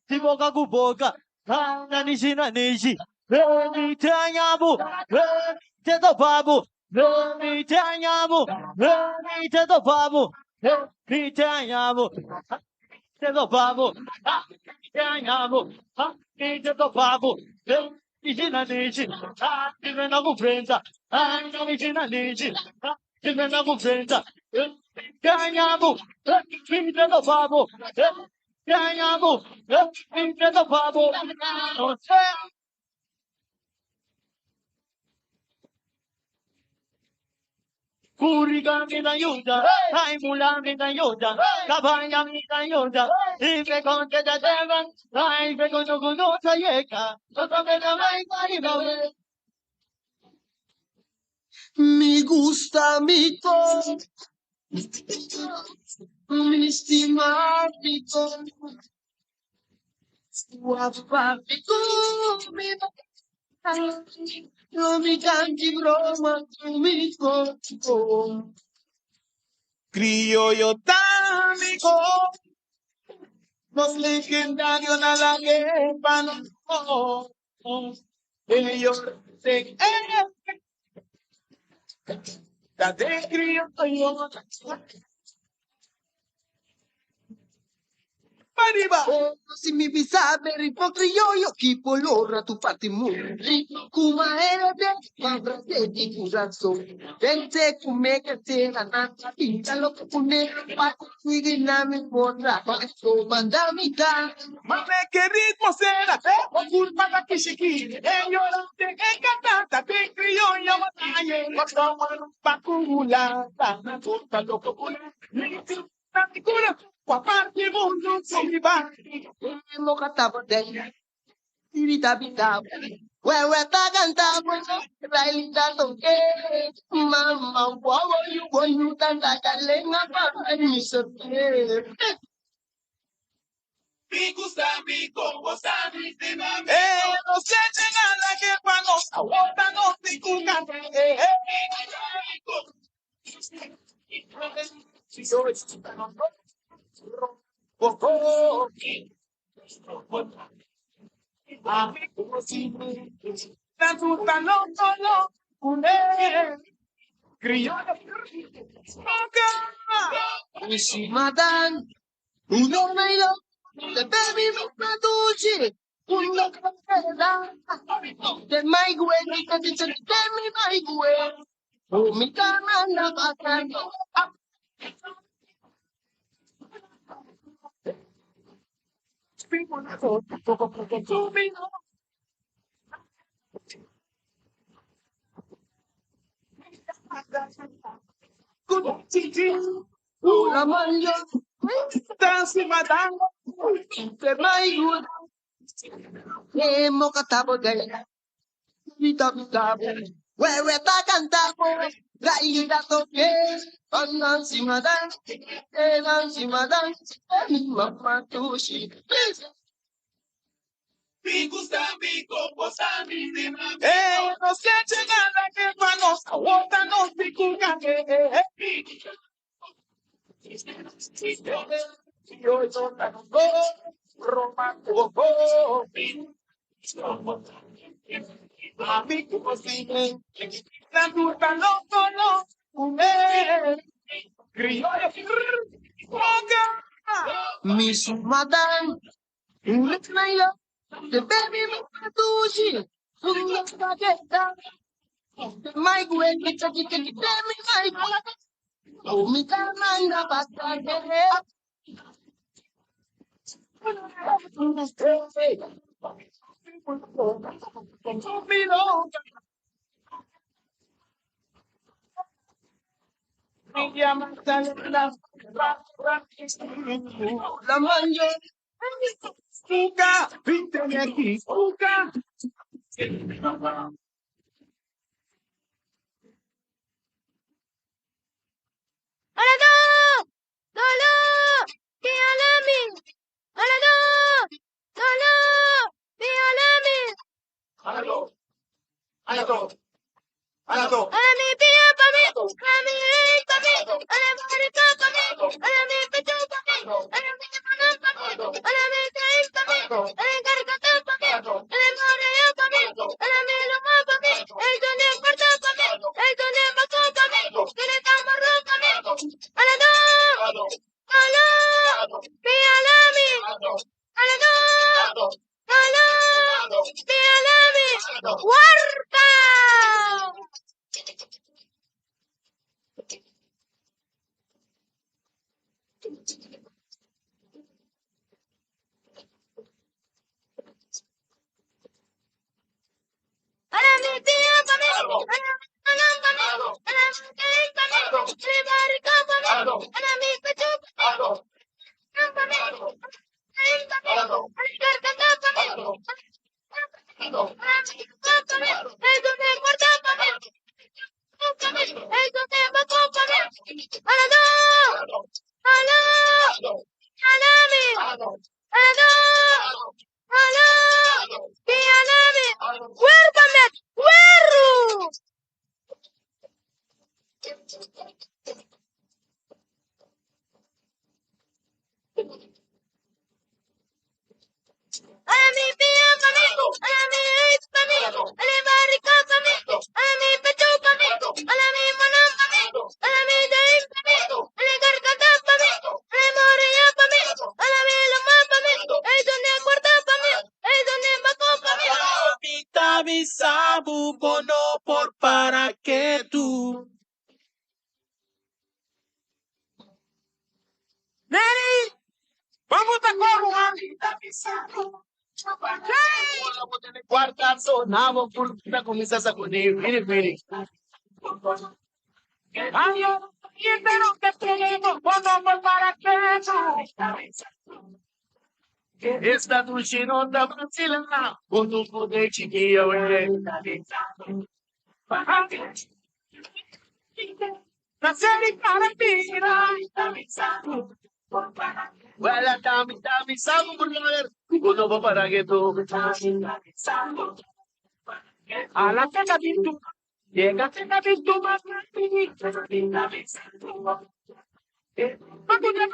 di boca con boca, ay, na nishi na nishi. Veni te amo, veni te topavo, veni te amo, veni te topavo, veni te amo, te topavo, te amo, veni te topavo, vicina dici, che me la conferenza, anche vicina dici, che me la conferenza, ganhiamo, finita da favo, ganhiamo, finita da favo, non c'è. Kuriga kita yuda, hai mula kita yuda, kabaya kita yuda, ife konte da devan, hai fe kono kono sa yeka, soto me da mai kai bawe. Me gusta mi todo, mi estima mi todo. Guapa mi todo, mi no mi canti broma, mi todo. Criollo támico, los legendarios nada que van, ellos se la de criollo. Arriba! Oh, si mi bisabe ripocrioio, chi polorra tu fatti muri. Kuma era de, mabra de di curazzo. Vente come che te la nata, pinta lo che pune, ma qui nami porra, ma so mandami da. Ma che ritmo será, o culpa da kishiki, ellos te encantata, te criollo mataye, ma toman pa culata, na puta loco pune, na ticura. Qua parte mondo si va, mo katabo de. Irita bitabo. Wewe tagantabo, railita toke. Mama, wawo you tanda kalenga pa ni sote. mi gusta mi como sabe de mami. No se nada que pa nos aguanta no te cucan. Madan, uno mailo, the baby maduchi, uno kapela, the my way, because it's a baby my way. Oh, mi kama na batan. La mangia, dansi madanga, per mai good. Mo katabo de. Bitabo. Wewe tagantabo, railita toke. Nancy madan, Nancy madan, mama tushi. Mi gusta mi composta mi de mami. No se nada que pa nos aguanta no te cucan. Yo Roma, amigo posible, la puta no, criollo, Miss Madan, let's my love, the baby matushi, my way, it's a baby, my oh, me tamanga bastante. La manjo, Fuga, víteme aquí, Fuga. Alado! Lolo! Di alamin! Alado! Lolo! Di alamin! Alado! Alami piya pami! Alami rin pami! Alami harika pami! Alami pitu pami! Alami namanam pami! Alami tain pami! Alami karikata pami! Alami maraya pami! Alami luma pami! Eldone parta pami! Eldone maso pami! Kinita maru pami! Alado! Lolo! Di alamin! Alado! Lolo! Di alamin! Sabu bono por para que tú. Neri! Vamos a correr! Quarta sonava por na começar a comer, vire. Ay, yo quiero que tenemos bono para que tú. Esta noite não tá vacilando, quando poder te guiar, Na série Carambira. Well, dami, sabe, brother, quando vou parar que tu. A la cena pintu. Llega cena pintu más Magunya.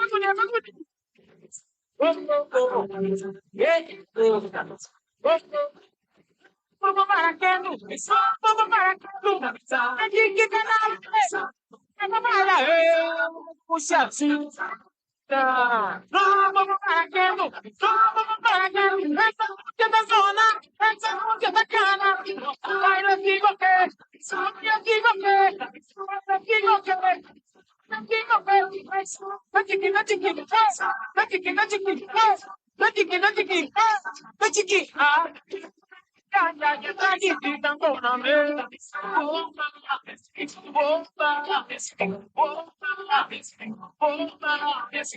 Vamos para que no. Vamos para que no. Aquí que canal. Vamos para puxa assim. No, vamos para que no. Vamos para que no. Essa música da zona. Essa música da cana. Ai, não digo que. Eu digo que.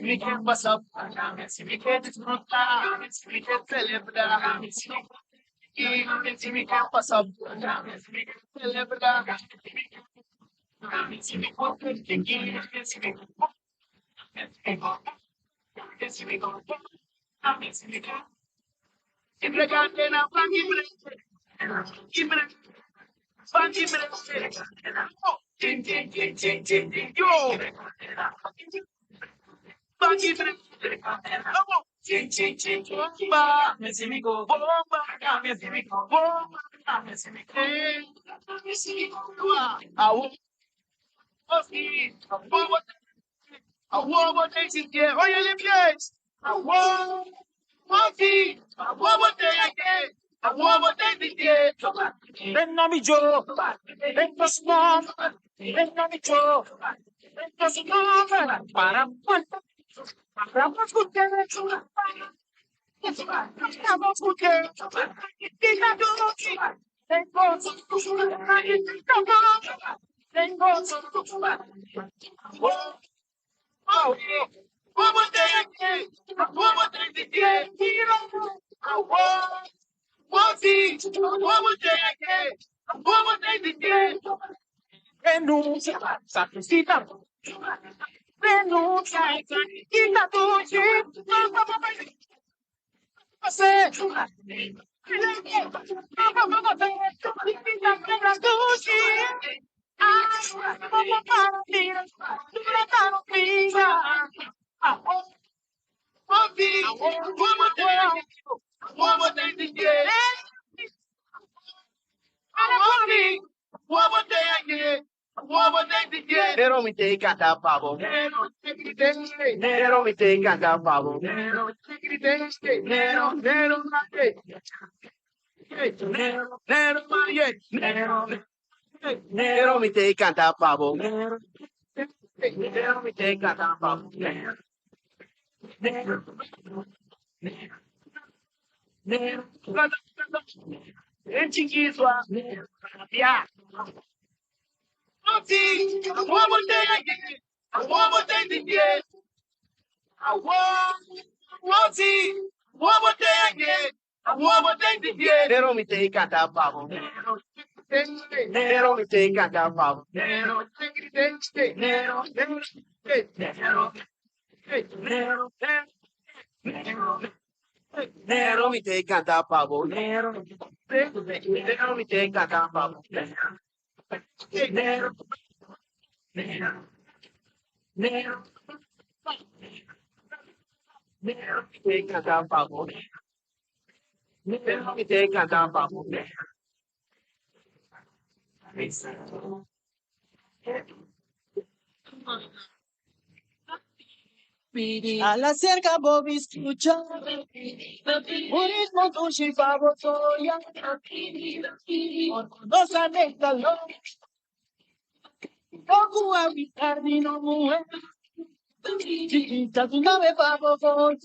Me quer passar, me quer desfrutar, me quer celebrar. E me quer passar, me quer celebrar. Ven no mi yo, ven no small, ven no mi yo, ven no small, para vamos con que vamos con que renuncia, sacrifica, renuncia, quita tu chip, Nero me take a tap, pavo. Nero me take a tap, pavo. Nero, Nero me take a tap, pavo. Nero me take a tap, pavo. Chiquiswa. Yeah. Nero me take a tap, pavo. Nero me take a tap, pavo. Nero me take a tap, pavo. Nero me take a tap, pavo. Nero me take a tap, pavo. Nero me take a tap, pavo. A la cerca Bobby escucha. Un ritmo tu si favoritoria. No se anecta lo. Poco a mi jardino mujer. Chiquita tu nave favoritoria.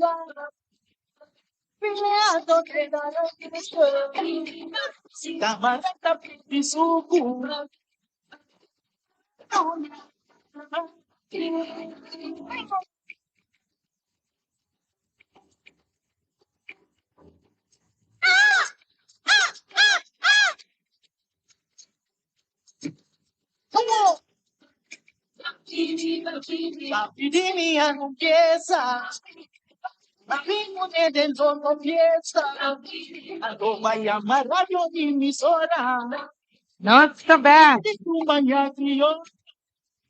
Pileando que da la cristo. Camarata piti su cura. Papi di mi anguiesa, papi mujer del dono fiesta, algo vaya más radio di mi sola. Not so bad.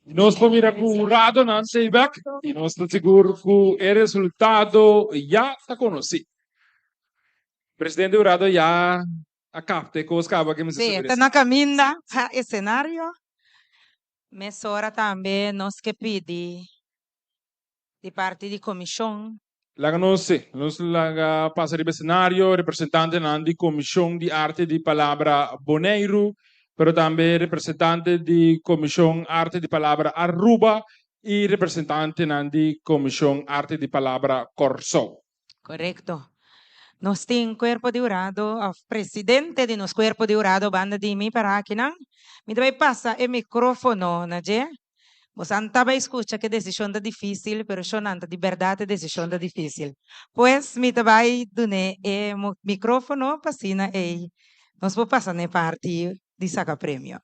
Nós pomira ku Rado nan Seibak, e nós está seguro que o resultado já está conhecido. Presidente Urado já acapte com os cabos que me Sí, esta na caminda sa escenario. Mesora também nós que pedi de parte de comissão. Laga nós laga passa de cenário, representante nan di Comissão de Arte de Palavra Boneiro, pero também representante de Comissão Arte de Palavra Aruba e representante nan di Comissão Arte de Palavra Corsou. Correcto. Nós tem Cuerpo de Urado, o presidente de nos Cuerpo de Urado, banda de mim para aqui, não? Me deve passar o micrófono, né, Jé? Você não estava escutando que decisão é difícil, pero eu não de verdade decisão é difícil. Pois, me vai dar o micrófono para cima e nós vamos passar na parte de sacar prêmio.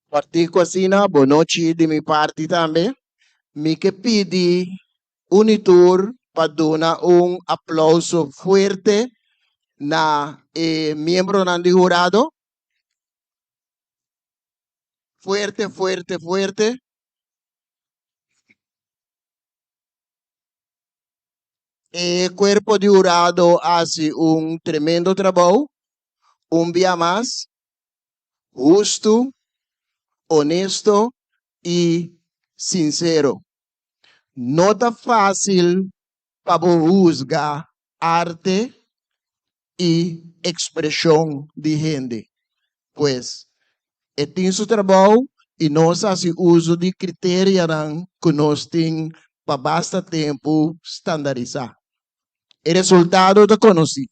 Partico Asina, boa noite de minha parte também. Me que pedi Unitur para dar aplauso fuerte na membro do jurado. Fuerte, fuerte, fuerte. El cuerpo de jurado hace un tremendo trabajo, un día más, justo, honesto y sincero. No está fácil para juzgar arte y expresión de gente, pues tem su trabalho e nós fazemos uso de critérios que nós temos para bastante tempo standardizar. O resultado está conhecido.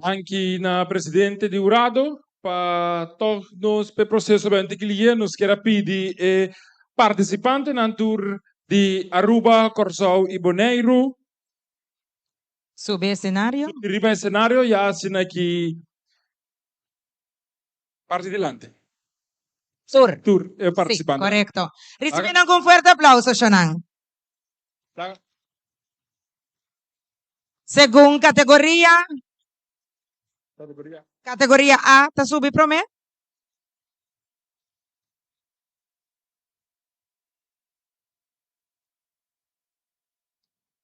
Anche na presidente de Urado, para todos nos processo bem que nos quer pedir participante na tour de Aruba, Corsou e Boneiro. Sube escenario. Riba escenario já assina aqui. Parte delante. Tour. Tour, participante. Sí, correcto. Reciben con fuerte aplauso, Shonan. Según categoría. Categoria A, tá subi pro me?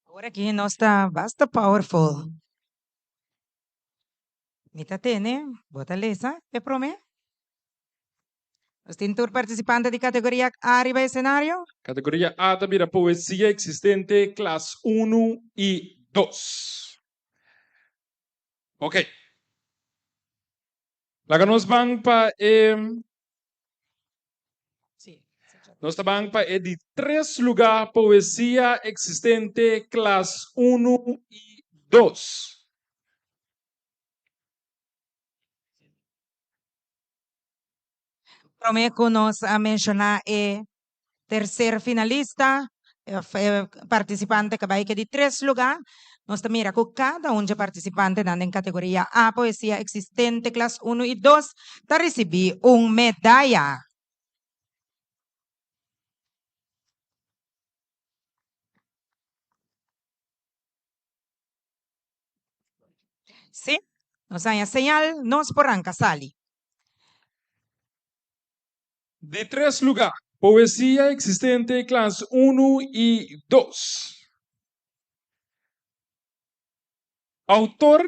Agora aqui nós está basta powerful. Mita tene, bota lesa, é pro me? Nós tem tour participante de categoria A arriba escenario? Categoria A também a poesia existente, classe 1 e 2. Ok. Laga nos bang pa nós bang pa de 3 lugar poesia existente classe 1 e 2. Prometo nos a mencionar terceiro finalista, participante que vai que de 3 lugar. Nós também mira com cada de participante em categoria A, poesia existente, classe 1 e 2, para receber medalha. Sim, nos hay a señal, nos por arrancar sali. De 3 lugar, poesía existente, clase 1 y 2. Autor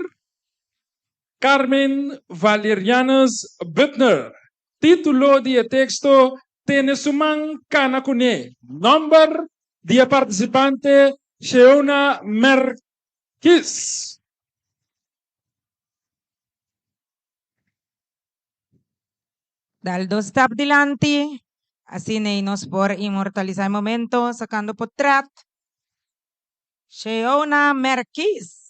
Carmen Valerianas Bittner. Título de texto Tenesuman Kanakune. Nombre de participante Sheona Merkis. Dal dos step dilanti, asinenos por inmortalizar el momento, sacando potrat. Sheona Merkis.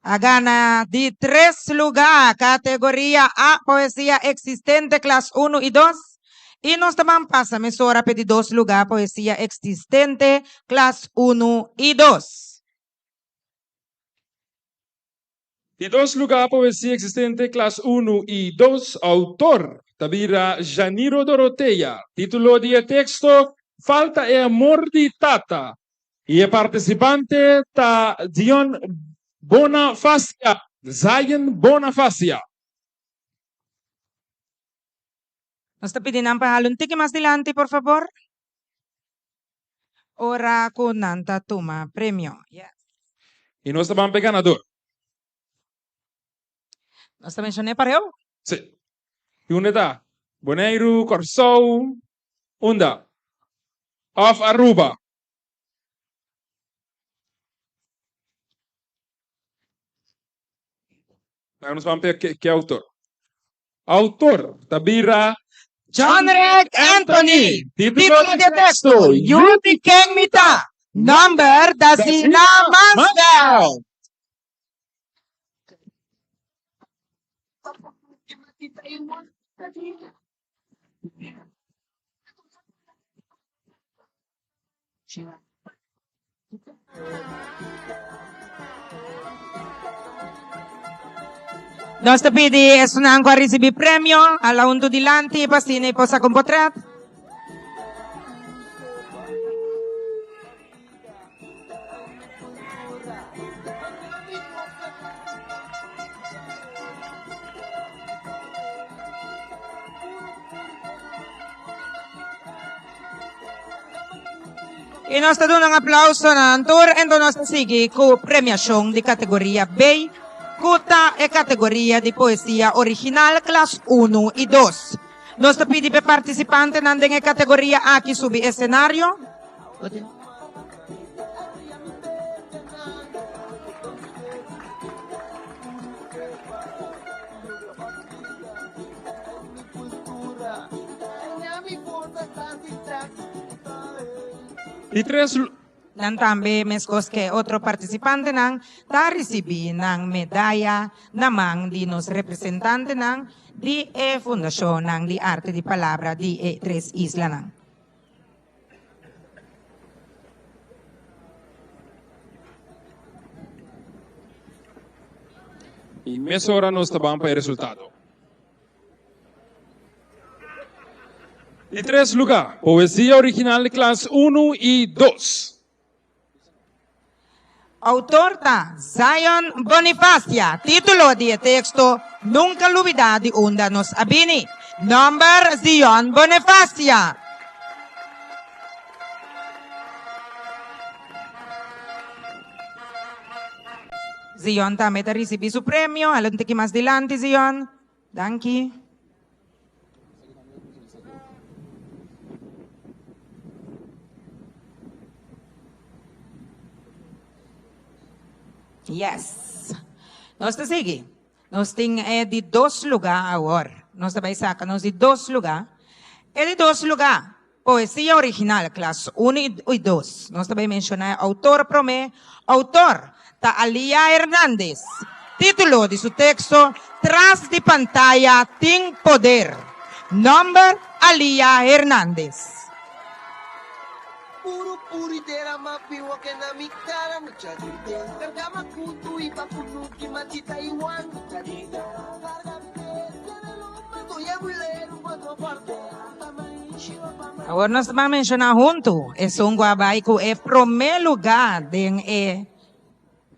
Gana de 3 lugar, categoría A, poesía existente, clase 1 y 2. Y nos también pasa, mesora pedi 2 lugar, poesía existente, clase 1 y 2. Y 2 lugar, poesía existente, clase 1 y 2. Autor, Tabira Janiro Dorotea. Título de texto, Falta e amor de tata. Y el participante, ta Dion Bonafacia, Zion Bonafacia. Nos te piden ang pahaluntik más adelante, por favor. Ora kunanta tuma premio. Yes. Y nuestro bampe ganador. Nos te mencioné pareho. Sí. Y una está, Bonaire Corsou, Unda, of Aruba. Vamos a ver qué autor. Autor, Tabira John Rick Anthony. Título de texto, Yuti Keng Mita. Number, Dasina Mansell. Nos te pidi es una ancora recibi premio alla unto di lanti pastine posa compotrat. E nós te dando un applauso na tour e nós te segui con premiação di categoria B. Kuta e categoria di poesia original, classe 1 e 2. Nos te pidi per participante nandeng e categoria A che subi escenario. Y 3 Nan tambe meskos que otro participante nang ta recibi ng medalla namang di nos representante nang di Fundación nang di Arte di Palabra di Tres Isla nang. y mesora nos estaban para el resultado. Y 3 lugar, poesía original clase 1 y 2. Autor ta Zion Bonifacia. Título de texto Nunca olvidar de onda nos abini. Number Zion Bonifacia. Zion también te recibe su premio. Alonte que más adelante, Zion. Danke. Yes. Nós te sigue. Nós tem de 2 lugar agora. Nós também saca nós de 2 lugar. É de 2 lugar. Poesia original, classe 1 e 2. Nós também mencionar autor promé. Autor, ta Alia Hernández. Título de su texto, Tras de pantalla, Ting Poder. Number, Alia Hernández. Puritera mapiwa que na mi cara mucha gente cargama kutu y papunuki machi Taiwan carita Agora nós vamos mencionar junto. É um guabaico é primeiro lugar em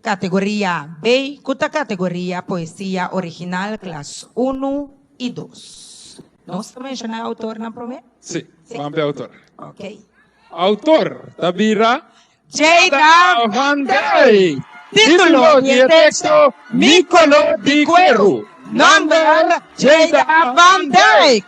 categoria B, cuta categoria poesia original classe 1 e 2. Nós também já é autor na promessa? Sim, vamos ver autor. Ok. Autor, Tabira Jada Van Dijk. Título y texto, Nicolo di Cuero. Number, Jada Van Dijk.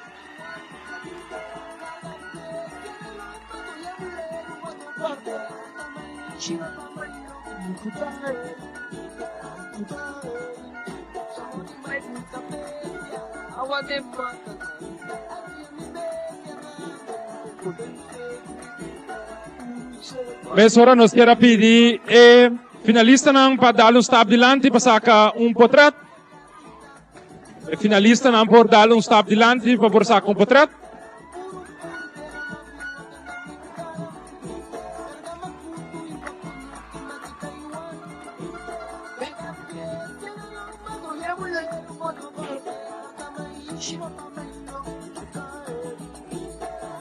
Mas ora nos quer pedir finalista não para dar stap dilante para sacar portrait. Finalista não por dar stap dilante para sacar portrait.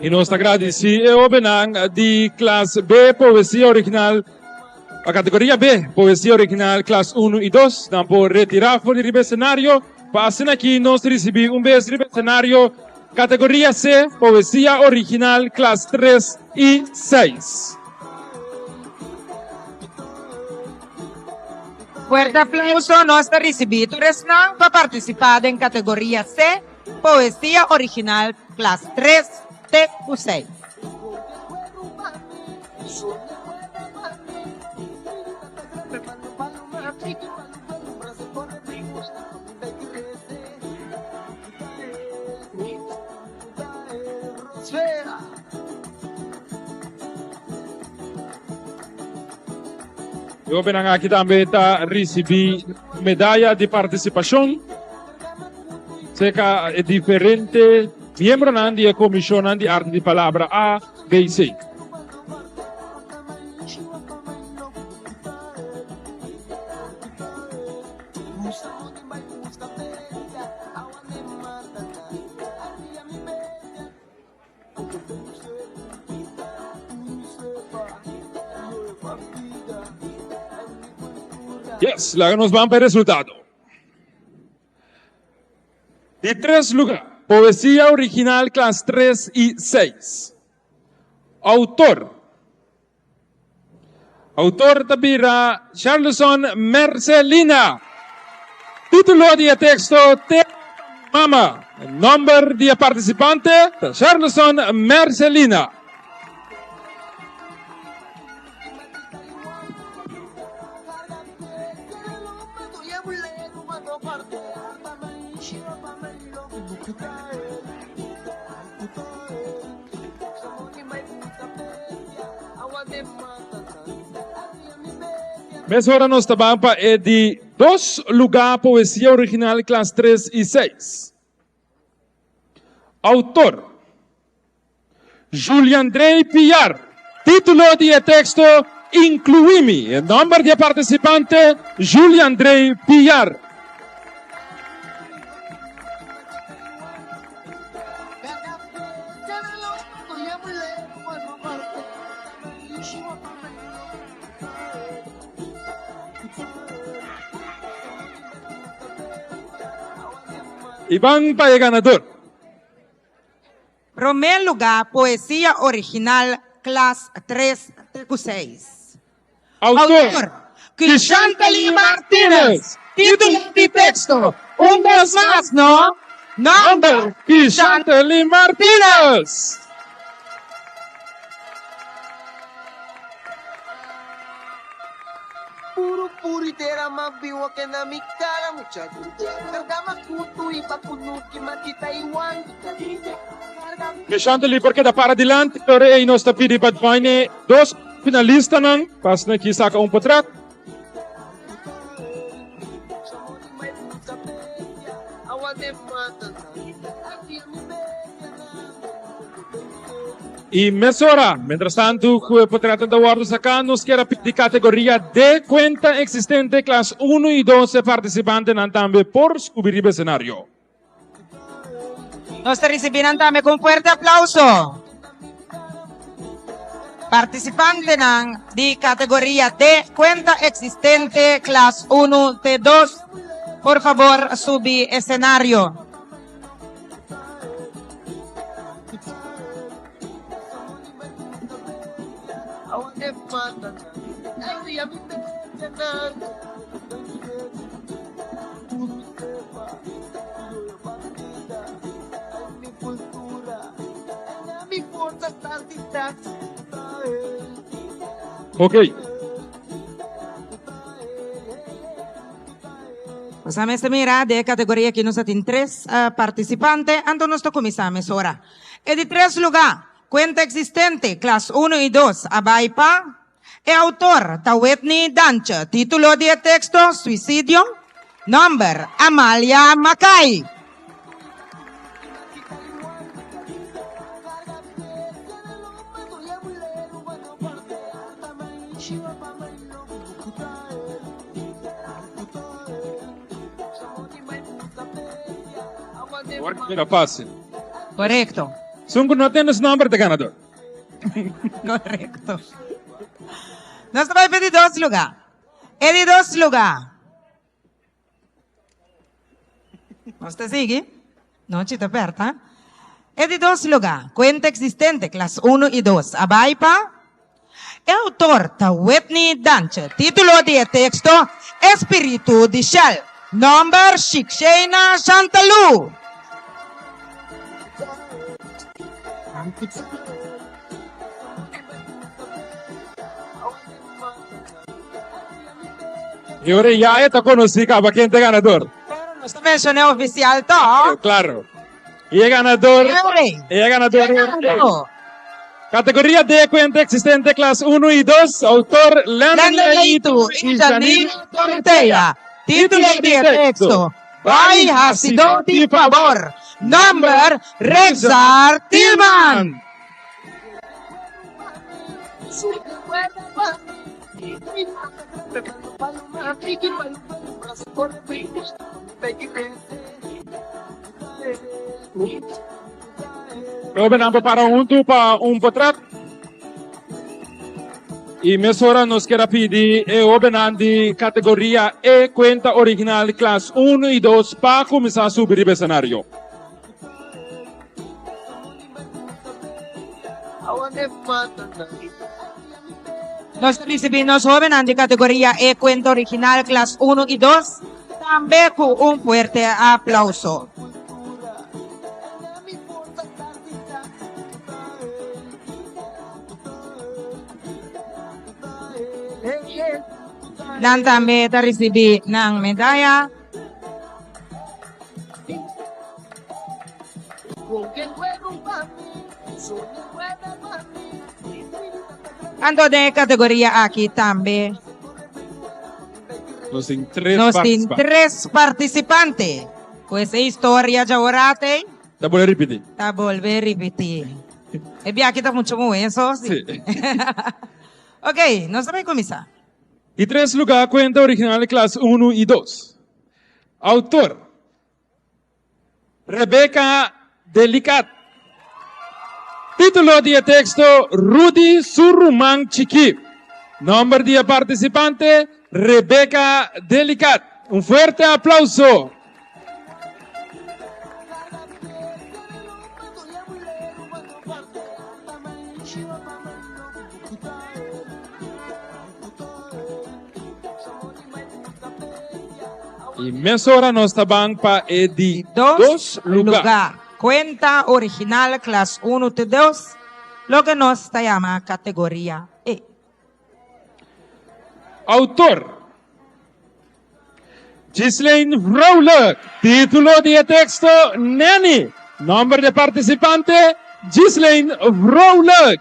E nós agradecemos a de classe B, poesia original, a categoria B, poesia original, classe 1 e 2, não por retirar fora do cenário, passando aqui nós recebemos beijo do cenário, categoria C, poesia original, classe 3 e 6. Fuerte aplauso nós recebemos para participar em categoria C, poesia original, classe 3 e 6. Eu venho aqui também para receber medalha de participação. Seca é diferente membro da comissão de arte de palavra A, B e C. Yes, lá nos vamos para o resultado. De 3 lugares, poesia original, classe 3 e 6. Autor Tabira Charleson Marcelina. Título de texto, Te Mama. Nombre de participante, Charleson Marcelina. Mas agora nós estamos para de 2 lugares poesia original classe 3 e 6. Autor Julian Andrei Piar. Título de texto Incluimi. Nombre de participante Julian Andrei Piar. Iván para ganador. Primeiro lugar, poesia original, classe 3 e 6. Autor Chantali Martínez. Título de texto, vez mais, ¿no? Nombre Chantali Martínez. Puritera mabiwa que na mi cara muchacho. Cargama kutu y pakunuki matita iwan. Chantali porque da para adiante, pero aí nós está pedindo para fazer 2 finalistas não, passa aqui saca portrait. E mesora, mientras tanto, o portrait da Wardo saca nos quer pedir categoria de conta existente, classe 1 e 2 participantes não também por subir o cenário. Nós recebemos também com forte aplauso. Participante de categoria de cuenta existente, classe 1 T2. Por favor, subir escenario. Ok. Pasamos a mirar de categoría que nos tiene 3 participantes, entonces nos comisamos ahora. Es de 3 lugares, cuenta existente, clase 1 y 2, Abaipa, el autor, Tawetni Dancha, título de texto, Suicidio, nombre, Amalia Macay. Mira, fácil. Correcto. Sungo no tienes nombre de ganador. Correcto. Nós vamos pedir 2 lugares. É de 2 lugares. Você sigue? Não te aperta. É de 2 lugares. Cuenta existente, classe 1 e 2. Abaipa. É autor, Tawetni Dancha. Título de texto, Espírito de Shell. Number, Shikshena Shantalu. Y ahora ya está conocido para quién es ganador. Nós mencionei oficial, tá? Claro. Y el ganador. Categoría D, cuenta existente, clase 1 y 2. Autor, Leito y Janine Torteya. Título de texto. Vai Hasidon de favor. Number, Rexar Tillman. Robin, para un potrat. Y mesora nos quiera pedir de categoría E, cuenta original, clase 1 y 2, para comenzar a subir el escenario. Nós recebemos jovens de categoría E, cuenta original, clase 1 y 2, también con un fuerte aplauso. Dan también recibí ng medalla. Ando de categoría aquí también. Nos tienen 3 participantes. Pues esa historia ya orate. Te voy a repetir. Te volver a repetir. Es bien, aquí está mucho muy eso. Sí. Ok, nos vamos a comenzar. Y 3 lugares, cuenta original, clase 1 y 2. Autor, Rebecca Delicat. Título de texto, Rudy Surumang Chiqui. Nombre de participante, Rebecca Delicat. Un fuerte aplauso. Y mesora nos taban pa edi 2 lugar. Cuenta original, clase 1 y 2, lo que nos llama categoría E. Autor, Ghislaine Rowler. Título de texto, Nanny. Nombre de participante, Ghislaine Rowler.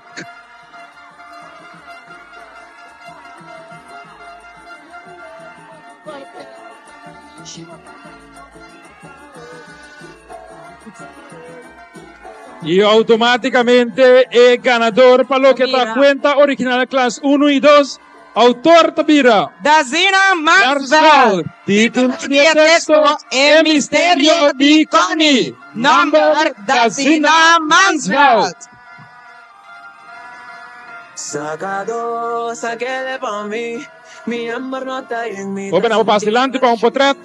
Y automáticamente el ganador para lo que da cuenta original clase 1 y 2, autor Tabira. Dazina Mansveld. Título de texto, El misterio de Connie. Number, Dazina Mansveld. Sacado, saquele pa' mí, mi amor no está en mi... Vamos para adelante para un portrait.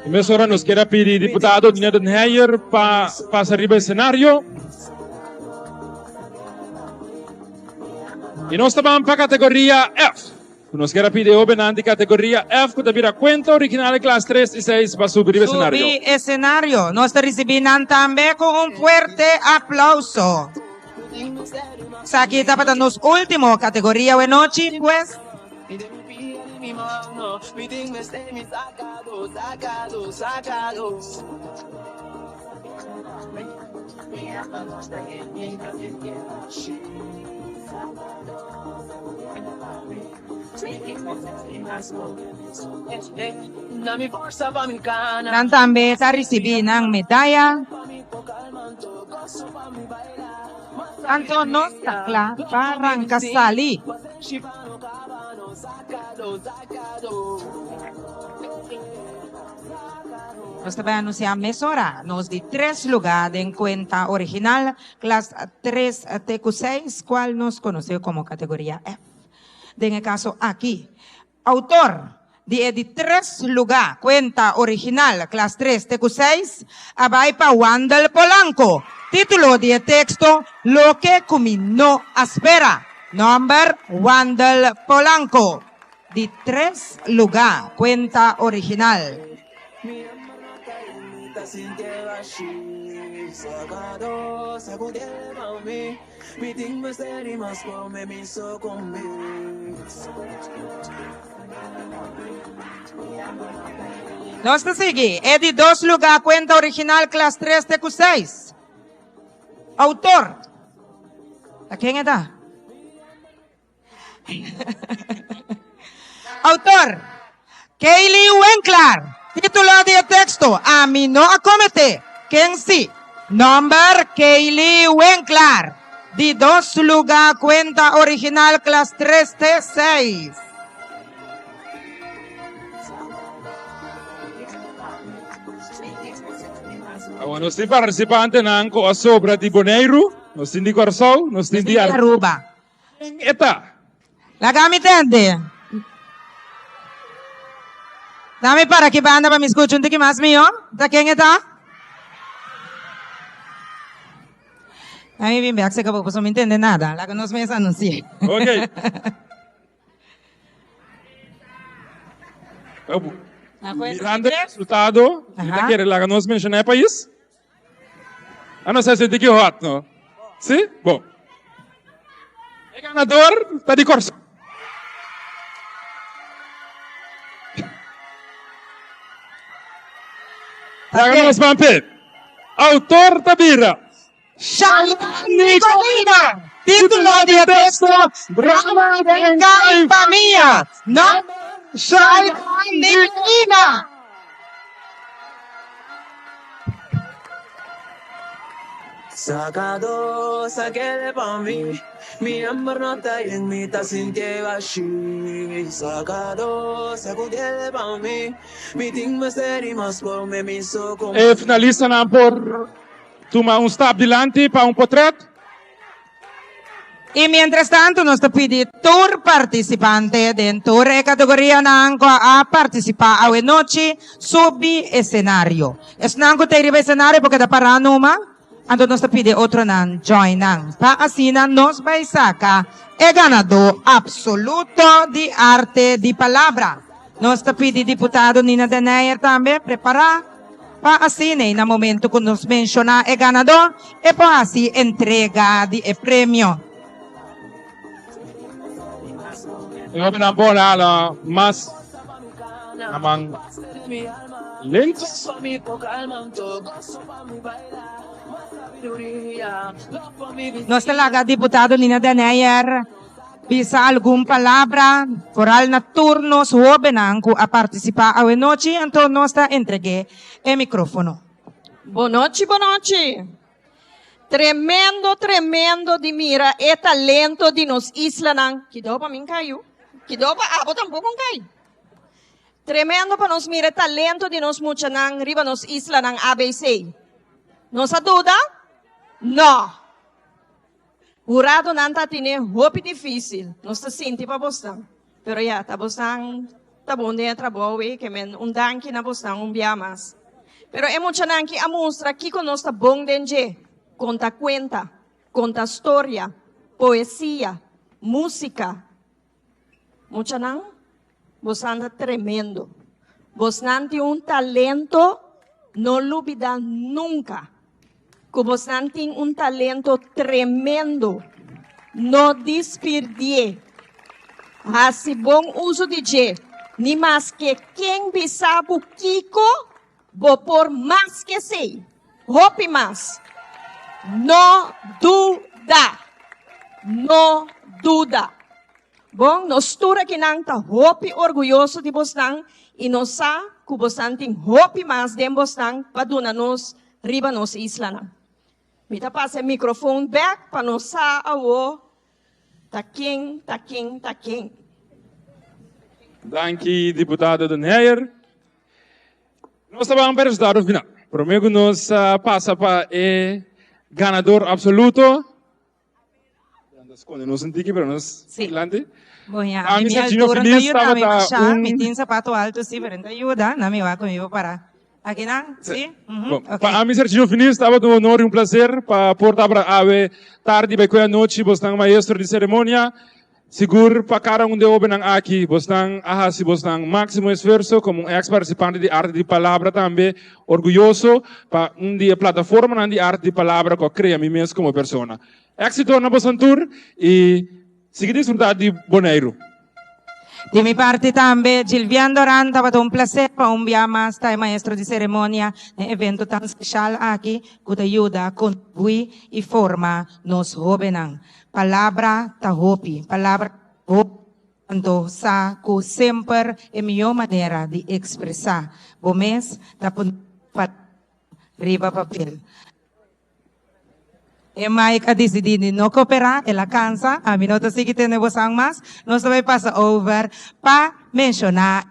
Y mesora nos quiere pedir diputado Dinero Neyer para pasar arriba el escenario. E nós estamos para a categoria F. Nós queremos pedir openan de categoria F, que também conta original classe 3 e 6 para subir o cenário. Subi escenario. Nós recibimos também com fuerte aplauso. Sakita para nos último categoria de noche, pues. Mi mano, mi ding me stay, mi sacado, sacado, sacado. Na mi forza pa mi cana. Nang tambe sa recibir ng medalla. Tanto nos takla parang kasali. Nos também anunciamos mesora, nos de 3 lugares en cuenta original, clase 3 TQ6, cual nos conoció como categoría F. En el caso aquí, autor de 3 lugares, cuenta original, clase 3 TQ6, abay pa Wandel Polanco. Título de texto, Lo que Kumi no espera. Number Wandel Polanco. De 3 lugares, cuenta original. Nos sigue, es de 2 lugares, cuenta original, clase 3 TQ6. Autor. ¿A quién está? Autor. Kaylee Winkler. Título de texto. A mí no acomete. ¿Quién sí? Number Kaylee Winkler. De 2 lugares, cuenta original, clase 3 T6. Nós temos participantes na a sobra de Boneiro, nós temos de Corsou, nós temos de Aruba. Eta. La me entende? Dame para que banda para me escuchar un poquito más mío. ¿De quién está? A mí bien, se acabó, pues no me entiende nada. La que nos me anuncié. Ok. Mirando o resultado, você quer lá que nós mencionamos país? Não sei se tem hot, não? Sim? Bom. O ganador está de Corsou. Agora nós vamos ver. Autor Tabira. Nicolina. Título de texto. Brahma de Família. Não. Nicolina. Sacado, saqué pa' mí. Mi amor no está en mí, te sintiendo así. Sacado, sacudió pa' mí. Mi ting me serimos por me miso con. Finalista na por tomar step delante para portrait. Y mientras tanto, nos pide tour participante dentro de categoría nango a participar a noche subi escenario. Es nango te ribe escenario porque da para numa. Então nos pide outro nan join nan. Pa asina nos vai sacar ganador absoluto de arte de palavra. Nos pide deputado Nina Deneyer também preparar. Pa asina no momento que nos menciona ganador e pa assim entrega de prêmio. Eu vou na bola mas amang lentes. Nos talaga deputado Nina Deneyer bisa algum palavra coral na turno suobenang a participar a noche então nós entregue o micrófono. Boa noite, boa noite. Tremendo, tremendo de mira e talento de nos isla nang. Kido pa min kayo. Kido pa abo tampouco kayo. Tremendo pa nos mira talento de nos mucha nang riba nos isla nang ABC. Nos a duda? No. Jurado nanta tine hope difícil. Nos ta sinti pa bostang. Pero ya, ta bostang ta bonde trabalho que men danki na bostang biamas. Pero é mucha nang ki amostra que conosco bom denje. Conta cuenta, conta história, poesia, música. Mucha nang, vos anda tremendo. Vos nanti un talento, no lo olvidan nunca. Que vos nanti un talento tremendo. No desperdie. Así bom uso de je. Ni más que quien bisabu Kiko, vou por más que sei. Hope más. No duda. No duda. Bom, nos tura que não tá hope orgulhoso de vos não e nos sa que vos não tem hope mais de vos não para donar nos riba nos isla não. Me tá passa o microfone back para nos sa awo. Tá quem. Danke, deputado de Neyer. Nós vamos para o resultado final. Primeiro nos passa para o ganador absoluto. Não senti que, pero nós adelante. Bom, ya, A mi mim, Serginho altura Feliz na yun, estava nami da siya, mi tin sapato alto, si, pero na ayuda, nami wa comigo para. Aqui na, si? Bom, para a mim, Serginho Feliz, estava um honor e prazer para portar para a ave tarde, bem a noite, você maestro de cerimônia. Seguro para cada de oben aqui, você ahasi, você máximo esforço como ex-participante de arte de palavra também, orgulhoso para dia plataforma de arte de palavra que eu crio a mim mesmo como pessoa. Éxito na vossa tour e seguir desfrutar de Bonaire. De mi parte também, Gilvian Doran, estava um prazer para dia mais, tayo maestro de cerimônia, no evento tão especial aqui, que ajuda, contribui e forma nos jovens. Palavra ta hopi, palavra hopi, tanto sa ko sempre é melhor maneira de expressar. Bomes, ta pun riba papel. E Mike a decidido não cooperar, ela cansa, a minuto seguinte temos mais, nós vai passar over para mencionar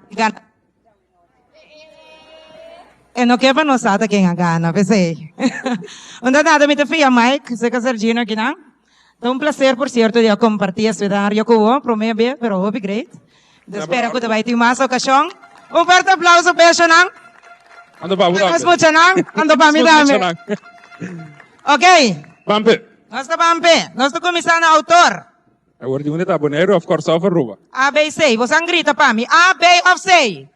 e não quer para nós ata quem a gana, pensei. Onda nada me te fia Mike, se que Serginho aqui não? É um prazer, por certo, de compartilhar esse cenário com o prometo, pero hope great. Espero que vai ter mais ocasião. Um forte aplauso para o não? Ando para Nós vamos não? Ando para me dar. Ok. Pampe. Nós estamos Pampe. Nós estamos começando a autor. Agora de onde está Bonaire, of course, of Aruba. A, B, C. Você grita para mim. A, B, of C.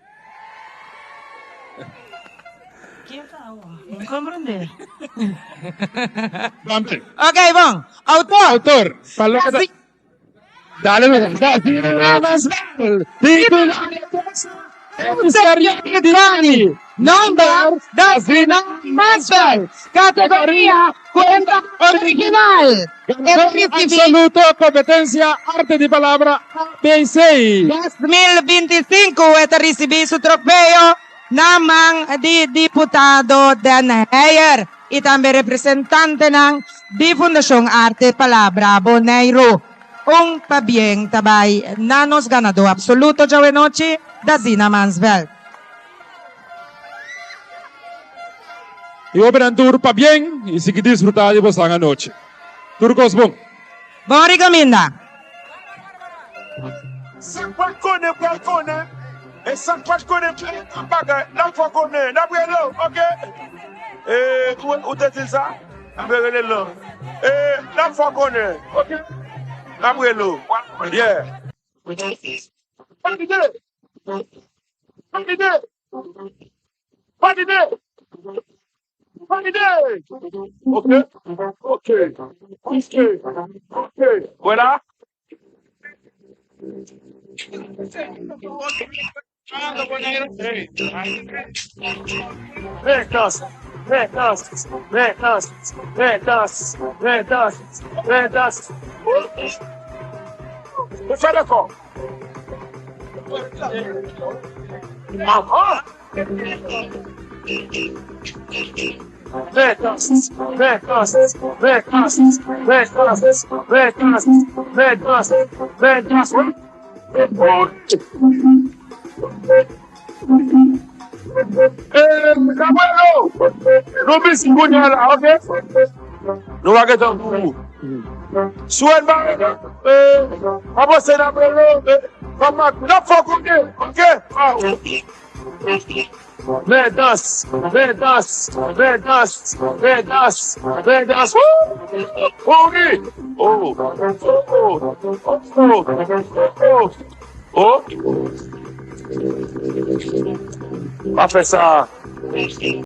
Não compreender. Pampe. Ok, bom. Autor. Autor. Falou que dale, Nombre das finanças. Categoria Cuenta Original. Absoluto, competência, arte de palavra, ABC. 2025, esta recebi su trofeo namang di Deputado Dan Heyer e também representante ng di Fundación Arte Palabra Bonaire. Un pabiyeng tabay nanos ganador absoluto jawe noche da Zina Mansveld. E operan tour para bem e se que desfrutar de você a noite. Turcos bom. Bom recominda. Balcone. Essa balcone baga, não foi cone, não foi não, ok? O te ça? Abele lo. Não foi cone, ok? Não foi lo. Yeah. Ok. Voilà. Você é com? Samuel, não me segure ela, ok? Não vai que tão Suel, a você na pelo, vamos na fogo, ok? Vedas, Vedas, Vedas, Vedas, Vedas. Holy! Oh, Professor.